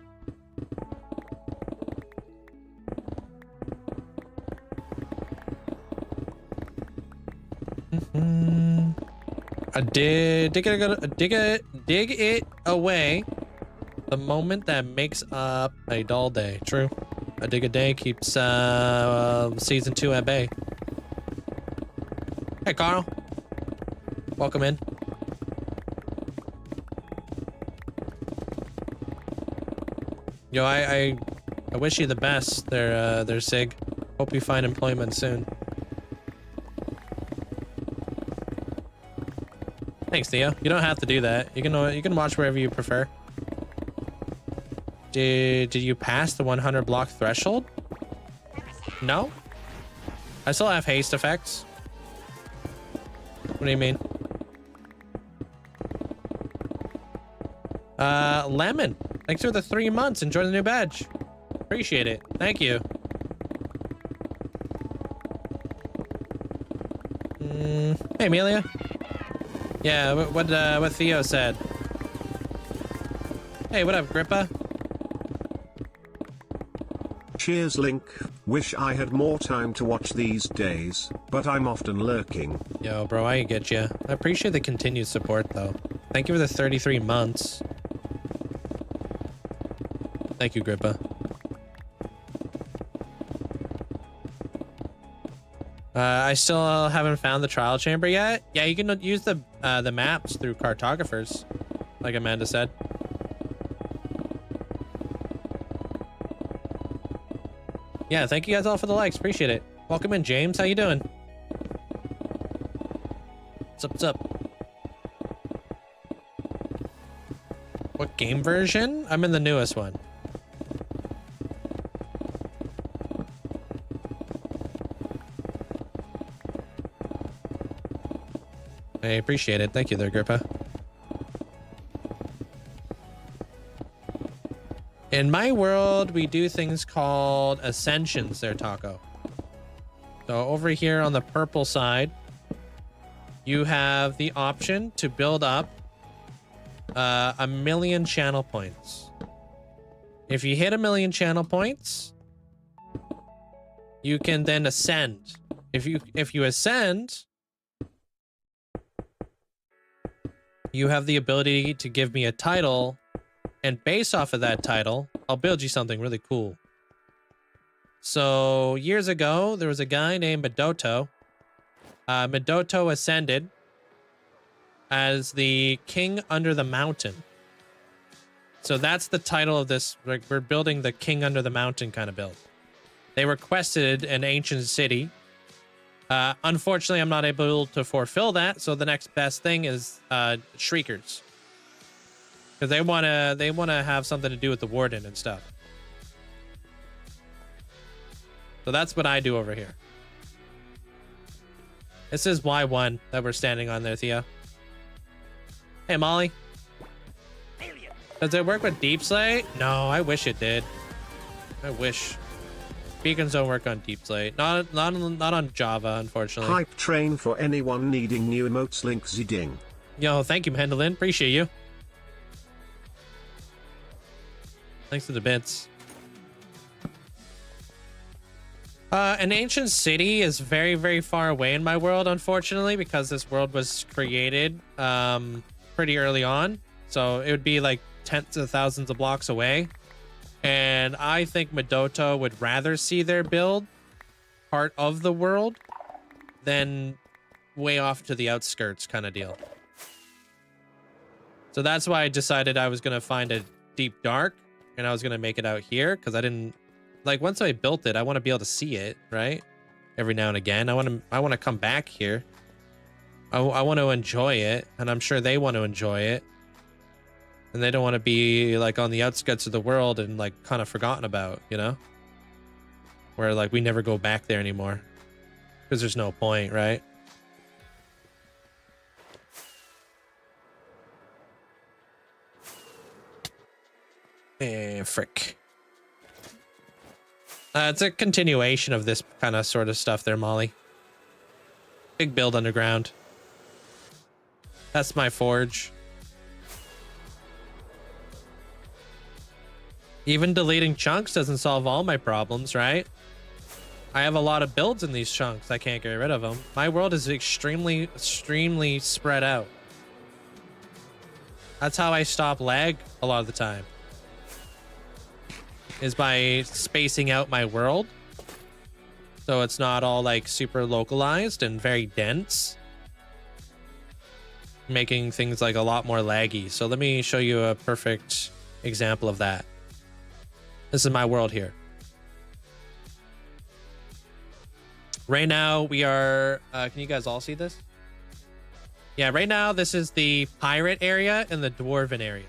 I did dig it away the moment that makes up a dull day. True. A dig a day keeps season 2 at bay. Hey Carl. Welcome in. Yo, I wish you the best there, Sig. Hope you find employment soon. Thanks, Theo. You don't have to do that. You can watch wherever you prefer. Did you pass the 100 block threshold? No? I still have haste effects. What do you mean? Lemon. Thanks for the 3 months. Enjoy the new badge. Appreciate it. Thank you. Hey, Amelia. Yeah, what Theo said. Hey, what up, Grippa? Cheers, Link. Wish I had more time to watch these days, but I'm often lurking. Yo, bro, I get you. I appreciate the continued support, though. Thank you for the 33 months. Thank you, Grippa. I still haven't found the trial chamber yet. Yeah, you can use the maps through cartographers, like Amanda said. Yeah, thank you guys all for the likes. Appreciate it. Welcome in, James. How you doing? What's up? What game version? I'm in the newest one. I appreciate it. Thank you there, Grippa. In my world, we do things called ascensions there, Taco. So over here on the purple side, you have the option to build up a million channel points. If you hit 1,000,000 channel points, you can then ascend. If you ascend, you have the ability to give me a title, and based off of that title, I'll build you something really cool. So years ago, there was a guy named Midoto. Midoto ascended as the king under the mountain. So that's the title of this. Like, we're building the king under the mountain kind of build. They requested an ancient city. Unfortunately, I'm not able to fulfill that. So the next best thing is Shriekers, because they wanna have something to do with the Warden and stuff. So that's what I do over here. This is Y1 that we're standing on there, Theo. Hey, Molly. Does it work with Deep Slate? No, I wish it did. I wish. Beacons don't work on Deep Slate. Not on Java, unfortunately. Hype train for anyone needing new emotes. Linkzzey ding. Yo, thank you, Mendelin. Appreciate you. Thanks for the bits. An ancient city is very, very far away in my world, unfortunately, because this world was created pretty early on. So it would be like tens of thousands of blocks away. And I think Midoto would rather see their build part of the world than way off to the outskirts kind of deal. So that's why I decided I was going to find a deep dark and I was going to make it out here, because I didn't like, once I built it, I want to be able to see it, right? Every now and again. I want to come back here. I want to enjoy it, and I'm sure they want to enjoy it. And they don't want to be like on the outskirts of the world and like kind of forgotten about, you know? Where like we never go back there anymore. Because there's no point, right? Frick. It's a continuation of this kind of sort of stuff there, Molly. Big build underground. That's my forge. Even deleting chunks doesn't solve all my problems, right? I have a lot of builds in these chunks. I can't get rid of them. My world is extremely spread out. That's how I stop lag a lot of the time. Is by spacing out my world. So it's not all like super localized and very dense. Making things like a lot more laggy. So let me show you a perfect example of that. This is my world here. Right now we are, can you guys all see this? Yeah, right now this is the pirate area and the dwarven area.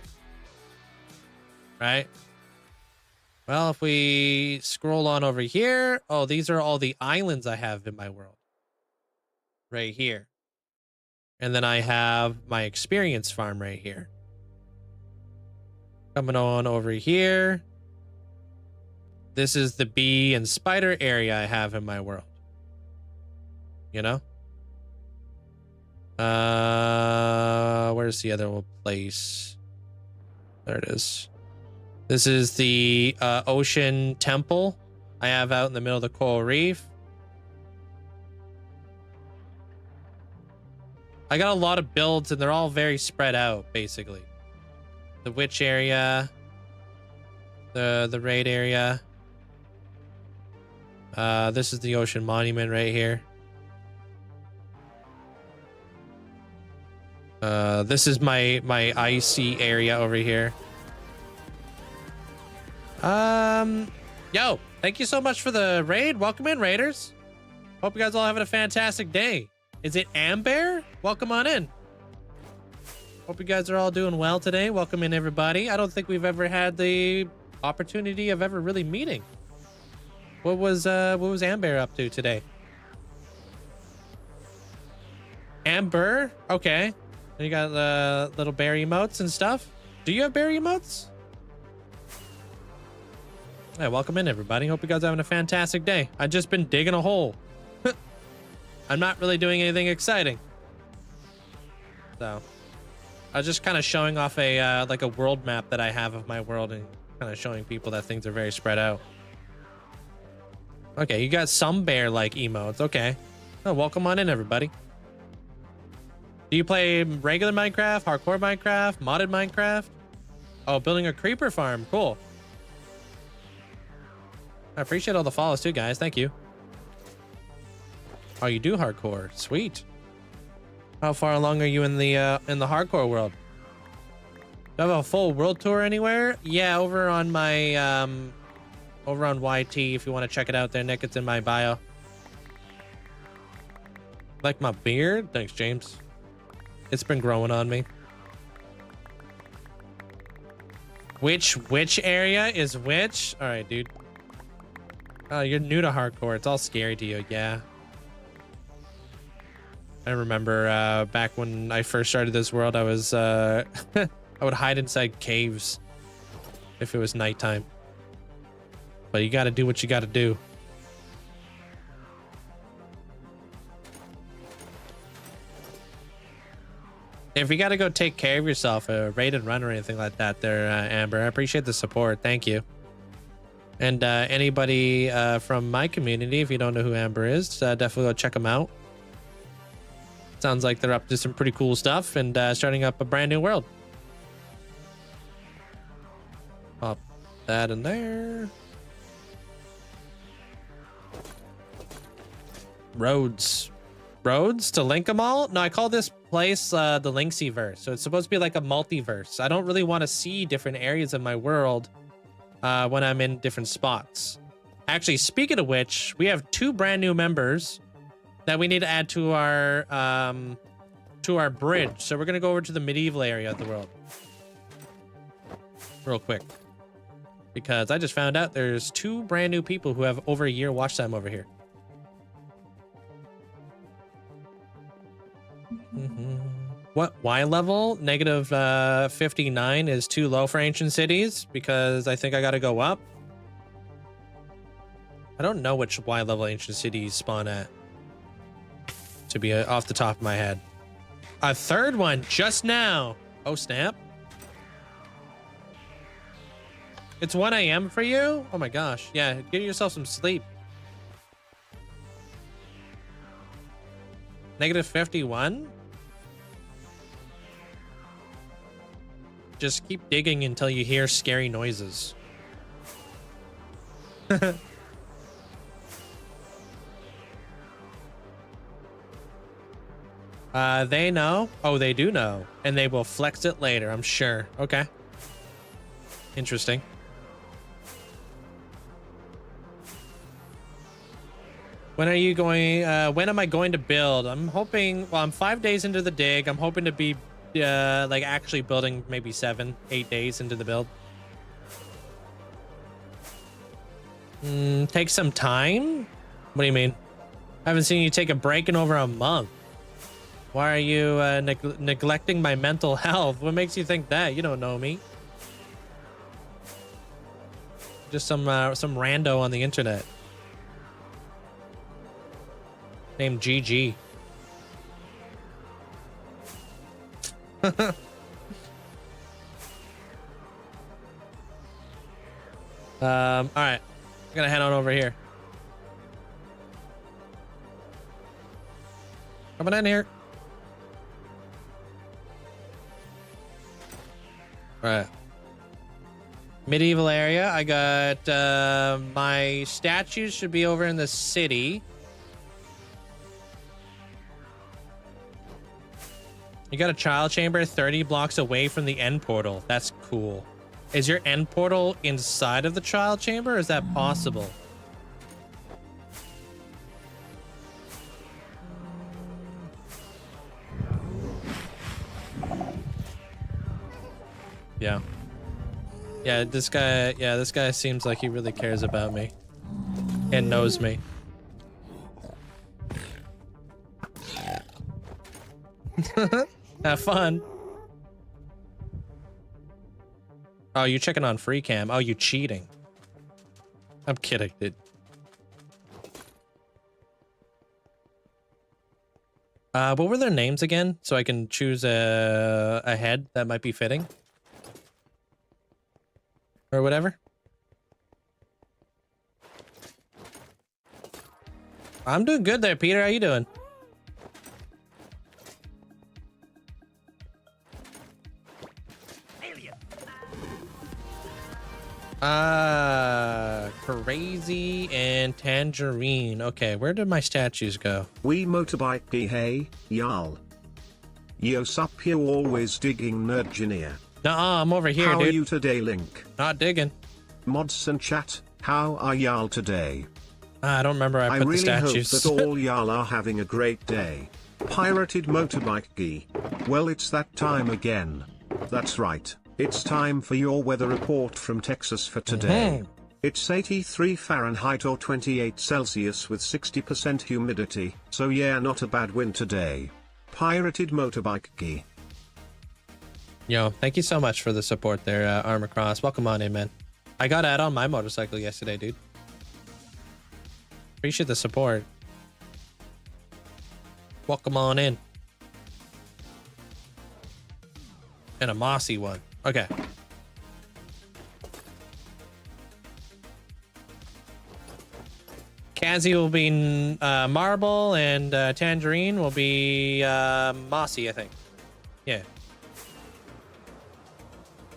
Right? Well, if we scroll on over here, oh, these are all the islands I have in my world. Right here. And then I have my experience farm right here. Coming on over here. This is the bee and spider area I have in my world. You know? Where's the other place? There it is. This is the ocean temple I have out in the middle of the coral reef. I got a lot of builds and they're all very spread out, basically. The witch area, the raid area. This is the ocean monument right here. This is my icy area over here. Yo, thank you so much for the raid. Welcome in, raiders. Hope you guys all having a fantastic day. Is it Amber? Welcome on in. Hope you guys are all doing well today. Welcome in, everybody. I don't think we've ever had the opportunity of ever really meeting. What was Amber up to today? Amber? Okay. You got little bear emotes and stuff. Do you have bear emotes? Hey, welcome in, everybody. Hope you guys are having a fantastic day. I've just been digging a hole. I'm not really doing anything exciting. So, I was just kind of showing off a like a world map that I have of my world and kind of showing people that things are very spread out. Okay, you got some bear-like emotes. Okay. Oh, welcome on in, everybody. Do you play regular Minecraft, hardcore Minecraft, modded Minecraft? Oh, building a creeper farm. Cool. I appreciate all the follows too, guys. Thank you. Oh, you do hardcore. Sweet. How far along are you in the hardcore world? Do I have a full world tour anywhere? Yeah, over on my over on YT if you want to check it out there, Nick. It's in my bio. Like my beard? Thanks, James. It's been growing on me. Which area is which? All right, dude. Oh, you're new to hardcore. It's all scary to you. Yeah. I remember back when I first started this world, I was I would hide inside caves if it was nighttime. But you got to do what you got to do. If you got to go take care of yourself, a raid and run or anything like that there, Amber, I appreciate the support. Thank you. And anybody from my community, if you don't know who Amber is, definitely go check them out. Sounds like they're up to some pretty cool stuff and starting up a brand new world. Pop that in there. Roads. Roads to link them all? No, I call this place the Linkzzey verse. So it's supposed to be like a multiverse. I don't really want to see different areas of my world when I'm in different spots. Actually, speaking of which, we have 2 brand new members that we need to add to our bridge. So we're gonna go over to the medieval area of the world real quick, because I just found out there's 2 brand new people who have over a year watch time over here. What Y level? Negative 59 is too low for ancient cities because I think I gotta go up. I don't know which Y level ancient cities spawn at, to be off the top of my head. A 3rd one just now. Oh snap. It's 1 a.m. for you? Oh my gosh. Yeah, get yourself some sleep. Negative 51? Just keep digging until you hear scary noises. They know. Oh, they do know. And they will flex it later, I'm sure. Okay. Interesting. When are you going, when am I going to build? I'm hoping, well, I'm 5 days into the dig. I'm hoping to be, like actually building maybe 7, 8 days into the build. Take some time? What do you mean? I haven't seen you take a break in over a month. Why are you neglecting my mental health? What makes you think that? You don't know me. Just some rando on the internet named GG. All right, I'm gonna head on over here. Coming in here. All right. Medieval area. I got my statues should be over in the city. You got a child chamber 30 blocks away from the end portal. That's cool. Is your end portal inside of the child chamber? Or is that possible? Yeah. Yeah, this guy seems like he really cares about me and knows me. Have fun. Oh, you checking on free cam. Oh, you cheating. I'm kidding, dude. What were their names again? So I can choose a head that might be fitting. Or whatever. I'm doing good there, Peter. How you doing? Crazy and Tangerine. Okay, where did my statues go? We motorbike hey, y'all. Yo sup, you always digging Nerdgineer. Nuh-uh, I'm over here, How dude. are you today, Link? Not digging. Mods and chat, how are y'all today? I don't remember I put really the statues. hope that all y'all are having a great day. Pirated motorbike gee. Well, it's that time again. That's right. It's time for your weather report from Texas for today. It's 83 Fahrenheit or 28 Celsius with 60% humidity, so yeah, not a bad winter day. Pirated motorbike gee. Yo, thank you so much for the support there, Armor Cross. Welcome on in, man. I got out on my motorcycle yesterday, dude. Appreciate the support. Welcome on in. And a mossy one. Okay. Kazi will be marble, and Tangerine will be mossy, I think. Yeah.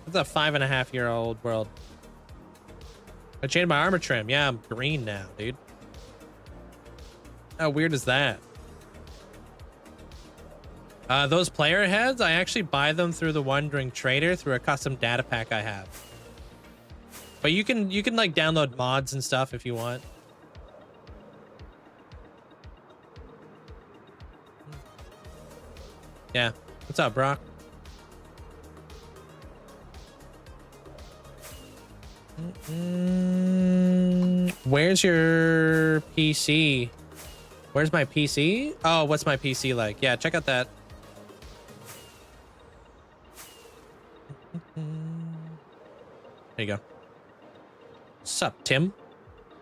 It's a 5.5-year-old world. I changed my armor trim. Yeah, I'm green now, dude. How weird is that? Those player heads, I actually buy them through the Wandering Trader through a custom data pack I have. But you can like download mods and stuff if you want. Yeah. What's up, Brock? Where's your PC? Where's my PC? Oh, what's my PC like? Yeah, check out that. There you go. Sup, Tim?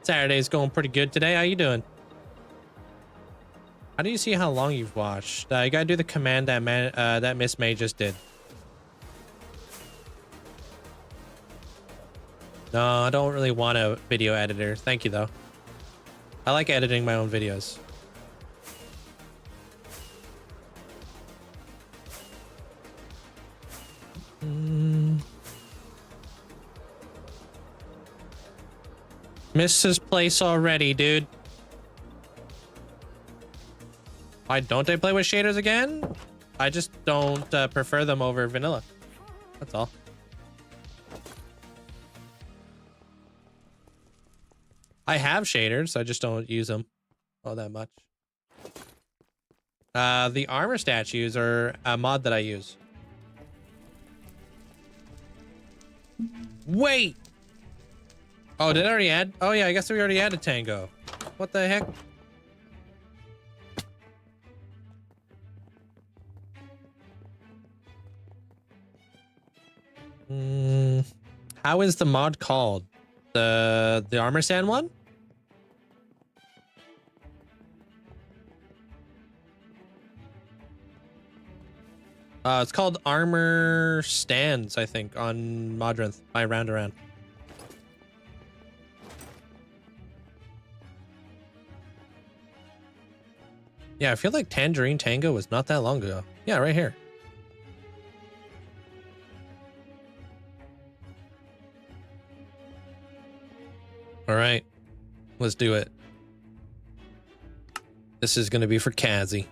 Saturday's going pretty good today. How you doing? How do you see how long you've watched? You gotta do the command that that Miss May just did. No, I don't really want a video editor. Thank you, though. I like editing my own videos. Missed his place already, dude. Why don't I play with shaders again? I just don't prefer them over vanilla. That's all. I have shaders, I just don't use them all that much. The armor statues are a mod that I use. Wait! Oh, did I already add? Oh yeah, I guess we already added Tango. What the heck? How is the mod called? The armor stand one? It's called Armor Stands, I think, on Modrinth by Round Around. Yeah, I feel like Tangerine Tango was not that long ago. Yeah, right here. All right, let's do it. This is going to be for Kazi.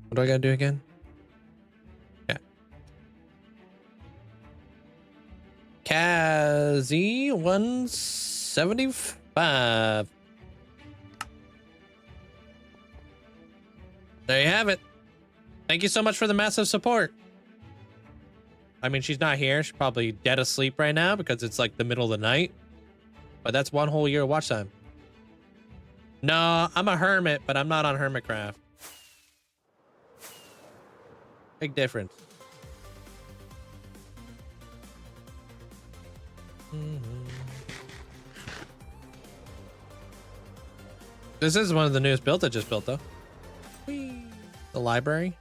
What do I got to do again? Yeah. Kazi 175. There you have it. Thank you so much for the massive support. I mean, she's not here. She's probably dead asleep right now because it's like the middle of the night. But that's one whole year of watch time. No, I'm a hermit, but I'm not on Hermitcraft. Big difference. This is one of the newest builds I just built, though. Whee! The library.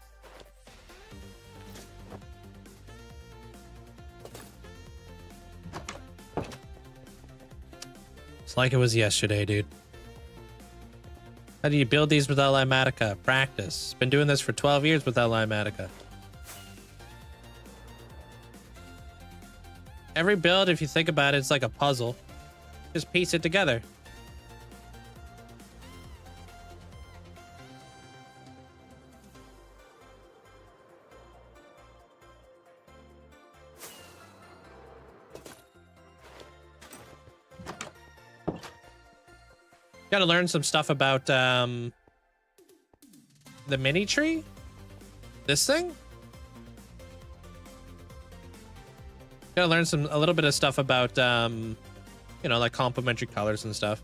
It's like it was yesterday, dude. How do you build these without Limatica? Practice. Been doing this for 12 years without Limatica. Every build, if you think about it, it's like a puzzle. Just piece it together. Got to learn some stuff about the mini tree. This thing. Got to learn a little bit of stuff about you know, like complementary colors and stuff.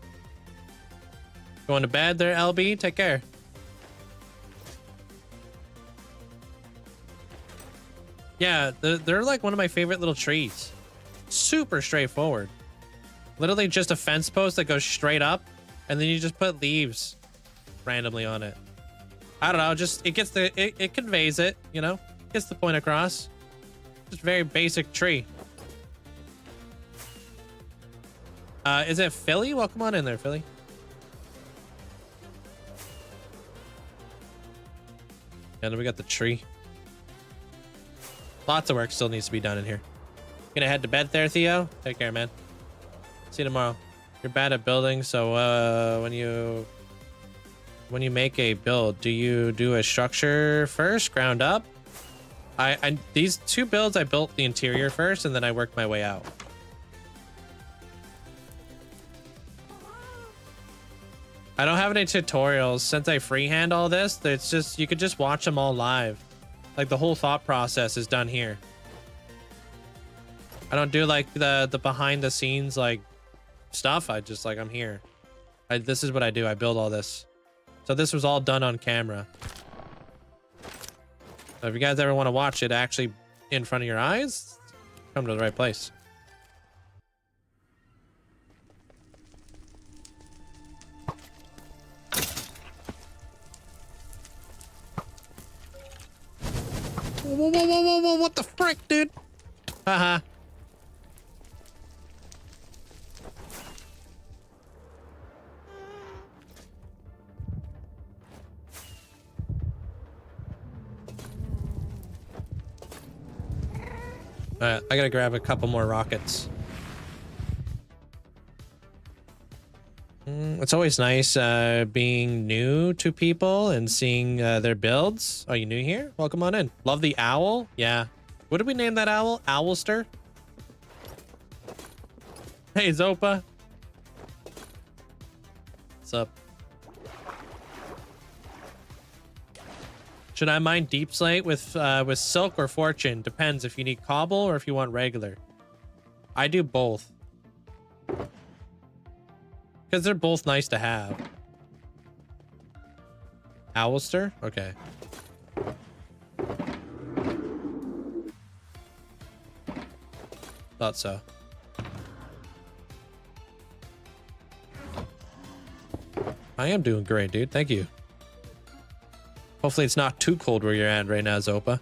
Going to bed there, LB. Take care. Yeah, they're like one of my favorite little trees. Super straightforward. Literally just a fence post that goes straight up. And then you just put leaves randomly on it. I don't know, just it gets it conveys it, you know? Gets the point across. Just very basic tree. Is it Philly? Welcome on in there, Philly. And then we got the tree. Lots of work still needs to be done in here. Gonna head to bed there, Theo. Take care, man. See you tomorrow. You're bad at building, so when you make a build, do you do a structure first, ground up? These two builds, I built the interior first, and then I worked my way out. I don't have any tutorials since I freehand all this. It's just you could just watch them all live. Like the whole thought process is done here. I don't do like the behind the scenes like stuff. I just like I'm here. This is what I do. I build all this. So this was all done on camera. So if you guys ever want to watch it actually in front of your eyes, come to the right place. Whoa, what the frick, dude? Haha. Alright, I gotta grab a couple more rockets. It's always nice being new to people and seeing their builds. Are you new here? Welcome on in. Love the owl? Yeah. What did we name that owl? Owlster? Hey, Zopa. What's up? Should I mine deep slate with silk or fortune? Depends if you need cobble or if you want regular. I do both. Because they're both nice to have. Owlster? Okay. Thought so. I am doing great, dude. Thank you. Hopefully it's not too cold where you're at right now, Zopa.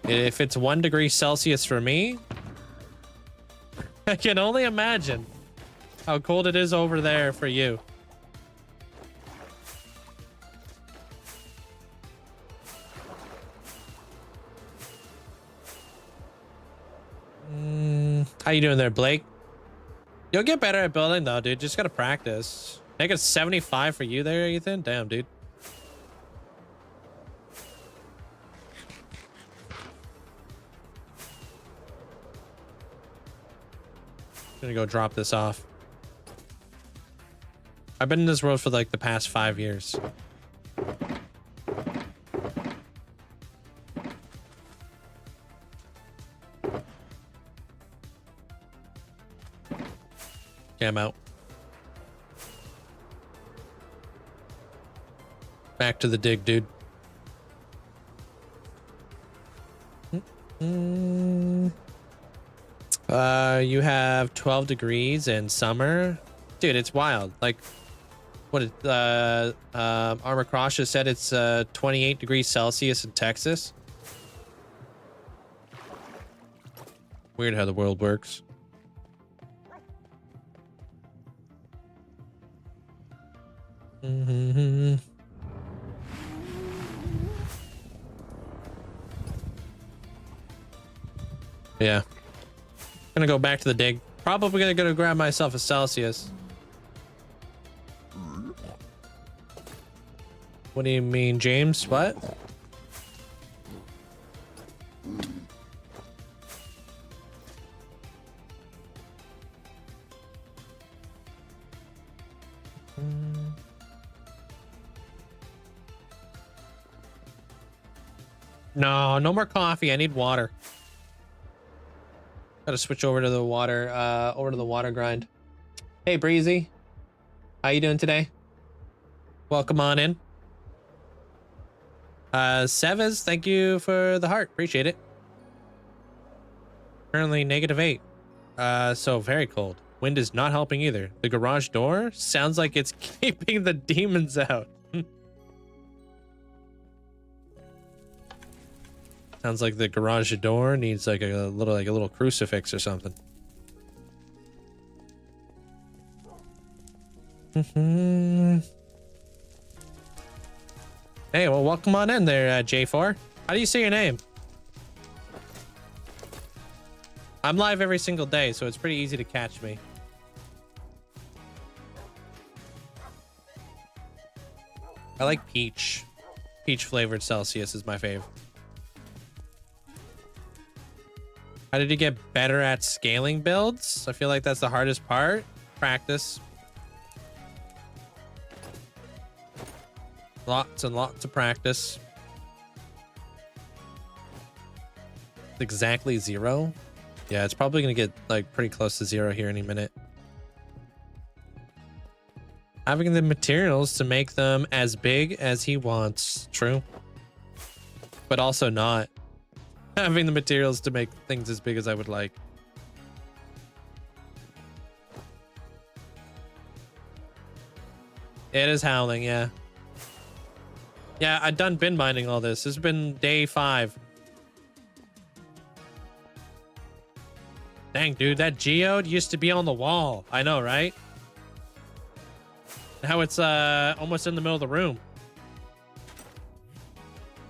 If it's 1 degree Celsius for me, I can only imagine how cold it is over there for you. How you doing there, Blake? You'll get better at building though, dude. Just gotta practice. I got 75 for you there, Ethan. Damn, dude. Gonna go drop this off. I've been in this world for like the past 5 years. Okay, I'm out. Back to the dig, dude. You have 12 degrees in summer. Dude, it's wild. Like, What did Armor Cross just said? It's 28 degrees Celsius in Texas. Weird how the world works. Yeah. Gonna go back to the dig. Probably gonna go grab myself a Celsius. What do you mean, James? What? No, no more coffee. I need water. Gotta switch over to the water, water grind. Hey, Breezy. How you doing today? Welcome on in. Sevas, thank you for the heart. Appreciate it. Currently -8. So very cold. Wind is not helping either. The garage door sounds like it's keeping the demons out. Sounds like the garage door needs like a little crucifix or something. Hey, well, welcome on in there, J4. How do you say your name? I'm live every single day, so it's pretty easy to catch me. I like peach. Peach flavored Celsius is my fave. How did you get better at scaling builds? I feel like that's the hardest part. Practice. Lots and lots of practice. Exactly 0. Yeah, it's probably gonna get like pretty close to 0 here any minute. Having the materials to make them as big as he wants. True. But also not having the materials to make things as big as I would like. It is howling, yeah. Yeah, I've done bin mining all this. This has been day 5. Dang, dude, that geode used to be on the wall. I know, right? Now it's almost in the middle of the room.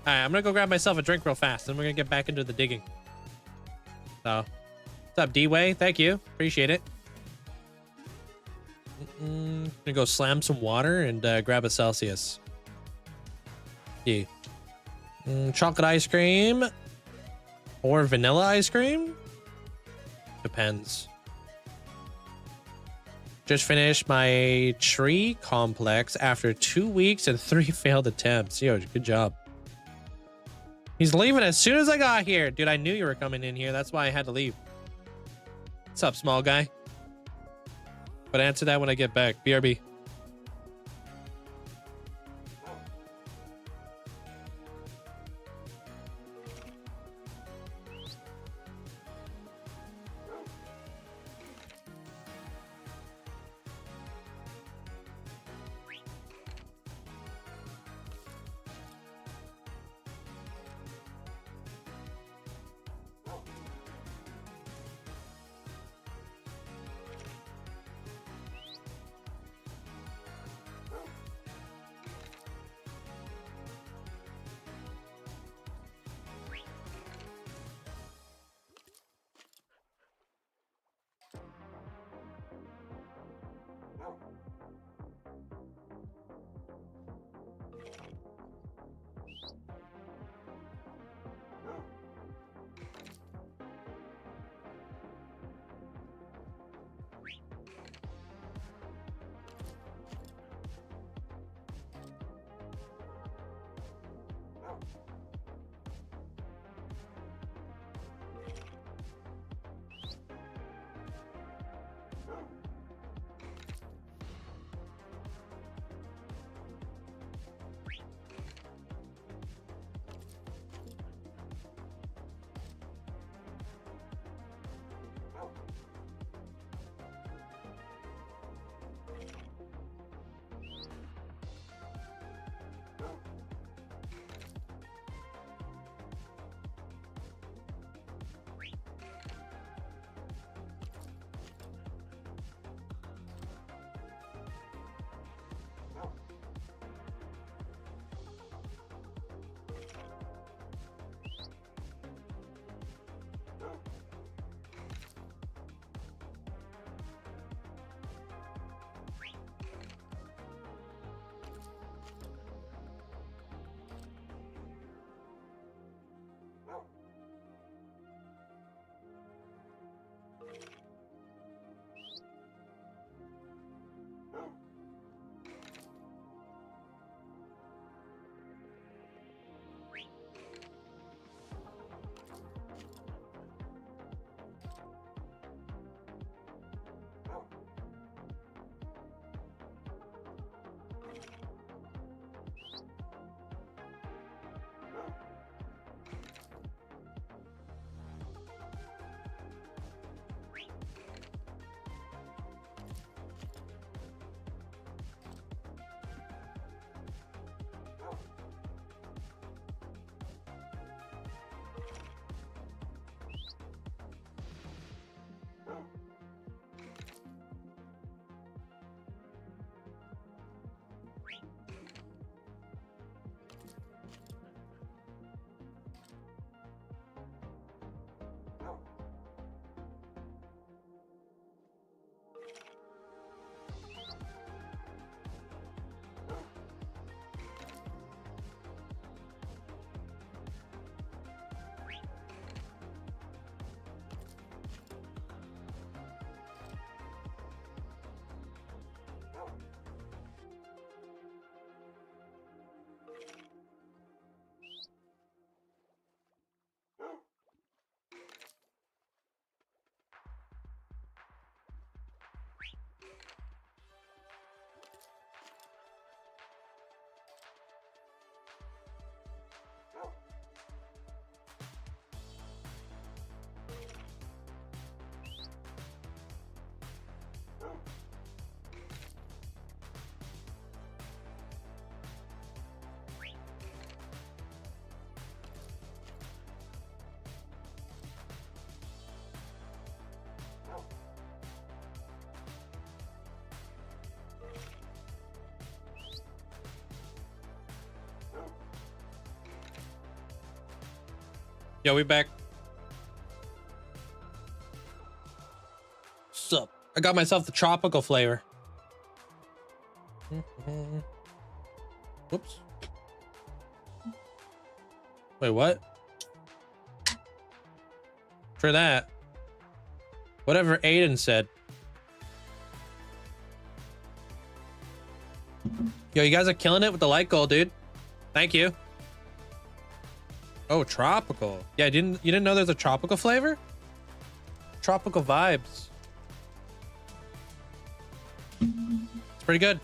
All right, I'm gonna go grab myself a drink real fast, and we're gonna get back into the digging. So, what's up, D-Way? Thank you, appreciate it. Gonna go slam some water and grab a Celsius. Yeah. Chocolate ice cream or vanilla ice cream? Depends. Just finished my tree complex after 2 weeks and 3 failed attempts. Yo, good job. He's leaving as soon as I got here. Dude, I knew you were coming in here. That's why I had to leave. What's up, small guy? But answer that when I get back. BRB. Yo, we back. Sup? I got myself the tropical flavor. Whoops. Wait, what? For that. Whatever Aiden said. Yo, you guys are killing it with the light goal, dude. Thank you. Oh, tropical. Yeah, you didn't know there's a tropical flavor? Tropical vibes. It's pretty good.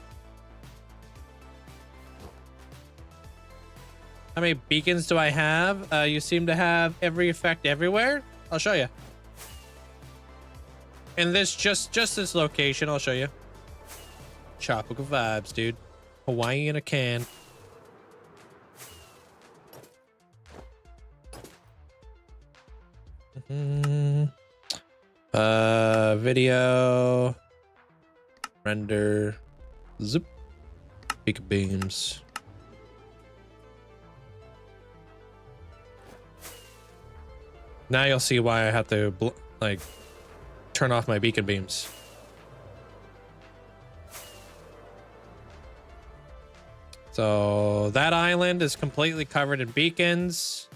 How many beacons do I have? You seem to have every effect everywhere. I'll show you. In this just this location, I'll show you. Tropical vibes, dude. Hawaii in a can. Video. Render. Zip. Beacon beams. Now you'll see why I have to like turn off my beacon beams. So that island is completely covered in beacons.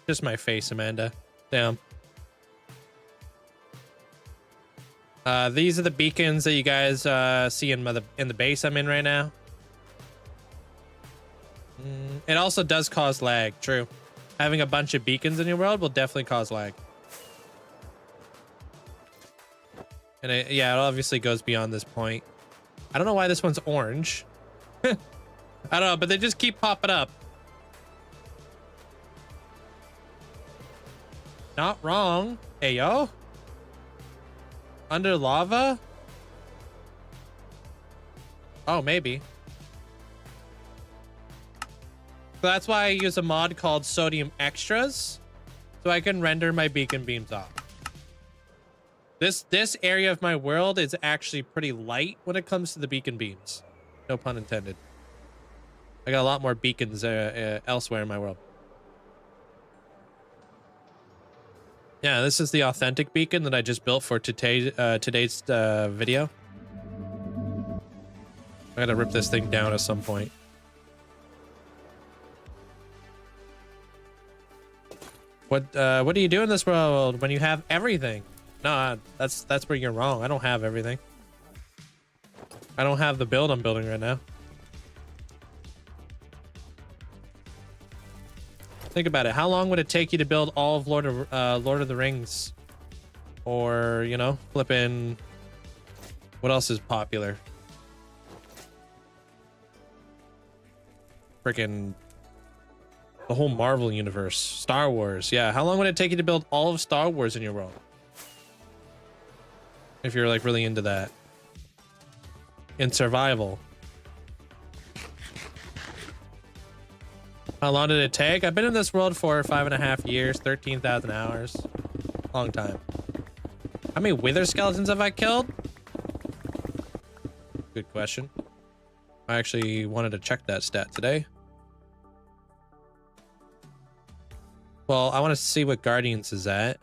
Just my face, Amanda. Damn. These are the beacons that you guys see in the base I'm in right now. It also does cause lag. True. Having a bunch of beacons in your world will definitely cause lag. And yeah, it obviously goes beyond this point. I don't know why this one's orange. I don't know, but they just keep popping up. Not wrong. Hey, yo. Under lava? Oh, maybe. So that's why I use a mod called Sodium Extras, so I can render my beacon beams off. This area of my world is actually pretty light when it comes to the beacon beams. No pun intended. I got a lot more beacons elsewhere in my world. Yeah, this is the authentic beacon that I just built for today's video. I gotta rip this thing down at some point. What do you do in this world when you have everything? No, that's where you're wrong. I don't have everything. I don't have the build I'm building right now. Think about it. How long would it take you to build all of Lord of the Rings? Or, you know, flipping... What else is popular? Freaking... The whole Marvel universe. Star Wars. Yeah, how long would it take you to build all of Star Wars in your world? If you're, like, really into that. In survival. How long did it take? I've been in this world for 5.5 years, 13,000 hours. Long time. How many wither skeletons have I killed? Good question. I actually wanted to check that stat today. Well, I want to see what Guardians is at.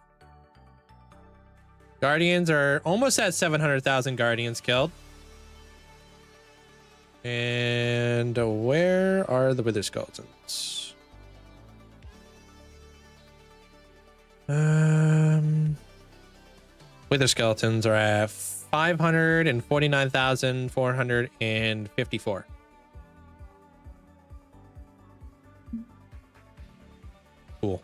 Guardians are almost at 700,000 Guardians killed. And where are the wither skeletons? Wither skeletons are at 549,454. Cool.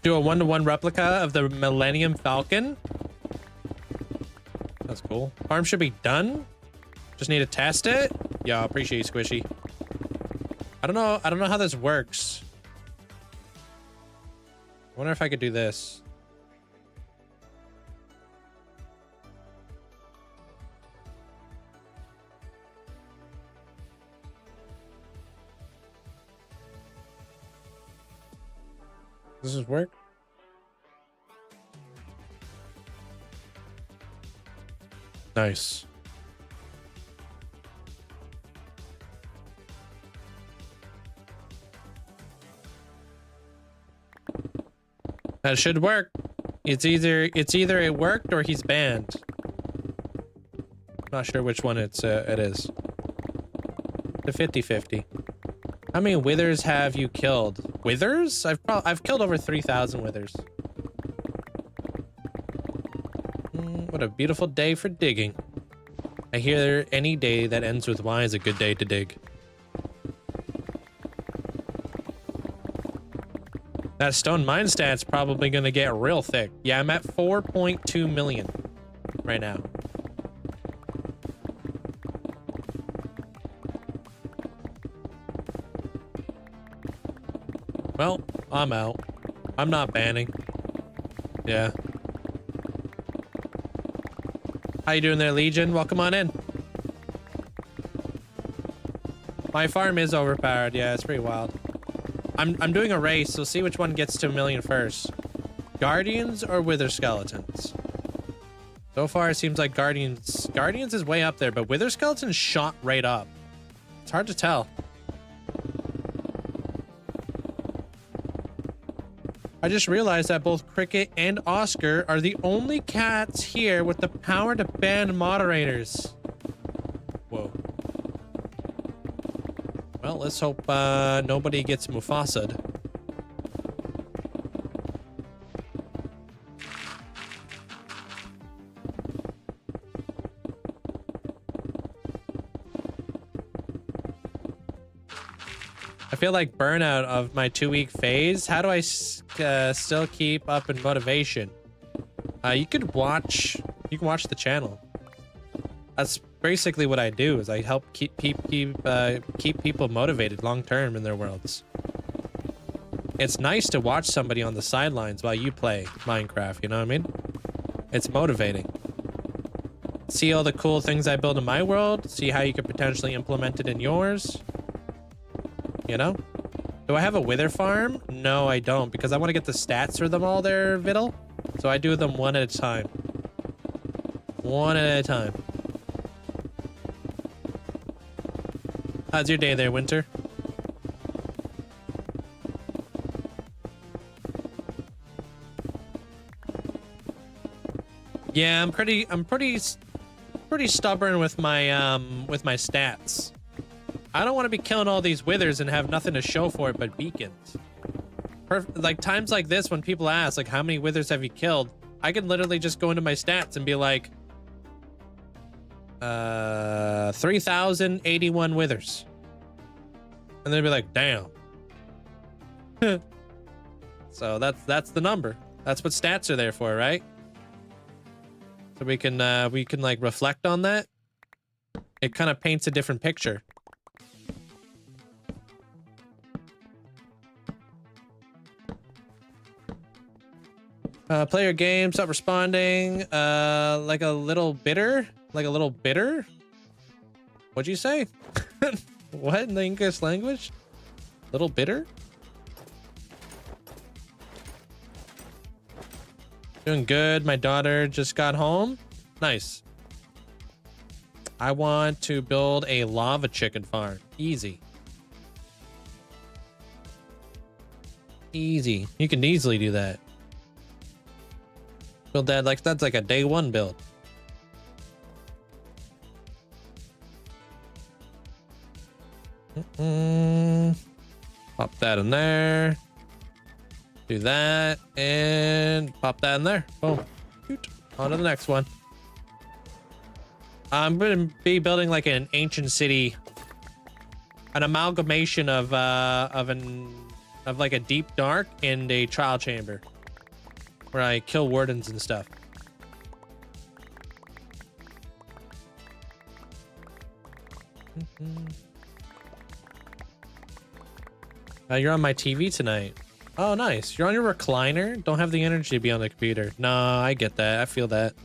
Do a 1-to-1 replica of the Millennium Falcon. That's cool. Farm should be done. Just need to test it. Yeah, I appreciate you, Squishy. I don't know how this works. I wonder if I could do this. Does this work? Nice. That should work. It's either it worked or he's banned. Not sure which one it is. The 50-50. How many withers have you killed? Withers? I've killed over 3,000 withers. What a beautiful day for digging. I hear any day that ends with Y is a good day to dig. That stone mine stat's probably gonna get real thick. Yeah, I'm at 4.2 million right now. Well, I'm out. I'm not banning. Yeah. How you doing there, Legion? Welcome on in. My farm is overpowered. Yeah, it's pretty wild. I'm doing a race, so see which one gets to 1 million first. Guardians or Wither Skeletons? So far, it seems like Guardians is way up there, but Wither Skeletons shot right up. It's hard to tell. I just realized that both Cricket and Oscar are the only cats here with the power to ban moderators. Whoa. Well, let's hope nobody gets Mufasa'd. I feel like burnout of my 2-week phase. How do I still keep up in motivation? You can watch the channel. That's basically what I do. Is I help keep people motivated long term in their worlds. It's nice to watch somebody on the sidelines while you play Minecraft. You know what I mean? It's motivating. See all the cool things I build in my world. See how you could potentially implement it in yours. You know? Do I have a wither farm? No, I don't, because I want to get the stats for them all there, Viddle. So I do them one at a time. One at a time. How's your day there, Winter? Yeah, I'm pretty stubborn with my stats. I don't want to be killing all these withers and have nothing to show for it but beacons. Like times like this when people ask like how many withers have you killed, I can literally just go into my stats and be like 3,081 withers. And they'd be like, damn. So that's the number. That's what stats are there for, right? So we can like reflect on that. It kind of paints a different picture. Play your game, stop responding. Like a little bitter? Like a little bitter? What'd you say? What in the English language? Little bitter? Doing good. My daughter just got home. Nice. I want to build a lava chicken farm. Easy. Easy. You can easily do that. Build that like that's like a day one build. Pop that in there. Do that and pop that in there. Boom. Shoot. On to the next one. I'm gonna be building like an ancient city, an amalgamation of like a deep dark and a trial chamber. Where I kill wardens and stuff. You're on my TV tonight. Oh, nice. You're on your recliner? Don't have the energy to be on the computer. No, I get that. I feel that.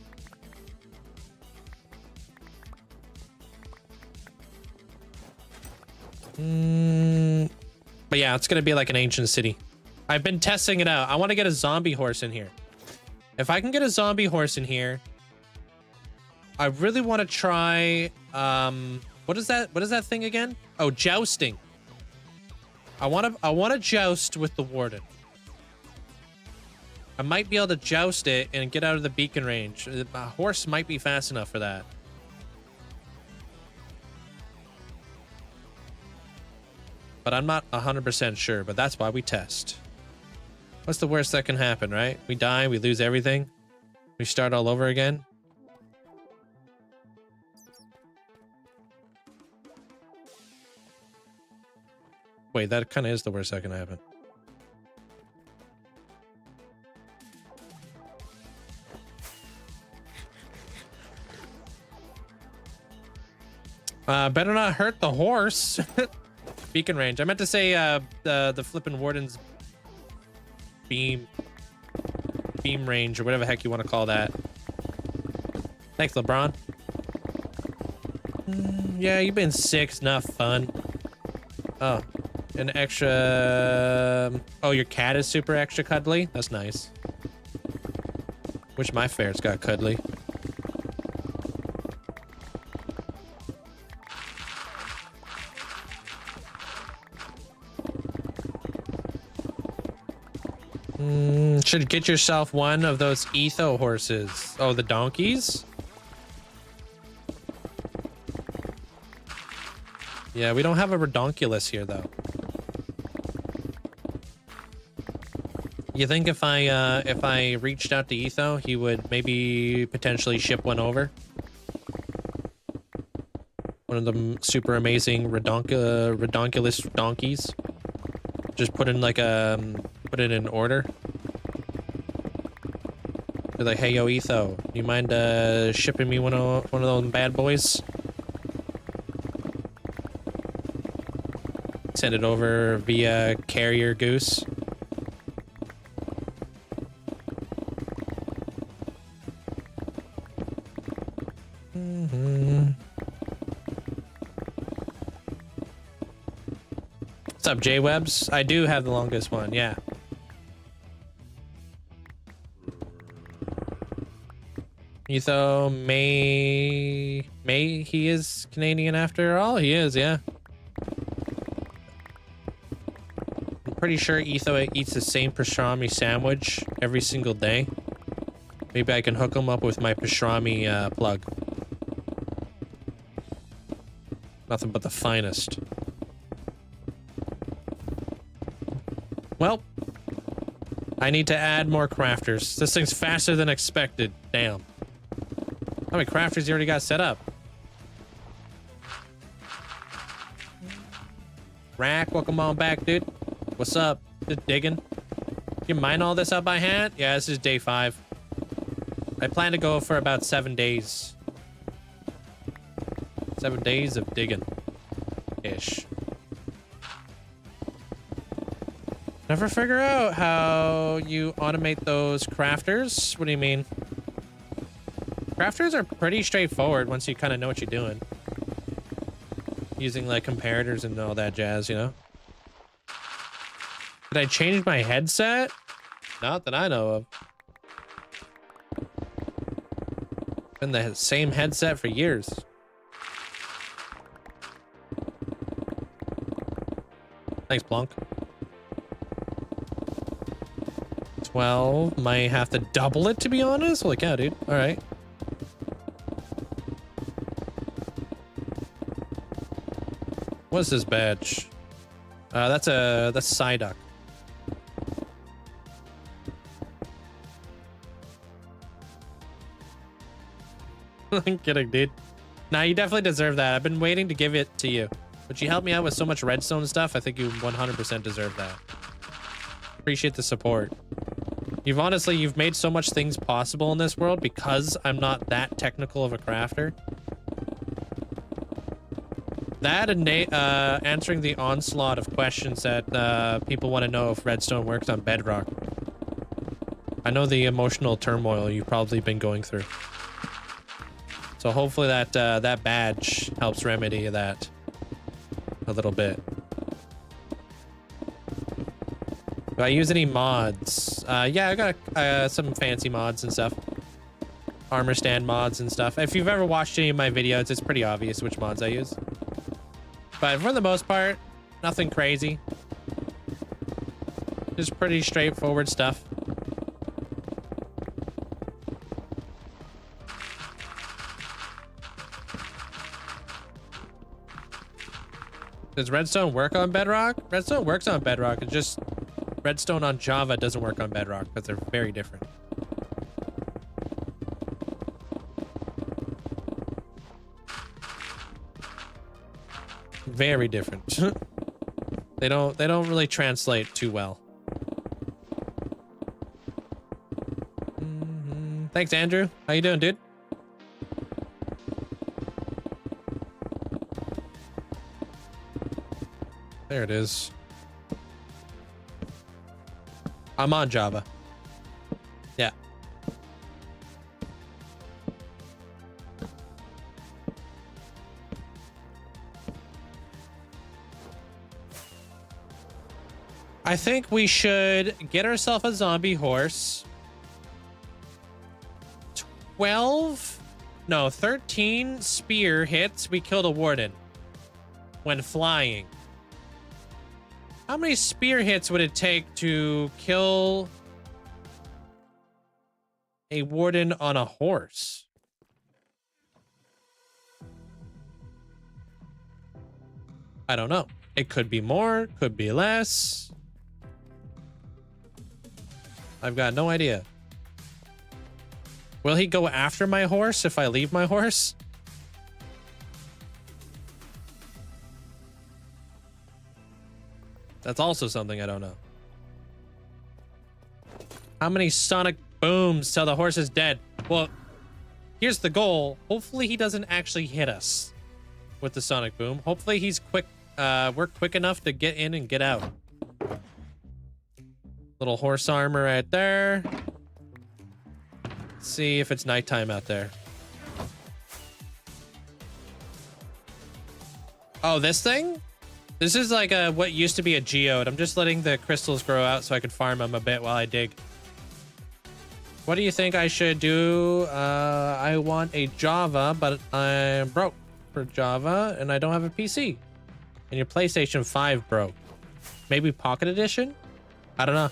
But yeah, it's gonna be like an ancient city. I've been testing it out. I want to get a zombie horse in here. If I can get a zombie horse in here, I really want to try, what is that thing again? Oh, jousting. I want to joust with the warden. I might be able to joust it and get out of the beacon range. A horse might be fast enough for that. But I'm not 100% sure, but that's why we test. What's the worst that can happen, right? We die, we lose everything. We start all over again. Wait, that kind of is the worst that can happen. Better not hurt the horse. Beacon range. I meant to say the flippin' Wardens beam range or whatever the heck you want to call that. Thanks, LeBron. Yeah, you've been sick. It's not fun. Oh, an extra. Oh, your cat is super extra cuddly. That's nice. Wish my ferret's got cuddly. Should get yourself one of those etho horses. Oh, the donkeys? Yeah, we don't have a redonkulus here, though. You think if I reached out to Etho, he would maybe potentially ship one over? One of them super amazing redonkulus donkeys. Just put in like put it in order. They're like, hey yo, Etho, you mind shipping me one of those bad boys? Send it over via carrier goose. What's up, J-Webs? I do have the longest one, yeah. Etho may he is Canadian after all? He is, yeah. I'm pretty sure Etho eats the same pastrami sandwich every single day. Maybe I can hook him up with my pastrami plug. Nothing but the finest. Well, I need to add more crafters. This thing's faster than expected. Damn. How many crafters you already got set up? Rack, welcome on back, dude. What's up? Just digging. You mine all this out by hand? Yeah, this is day 5. I plan to go for about 7 days. 7 days of digging. Ish. Never figure out how you automate those crafters. What do you mean? Crafters are pretty straightforward once you kind of know what you're doing. Using like comparators and all that jazz, you know? Did I change my headset? Not that I know of. Been the same headset for years. Thanks, Plonk. 12. Might have to double it, to be honest. Holy cow, dude. All right. What's this badge? That's Psyduck. I'm kidding, dude. Nah, you definitely deserve that. I've been waiting to give it to you. But you helped me out with so much redstone stuff. I think you 100% deserve that. Appreciate the support. You've made so much things possible in this world because I'm not that technical of a crafter. That and answering the onslaught of questions that people want to know if redstone works on bedrock. I know the emotional turmoil you've probably been going through. So hopefully that that badge helps remedy that a little bit. Do I use any mods? Yeah, I got some fancy mods and stuff. Armor stand mods and stuff. If you've ever watched any of my videos, it's pretty obvious which mods I use. But for the most part, nothing crazy. Just pretty straightforward stuff. Does redstone work on bedrock? Redstone works on bedrock. It's just redstone on Java doesn't work on bedrock because they're very different. Very different. They don't really translate too well. Thanks, Andrew. How you doing, dude? There it is. I'm on Java. Yeah. I think we should get ourselves a zombie horse. 13 spear hits, we killed a warden when flying. How many spear hits would it take to kill a warden on a horse? I don't know. It could be more, could be less. I've got no idea. Will he go after my horse if I leave my horse? That's also something I don't know. How many sonic booms till the horse is dead? Well, here's the goal. Hopefully he doesn't actually hit us with the sonic boom. Hopefully he's quick. We're quick enough to get in and get out. Little horse armor right there. Let's see if it's nighttime out there. Oh, this thing? This is like what used to be a geode. I'm just letting the crystals grow out so I can farm them a bit while I dig. What do you think I should do? I want a Java, but I'm broke for Java and I don't have a PC. And your PlayStation 5 broke. Maybe Pocket Edition? I don't know.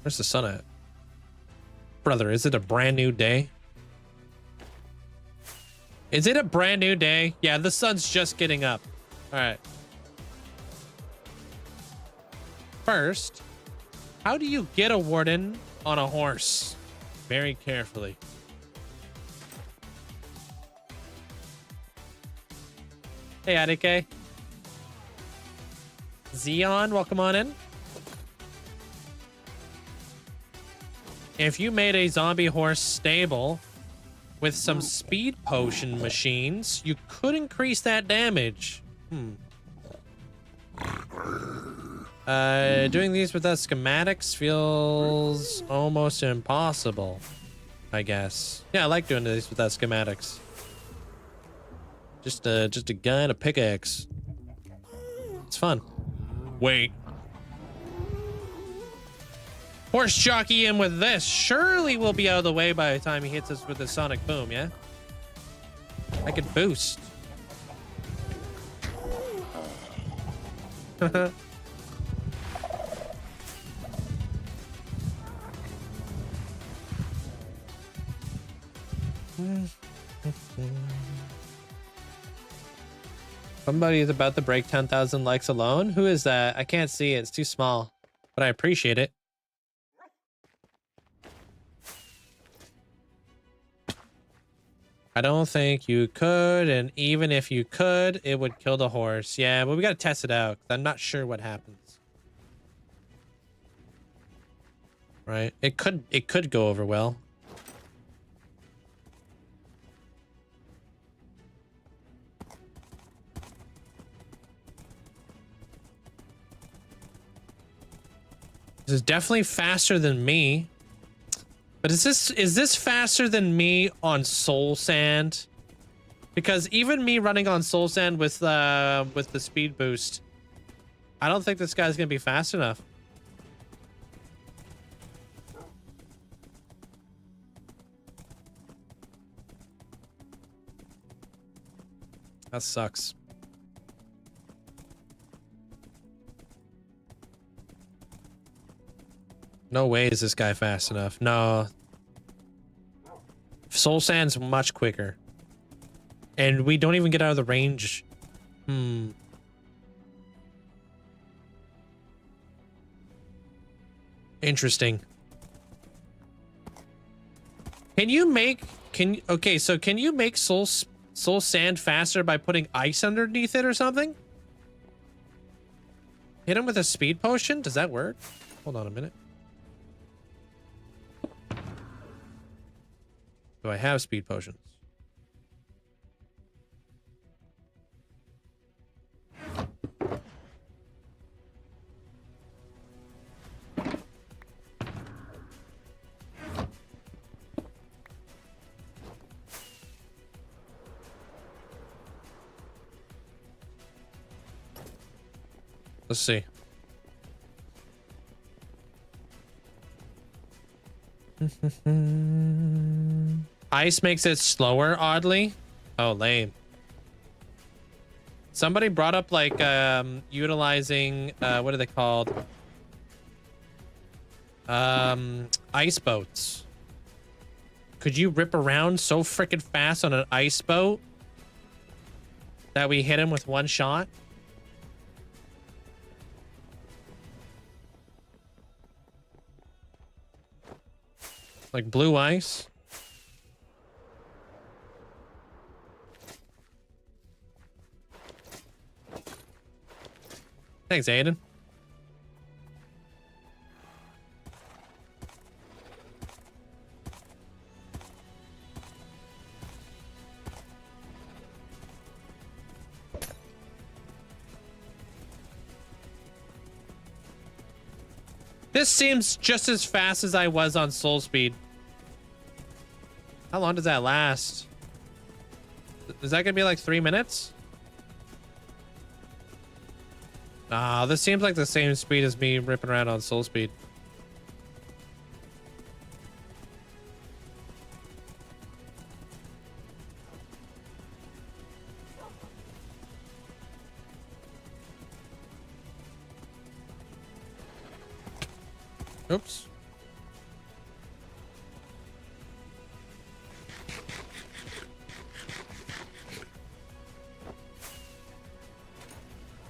Where's the sun at? Brother, is it a brand new day? Is it a brand new day? Yeah, the sun's just getting up. All right. First, how do you get a warden on a horse? Very carefully. Hey, Adike. Xeon, welcome on in. If you made a zombie horse stable with some speed potion machines, you could increase that damage. Doing these without schematics feels almost impossible, I guess. Yeah, I like doing these without schematics. Just a gun, a pickaxe. It's fun. Wait. Horse jockey him with this. Surely we'll be out of the way by the time he hits us with the sonic boom, yeah? I could boost. Somebody is about to break 10,000 likes alone. Who is that? I can't see it. It's too small, but I appreciate it. I don't think you could, and even if you could, it would kill the horse. Yeah, but we gotta test it out. I'm not sure what happens. Right? It could go over well. This is definitely faster than me. But is this faster than me on Soul Sand? Because even me running on Soul Sand with the speed boost, I don't think this guy's gonna be fast enough. That sucks. No way is this guy fast enough. No. Soul Sand's much quicker. And we don't even get out of the range. Interesting. Can you make... Okay, so can you make soul sand faster by putting ice underneath it or something? Hit him with a speed potion? Does that work? Hold on a minute. Do I have speed potions? Let's see. Ice makes it slower, oddly. Oh, lame. Somebody brought up like utilizing what are they called? Ice boats. Could you rip around so freaking fast on an ice boat that we hit him with one shot? Like blue ice. Thanks, Aiden. This seems just as fast as I was on Soul Speed. How long does that last? Is that gonna be like 3 minutes? Ah, this seems like the same speed as me ripping around on Soul Speed. Oops.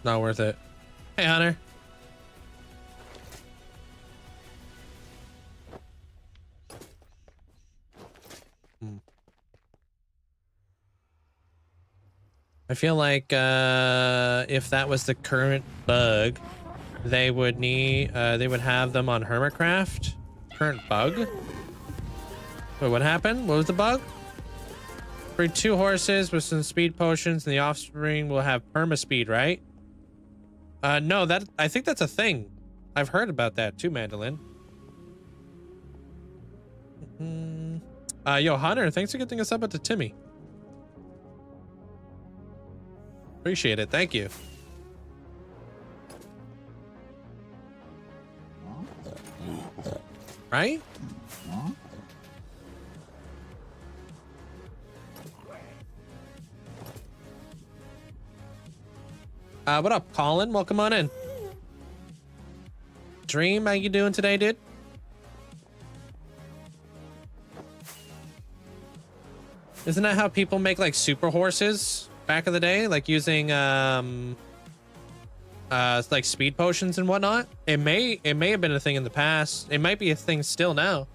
Not worth it. Hey, Hunter. I feel like if that was the current bug, they would need they would have them on Hermitcraft. Current bug? Wait, what happened? What was the bug? Breed 2 horses with some speed potions and the offspring will have perma speed, right? No, that I think that's a thing. I've heard about that too, Mandolin. Yo, Hunter, thanks for getting us up to Timmy. Appreciate it. Thank you. Right? What up, Colin? Welcome on in. Dream, how you doing today, dude? Isn't that how people make like super horses back in the day? Like using like speed potions and whatnot? It may have been a thing in the past. It might be a thing still now.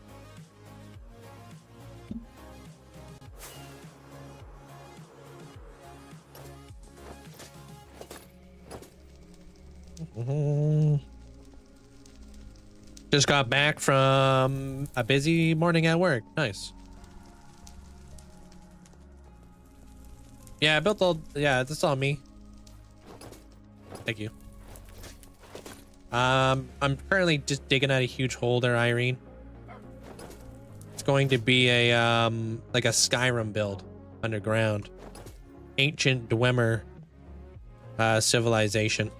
Just got back from a busy morning at work. Nice. Yeah, I built all. Yeah, that's all me. Thank you. I'm currently just digging out a huge hole there, Irene. It's going to be a like a Skyrim build underground. Ancient Dwemer civilization.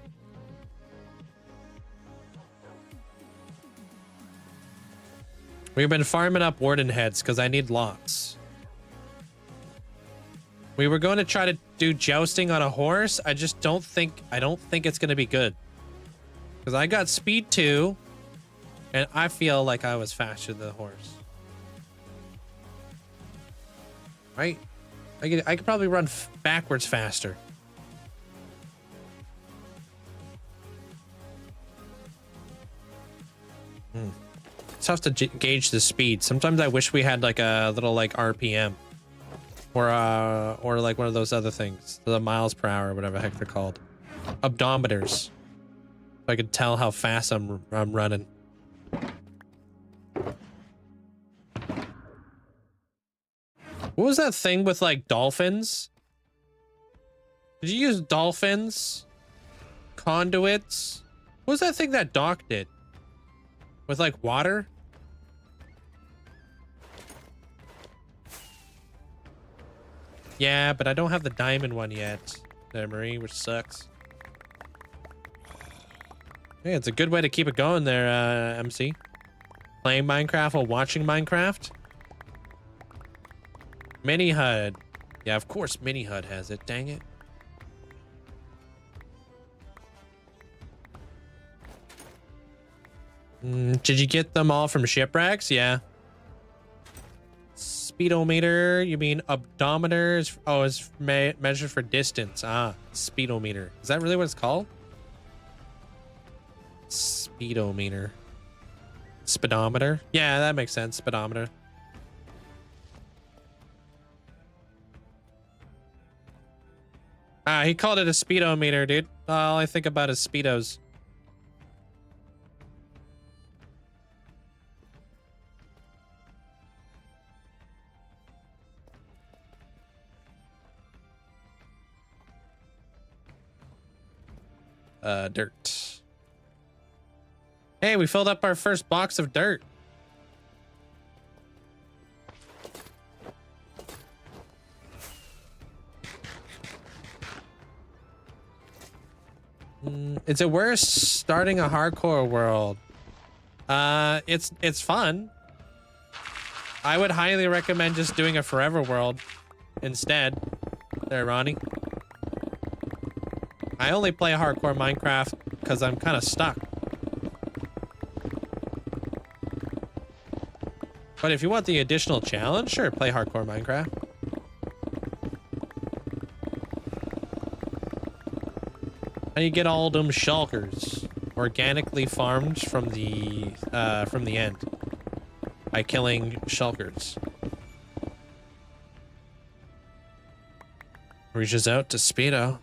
We've been farming up warden heads because I need lots. We were going to try to do jousting on a horse. I just don't think it's going to be good. Because I got speed 2 And I feel like I was faster than the horse. Right? I could probably run backwards faster. It's tough to gauge the speed. Sometimes I wish we had like a little like RPM or like one of those other things, the miles per hour or whatever the heck they're called, odometers. So I could tell how fast I'm running. What was that thing with like dolphins? Did you use dolphins? Conduits? What was that thing that Doc did? With like water? Yeah, but I don't have the diamond one yet, there, Marie, which sucks. Hey, it's a good way to keep it going there, MC. Playing Minecraft while watching Minecraft. Mini HUD. Yeah, of course Mini HUD has it, dang it. Did you get them all from shipwrecks? Yeah. Speedometer, you mean odometers? Oh, it's measured for distance. Ah, speedometer. Is that really what it's called? Speedometer. Speedometer? Yeah, that makes sense. Speedometer. Ah, he called it a speedometer, dude. All I think about is speedos. Dirt. Hey, we filled up our first box of dirt. Is it worth starting a hardcore world? It's fun. I would highly recommend just doing a forever world instead. There, Ronnie. I only play hardcore Minecraft because I'm kind of stuck. But if you want the additional challenge, sure, play hardcore Minecraft. How do you get all them shulkers organically farmed from the end by killing shulkers? Reaches out to Speedo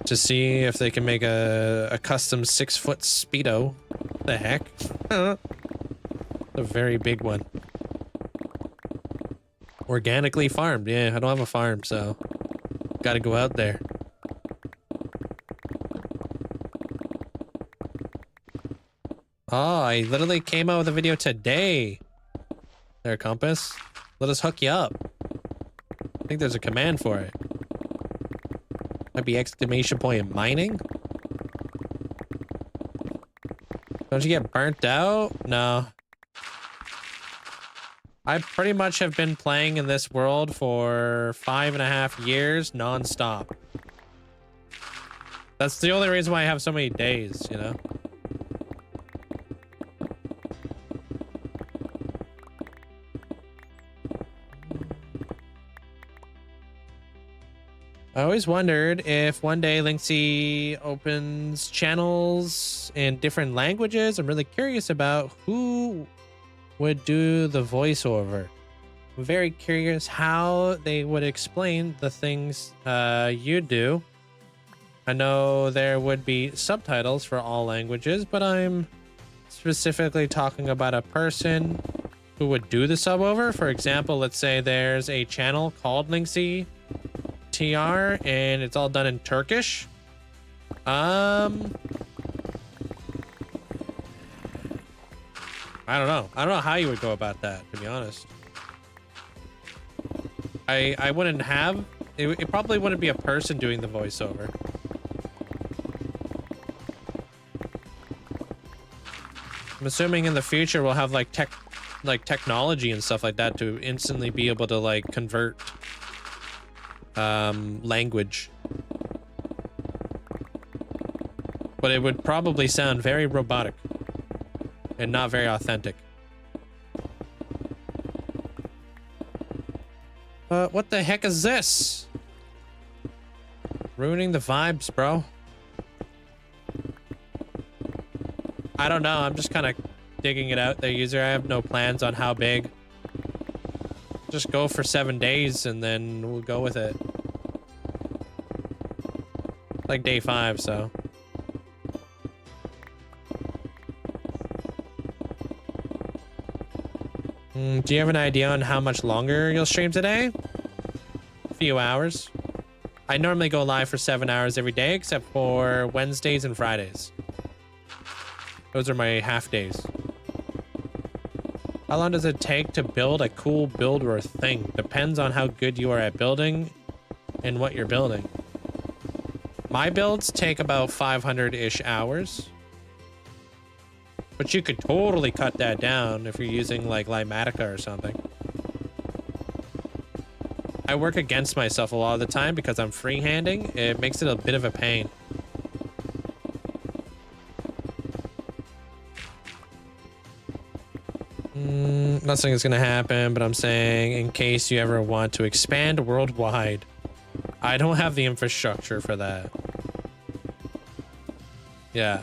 to see if they can make a custom 6-foot Speedo. What the heck? A very big one. Organically farmed. Yeah, I don't have a farm, so gotta go out there. Oh, I literally came out with a video today. There, Compass. Let us hook you up. I think there's a command for it. Might be exclamation point mining. Don't you get burnt out? No. I pretty much have been playing in this world for 5.5 years non-stop. That's the only reason why I have so many days, you know? I always wondered if one day Linkzzey opens channels in different languages. I'm really curious about who would do the voiceover. I'm very curious how they would explain the things you do. I know there would be subtitles for all languages, but I'm specifically talking about a person who would do the subover. For example, let's say there's a channel called Linkzzey TR and it's all done in Turkish. I don't know. I don't know how you would go about that, to be honest. I wouldn't have it probably wouldn't be a person doing the voiceover. I'm assuming in the future we'll have like technology and stuff like that to instantly be able to like convert language. But it would probably sound very robotic and not very authentic. What the heck is this? Ruining the vibes, bro. I don't know. I'm just kind of digging it out there, user. I have no plans on how big. Just go for 7 days and then we'll go with it. Like day 5, so. Do you have an idea on how much longer you'll stream today? A few hours. I normally go live for 7 hours every day, except for Wednesdays and Fridays. Those are my half days. How long does it take to build a cool build or thing? Depends on how good you are at building and what you're building. My builds take about 500-ish hours. But you could totally cut that down if you're using like Limatica or something. I work against myself a lot of the time because I'm freehanding. It makes it a bit of a pain. Nothing is going to happen, but I'm saying in case you ever want to expand worldwide. I don't have the infrastructure for that. Yeah.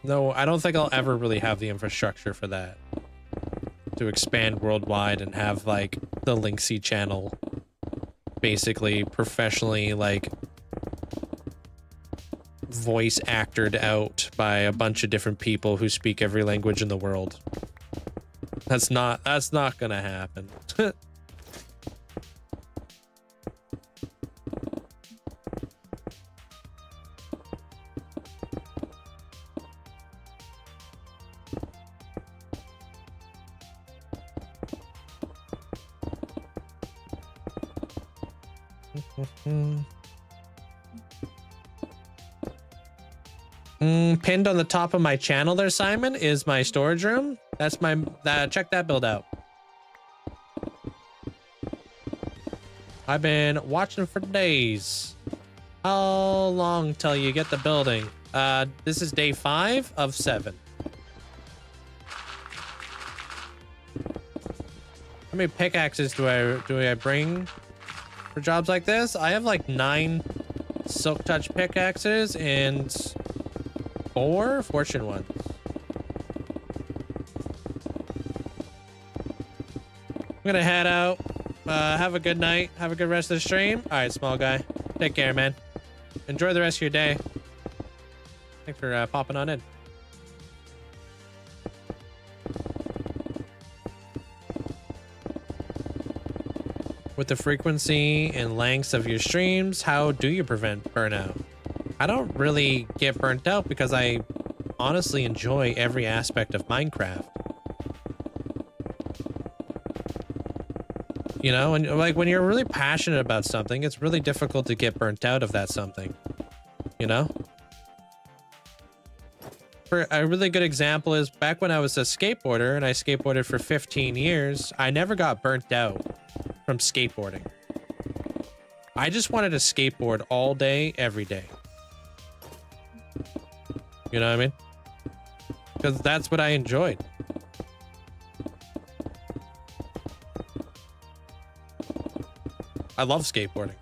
No, I don't think I'll ever really have the infrastructure for that. To expand worldwide and have like the Linkzzey channel basically professionally like voice acted out by a bunch of different people who speak every language in the world. That's not gonna happen. Pinned on the top of my channel there, Simon, is my storage room. That's my check that build out. I've been watching for days. How long till you get the building? This is day 5 of 7. How many pickaxes do I bring for jobs like this? I have like 9 silk touch pickaxes and 4 fortune ones. I'm gonna head out. Have a good night. Have a good rest of the stream. All right, small guy. Take care, man. Enjoy the rest of your day. Thanks for popping on in. With the frequency and lengths of your streams, how do you prevent burnout? I don't really get burnt out because I honestly enjoy every aspect of Minecraft. You know, and like when you're really passionate about something, it's really difficult to get burnt out of that something, you know? For a really good example is back when I was a skateboarder and I skateboarded for 15 years, I never got burnt out from skateboarding. I just wanted to skateboard all day, every day. You know what I mean? Because that's what I enjoyed. I love skateboarding.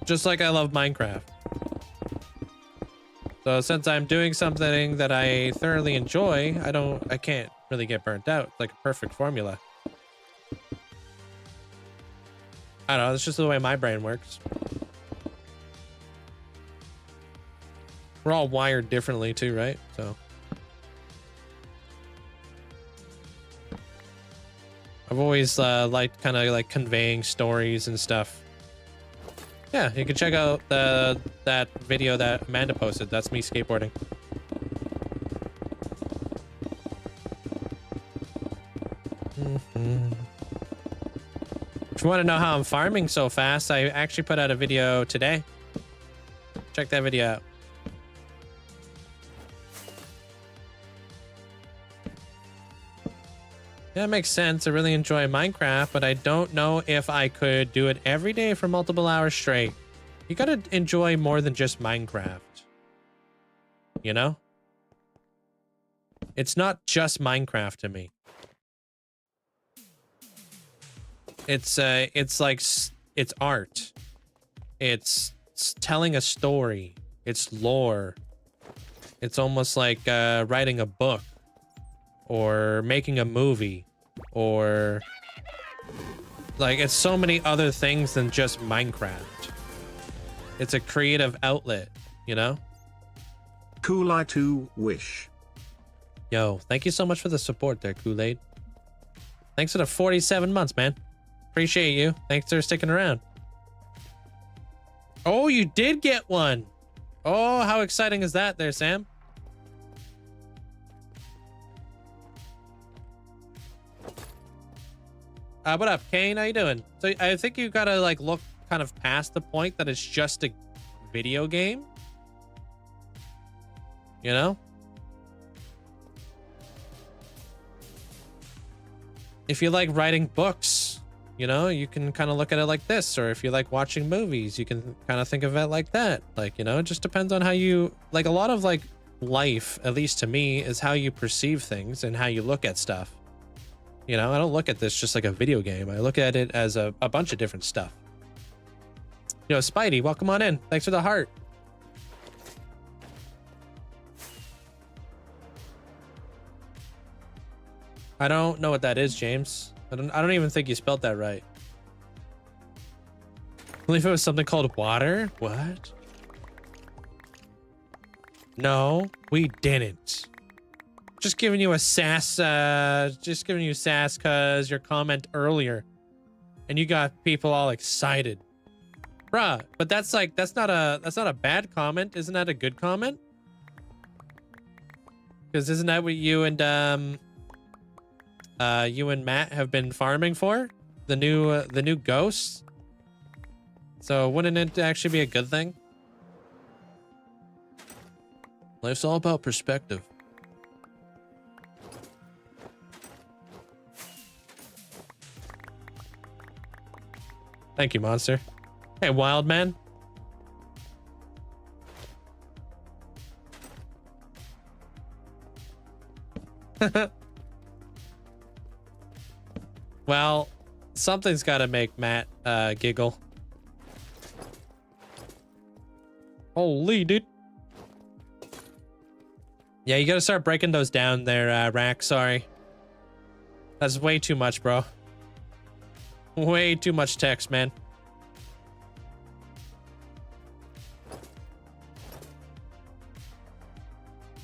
Just like I love Minecraft. So since I'm doing something that I thoroughly enjoy, I can't really get burnt out. It's like a perfect formula. I don't know, it's just the way my brain works. We're all wired differently too, right? So I've always liked kind of like conveying stories and stuff. Yeah, you can check out that video that Amanda posted. That's me skateboarding. If you want to know how I'm farming so fast, I actually put out a video today. Check that video out. Yeah, it makes sense. I really enjoy Minecraft, but I don't know if I could do it every day for multiple hours straight. You gotta enjoy more than just Minecraft. You know? It's not just Minecraft to me. It's like it's art. It's telling a story. It's lore. It's almost like writing a book or making a movie or like it's so many other things than just Minecraft. It's a creative outlet, you know? Cool I too wish. Yo, thank you so much for the support there, Kool-Aid. Thanks for the 47 months, man. Appreciate you. Thanks for sticking around. Oh, you did get one. Oh, how exciting is that there, Sam? What up, Kane? How you doing? So I think you gotta like look kind of past the point that it's just a video game. You know? If you like writing books, you know, you can kind of look at it like this. Or if you like watching movies, you can kind of think of it like that. Like, you know, it just depends on how you, like a lot of like life, at least to me, is how you perceive things and how you look at stuff. You know, I don't look at this just like a video game. I look at it as a bunch of different stuff. Yo, Spidey, welcome on in. Thanks for the heart. I don't know what that is, James. I don't even think you spelled that right. I believe it was something called water. What? No, we didn't. Just giving you a sass. Just giving you sass because your comment earlier, and you got people all excited, bruh. But that's not a bad comment. Isn't that a good comment? Because isn't that what you and Matt have been farming for? The new ghosts. So wouldn't it actually be a good thing? Life's all about perspective. Thank you, Monster. Hey, Wild Man. Well, something's got to make Matt giggle. Holy dude. Yeah, you got to start breaking those down there, Rack. Sorry. That's way too much, bro. Way too much text, man.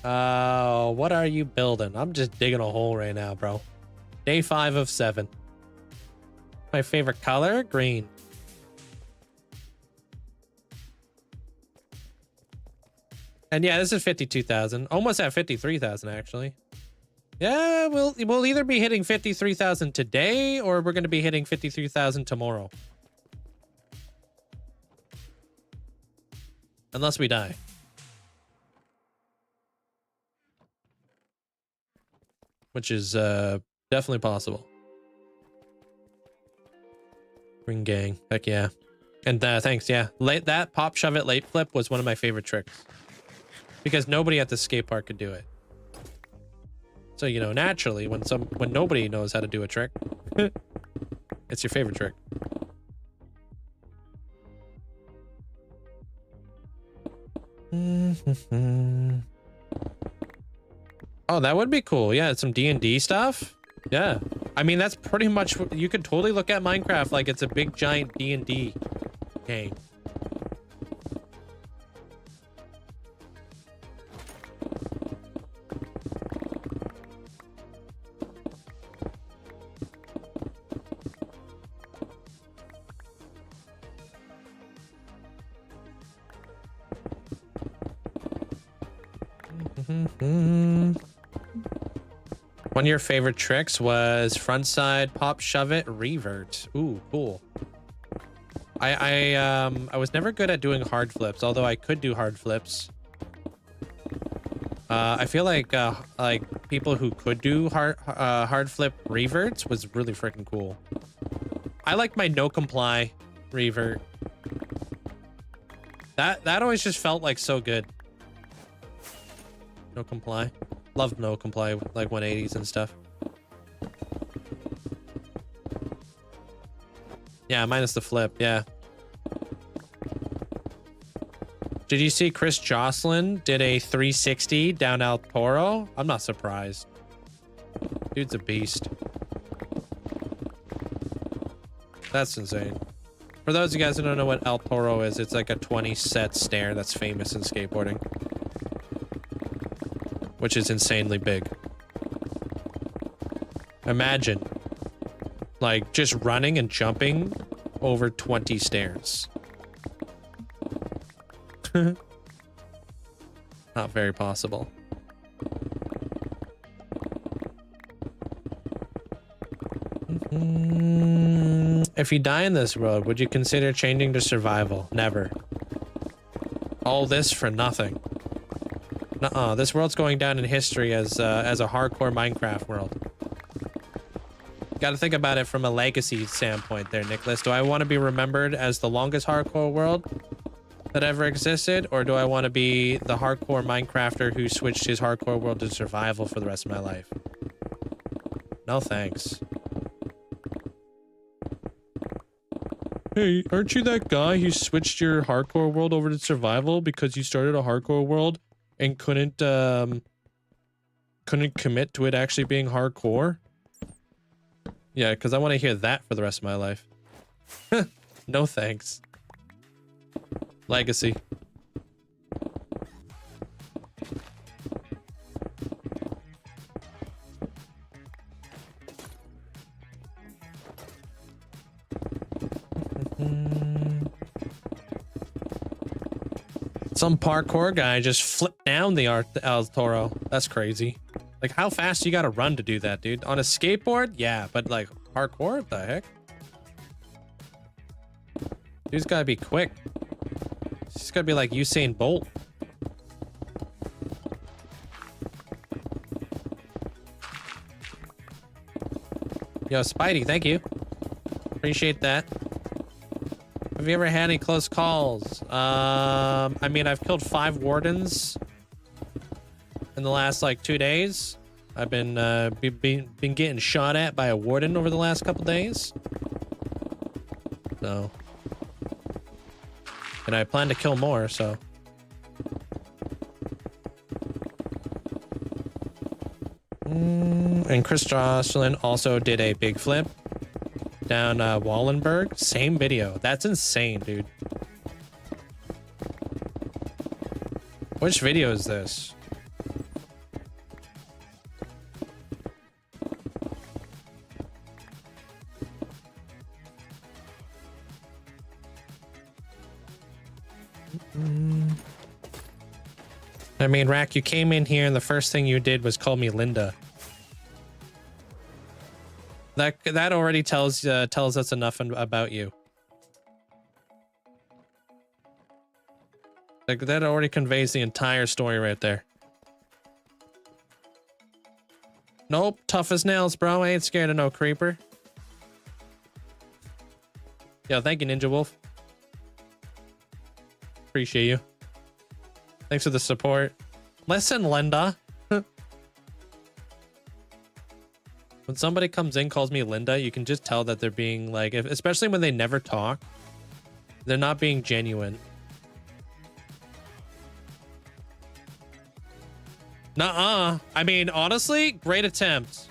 What are you building? I'm just digging a hole right now, bro. Day 5 of 7. My favorite color? Green. And yeah, this is 52,000. Almost at 53,000, actually. Yeah, we'll either be hitting 53,000 today, or we're going to be hitting 53,000 tomorrow. Unless we die. Which is definitely possible. Ring gang. Heck yeah. And thanks, yeah. That pop shove it late flip was one of my favorite tricks. Because nobody at the skate park could do it. So, you know, naturally, when nobody knows how to do a trick, it's your favorite trick. Oh, that would be cool. Yeah, some D&D stuff. Yeah. I mean, that's pretty much, you could totally look at Minecraft like it's a big giant D&D game. One of your favorite tricks was frontside pop shove it revert. Ooh, cool. I was never good at doing hard flips, although I could do hard flips. I feel like people who could do hard flip reverts was really freaking cool. I like my no comply revert. That always just felt like so good. No comply. Love no comply, like 180s and stuff. Yeah, minus the flip, yeah. Did you see Chris Jocelyn did a 360 down El Toro? I'm not surprised. Dude's a beast. That's insane. For those of you guys who don't know what El Toro is, it's like a 20 set stair that's famous in skateboarding. Which is insanely big. Imagine, like, just running and jumping over 20 stairs. Not very possible. If you die in this world, would you consider changing to survival? Never. All this for nothing. Nuh-uh, this world's going down in history as a hardcore Minecraft world. Got to think about it from a legacy standpoint there, Nicholas. Do I want to be remembered as the longest hardcore world that ever existed? Or do I want to be the hardcore Minecrafter who switched his hardcore world to survival for the rest of my life? No thanks. Hey, aren't you that guy who switched your hardcore world over to survival because you started a hardcore world and couldn't commit to it actually being hardcore? Yeah, because I want to hear that for the rest of my life. No thanks. Legacy. Some parkour guy just flipped down the El Toro. That's crazy. Like, how fast you gotta run to do that, dude? On a skateboard? Yeah, but like, parkour? What the heck? Dude's gotta be quick. He's gotta be like Usain Bolt. Yo, Spidey, thank you. Appreciate that. Have you ever had any close calls? I mean, I've killed 5 Wardens in the last like 2 days. I've been getting shot at by a Warden over the last couple days. So, and I plan to kill more. So, and Chris Jocelyn also did a big flip down Wallenberg. Same video. That's insane, dude. Which video is this? I mean, Rack, you came in here and the first thing you did was call me Linda. That already tells us enough about you. Like, that already conveys the entire story right there. Nope, tough as nails, bro. I ain't scared of no creeper. Yo, thank you, Ninja Wolf. Appreciate you. Thanks for the support. Listen, Linda. When somebody comes in, calls me Linda, you can just tell that they're being like, especially when they never talk, they're not being genuine. Nuh-uh. I mean, honestly, great attempt.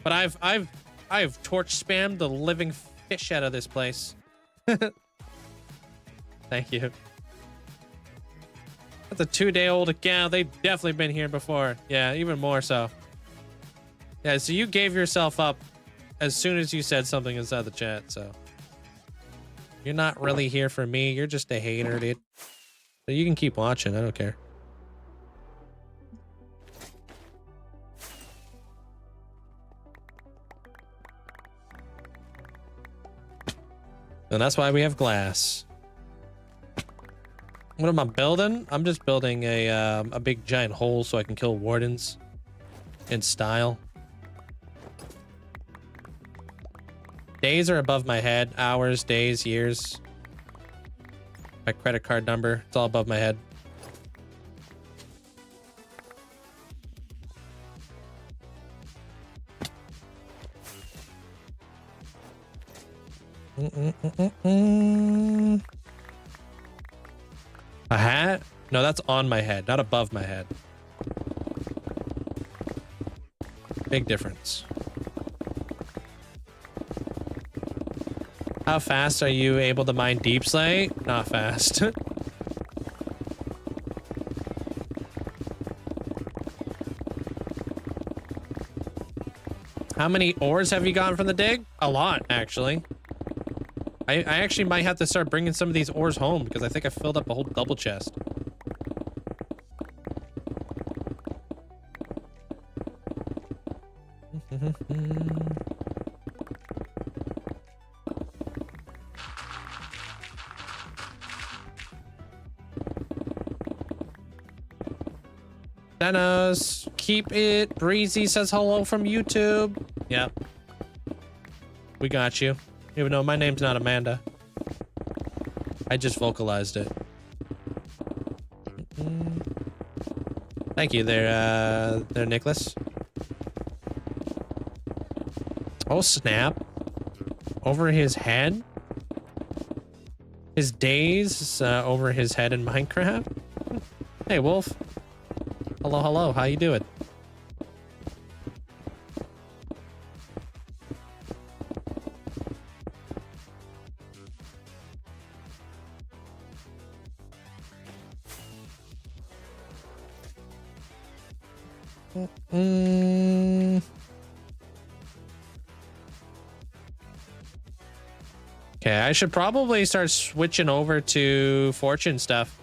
But I've torch spammed the living fish out of this place. Thank you. That's a 2-day-old account. They've definitely been here before. Yeah, even more so. Yeah, so you gave yourself up as soon as you said something inside the chat, so. You're not really here for me. You're just a hater, dude. But you can keep watching. I don't care. And that's why we have glass. What am I building? I'm just building a big giant hole so I can kill Wardens in style. Days are above my head. Hours, days, years. My credit card number. It's all above my head. A hat? No, that's on my head, not above my head. Big difference. How fast are you able to mine deep slate? Not fast. How many ores have you gotten from the dig? A lot, actually. I actually might have to start bringing some of these ores home because I think I filled up a whole double chest. Thanos, keep it breezy says hello from YouTube. Yep. We got you. Even though my name's not Amanda. I just vocalized it. Thank you there, Nicholas. Oh, snap. Over his head? His days over his head in Minecraft? Hey, Wolf. Hello, hello. How you doing? Okay, I should probably start switching over to fortune stuff.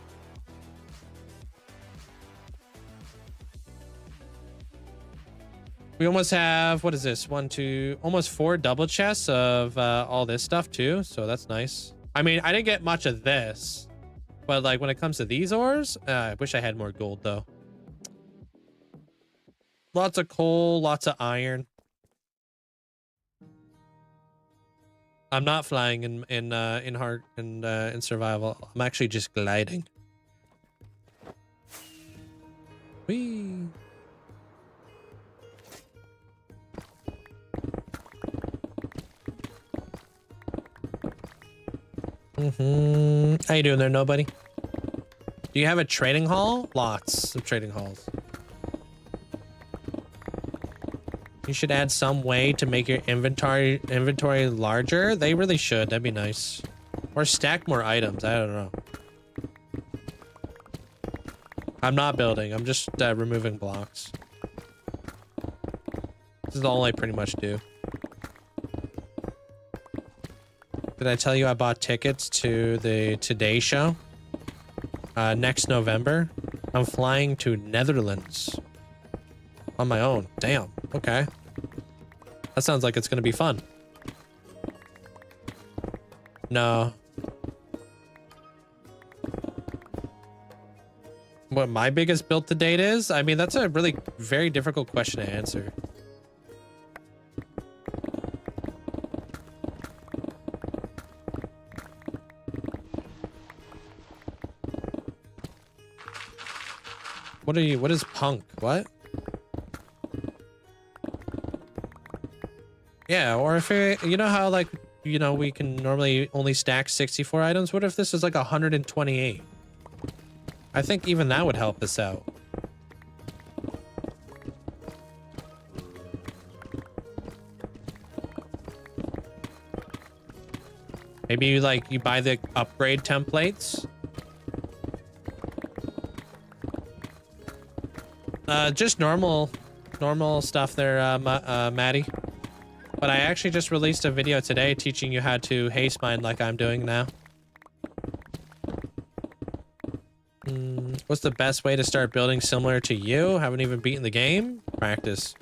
We almost have, what is this? Almost 4 double chests of all this stuff too. So that's nice. I mean, I didn't get much of this, but like when it comes to these ores, I wish I had more gold though. Lots of coal, lots of iron. I'm not flying in survival. I'm actually just gliding. Whee! How you doing there, nobody? Do you have a trading hall? Lots of trading halls. You should add some way to make your inventory larger. They really should. That'd be nice. Or stack more items. I don't know. I'm not building. I'm just removing blocks. This is all I pretty much do. Did I tell you I bought tickets to the Today Show? Next November. I'm flying to Netherlands. On my own. Damn. Okay. That sounds like it's gonna be fun. No. What my biggest build to date is? I mean, that's a really very difficult question to answer. What is punk? What? Yeah, or if it, you know how like, you know, we can normally only stack 64 items. What if this is like 128? I think even that would help us out. Maybe you like, you buy the upgrade templates. Just normal stuff there, Maddie. But I actually just released a video today teaching you how to haste mine like I'm doing now. What's the best way to start building similar to you? Haven't even beaten the game? Practice.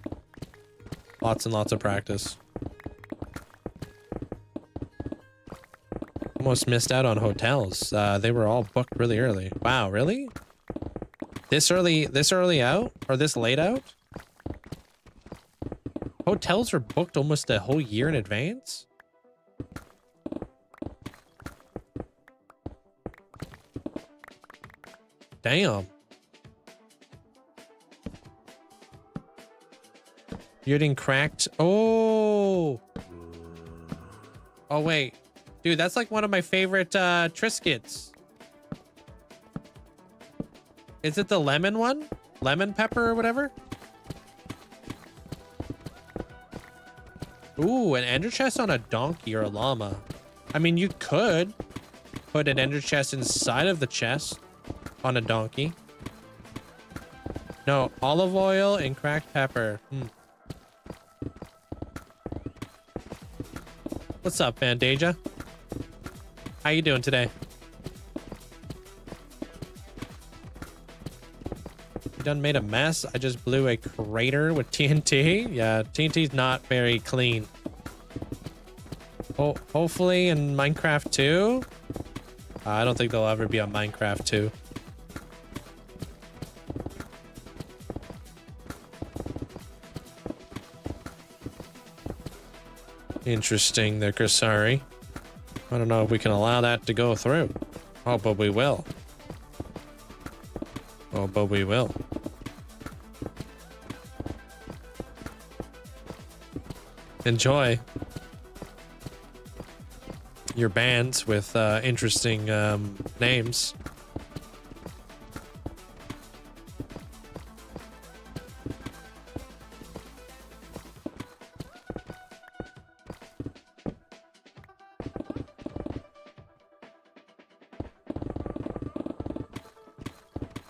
Lots and lots of practice. Almost missed out on hotels. They were all booked really early. Wow, really? This early out? Or this late out? Hotels are booked almost a whole year in advance? Damn. You're getting cracked. Oh. Oh, wait. Dude, that's like one of my favorite Triscuits. Is it the lemon one? Lemon pepper or whatever? Ooh, an ender chest on a donkey or a llama. I mean, you could put an ender chest inside of the chest on a donkey. No, olive oil and cracked pepper. What's up, Fantasia? How you doing today? You done made a mess? I just blew a crater with TNT. Yeah, TNT's not very clean. Oh, hopefully in Minecraft 2. I don't think there'll ever be a Minecraft 2. Interesting there, Kursari. I don't know if we can allow that to go through. Oh, but we will. Oh, but we will. Enjoy your bands with interesting names.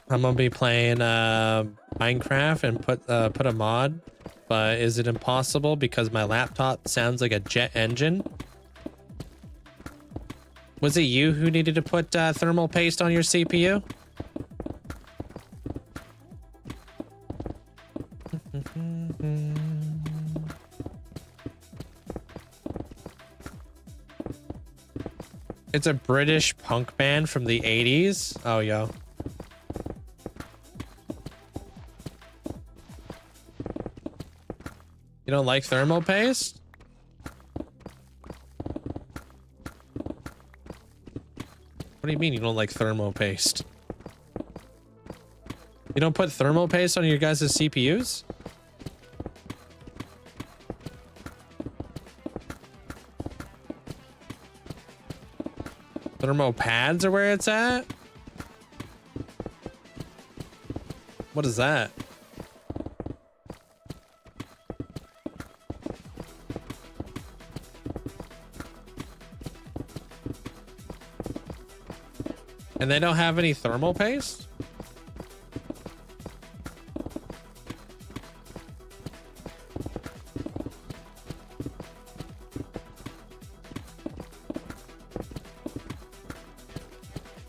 I'm gonna be playing Minecraft and put a mod, but is it impossible because my laptop sounds like a jet engine? Was it you who needed to put thermal paste on your CPU? It's a British punk band from the 80s. Oh, yo. You don't like thermal paste? What do you mean you don't like thermal paste? You don't put thermal paste on your guys' CPUs? Thermal pads are where it's at? What is that? And they don't have any thermal paste?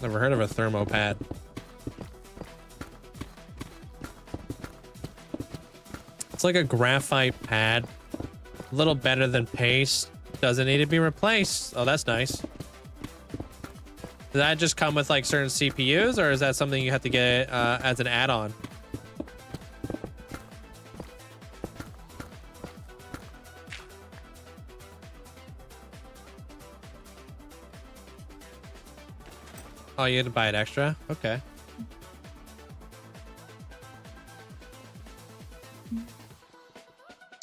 Never heard of a thermopad. It's like a graphite pad. A little better than paste. Doesn't need to be replaced. Oh, that's nice. Does that just come with like certain CPUs, or is that something you have to get as an add-on? Oh, you had to buy it extra? Okay.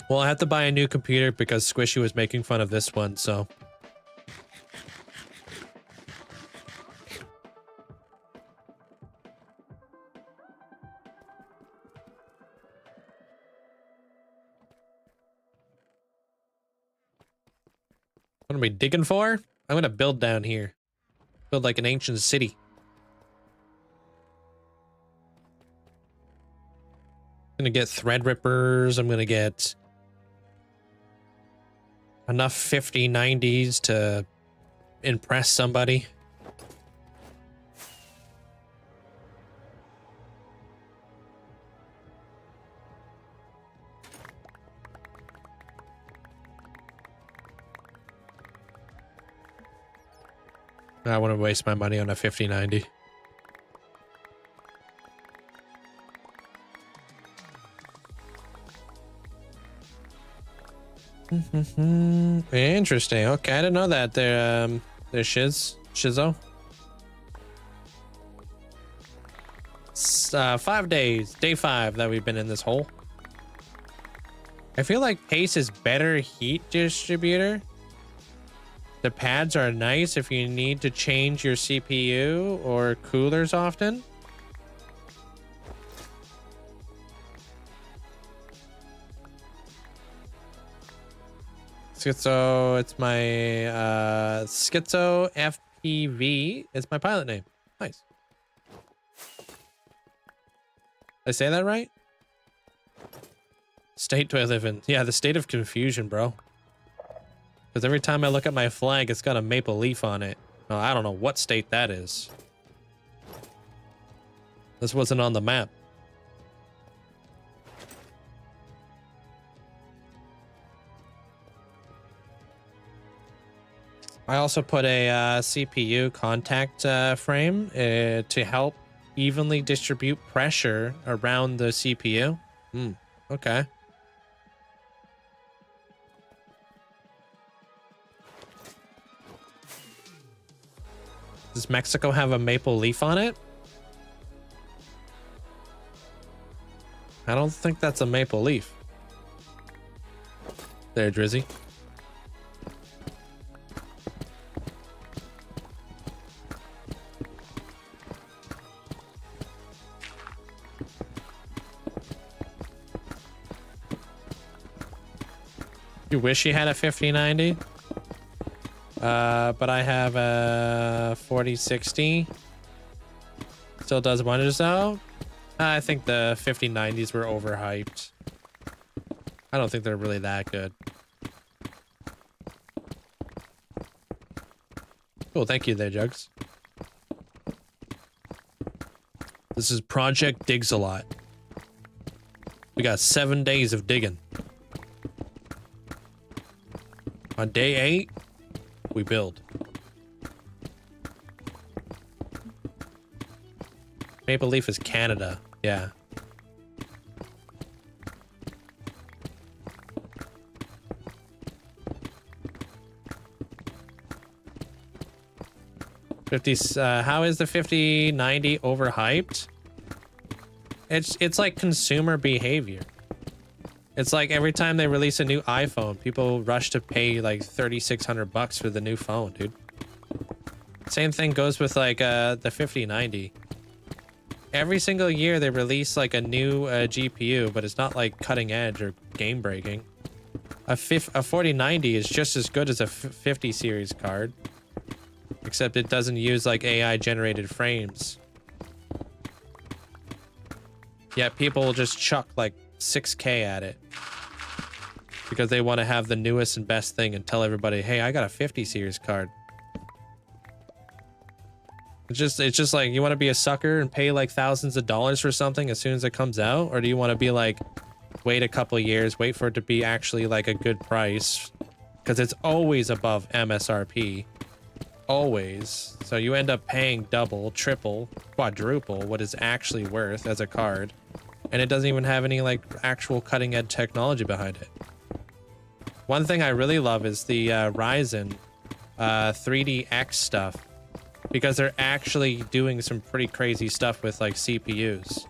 Well, I have to buy a new computer because Squishy was making fun of this one, so. What are we digging for? I'm gonna build down here. Build like an ancient city. I'm gonna get thread rippers. I'm gonna get enough 5090s to impress somebody. I wouldn't waste my money on a 5090. Interesting. Okay, I didn't know that. They're Shizzo. 5 days. Day 5 that we've been in this hole. I feel like Pace is better heat distributor. The pads are nice if you need to change your CPU or coolers often. Schizo, it's my Schizo FPV is my pilot name. Nice. Did I say that right? State do I live in? Yeah, the state of confusion, bro. Because every time I look at my flag, it's got a maple leaf on it. Oh, I don't know what state that is. This wasn't on the map. I also put a CPU contact frame to help evenly distribute pressure around the CPU. Okay. Does Mexico have a maple leaf on it? I don't think that's a maple leaf. There, Drizzy. You wish you had a 5090? But I have a 4060. Still does wonders though. I think the 5090s were overhyped. I don't think they're really that good. Cool, thank you there, Jugs. This is Project Digs a Lot. We got 7 days of digging. On day 8, we build. Maple Leaf is Canada. Yeah. How is the 5090 overhyped? It's like consumer behavior. It's like every time they release a new iPhone, people rush to pay like $3,600 for the new phone, dude. Same thing goes with like the 5090. Every single year they release like a new GPU, but it's not like cutting edge or game breaking. A 4090 is just as good as a 50 series card, except it doesn't use like AI generated frames. Yet people just chuck like 6K at it because they want to have the newest and best thing and tell everybody, hey, I got a 50 series card. It's just like, you want to be a sucker and pay like thousands of dollars for something as soon as it comes out? Or do you want to be like, wait a couple of years, wait for it to be actually like a good price? Because it's always above MSRP. Always. So you end up paying double, triple, quadruple what it's actually worth as a card. And it doesn't even have any like actual cutting edge technology behind it. One thing I really love is the Ryzen 3DX stuff, because they're actually doing some pretty crazy stuff with like CPUs.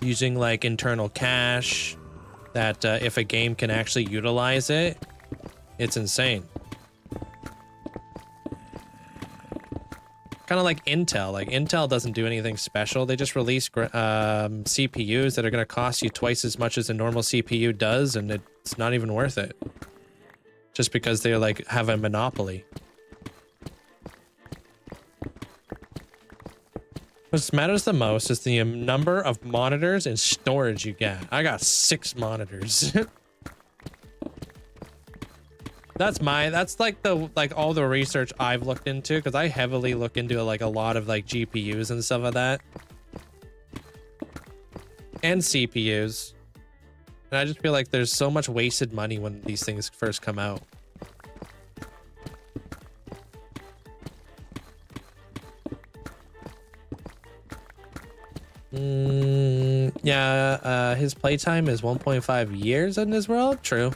Using like internal cache that if a game can actually utilize it, it's insane. Kind of like Intel. Like Intel doesn't do anything special. They just release CPUs that are going to cost you twice as much as a normal CPU does, and it's not even worth it. Just because they like have a monopoly. What matters the most is the number of monitors and storage you get. I got 6 monitors. That's like all the research I've looked into, because I heavily look into like a lot of like GPUs and stuff like that. And CPUs. And I just feel like there's so much wasted money when these things first come out. Yeah, his playtime is 1.5 years in this world. True.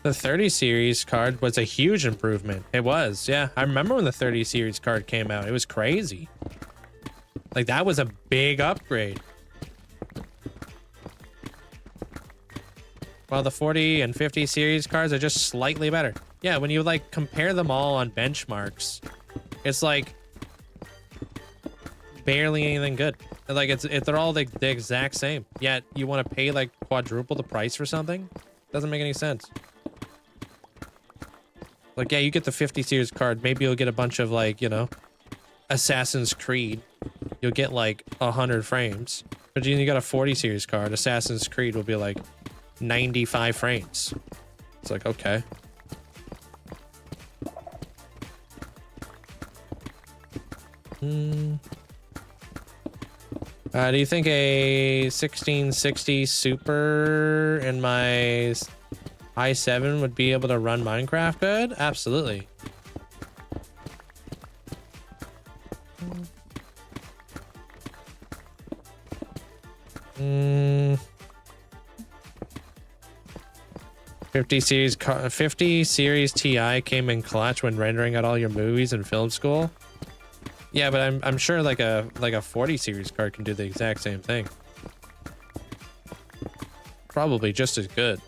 The 30 series card was a huge improvement. It was, yeah. I remember when the 30 series card came out. It was crazy. Like, that was a big upgrade. while the 40 and 50 series cards are just slightly better. Yeah, when you like compare them all on benchmarks, it's like barely anything good. Like they're all the exact same. Yet you want to pay like quadruple the price for something? Doesn't make any sense. Like, yeah, you get the 50 series card. Maybe you'll get a bunch of like, you know, Assassin's Creed. You'll get like 100 frames. But you got a 40 series card. Assassin's Creed will be like 95 frames. It's like, okay. Do you think a 1660 Super in my i7 would be able to run Minecraft good? Absolutely. Mm. 50 series Ti came in clutch when rendering out all your movies in film school. Yeah, but I'm sure like a 40 series card can do the exact same thing. Probably just as good.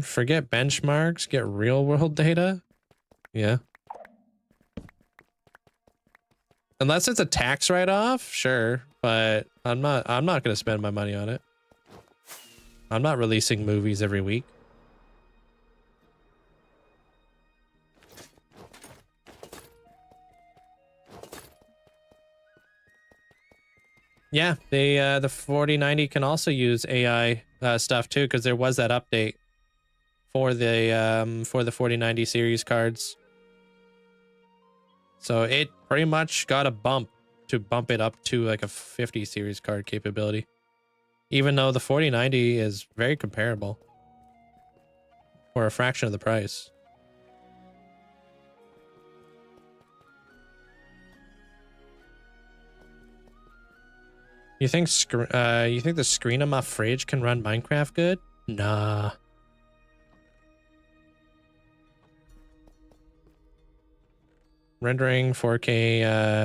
Forget benchmarks, get real world data. Yeah. Unless it's a tax write-off, sure, but I'm not going to spend my money on it. I'm not releasing movies every week. Yeah, the 4090 can also use AI stuff too, because there was that update for the 4090 series cards. So it pretty much got a bump to bump it up to like a 50 series card capability, even though the 4090 is very comparable for a fraction of the price. You think the screen on my fridge can run Minecraft good? Nah. Rendering 4K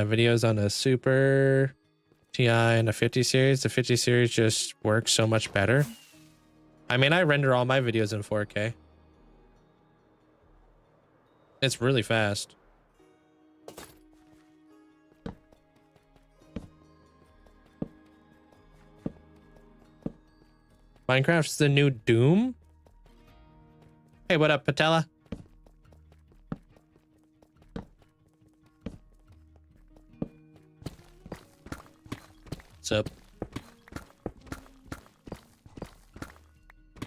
videos on a Super Ti and a 50 series. The 50 series just works so much better. I mean, I render all my videos in 4K. It's really fast. Minecraft's the new Doom? Hey, what up, Patella? What's up?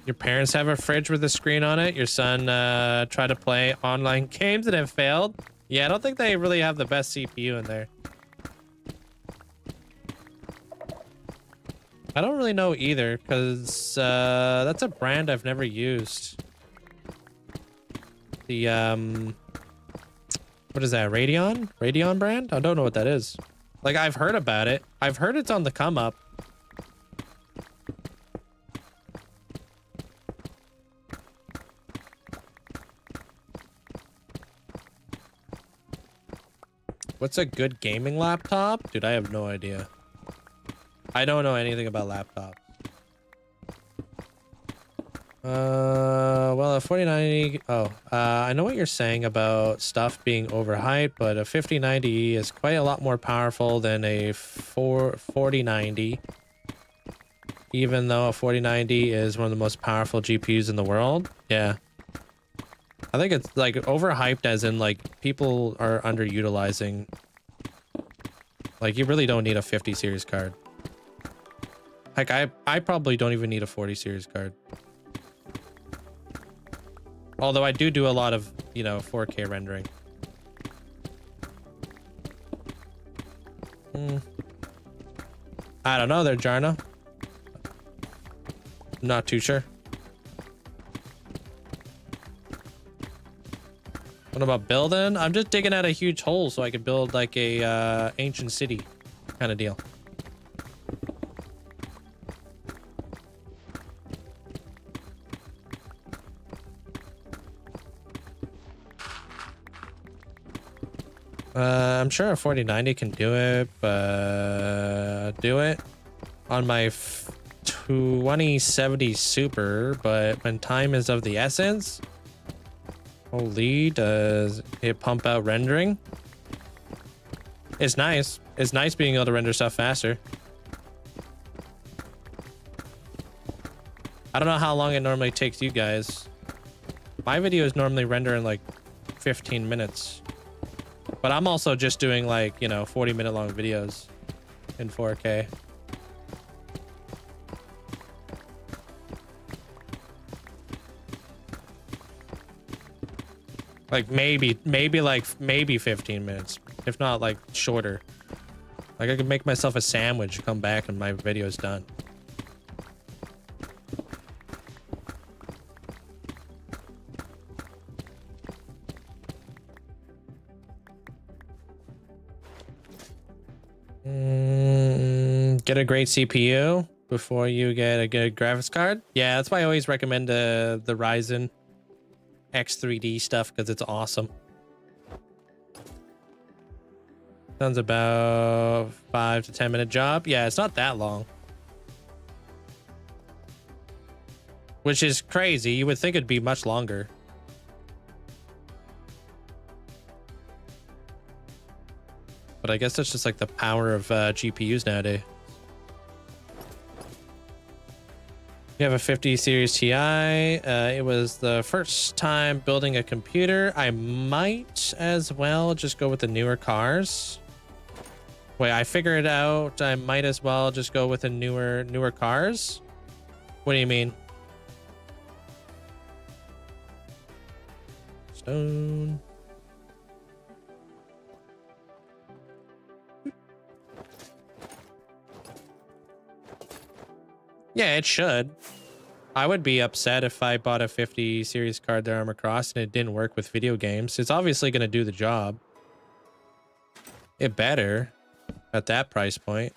Your parents have a fridge with a screen on it? Your son tried to play online games and have failed? Yeah, I don't think they really have the best CPU in there. I don't really know either, because that's a brand I've never used. The, what is that, Radeon? Radeon brand? I don't know what that is. Like, I've heard about it. I've heard it's on the come up. What's a good gaming laptop? Dude, I have no idea. I don't know anything about laptops. Well, a 4090... Oh, I know what you're saying about stuff being overhyped, but a 5090 is quite a lot more powerful than a 4090. Even though a 4090 is one of the most powerful GPUs in the world. Yeah. I think it's like overhyped as in like people are underutilizing. Like you really don't need a 50 series card. Like I probably don't even need a 40 series card. Although I do a lot of, you know, 4K rendering. I don't know there, Jarno. Not too sure. What about building? I'm just digging out a huge hole so I could build like a ancient city kind of deal. I'm sure a 4090 can do it, but do it. on my 2070 Super, but when time is of the essence, holy, does it pump out rendering? It's nice. It's nice being able to render stuff faster. I don't know how long it normally takes you guys. My videos normally render in like 15 minutes. But I'm also just doing like, you know, 40-minute long videos in 4K. Like maybe 15 minutes, if not like shorter. Like I could make myself a sandwich, come back, and my video's done. Get a great CPU before you get a good graphics card. Yeah, that's why I always recommend the Ryzen X3D stuff, because it's awesome. Sounds about 5 to 10 minute job. Yeah, it's not that long. Which is crazy. You would think it'd be much longer. But I guess that's just like the power of GPUs nowadays. You have a 50 series Ti. It was the first time building a computer. I might as well just go with the newer cars. Wait, I figured it out. I might as well just go with the newer cars. What do you mean? Stone. Yeah, it should. I would be upset if I bought a 50 series card that Armor Cross and it didn't work with video games. It's obviously going to do the job. It better at that price point.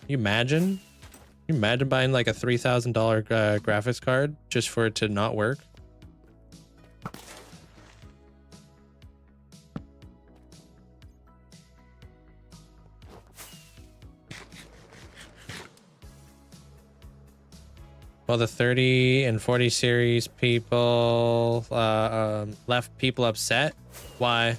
You imagine? You imagine buying like a $3,000 graphics card just for it to not work? Well, the 30 and 40 series people left people upset. Why?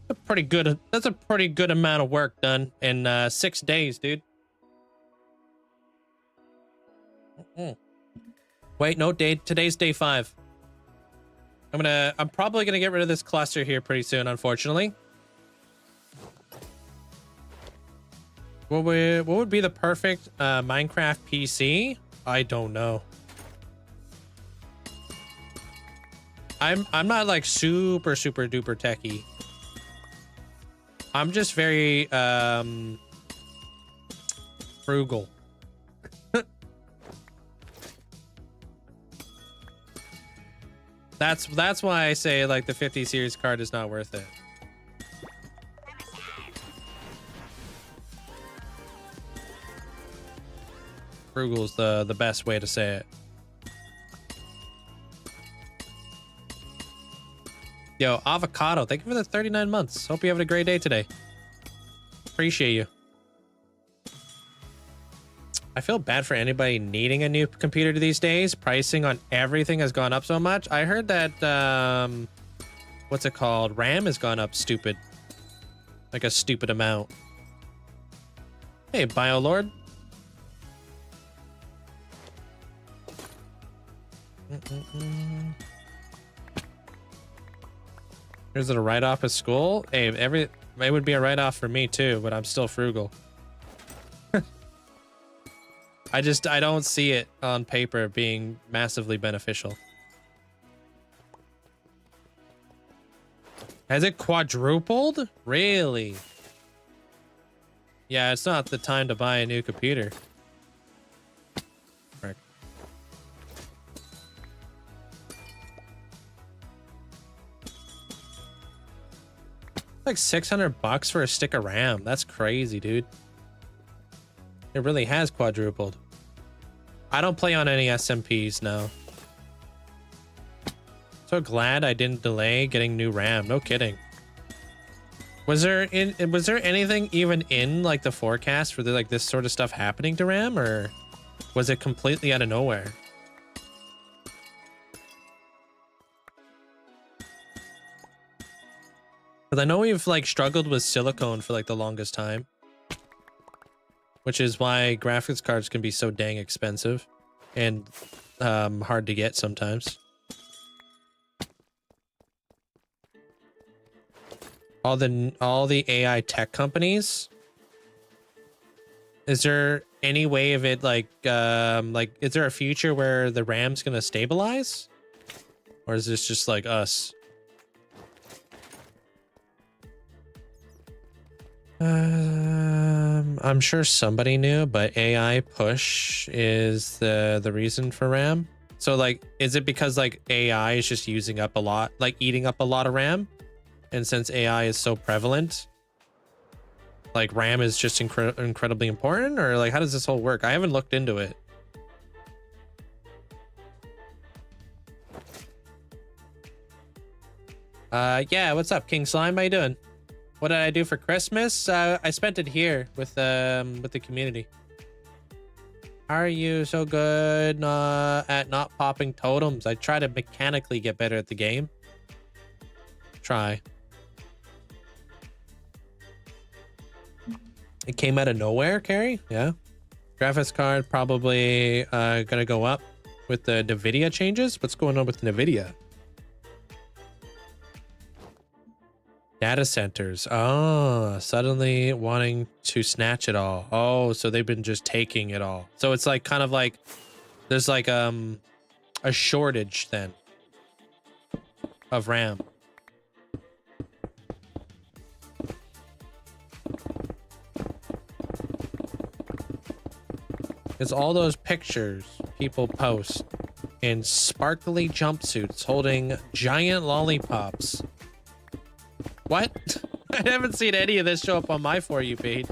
That's a pretty good amount of work done in 6 days, dude. Wait, no, today's day 5. I'm probably gonna get rid of this cluster here pretty soon, unfortunately. What would be the perfect Minecraft PC? I don't know. I'm not like super duper techie. I'm just very frugal. That's why I say like the 50 series card is not worth it. Frugal's the best way to say it. Yo, Avocado, thank you for the 39 months. Hope you having a great day today. Appreciate you. I feel bad for anybody needing a new computer these days. Pricing on everything has gone up so much. I heard that, what's it called? RAM has gone up stupid. Like a stupid amount. Hey, Biolord. Is it a write-off at school? Hey, it would be a write-off for me too, but I'm still frugal. I don't see it on paper being massively beneficial. Has it quadrupled? Really? Yeah, it's not the time to buy a new computer. Frick. Like $600 for a stick of RAM. That's crazy, dude. It really has quadrupled. I don't play on any SMPs, no. So glad I didn't delay getting new RAM. No kidding. Was there anything even in like the forecast for like this sort of stuff happening to RAM, or was it completely out of nowhere? Because I know we've like struggled with silicone for like the longest time, which is why graphics cards can be so dang expensive and hard to get sometimes. All the AI tech companies. Is there any way of it like is there a future where the RAM's gonna stabilize? Or is this just like us? I'm sure somebody knew, but AI push is the reason for RAM. So like, is it because like AI is just using up a lot, like eating up a lot of RAM? And since AI is so prevalent, like RAM is just incredibly important, or like how does this whole work? I haven't looked into it. Yeah, what's up, King Slime? How you doing? What did I do for Christmas? I spent it here with the community. How are you so good at not popping totems? I try to mechanically get better at the game. Try. It came out of nowhere, Carrie? Yeah. Graphics card probably gonna go up with the NVIDIA changes. What's going on with NVIDIA? Data centers. Oh, suddenly wanting to snatch it all. Oh, so they've been just taking it all. So it's like kind of like there's like a shortage then of RAM. It's all those pictures people post in sparkly jumpsuits holding giant lollipops. What? I haven't seen any of this show up on my For You feed.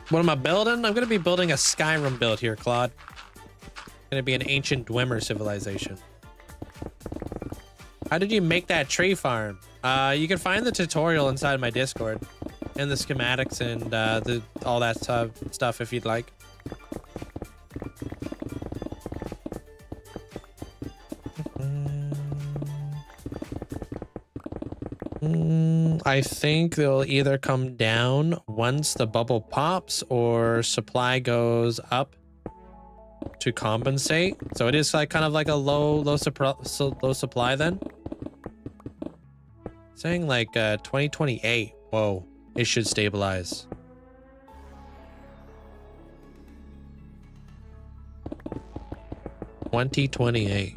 What am I building? I'm gonna be building a Skyrim build here, Claude. Gonna be an ancient Dwemer civilization. How did you make that tree farm? You can find the tutorial inside my Discord and the schematics and all that stuff if you'd like. I think they'll either come down once the bubble pops or supply goes up to compensate. So it is like kind of like a low supply then. Saying like 2028. Whoa, it should stabilize. $2028.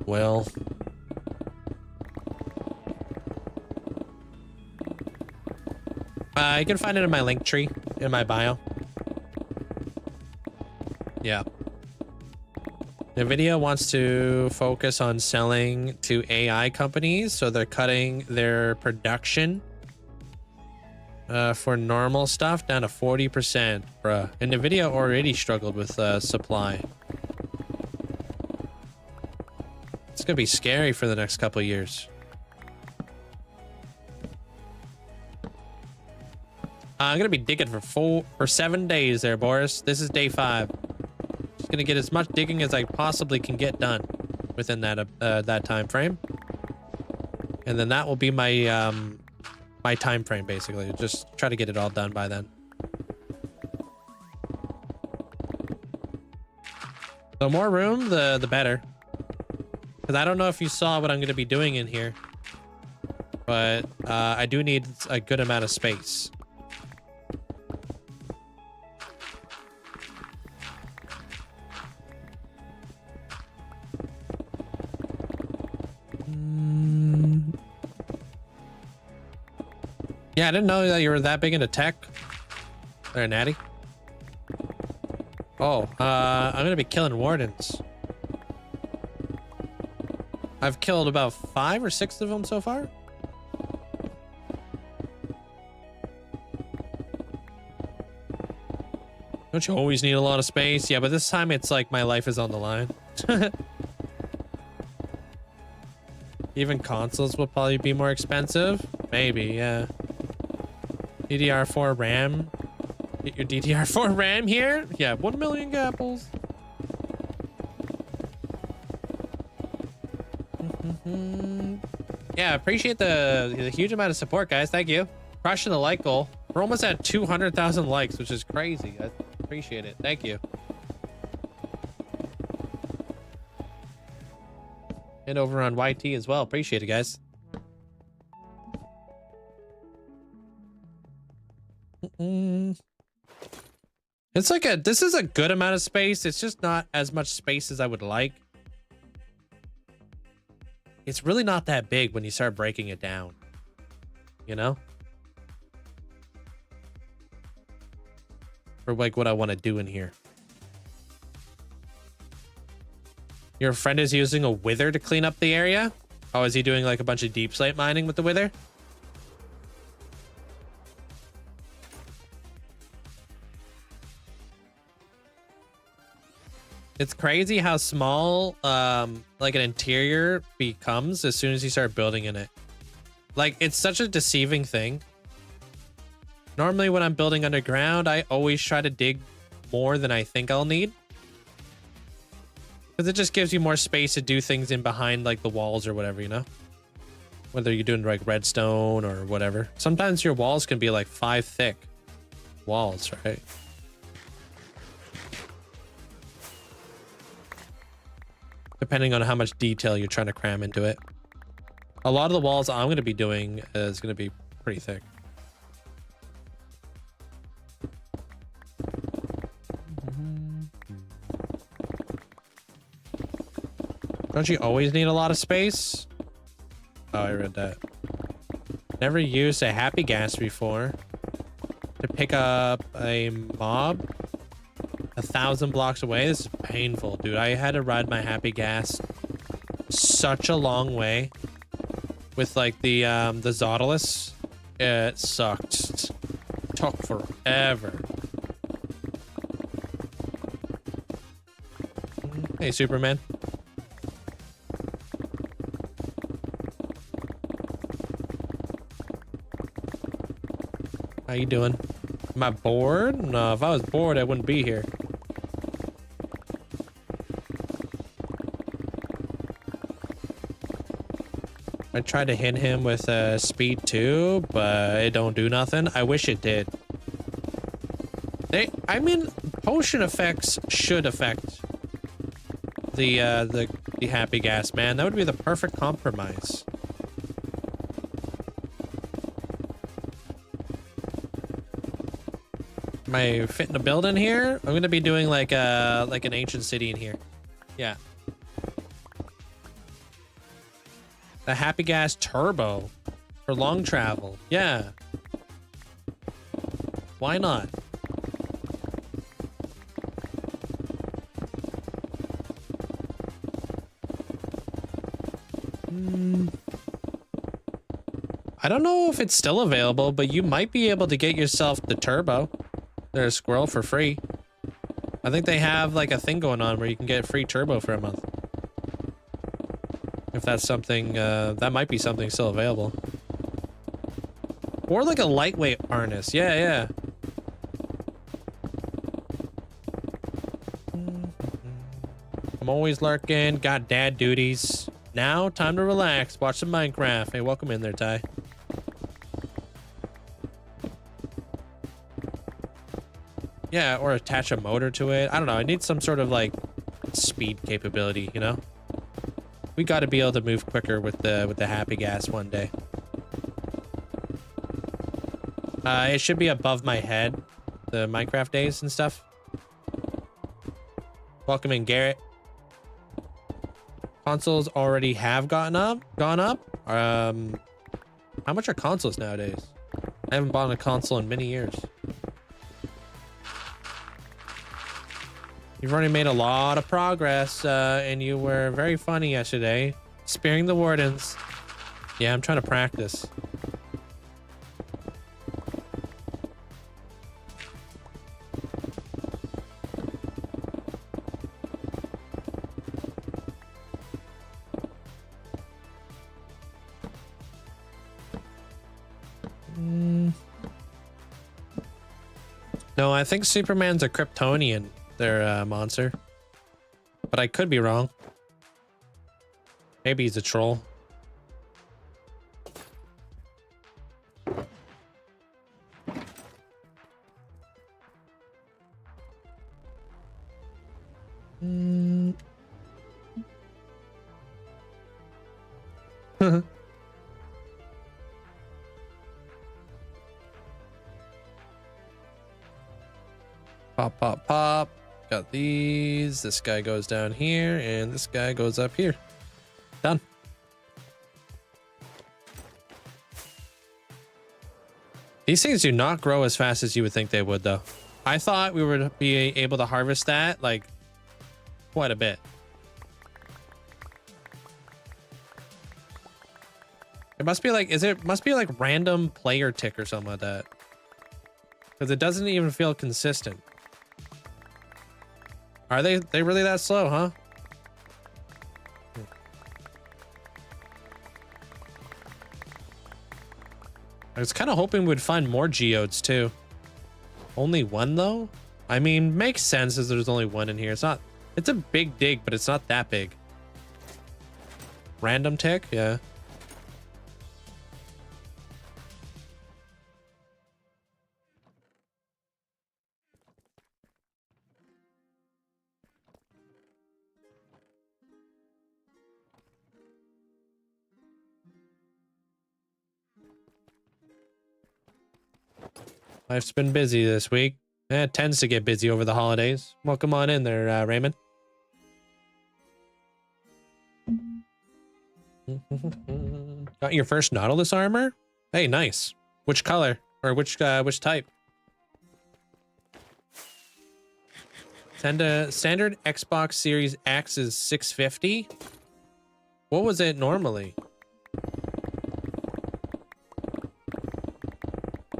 Well, you can find it in my link tree in my bio. Yeah. NVIDIA wants to focus on selling to AI companies, so they're cutting their production for normal stuff down to 40%, bruh. And NVIDIA already struggled with supply. It's gonna be scary for the next couple of years. I'm gonna be digging for 7 days there, Boris. This is day 5. Just gonna get as much digging as I possibly can get done within that time frame, and then that will be my my time frame basically. Just try to get it all done by then. The more room, the better. Because I don't know if you saw what I'm gonna be doing in here, but I do need a good amount of space. Yeah, I didn't know that you were that big into tech. There, Natty. Oh, I'm gonna be killing Wardens. I've killed about 5 or 6 of them so far. Don't you always need a lot of space? Yeah, but this time it's like my life is on the line. Even consoles will probably be more expensive. Maybe, yeah. DDR4 RAM. Get your DDR4 RAM here? Yeah, 1 million apples. Yeah, appreciate the huge amount of support, guys. Thank you. Crushing the like goal. We're almost at 200,000 likes, which is crazy. I appreciate it. Thank you. And over on YT as well. Appreciate it, guys. It's like this is a good amount of space. It's just not as much space as I would like. It's really not that big when you start breaking it down, you know? For like what I want to do in here. Your friend is using a wither to clean up the area? Oh, is he doing like a bunch of deep slate mining with the wither? It's crazy how small like an interior becomes as soon as you start building in it. Like, it's such a deceiving thing. Normally when I'm building underground, I always try to dig more than I think I'll need. Because it just gives you more space to do things in behind like the walls or whatever, you know? Whether you're doing like redstone or whatever. Sometimes your walls can be like 5 thick walls, right? Depending on how much detail you're trying to cram into it. A lot of the walls I'm going to be doing is going to be pretty thick. Don't you always need a lot of space? Oh, I read that. Never used a happy gas before to pick up a mob 1,000 blocks away. This is painful, dude. I had to ride my happy gas such a long way with like the Zaudelus. It sucked. Took forever. Hey, Superman. How you doing? Am I bored? No, if I was bored, I wouldn't be here. I tried to hit him with speed 2, but it don't do nothing. I wish it did. I mean, potion effects should affect the happy gas, man. That would be the perfect compromise. Am I fitting a build in here? I'm gonna be doing like an ancient city in here. Yeah. The happy gas turbo for long travel. Yeah. Why not? I don't know if it's still available, but you might be able to get yourself the turbo. There's a squirrel for free. I think they have like a thing going on where you can get free turbo for a month. If that's something, that might be something still available. Or like a lightweight harness. Yeah, yeah. I'm always lurking, got dad duties. Now, time to relax, watch some Minecraft. Hey, welcome in there, Ty. Yeah, or attach a motor to it. I don't know. I need some sort of like speed capability, you know? We got to be able to move quicker with the happy gas one day. It should be above my head, the Minecraft days and stuff. Welcome in, Garrett. Consoles already have gone up. How much are consoles nowadays? I haven't bought a console in many years. You've already made a lot of progress, and you were very funny yesterday. Spearing the Wardens. Yeah, I'm trying to practice. No, I think Superman's a Kryptonian, their monster. But I could be wrong. Maybe he's a troll. Pop, pop, pop. Got these. This guy goes down here, and this guy goes up here. Done. These things do not grow as fast as you would think they would, though. I thought we would be able to harvest that, like, quite a bit. It must be like, must be like random player tick or something like that. Because it doesn't even feel consistent. Are they really that slow, huh? I was kind of hoping we'd find more geodes too. Only one though? I mean, makes sense as there's only one in here. It's a big dig, but it's not that big. Random tick? Yeah. Life's been busy this week. It tends to get busy over the holidays. Welcome on in there, Raymond. Got your first Nautilus armor? Hey, nice. Which color? Or which type? Standard Xbox Series X is $650. What was it normally?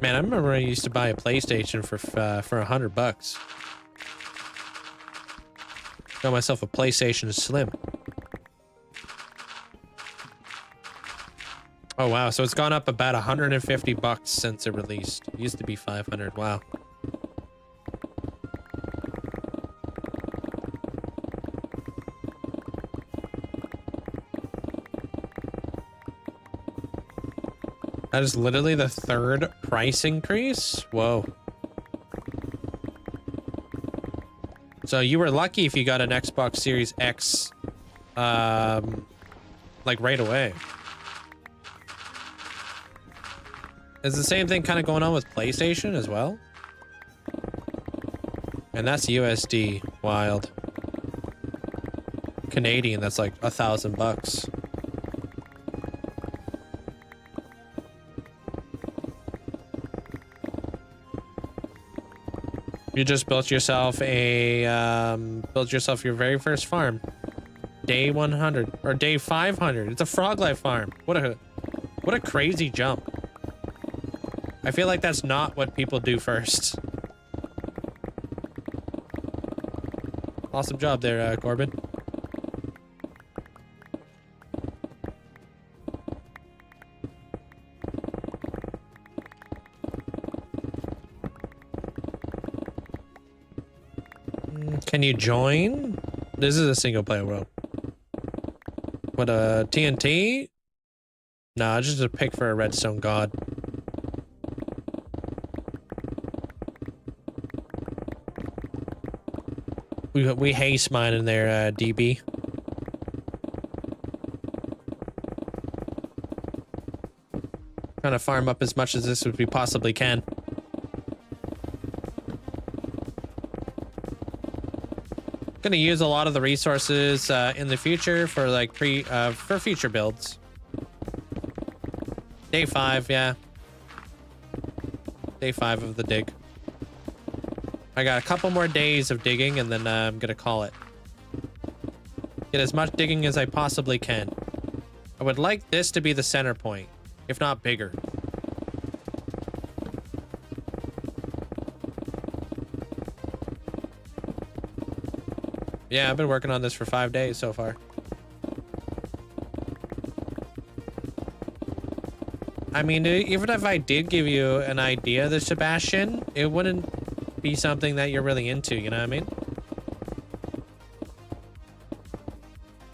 Man, I remember I used to buy a PlayStation for $100. Got myself a PlayStation Slim. Oh wow, so it's gone up about $150 since it released. It used to be 500. Wow. That is literally the third price increase? Whoa. So you were lucky if you got an Xbox Series X, like right away. Is the same thing kind of going on with PlayStation as well? And that's USD. Wild. Canadian, that's like $1,000. You just built yourself your very first farm. Day 100 or day 500. It's a frog life farm. What a crazy jump. I feel like that's not what people do first. Awesome job there, Corbin. Can you join? This is a single player world. What, TNT? Nah, just a pick for a redstone god. We haste mine in there, DB. Trying to farm up as much as this as we possibly can. Gonna use a lot of the resources in the future for like for future builds. Day 5, yeah. Day 5 of the dig. I got a couple more days of digging and then I'm gonna call it. Get as much digging as I possibly can. I would like this to be the center point, if not bigger. Yeah, I've been working on this for 5 days so far. I mean, even if I did give you an idea of the Sebastian, it wouldn't be something that you're really into, you know what I mean?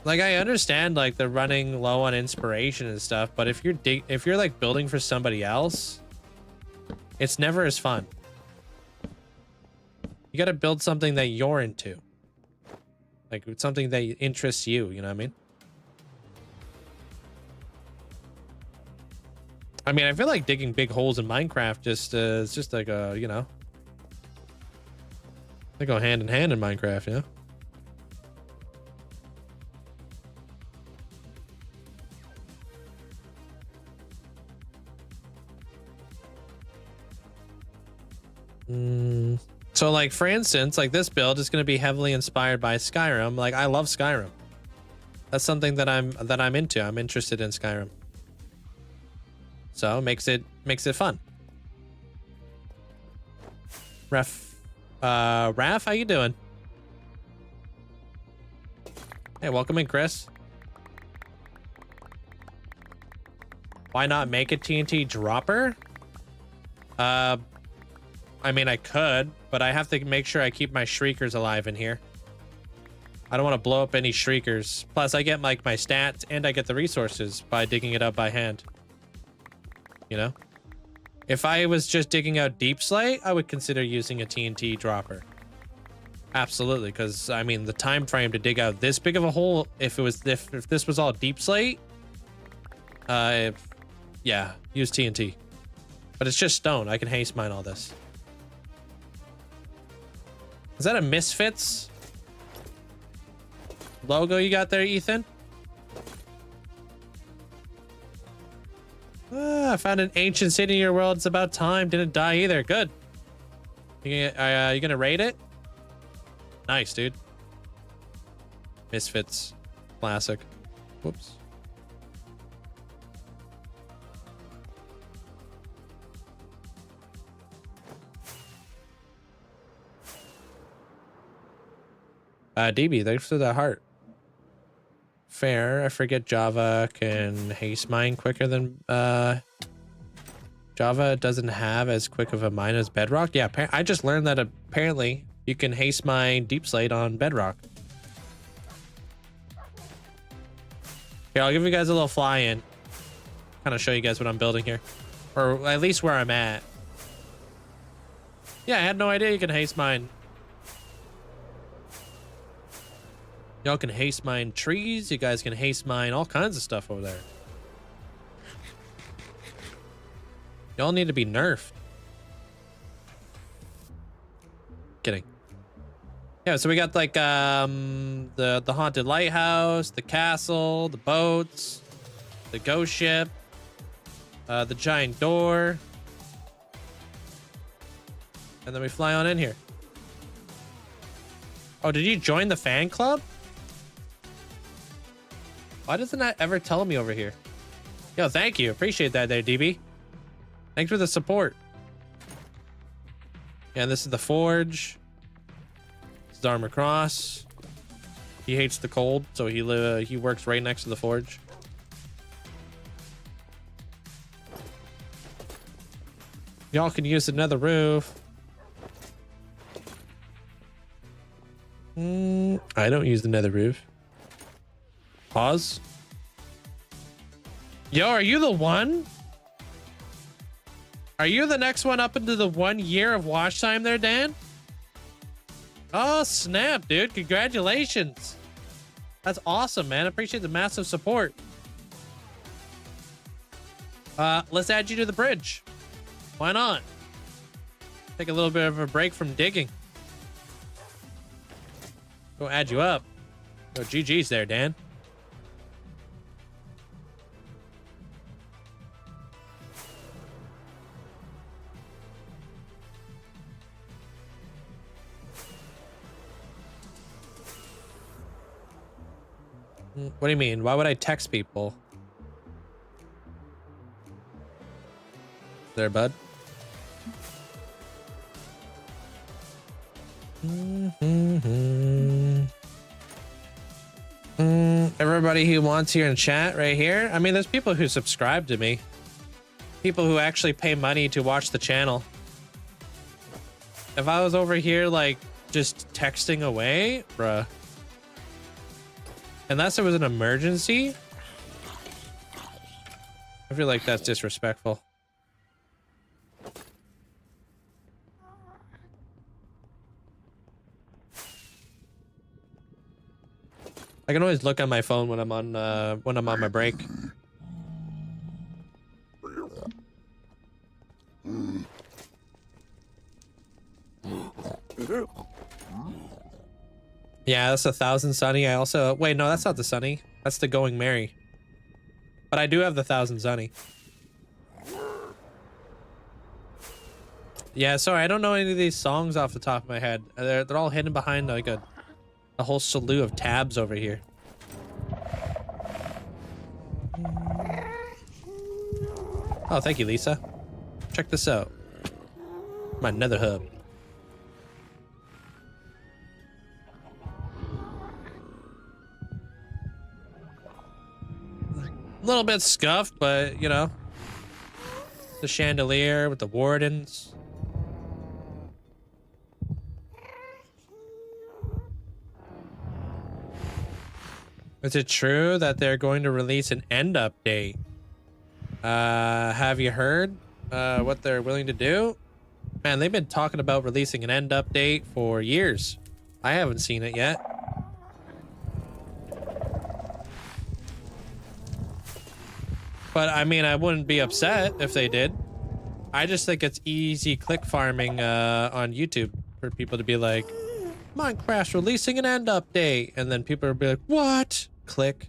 Like, I understand like the running low on inspiration and stuff, but if you're like building for somebody else, it's never as fun. You got to build something that you're into. Like something that interests you, you know what I mean? I mean, I feel like digging big holes in Minecraft just is just like a, you know, they go hand in hand in Minecraft, you know? So like, for instance, like this build is going to be heavily inspired by Skyrim. Like, I love Skyrim. That's something that I'm into. I'm interested in Skyrim. So makes it fun. Raph, how you doing? Hey, welcome in, Chris. Why not make a TNT dropper? I mean, I could, but I have to make sure I keep my shriekers alive in here. I don't want to blow up any shriekers. Plus, I get like my stats and I get the resources by digging it up by hand. You know? If I was just digging out deep slate, I would consider using a TNT dropper. Absolutely, because I mean, the time frame to dig out this big of a hole, if this was all deep slate, yeah, use TNT. But it's just stone. I can haste mine all this. Is that a Misfits logo you got there, Ethan? I found an ancient city in your world. It's about time. Didn't die either. Good. You gonna raid it? Nice, dude. Misfits. Classic. Whoops. DB, thanks for the heart. Fair. I forget Java can haste mine quicker than Java doesn't have as quick of a mine as Bedrock. Yeah, I just learned that apparently you can haste mine deep slate on Bedrock. Here, I'll give you guys a little fly in. Kind of show you guys what I'm building here. Or at least where I'm at. Yeah, I had no idea you can haste mine. Y'all can haste mine trees. You guys can haste mine all kinds of stuff over there. Y'all need to be nerfed. Kidding. Yeah, so we got like the haunted lighthouse, the castle, the boats, the ghost ship, the giant door, and then we fly on in here. Oh, did you join the fan club? Why doesn't that ever tell me over here? Yo, thank you. Appreciate that there, DB. Thanks for the support. Yeah, this is the forge. This is Armor Cross. He hates the cold, so he works right next to the forge. Y'all can use another roof. I don't use the nether roof. Pause. Yo, are you the one? Are you the next one up into the 1 year of watch time there, Dan? Oh, snap, dude. Congratulations. That's awesome, man. I appreciate the massive support. Let's add you to the bridge. Why not? Take a little bit of a break from digging. Go add you up. Go GG's there, Dan. What do you mean? Why would I text people? There, bud. Everybody who wants here in chat right here. I mean, there's people who subscribe to me. People who actually pay money to watch the channel. if I was over here like just texting away, bruh. Unless it was an emergency. I feel like that's disrespectful. I can always look on my phone when I'm on my break. Yeah, that's 1,000 Sunny. I also wait, no, that's not the Sunny. That's the Going Merry. But I do have the 1,000 Sunny. Yeah, sorry, I don't know any of these songs off the top of my head. They're all hidden behind like a whole slew of tabs over here. Oh, thank you, Lisa. Check this out. My nether hub. A little bit scuffed, but you know, the chandelier with the Wardens. Is it true that they're going to release an end update? Have you heard what they're willing to do? Man, they've been talking about releasing an end update for years. I haven't seen it yet. But I mean, I wouldn't be upset if they did. I just think it's easy click farming on YouTube for people to be like, Minecraft's releasing an end update, and then people will be like, what? Click.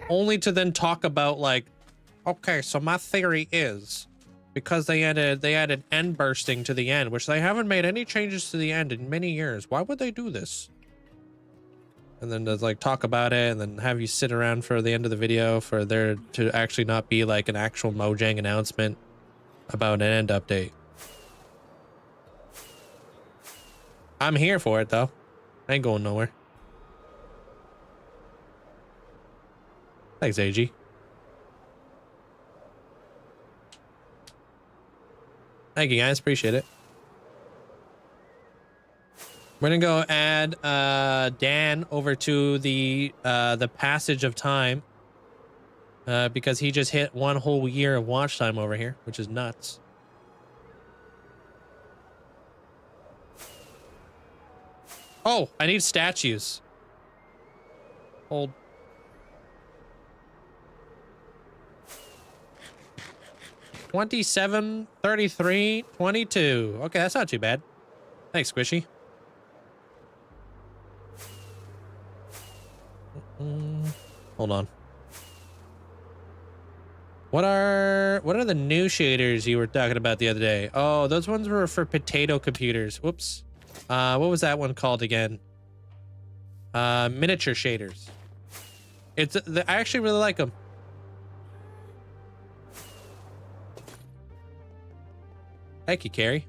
Only to then talk about like, okay, so my theory is because they added end bursting to the end, which they haven't made any changes to the end in many years. Why would they do this? And then just like talk about it and then have you sit around for the end of the video for there to actually not be like an actual Mojang announcement about an end update. I'm here for it though. I ain't going nowhere. Thanks, AG. Thank you guys, appreciate it. We're gonna go add Dan over to the passage of time because he just hit 1 whole year of watch time over here, which is nuts. Oh, I need statues. Hold. $27, $33, $22. Okay, that's not too bad. Thanks, Squishy. Hold on. What are the new shaders you were talking about the other day? Oh, those ones were for potato computers. Whoops. What was that one called again? Miniature shaders. I actually really like them. Thank you, Carrie.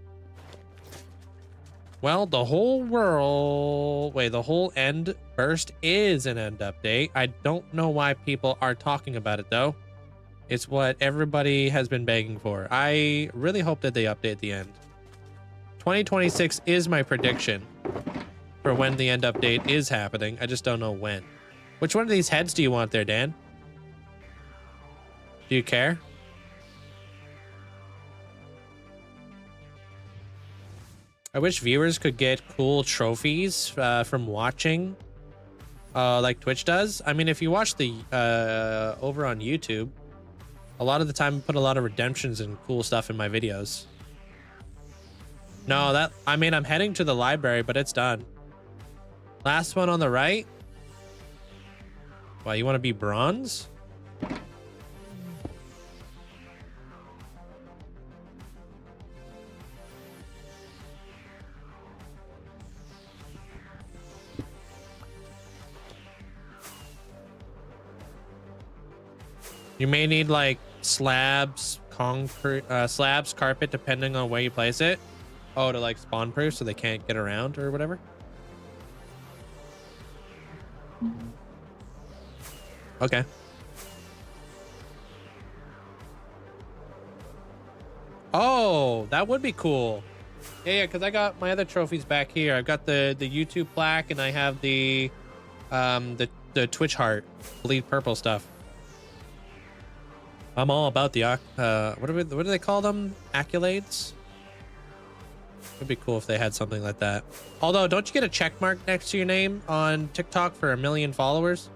Well, the whole end burst is an end update. I don't know why people are talking about it though. It's what everybody has been begging for. I really hope that they update the end. 2026 is my prediction for when the end update is happening. I just don't know when. Which one of these heads do you want there, Dan? Do you care? I wish viewers could get cool trophies from watching like Twitch does. I mean, if you watch the over on YouTube, a lot of the time I put a lot of redemptions and cool stuff in my videos. No, I mean, I'm heading to the library, but it's done. Last one on the right. Well, you want to be bronze? You may need like slabs, concrete, slabs, carpet, depending on where you place it. Oh, to like spawn proof so they can't get around or whatever. Okay. Oh, that would be cool. Yeah, because I got my other trophies back here. I've got the YouTube plaque, and I have the Twitch heart, bleed purple stuff. I'm all about the what do they call them? Accolades? It'd be cool if they had something like that. Although, don't you get a check mark next to your name on TikTok for 1 million followers?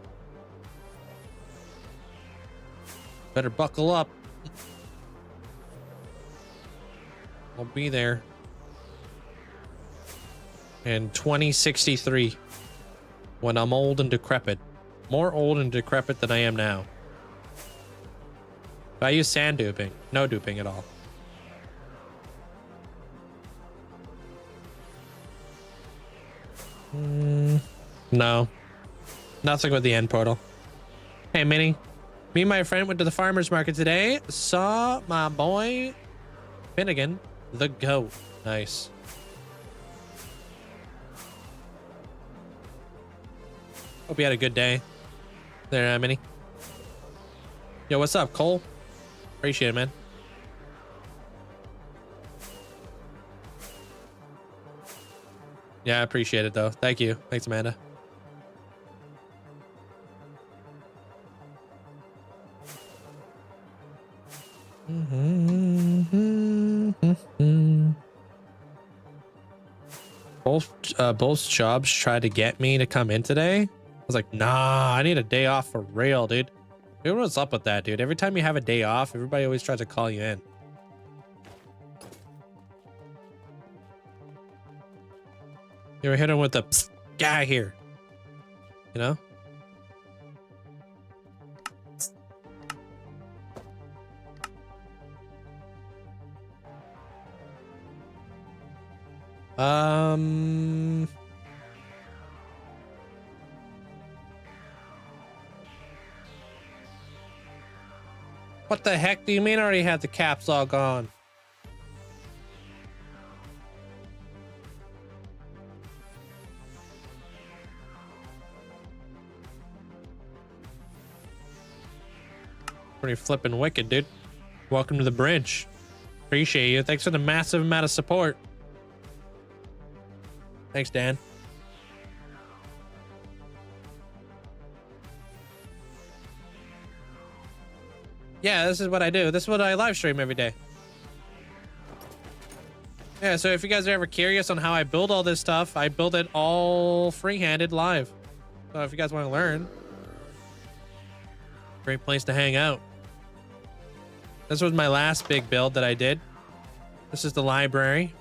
Better buckle up. I'll be there. In 2063, when I'm old and decrepit. More old and decrepit than I am now. I use sand duping. No duping at all. No. Nothing with the end portal. Hey, Minnie. Me and my friend went to the farmer's market today. Saw my boy Finnegan the goat. Nice. Hope you had a good day. There, Minnie. Yo, what's up, Cole? Appreciate it, man. Yeah, I appreciate it, though. Thank you. Thanks, Amanda. Both jobs tried to get me to come in today. I was like, nah, I need a day off for real, dude. Dude, what's up with that, dude? Every time you have a day off, everybody always tries to call you in. You ever hit him with the psst, guy here? You know? What the heck do you mean I already had the caps lock on? Pretty flippin' wicked, dude. Welcome to the bridge. Appreciate you. Thanks for the massive amount of support. Thanks, Dan. Yeah, this is what I do. This is what I live stream every day. Yeah, so if you guys are ever curious on how I build all this stuff, I build it all free-handed live. So if you guys want to learn, great place to hang out. This was my last big build that I did. This is the library.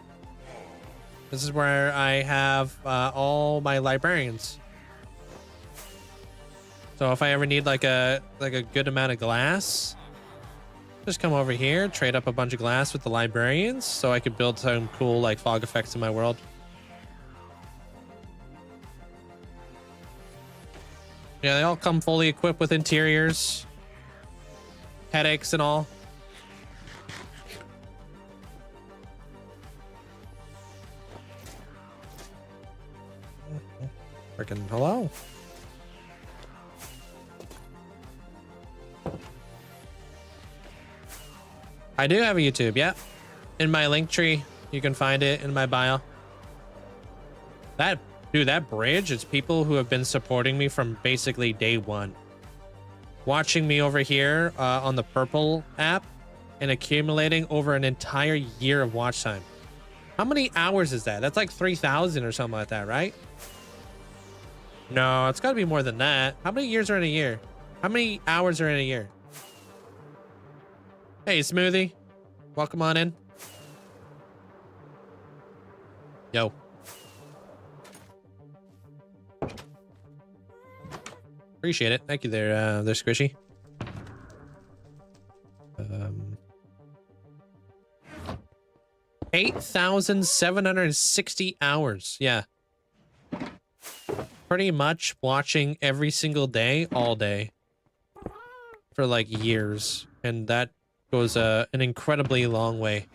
This is where I have all my librarians. So if I ever need like a good amount of glass, just come over here, trade up a bunch of glass with the librarians so I could build some cool like fog effects in my world. Yeah, they all come fully equipped with interiors, headaches and all. Freaking hello. I do have a YouTube, yeah. In my link tree, you can find it in my bio. That bridge, it's people who have been supporting me from basically day one. Watching me over here on the purple app and accumulating over an entire year of watch time. How many hours is that? That's like 3,000 or something like that, right? No, it's got to be more than that. How many years are in a year? How many hours are in a year? Hey, Smoothie. Welcome on in. Yo. Appreciate it. Thank you there, Squishy. 8,760 hours. Yeah. Pretty much watching every single day, all day. For like years. And that goes an incredibly long way.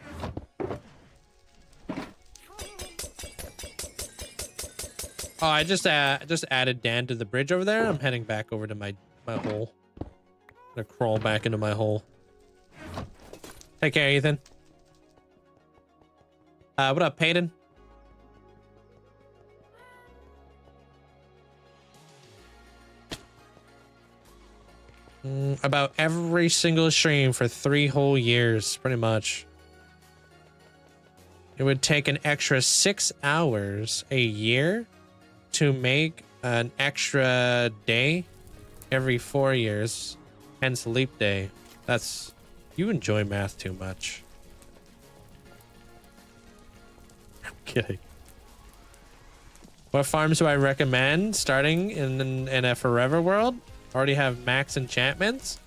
Oh, I just added Dan to the bridge over there. I'm heading back over to my hole. I'm gonna crawl back into my hole. Take care, Ethan. What up, Peyton? About every single stream for 3 whole years, pretty much. It would take an extra 6 hours a year to make an extra day every 4 years, hence leap day. That's, you enjoy math too much. I'm kidding. What farms do I recommend starting in a forever world? Already have max enchantments.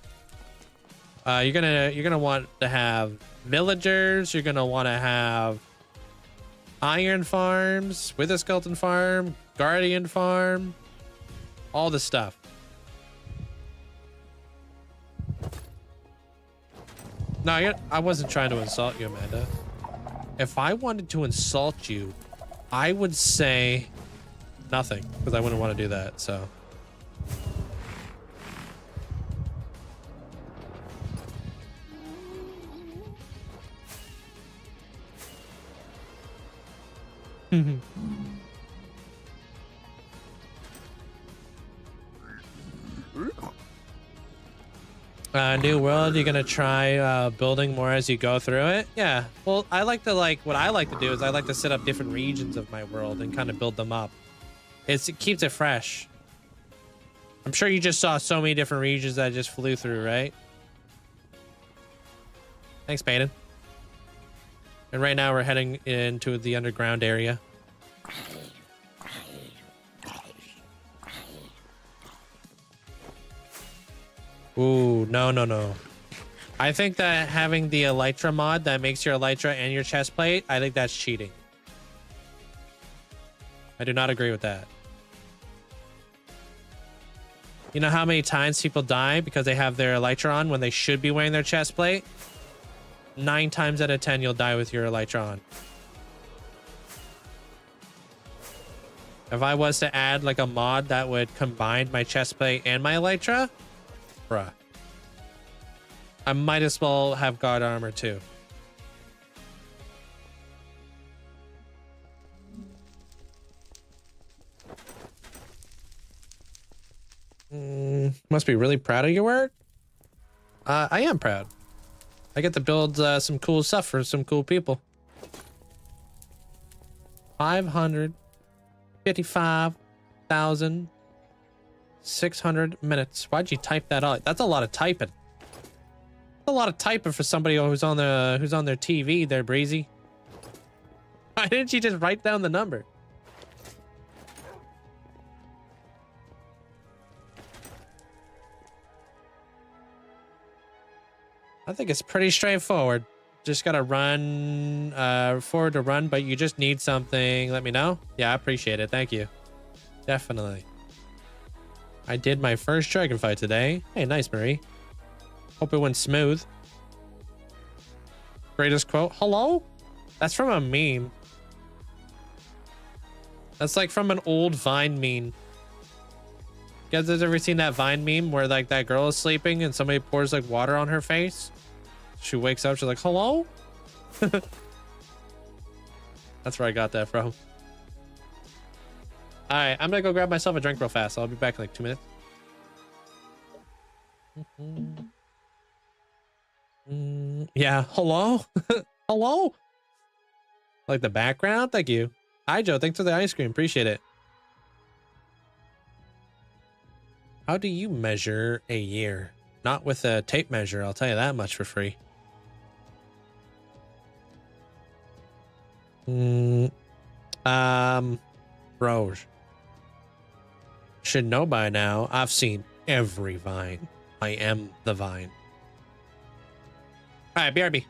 You're gonna want to have villagers. You're gonna want to have iron farms, wither skeleton farm, guardian farm, all the stuff. No, I wasn't trying to insult you, Amanda. If I wanted to insult you, I would say nothing, because I wouldn't want to do that. So. New world, you're gonna try building more as you go through it? Yeah, well, what I like to do is I like to set up different regions of my world and kind of build them up. It keeps it fresh. I'm sure you just saw so many different regions that I just flew through, right? Thanks, Peyton. And right now we're heading into the underground area. Ooh, no. I think that having the elytra mod that makes your elytra and your chest plate, I think that's cheating. I do not agree with that. You know how many times people die because they have their elytra on when they should be wearing their chest plate? 9 times out of 10, you'll die with your elytra on. If I was to add like a mod that would combine my chest plate and my elytra, bruh, I might as well have god armor too. Must be really proud of your work. I am proud. I get to build some cool stuff for some cool people. 555,600 minutes. Why'd you type that out? That's a lot of typing. That's a lot of typing for somebody who's on their TV there, Breezy. Why didn't you just write down the number? I think it's pretty straightforward. Just gotta run forward to run, but you just need something. Let me know. Yeah, I appreciate it. Thank you. Definitely. I did my first dragon fight today. Hey, nice, Marie. Hope it went smooth. Greatest quote. Hello? That's from a meme. That's like from an old Vine meme. You guys ever seen that Vine meme where like that girl is sleeping and somebody pours like water on her face? She wakes up, she's like, hello? That's where I got that from. All right, I'm gonna go grab myself a drink real fast. I'll be back in like 2 minutes. Yeah, hello? Hello? Like the background? Thank you. Hi, Joe. Thanks for the ice cream. Appreciate it. How do you measure a year? Not with a tape measure, I'll tell you that much for free. Roj. Should know by now, I've seen every Vine. I am the Vine. All right, BRB.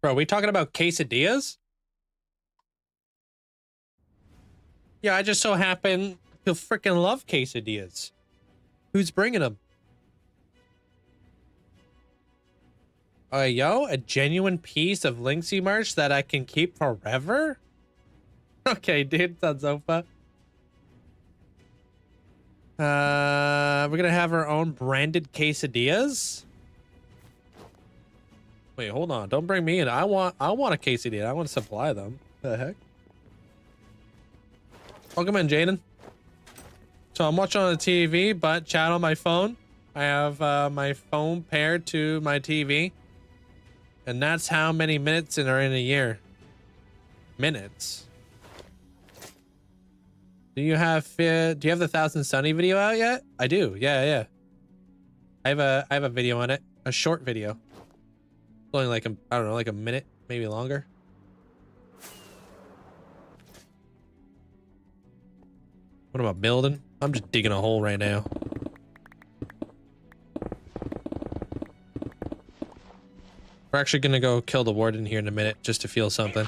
Bro, we talking about quesadillas? Yeah, I just so happen to freaking love quesadillas. Who's bringing them? Yo, a genuine piece of Linkzzey merch that I can keep forever? Okay, dude, Sanzopa. We're gonna have our own branded quesadillas. Wait, hold on. Don't bring me in. I want a quesadilla. I want to supply them. The heck? Welcome in, Jaden. So I'm watching on the TV, but chat on my phone. I have my phone paired to my TV. And that's how many minutes are in a year. Minutes. Do you have the 1000 Sunny video out yet? I do. Yeah. I have a video on it. A short video. It's only like I don't know, like a minute, maybe longer. What am I building? I'm just digging a hole right now. We're actually gonna go kill the warden here in a minute just to feel something.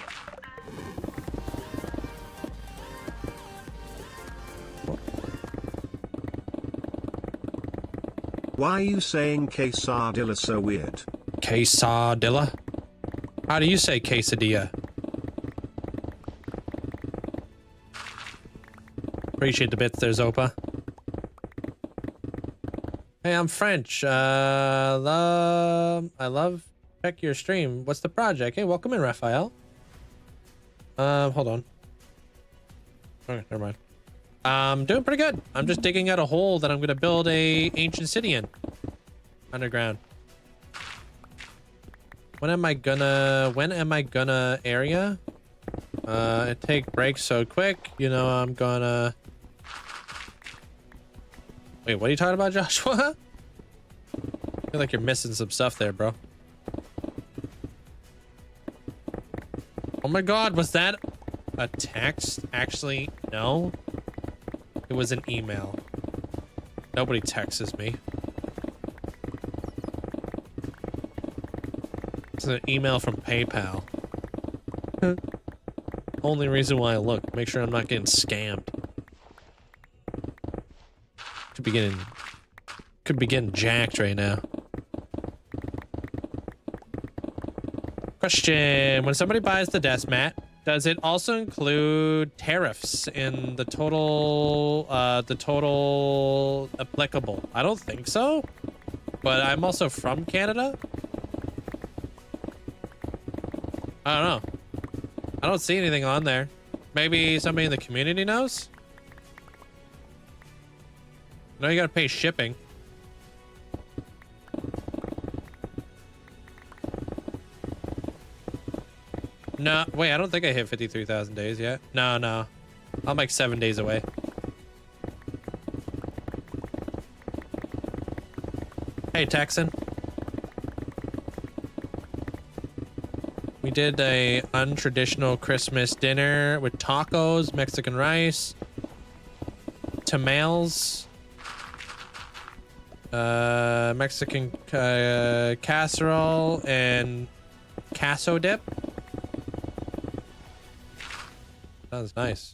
Why are you saying quesadilla so weird? Quesadilla? How do you say quesadilla? Appreciate the bits there, Zopa. Hey, I'm French. I love check your stream. What's the project? Hey, welcome in, Raphael. Hold on. Okay, never mind. I'm doing pretty good. I'm just digging out a hole that I'm gonna build a ancient city in. Underground. When am I gonna area? It take breaks so quick, you know, I'm gonna... Wait, what are you talking about, Joshua? I feel like you're missing some stuff there, bro. Oh my god, was that a text? Actually, no. It was an email. Nobody texts me. It's an email from PayPal. Only reason why I look. Make sure I'm not getting scammed. Could be getting jacked right now. Question: when somebody buys the desk mat, does it also include tariffs in the total applicable? I don't think so, but I'm also from Canada. I don't know. I don't see anything on there. Maybe somebody in the community knows? No, you gotta pay shipping. No, wait, I don't think I hit 53,000 days yet. No. I'm like 7 days away. Hey, Texan. We did a untraditional Christmas dinner with tacos, Mexican rice, tamales, Mexican casserole, and queso dip. That was nice.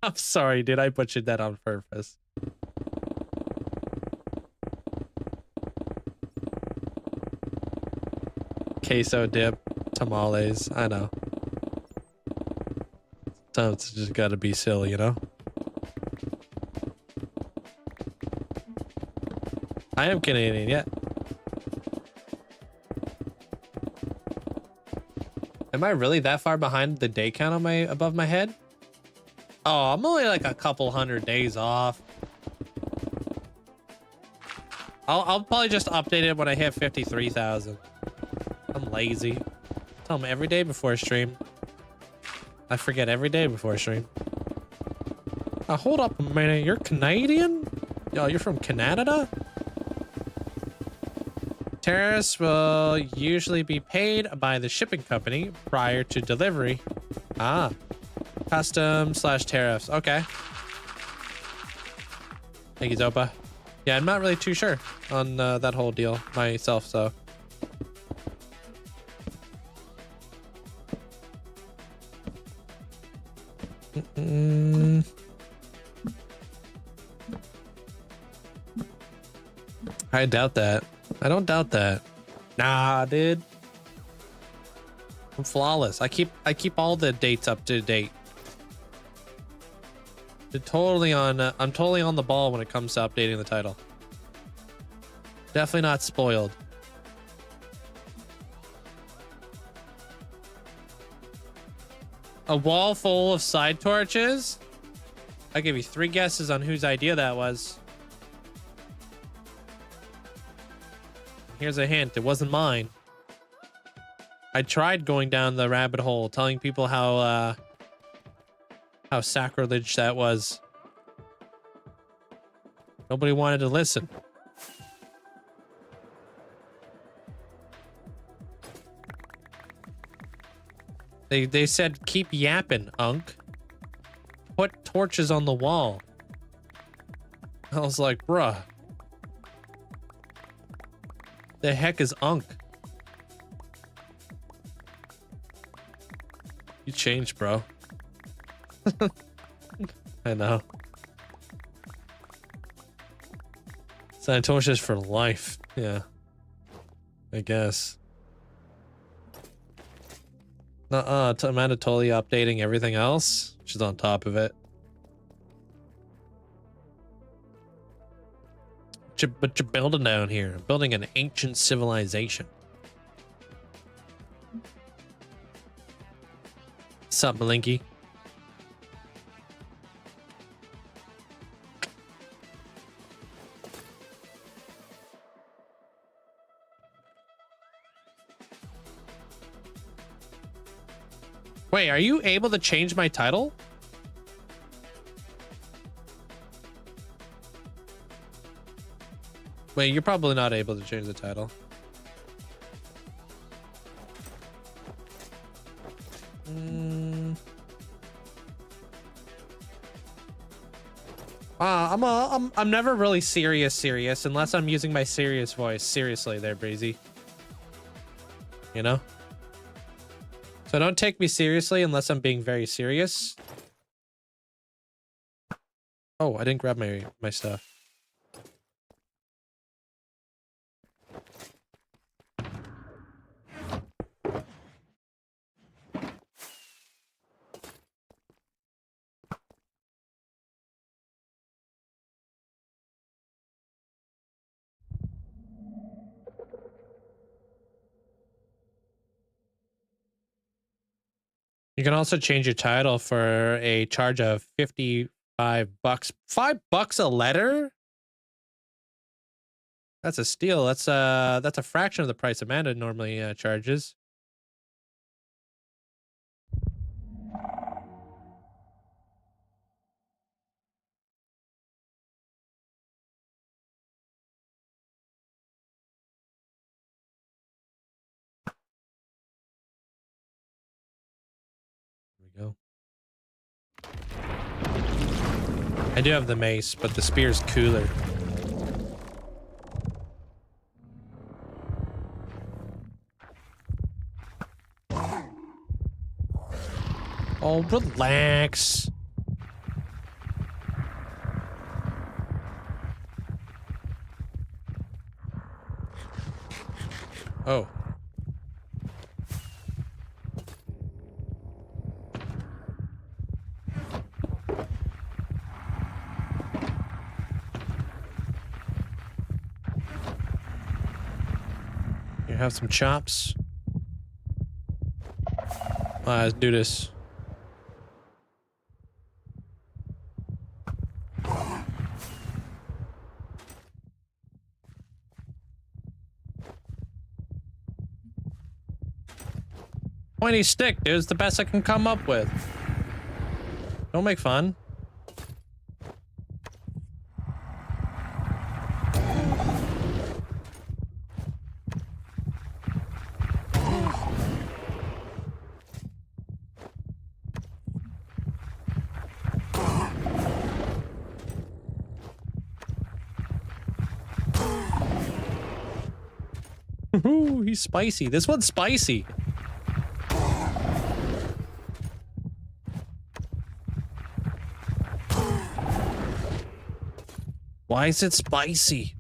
I'm sorry, dude. I butchered that on purpose. Queso dip, tamales. I know. Sometimes it's just gotta be silly, you know? I am Canadian, yeah. Am I really that far behind the day count on above my head? Oh, I'm only like a couple 100 days off. I'll probably just update it when I hit 53,000. I'm lazy. Tell them every day before stream. I forget every day before stream. Hold up a minute. You're Canadian? Yo, you're from Canada? Tariffs will usually be paid by the shipping company prior to delivery. Ah. Custom/tariffs. Okay. Thank you, Zopa. Yeah, I'm not really too sure on that whole deal myself, so. I doubt that. I don't doubt that. Nah, dude. I'm flawless. I keep all the dates up to date. I'm totally on the ball when it comes to updating the title. Definitely not spoiled. A wall full of side torches? I give you 3 guesses on whose idea that was. Here's a hint. It wasn't mine. I tried going down the rabbit hole, telling people how sacrilege that was. Nobody wanted to listen. They said, keep yapping, Unk. Put torches on the wall. I was like, bruh. The heck is Unk? You changed, bro. I know. Sign torches for life. Yeah. I guess. Amanda totally updating everything else. She's on top of it. What you're building down here? Building an ancient civilization. What's up, Linkzzey? Wait, are you able to change my title? Wait, you're probably not able to change the title. I'm never really serious unless I'm using my serious voice. Seriously there, Breezy. You know? So don't take me seriously unless I'm being very serious. Oh, I didn't grab my stuff. You can also change your title for a charge of $55. $5 a letter? That's a steal. That's a fraction of the price Amanda normally charges. Go. I do have the mace, but the spear's cooler. Oh, relax. Oh. Have some chops. Let's do this. Pointy stick, dude. It's the best I can come up with. Don't make fun. Ooh, he's spicy. This one's spicy. Why is it spicy?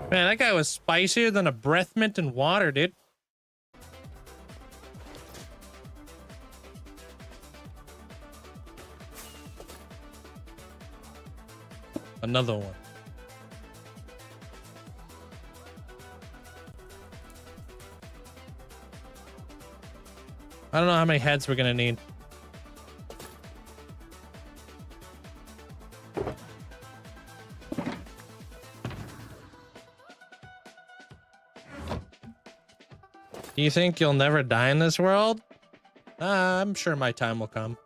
Man, that guy was spicier than a breath mint in water, dude. Another one. I don't know how many heads we're gonna need. Do you think you'll never die in this world? I'm sure my time will come.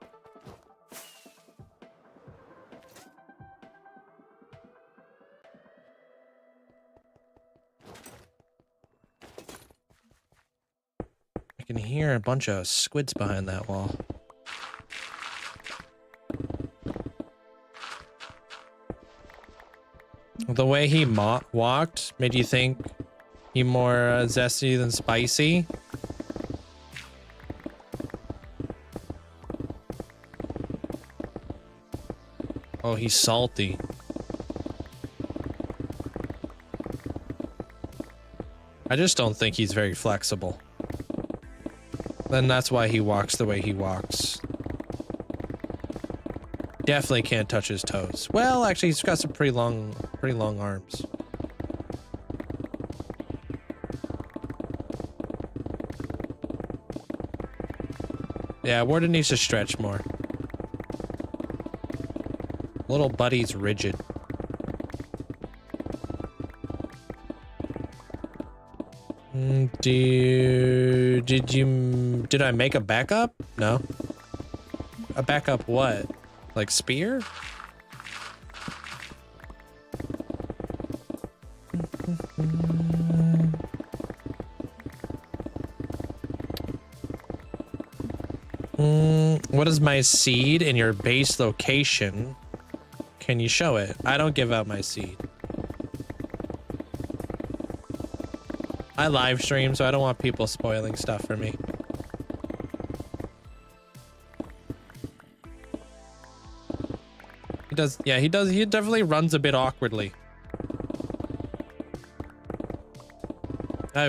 I can hear a bunch of squids behind that wall. The way he walked made you think he more zesty than spicy. Oh, he's salty. I just don't think he's very flexible. Then that's why he walks the way he walks. Definitely can't touch his toes. Well, actually, he's got some pretty long arms. Yeah, Warden needs to stretch more. Little buddy's rigid. Did I make a backup? No. A backup what? Like spear? What is my seed in your base location? Can you show it? I don't give out my seed. I live stream, so I don't want people spoiling stuff for me. He does, yeah, he does. He definitely runs a bit awkwardly.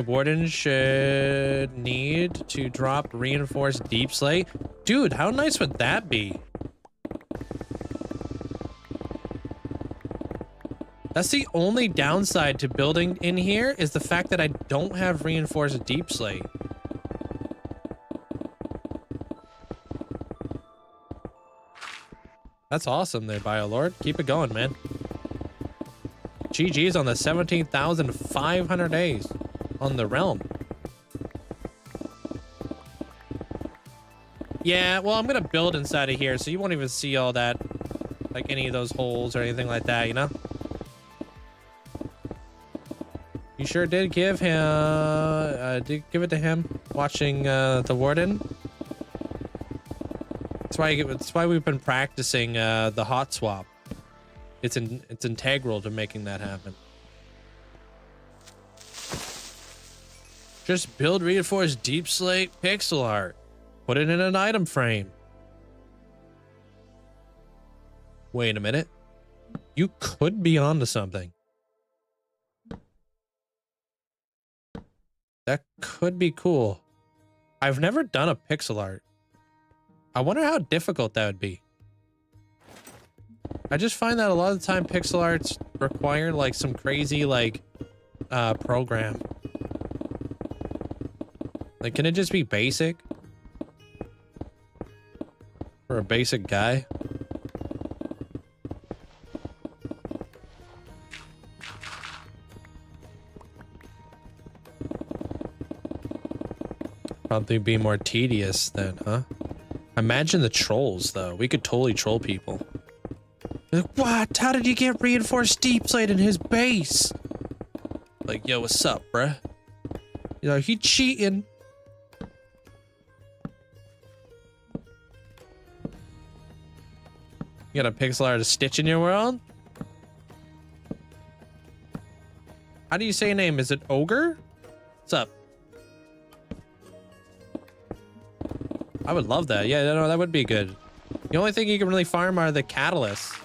Warden should need to drop reinforced deep slate. Dude, how nice would that be? That's the only downside to building in here is the fact that I don't have reinforced deep slate. That's awesome there, Biolord. Keep it going, man. GG's on the 17,500 days on the realm. Yeah, well, I'm gonna build inside of here, so you won't even see all that, like any of those holes or anything like that, you know? You sure did give him, did give it to him watching the Warden. That's why we've been practicing the hot swap. It's integral to making that happen. Just build reinforced deep slate pixel art. Put it in an item frame. Wait a minute. You could be onto something. That could be cool. I've never done a pixel art. I wonder how difficult that would be. I just find that a lot of the time pixel arts require like some crazy like program. Like, can it just be basic? For a basic guy? Probably be more tedious then, huh? Imagine the trolls, though. We could totally troll people. Like, what? How did you get reinforced deep slate in his base? Like, yo, what's up, bruh? You know, he cheating. You got a pixel art of Stitch in your world? How do you say your name? Is it Ogre? What's up? I would love that. Yeah, no, that would be good. The only thing you can really farm are the catalysts.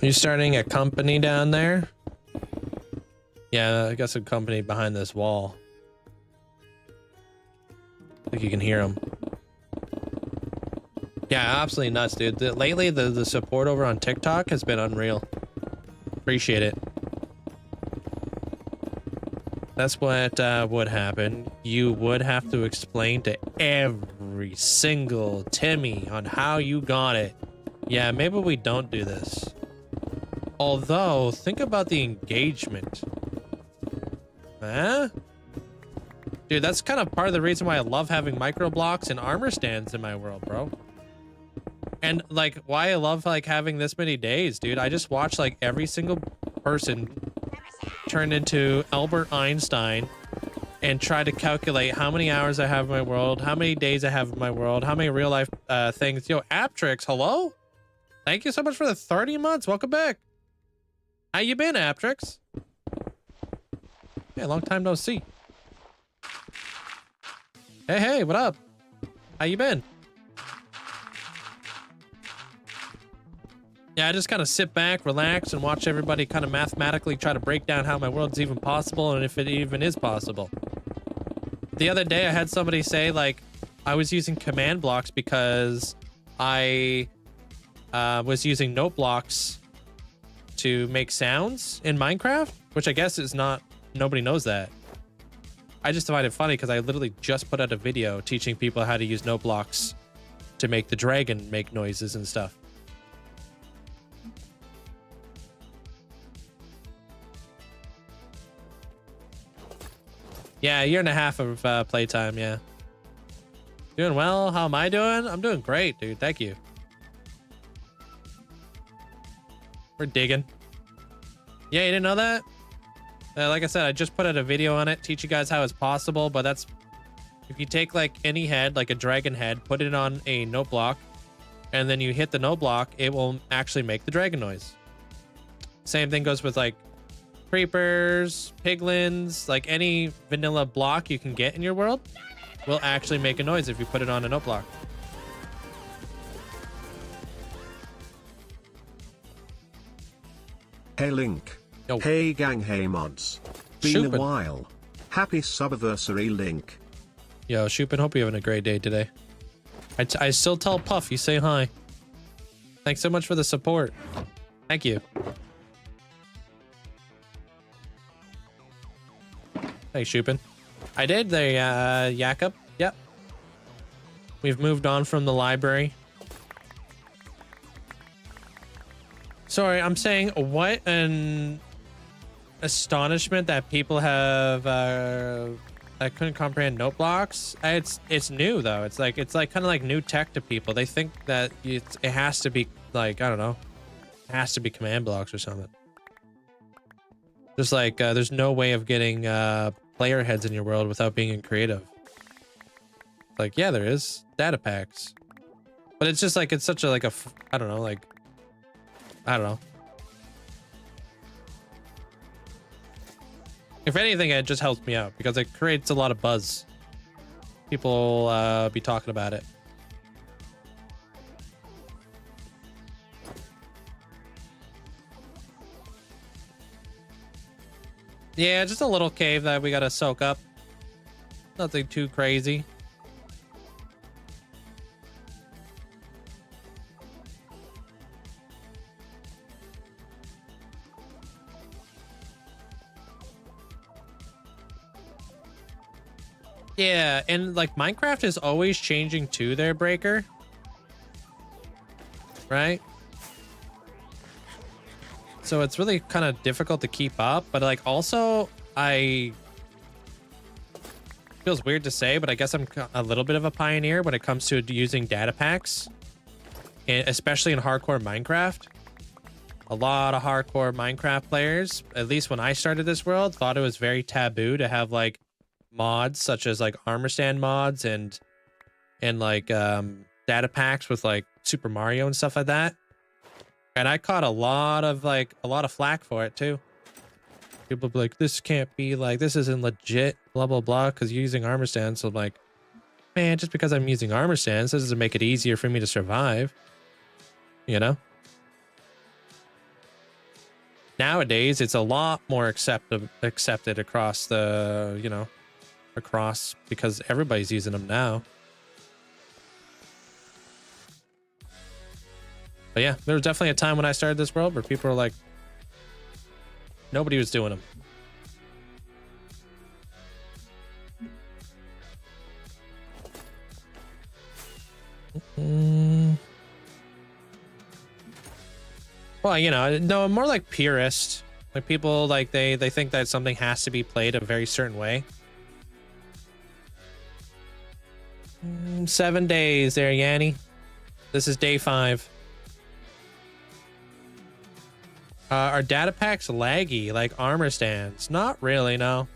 You starting a company down there? Yeah, I got some company behind this wall. I think you can hear them. Yeah, absolutely nuts, dude. Lately, the support over on TikTok has been unreal. Appreciate it. That's what would happen. You would have to explain to every single Timmy on how you got it. Yeah, maybe we don't do this. Although, think about the engagement. Huh? Dude, that's kind of part of the reason why I love having micro blocks and armor stands in my world, bro. And like why I love like having this many days, dude. I just watch like every single person turn into Albert Einstein and try to calculate how many hours I have in my world, how many days I have in my world, how many real life things. Yo, Aptrix, hello? Thank you so much for the 30 months. Welcome back. How you been, Aptrix? Yeah, long time no see. Hey, what up? How you been? Yeah, I just kind of sit back, relax, and watch everybody kind of mathematically try to break down how my world's even possible and if it even is possible. The other day, I had somebody say, like, I was using command blocks because I was using note blocks to make sounds in Minecraft, which I guess is not, nobody knows that. I just find it funny because I literally just put out a video teaching people how to use note blocks to make the dragon make noises and stuff. Yeah, a year and a half of playtime, yeah. Doing well. How am I doing? I'm doing great, dude. Thank you. We're digging. Yeah, you didn't know that? Like I said, I just put out a video on it, teach you guys how it's possible, but that's... If you take, like, any head, like a dragon head, put it on a note block, and then you hit the note block, it will actually make the dragon noise. Same thing goes with, like, creepers, piglins, like any vanilla block you can get in your world will actually make a noise if you put it on a note block. Hey Link. Yo. Hey gang, hey mods. Been Shoopin'. a while. Happy subiversary, Link. Yo, Shoopin, hope you're having a great day today. I still tell Puff you say hi. Thanks so much for the support. Thank you. Hey, Shoopin. I did the Jakob. Yep. We've moved on from the library. Sorry, I'm saying what an astonishment that people have I couldn't comprehend note blocks. It's new though. It's like kind of like new tech to people. They think that it has to be like, I don't know. It has to be command blocks or something. Just like there's no way of getting player heads in your world without being in creative. Like, yeah, there is data packs, but it's just like, it's such a, like a, I don't know, like, I don't know. If anything, it just helps me out because it creates a lot of buzz. People be talking about it. Yeah, just a little cave that we gotta soak up. Nothing too crazy. Yeah, and like Minecraft is always changing to their breaker. Right? So it's really kind of difficult to keep up, but like also feels weird to say, but I guess I'm a little bit of a pioneer when it comes to using data packs, especially in hardcore Minecraft. A lot of hardcore Minecraft players, at least when I started this world, thought it was very taboo to have like mods such as like armor stand mods and like data packs with like Super Mario and stuff like that. And I caught a lot of flack for it too. People be like, this can't be like, this isn't legit, blah, blah, blah, because you're using armor stands. So I'm like, man, just because I'm using armor stands, this doesn't make it easier for me to survive. You know? Nowadays, it's a lot more accepted across the, you know, across, because everybody's using them now. But yeah, there was definitely a time when I started this world where people were like, nobody was doing them. Well, you know, no, more like purist. Like people, like they think that something has to be played a very certain way. 7 days there, Yanni. This is day 5. Are data packs laggy like armor stands? Not really, no.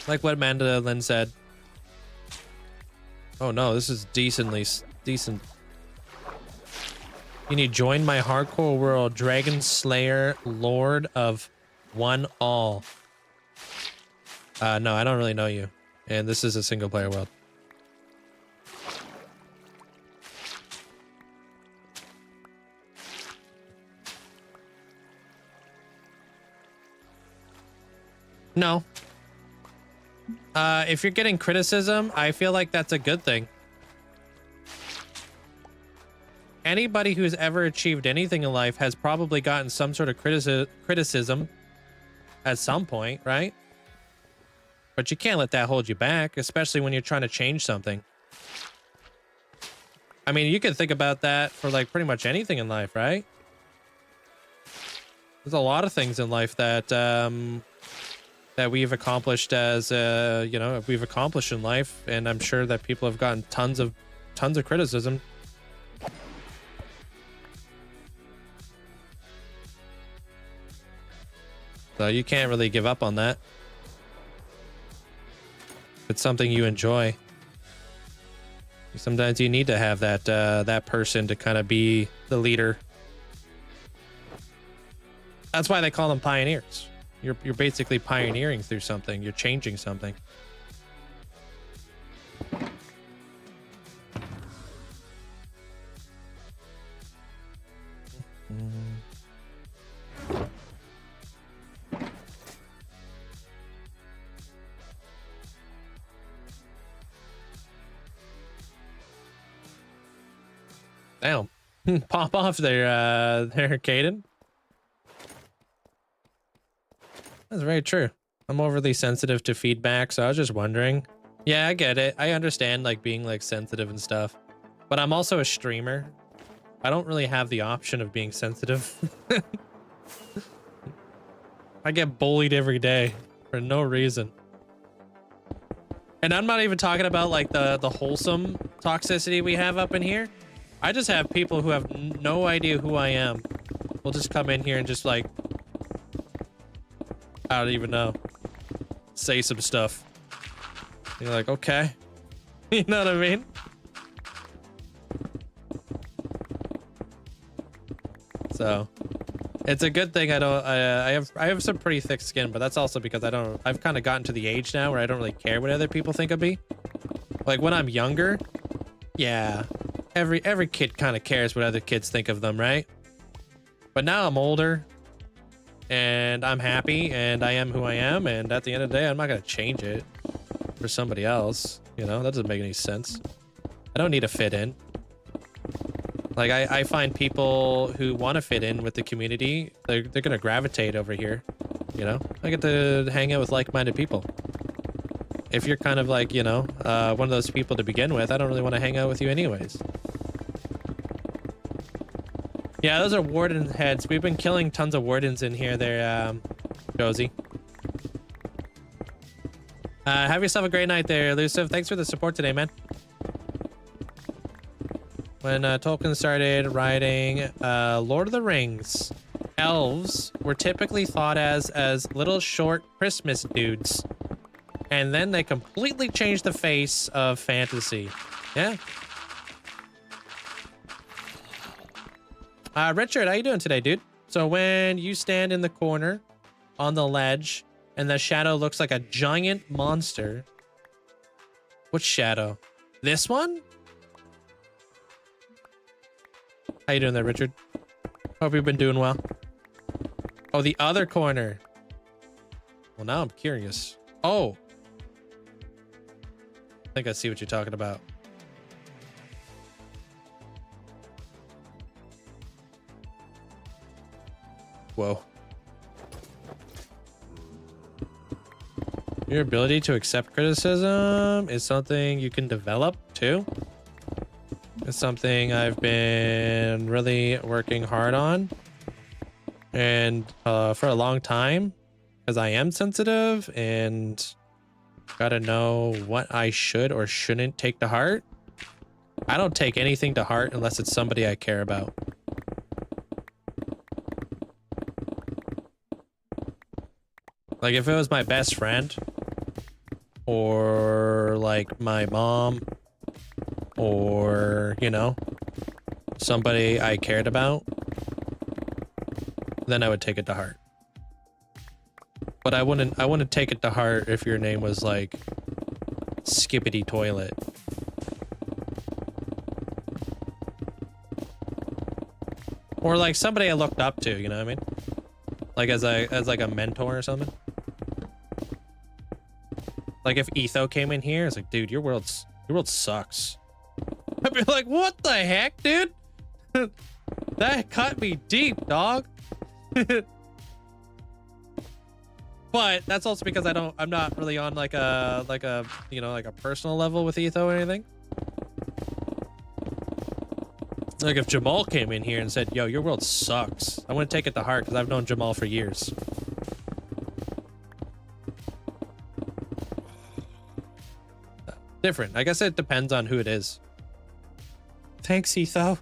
Like what Amanda Lynn said. Oh no, this is decent. You need to join my hardcore world, Dragon Slayer, Lord of One All. No, I don't really know you. And this is a single player world. No. If you're getting criticism, I feel like that's a good thing. Anybody who's ever achieved anything in life has probably gotten some sort of criticism at some point, right? But you can't let that hold you back, especially when you're trying to change something. I mean, you can think about that for like pretty much anything in life, right? There's a lot of things in life that that we've accomplished as you know, we've accomplished in life, and I'm sure that people have gotten tons of criticism. So you can't really give up on that. It's something you enjoy. Sometimes you need to have that that person to kind of be the leader. That's why they call them pioneers. You're basically pioneering through something. You're changing something. Damn. Pop off there, Caden. That's very true. I'm overly sensitive to feedback, so I was just wondering. Yeah, I get it. I understand like being like sensitive and stuff. But I'm also a streamer. I don't really have the option of being sensitive. I get bullied every day for no reason. And I'm not even talking about like the wholesome toxicity we have up in here. I just have people who have no idea who I am. Will just come in here and just like, I don't even know, say some stuff. You're like, okay. You know what I mean? So it's a good thing I have some pretty thick skin, but that's also because I've kind of gotten to the age now where I don't really care what other people think of me. Like when I'm younger, yeah, every kid kind of cares what other kids think of them, right? But now I'm older and I'm happy and I am who I am, and at the end of the day, I'm not gonna change it for somebody else. You know, that doesn't make any sense. I don't need to fit in. Like I find people who want to fit in with the community, they're gonna gravitate over here. You know, I get to hang out with like-minded people. If you're kind of like, you know, one of those people to begin with, I don't really want to hang out with you anyways. Yeah, those are warden heads. We've been killing tons of wardens in here there, Josie. Have yourself a great night there, Elusive. Thanks for the support today, man. When Tolkien started writing Lord of the Rings, elves were typically thought as little short Christmas dudes. And then they completely changed the face of fantasy. Yeah. Richard, how you doing today, dude? So when you stand in the corner on the ledge and the shadow looks like a giant monster. Which shadow? This one? How you doing there, Richard? Hope you've been doing well. Oh, the other corner. Well, now I'm curious. Oh. I think I see what you're talking about. Whoa. Your ability to accept criticism is something you can develop too. It's something I've been really working hard on. And for a long time, because I am sensitive and gotta know what I should or shouldn't take to heart. I don't take anything to heart unless it's somebody I care about. Like if it was my best friend or like my mom or, you know, somebody I cared about, then I would take it to heart. But I wouldn't take it to heart if your name was like Skippity Toilet. Or like somebody I looked up to, you know what I mean? Like as like a mentor or something. Like if Etho came in here, it's like, dude, your world sucks. I'd be like, what the heck, dude? That cut me deep, dog. But that's also because I'm not really on like a you know, like a personal level with Etho or anything. Like if Jamal came in here and said, yo, your world sucks, I wouldn't take it to heart because I've known Jamal for years. Different. I guess it depends on who it is. Thanks, Etho.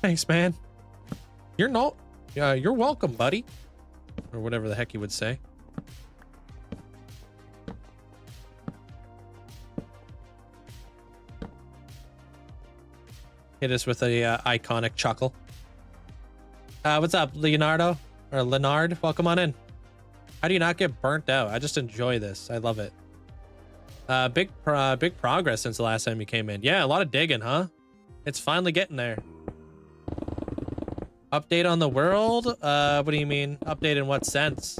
Thanks, man. You're welcome, buddy. Or whatever the heck he would say. Hit us with a iconic chuckle. What's up, Leonardo? Or Leonard? Welcome on in. How do you not get burnt out? I just enjoy this. I love it. Big progress since the last time you came in. Yeah, a lot of digging, huh? It's finally getting there. Update on the world? What do you mean? Update in what sense?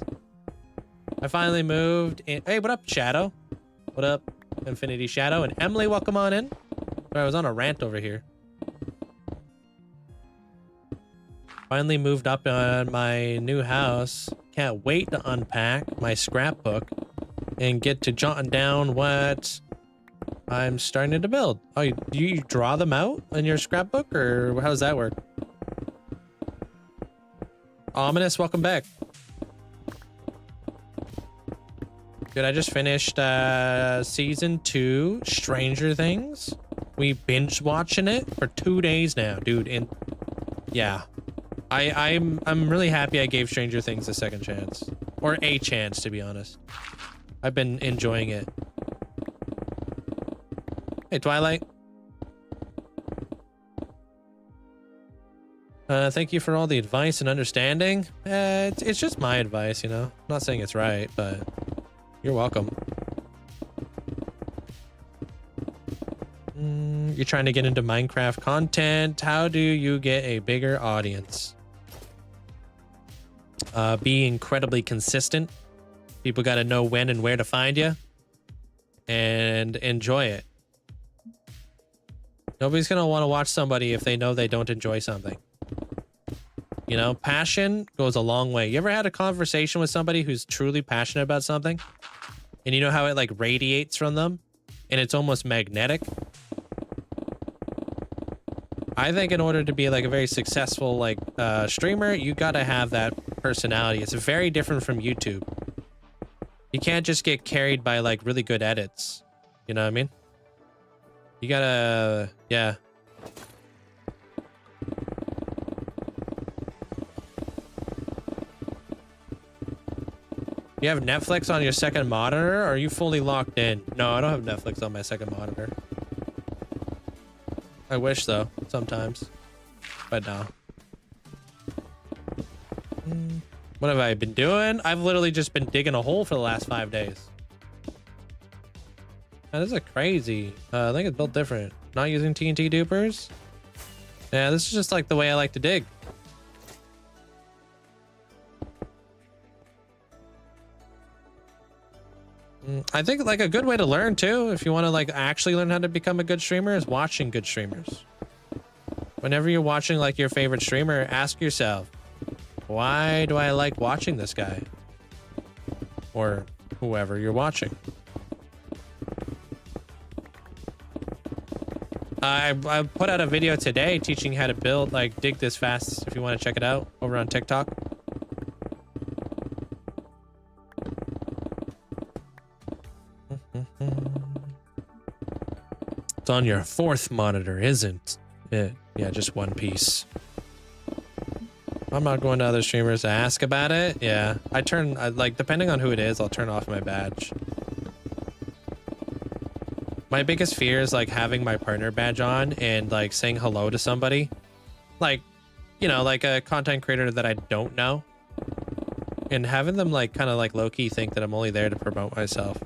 I finally moved in. Hey, what up, Shadow? What up, Infinity Shadow? And Emily, welcome on in. Sorry, I was on a rant over here. Finally moved up on my new house. Can't wait to unpack my scrapbook and get to jotting down what I'm starting to build. Oh, do you draw them out in your scrapbook, or how does that work? Ominous, welcome back. Dude, I just finished season 2 Stranger Things. We binge watching it for 2 days now, dude. And yeah, I'm really happy I gave Stranger Things a second chance, or a chance, to be honest. I've been enjoying it. Hey, Twilight. Thank you for all the advice and understanding. It's just my advice, you know. I'm not saying it's right, but you're welcome. You're trying to get into Minecraft content. How do you get a bigger audience? Be incredibly consistent. People got to know when and where to find you. And enjoy it. Nobody's going to want to watch somebody if they know they don't enjoy something. You know, passion goes a long way. You ever had a conversation with somebody who's truly passionate about something? And you know how it like radiates from them? And it's almost magnetic? I think in order to be like a very successful like streamer, you gotta have that personality. It's very different from YouTube. You can't just get carried by like really good edits. You know what I mean? You gotta, yeah. You have Netflix on your second monitor, or are you fully locked in? No, I don't have Netflix on my second monitor. I wish though, sometimes. But no. What have I been doing? I've literally just been digging a hole for the last 5 days. Man, this is crazy. I think it's built different. Not using TNT dupers. Yeah, this is just like the way I like to dig. I think like a good way to learn too, if you want to like actually learn how to become a good streamer, is watching good streamers. Whenever you're watching like your favorite streamer, ask yourself, why do I like watching this guy? Or whoever you're watching. I put out a video today teaching how to build like dig this fast, if you want to check it out over on TikTok. It's on your fourth monitor, isn't it? Yeah, just one piece. I'm not going to other streamers to ask about it. Yeah, I like, depending on who it is, I'll turn off my badge. My biggest fear is like having my partner badge on and like saying hello to somebody. Like, you know, like a content creator that I don't know. And having them like kind of like low-key think that I'm only there to promote myself.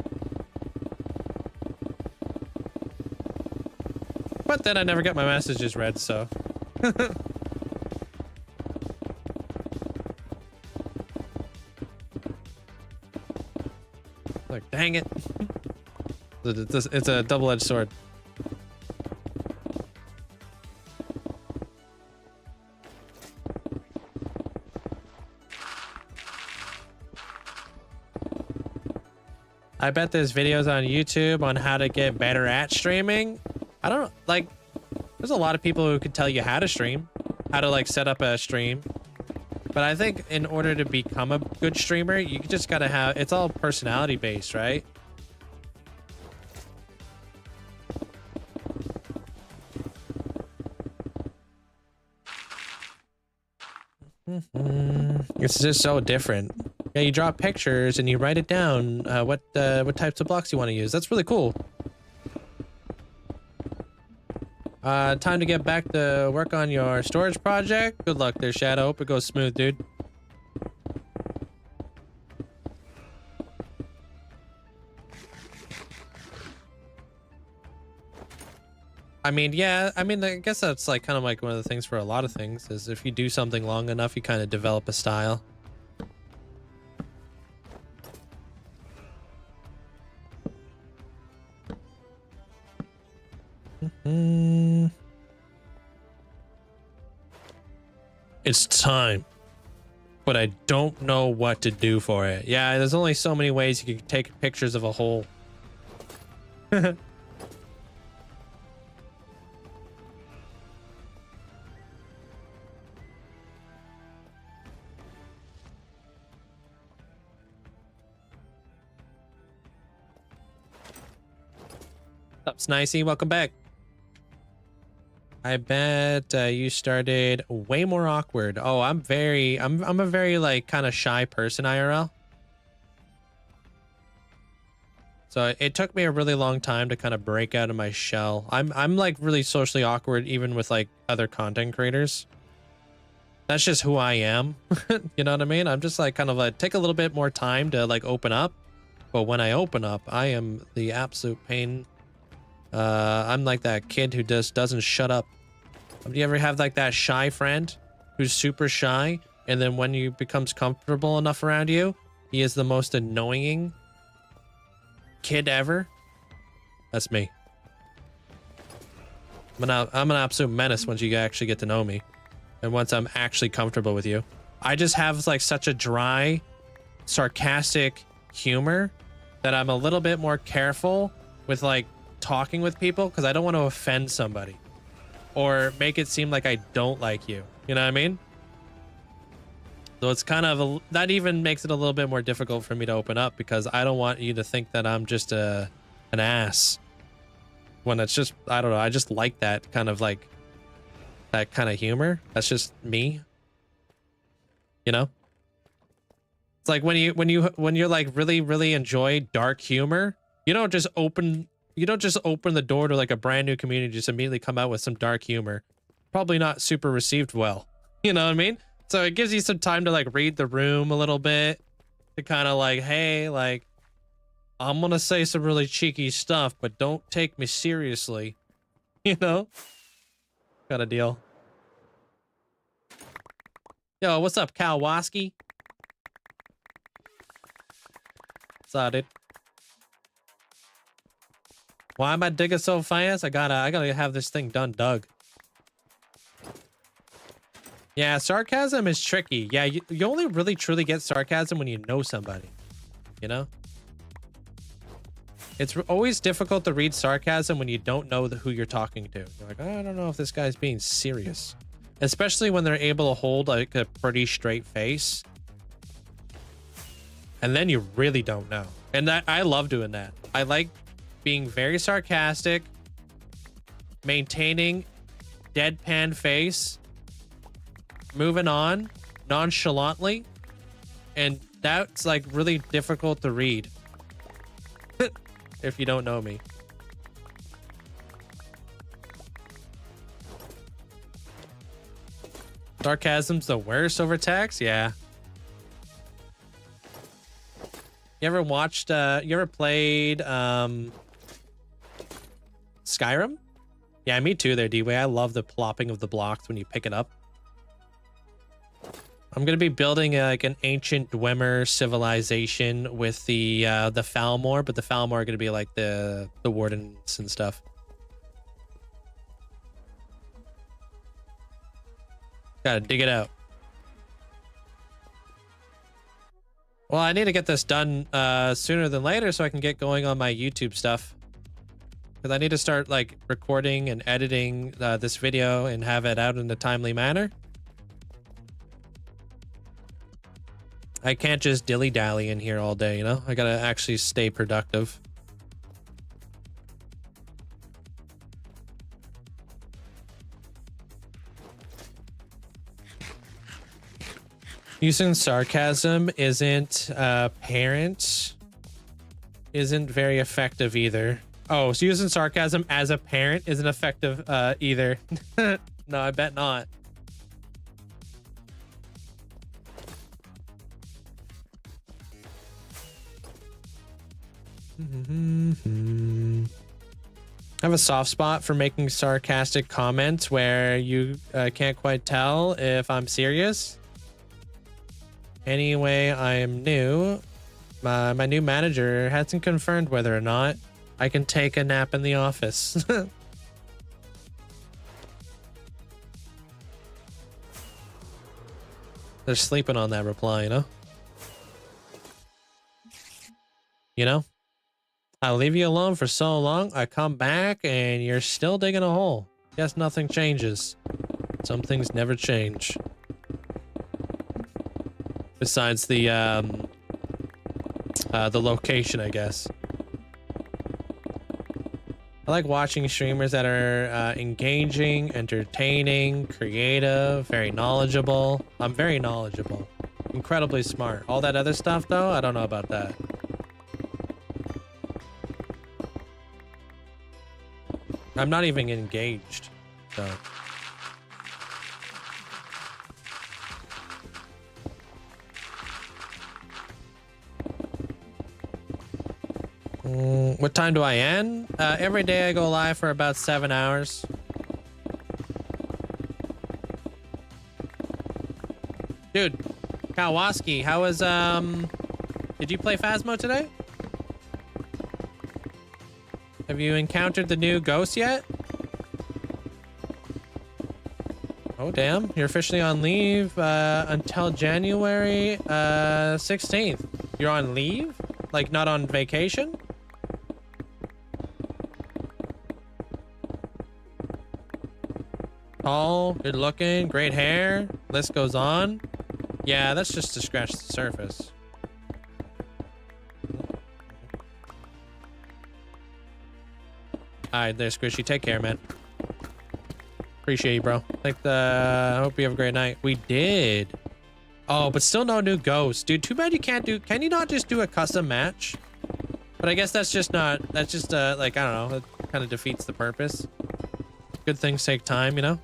But then I never get my messages read, so. Like, dang it. It's a double-edged sword. I bet there's videos on YouTube on how to get better at streaming. I don't like, there's a lot of people who could tell you how to stream, how to like set up a stream. But I think in order to become a good streamer, you just gotta have, it's all personality based, right? It's just so different. Yeah, you draw pictures and you write it down, what types of blocks you want to use. That's really cool. Time to get back to work on your storage project. Good luck there, Shadow. Hope it goes smooth, dude. I mean, yeah, I mean, I guess that's like kind of like one of the things for a lot of things is if you do something long enough, you kind of develop a style. It's time, but I don't know what to do for it. Yeah, there's only so many ways you can take pictures of a hole. What's up, Snicey? Welcome back. I bet you started way more awkward. Oh, I'm a very like kind of shy person IRL. So it took me a really long time to kind of break out of my shell. I'm like really socially awkward even with like other content creators. That's just who I am. You know what I mean? I'm just like kind of like take a little bit more time to like open up. But when I open up, I am the absolute pain. I'm like that kid who just doesn't shut up. Do you ever have like that shy friend who's super shy, and then when you becomes comfortable enough around you, he is the most annoying kid ever? That's me. I'm an absolute menace once you actually get to know me, and once I'm actually comfortable with you. I just have like such a dry, sarcastic humor that I'm a little bit more careful with like talking with people because I don't want to offend somebody. or make it seem like I don't like you. You know what I mean? So it's kind of that even makes it a little bit more difficult for me to open up, because I don't want you to think that I'm just an ass, when it's just, I don't know, I just like that kind of like that kind of humor. That's just me, you know? It's like when you're like really enjoy dark humor, you don't just open the door to like a brand new community, just immediately come out with some dark humor. Probably not super received well. You know what I mean? So it gives you some time to like read the room a little bit, to kind of like, hey, like, I'm gonna say some really cheeky stuff, but don't take me seriously. You know? Got a deal. Yo, what's up, Kalwaski? What's up, dude? Why am I digging so fast? I gotta have this thing done, Doug. Yeah, sarcasm is tricky. Yeah, you only really truly get sarcasm when you know somebody, you know? It's always difficult to read sarcasm when you don't know who you're talking to. You're like, oh, I don't know if this guy's being serious. Especially when they're able to hold like a pretty straight face. And then you really don't know. And I love doing that. I like being very sarcastic, maintaining deadpan face, moving on nonchalantly, and that's like really difficult to read if you don't know me. Sarcasm's the worst over text. Yeah. You ever watched you ever played Skyrim? Yeah, me too there, D-Way. I love the plopping of the blocks when you pick it up. I'm gonna be building like an ancient Dwemer civilization with the Falmor, but the Falmor are gonna be like the Wardens and stuff. Gotta dig it out. Well, I need to get this done sooner than later so I can get going on my YouTube stuff. Because I need to start like recording and editing this video and have it out in a timely manner. I can't just dilly-dally in here all day, you know? I gotta actually stay productive. Using sarcasm isn't parent isn't very effective either. Oh, so using sarcasm as a parent isn't effective either. No, I bet not. I have a soft spot for making sarcastic comments where you can't quite tell if I'm serious. Anyway, I am new. My new manager hasn't confirmed whether or not I can take a nap in the office. They're sleeping on that reply, you know? You know? I leave you alone for so long, I come back and you're still digging a hole. Guess nothing changes. Some things never change. Besides the location, I guess. I like watching streamers that are engaging, entertaining, creative, very knowledgeable. I'm very knowledgeable. Incredibly smart. All that other stuff, though, I don't know about that. I'm not even engaged, so. What time do I end? Every day I go live for about 7 hours. Dude, Kawaski, how was, did you play Phasmo today? Have you encountered the new ghost yet? Oh, damn. You're officially on leave until January 16th. You're on leave? Like, not on vacation? Tall, good looking, great hair. List goes on. Yeah, that's just to scratch the surface. Alright, there, Squishy. Take care, man. Appreciate you, bro. Hope you have a great night. We did. Oh, but still no new ghosts. Dude, too bad you can't do... Can you not just do a custom match? But I guess that's just not... That's just, like, I don't know. It kind of defeats the purpose. Good things take time, you know?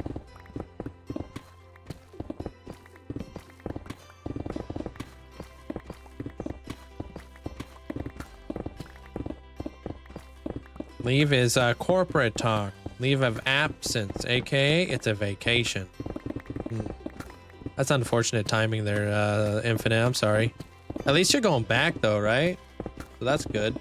Leave is corporate talk. Leave of absence, aka it's a vacation. That's unfortunate timing there, Infinite. I'm sorry. At least you're going back though, right? So that's good.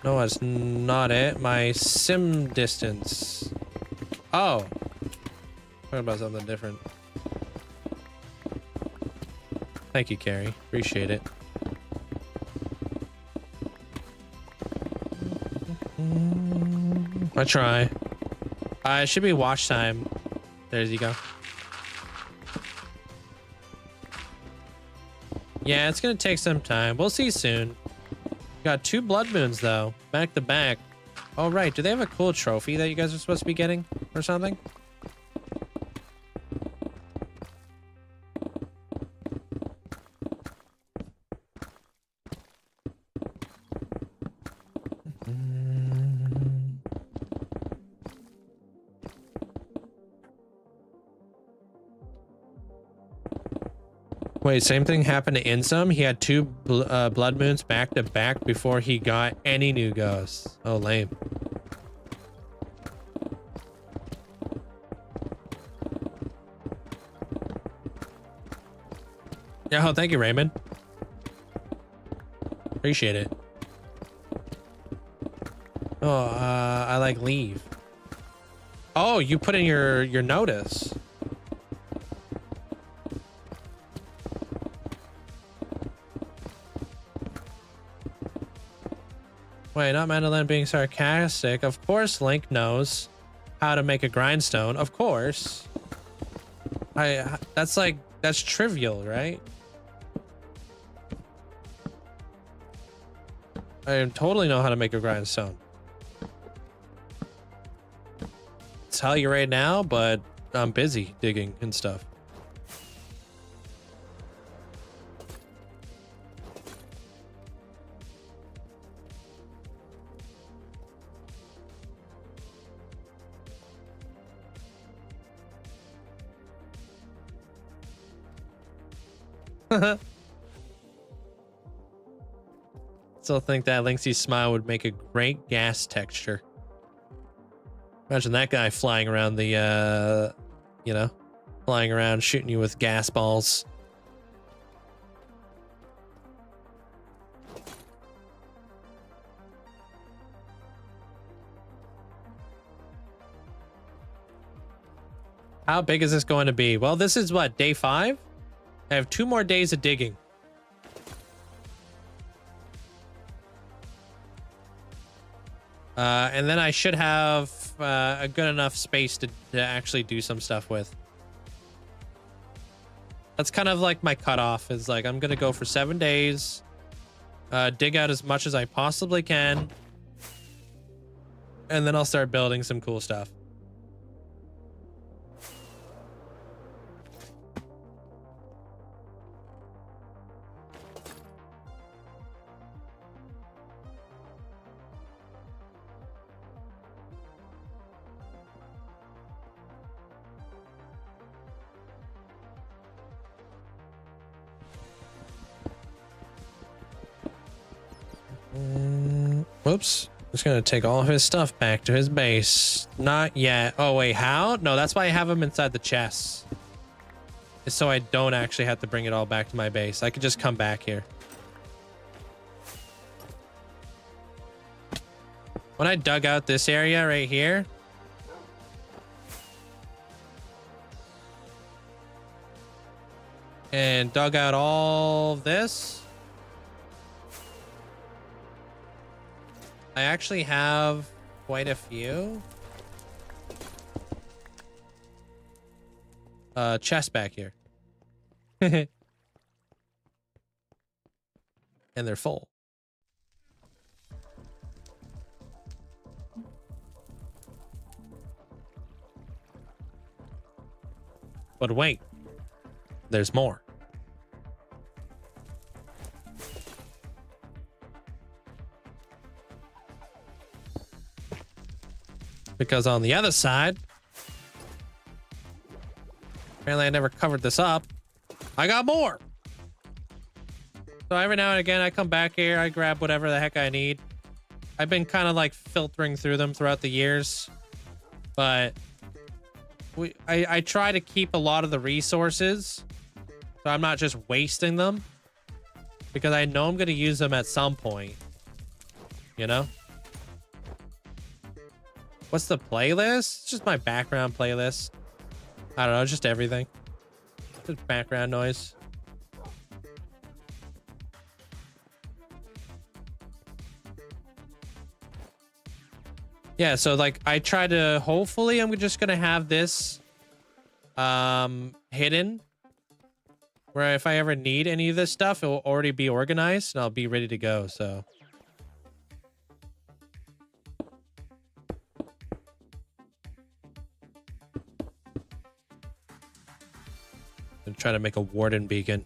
No, that's not it. My sim distance. Oh. Talking about something different. Thank you, Carrie. Appreciate it. I try. It should be watch time. There you go. Yeah, it's gonna take some time. We'll see soon. Got 2 blood moons though, back to back. Oh right, do they have a cool trophy that you guys are supposed to be getting or something? Wait, same thing happened to Insum. He had 2 blood moons back to back before he got any new ghosts. Oh, lame. Yeah, oh, thank you, Raymond. Appreciate it. Oh, I like leave. Oh, you put in your notice. Wait, not Mandolin being sarcastic. Of course Link knows how to make a grindstone. Of course. That's trivial, right? I totally know how to make a grindstone. Tell you right now, but I'm busy digging and stuff. Still think that Linkzzey's smile would make a great gas texture. Imagine that guy flying around the, you know, flying around shooting you with gas balls. How big is this going to be? Well, this is what, day 5? I have 2 more days of digging. And then I should have a good enough space to actually do some stuff with. That's kind of like my cutoff, is like I'm gonna go for 7 days, dig out as much as I possibly can, and then I'll start building some cool stuff. Whoops. Just gonna take all of his stuff back to his base. Not yet. Oh, wait, how? No, that's why I have him inside the chests. It's so I don't actually have to bring it all back to my base. I could just come back here. When I dug out this area right here, and dug out all this, I actually have quite a few. Chests back here. And they're full. But wait, there's more. Because on the other side, apparently I never covered this up, I got more. So every now and again, I come back here, I grab whatever the heck I need. I've been kind of like filtering through them throughout the years, but I try to keep a lot of the resources, so I'm not just wasting them, because I know I'm going to use them at some point, you know? What's the playlist? It's just my background playlist. I don't know, just everything. Just background noise. Yeah, so like I try to, hopefully I'm just gonna have this hidden, where if I ever need any of this stuff, it will already be organized and I'll be ready to go. So I'm trying to make a warden beacon.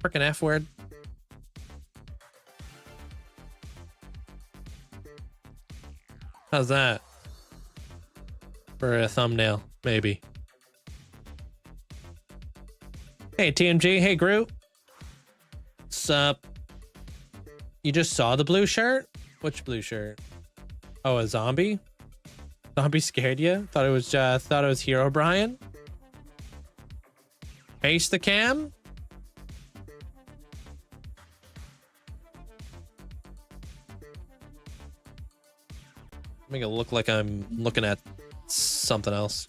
Frickin' F word. How's that? For a thumbnail, maybe. Hey, TMG. Hey, Groot. What's up? You just saw the blue shirt? Which blue shirt? Oh, a zombie? Zombie scared you? Thought it was Hero Brian? Face the cam? Make it look like I'm looking at something else.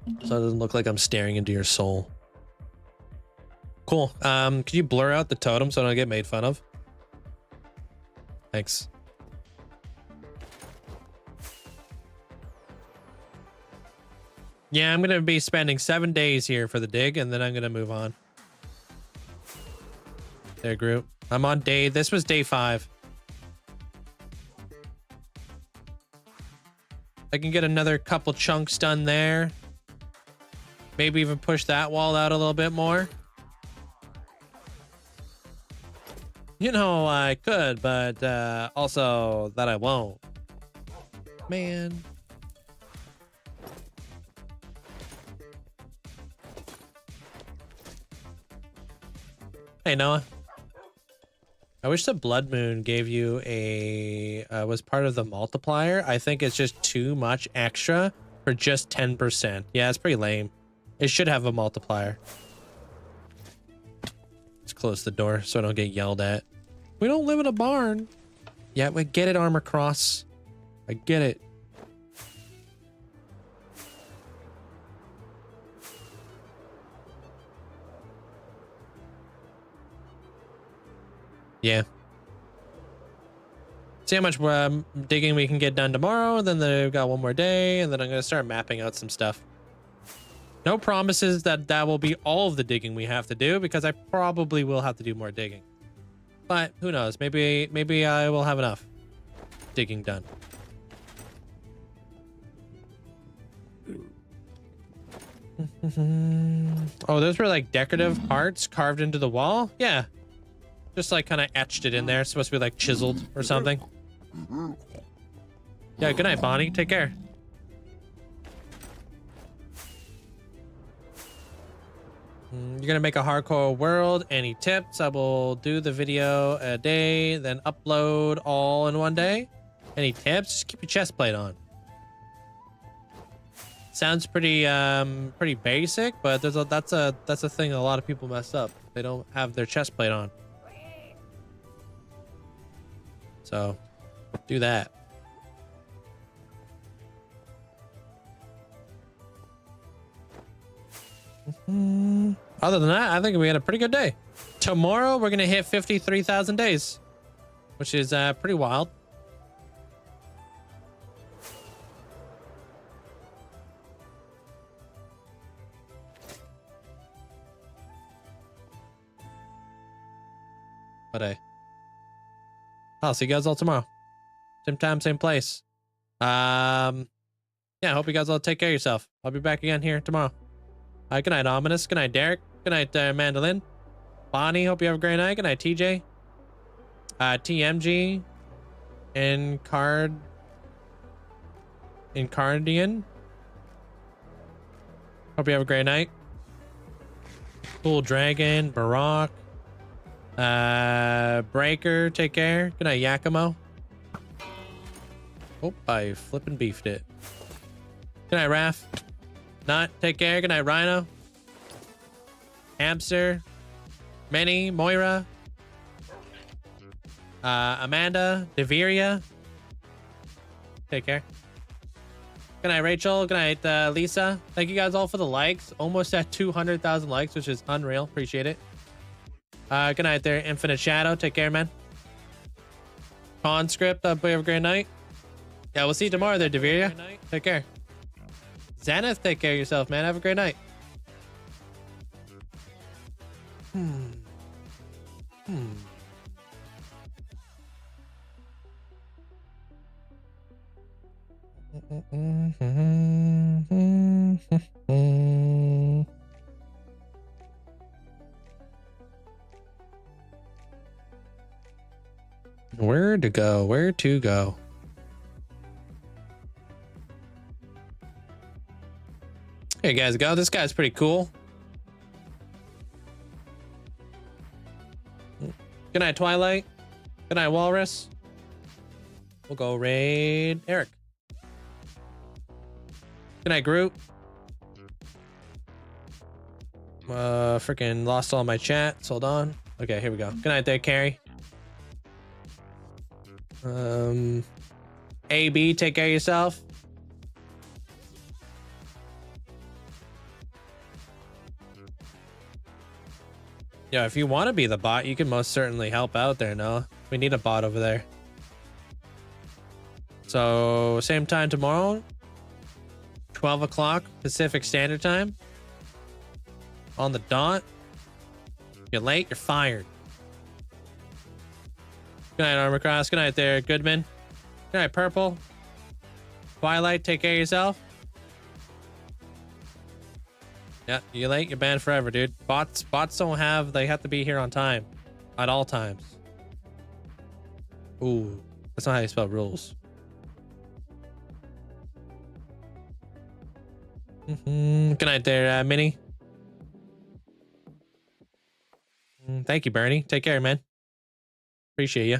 So it doesn't look like I'm staring into your soul. Cool. Could you blur out the totem so I don't get made fun of? Thanks. Yeah, I'm gonna be spending 7 days here for the dig, and then I'm gonna move on. There, group. I'm on this was day 5. I can get another couple chunks done there. Maybe even push that wall out a little bit more. You know, I could, but also that I won't. Man. Hey, Noah. I wish the Blood Moon gave you was part of the multiplier. I think it's just too much extra for just 10%. Yeah, it's pretty lame. It should have a multiplier. Let's close the door so I don't get yelled at. We don't live in a barn. Yeah, we get it, Armor Cross. I get it. Yeah. See how much digging we can get done tomorrow. Then they've got one more day, and then I'm going to start mapping out some stuff. No promises that that will be all of the digging we have to do, because I probably will have to do more digging. But who knows? Maybe I will have enough digging done. Oh, those were like decorative parts carved into the wall? Yeah. Just like kind of etched it in there. It's supposed to be like chiseled or something. Yeah, good night, Bonnie. Take care. You're gonna make a hardcore world. Any tips? I will do the video a day, then upload all in one day. Any tips? Just keep your chest plate on. Sounds pretty pretty basic, but that's a thing a lot of people mess up. They don't have their chest plate on. So do that. Other than that, I think we had a pretty good day. Tomorrow we're gonna hit 53,000 days, which is pretty wild. But hey, I'll see you guys all tomorrow. Same time, same place. Yeah, I hope you guys all take care of yourself. I'll be back again here tomorrow. Good night, Ominous. Good night, Derek. Good night, Mandolin. Bonnie, hope you have a great night. Good night, TJ. TMG. Incardian. Hope you have a great night. Cool Dragon. Barack. Breaker, take care. Good night, Yakimo. Oh, I flippin' beefed it. Good night, Raph. Not, take care. Good night, Rhino. Hamster. Minnie, Moira. Amanda, Deveria. Take care. Good night, Rachel. Good night, Lisa. Thank you guys all for the likes. Almost at 200,000 likes, which is unreal. Appreciate it. Good night there, Infinite Shadow. Take care, man. Conscript, hope you have a great night. Yeah, we'll see you tomorrow there, Deveria. Take care. Zenith, take care of yourself, man. Have a great night. Where to go? Where to go? Here you guys go. This guy's pretty cool. Good night, Twilight. Good night, Walrus. We'll go raid Eric. Good night, Groot. Freaking lost all my chats. Hold on. Okay, here we go. Good night there, Carrie. AB, take care of yourself. Yeah, if you want to be the bot, you can most certainly help out there, no? We need a bot over there. So, same time tomorrow, 12 o'clock Pacific Standard Time. On the dot. You're late, you're fired. Good night, Armor Cross. Good night there, Goodman. Good night, Purple. Twilight, take care of yourself. Yeah, you're late, you're banned forever, dude. Bots don't have, they have to be here on time. At all times. Ooh, that's not how you spell rules. Good night there, Minnie. Thank you, Bernie. Take care, man. Appreciate you.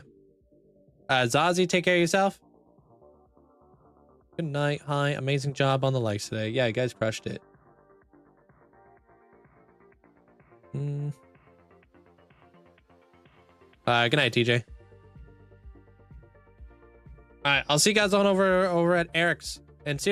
Zazie, take care of yourself. Good night. Hi. Amazing job on the likes today. Yeah, you guys crushed it. Good night, TJ. All right, I'll see you guys on over at Eric's and see.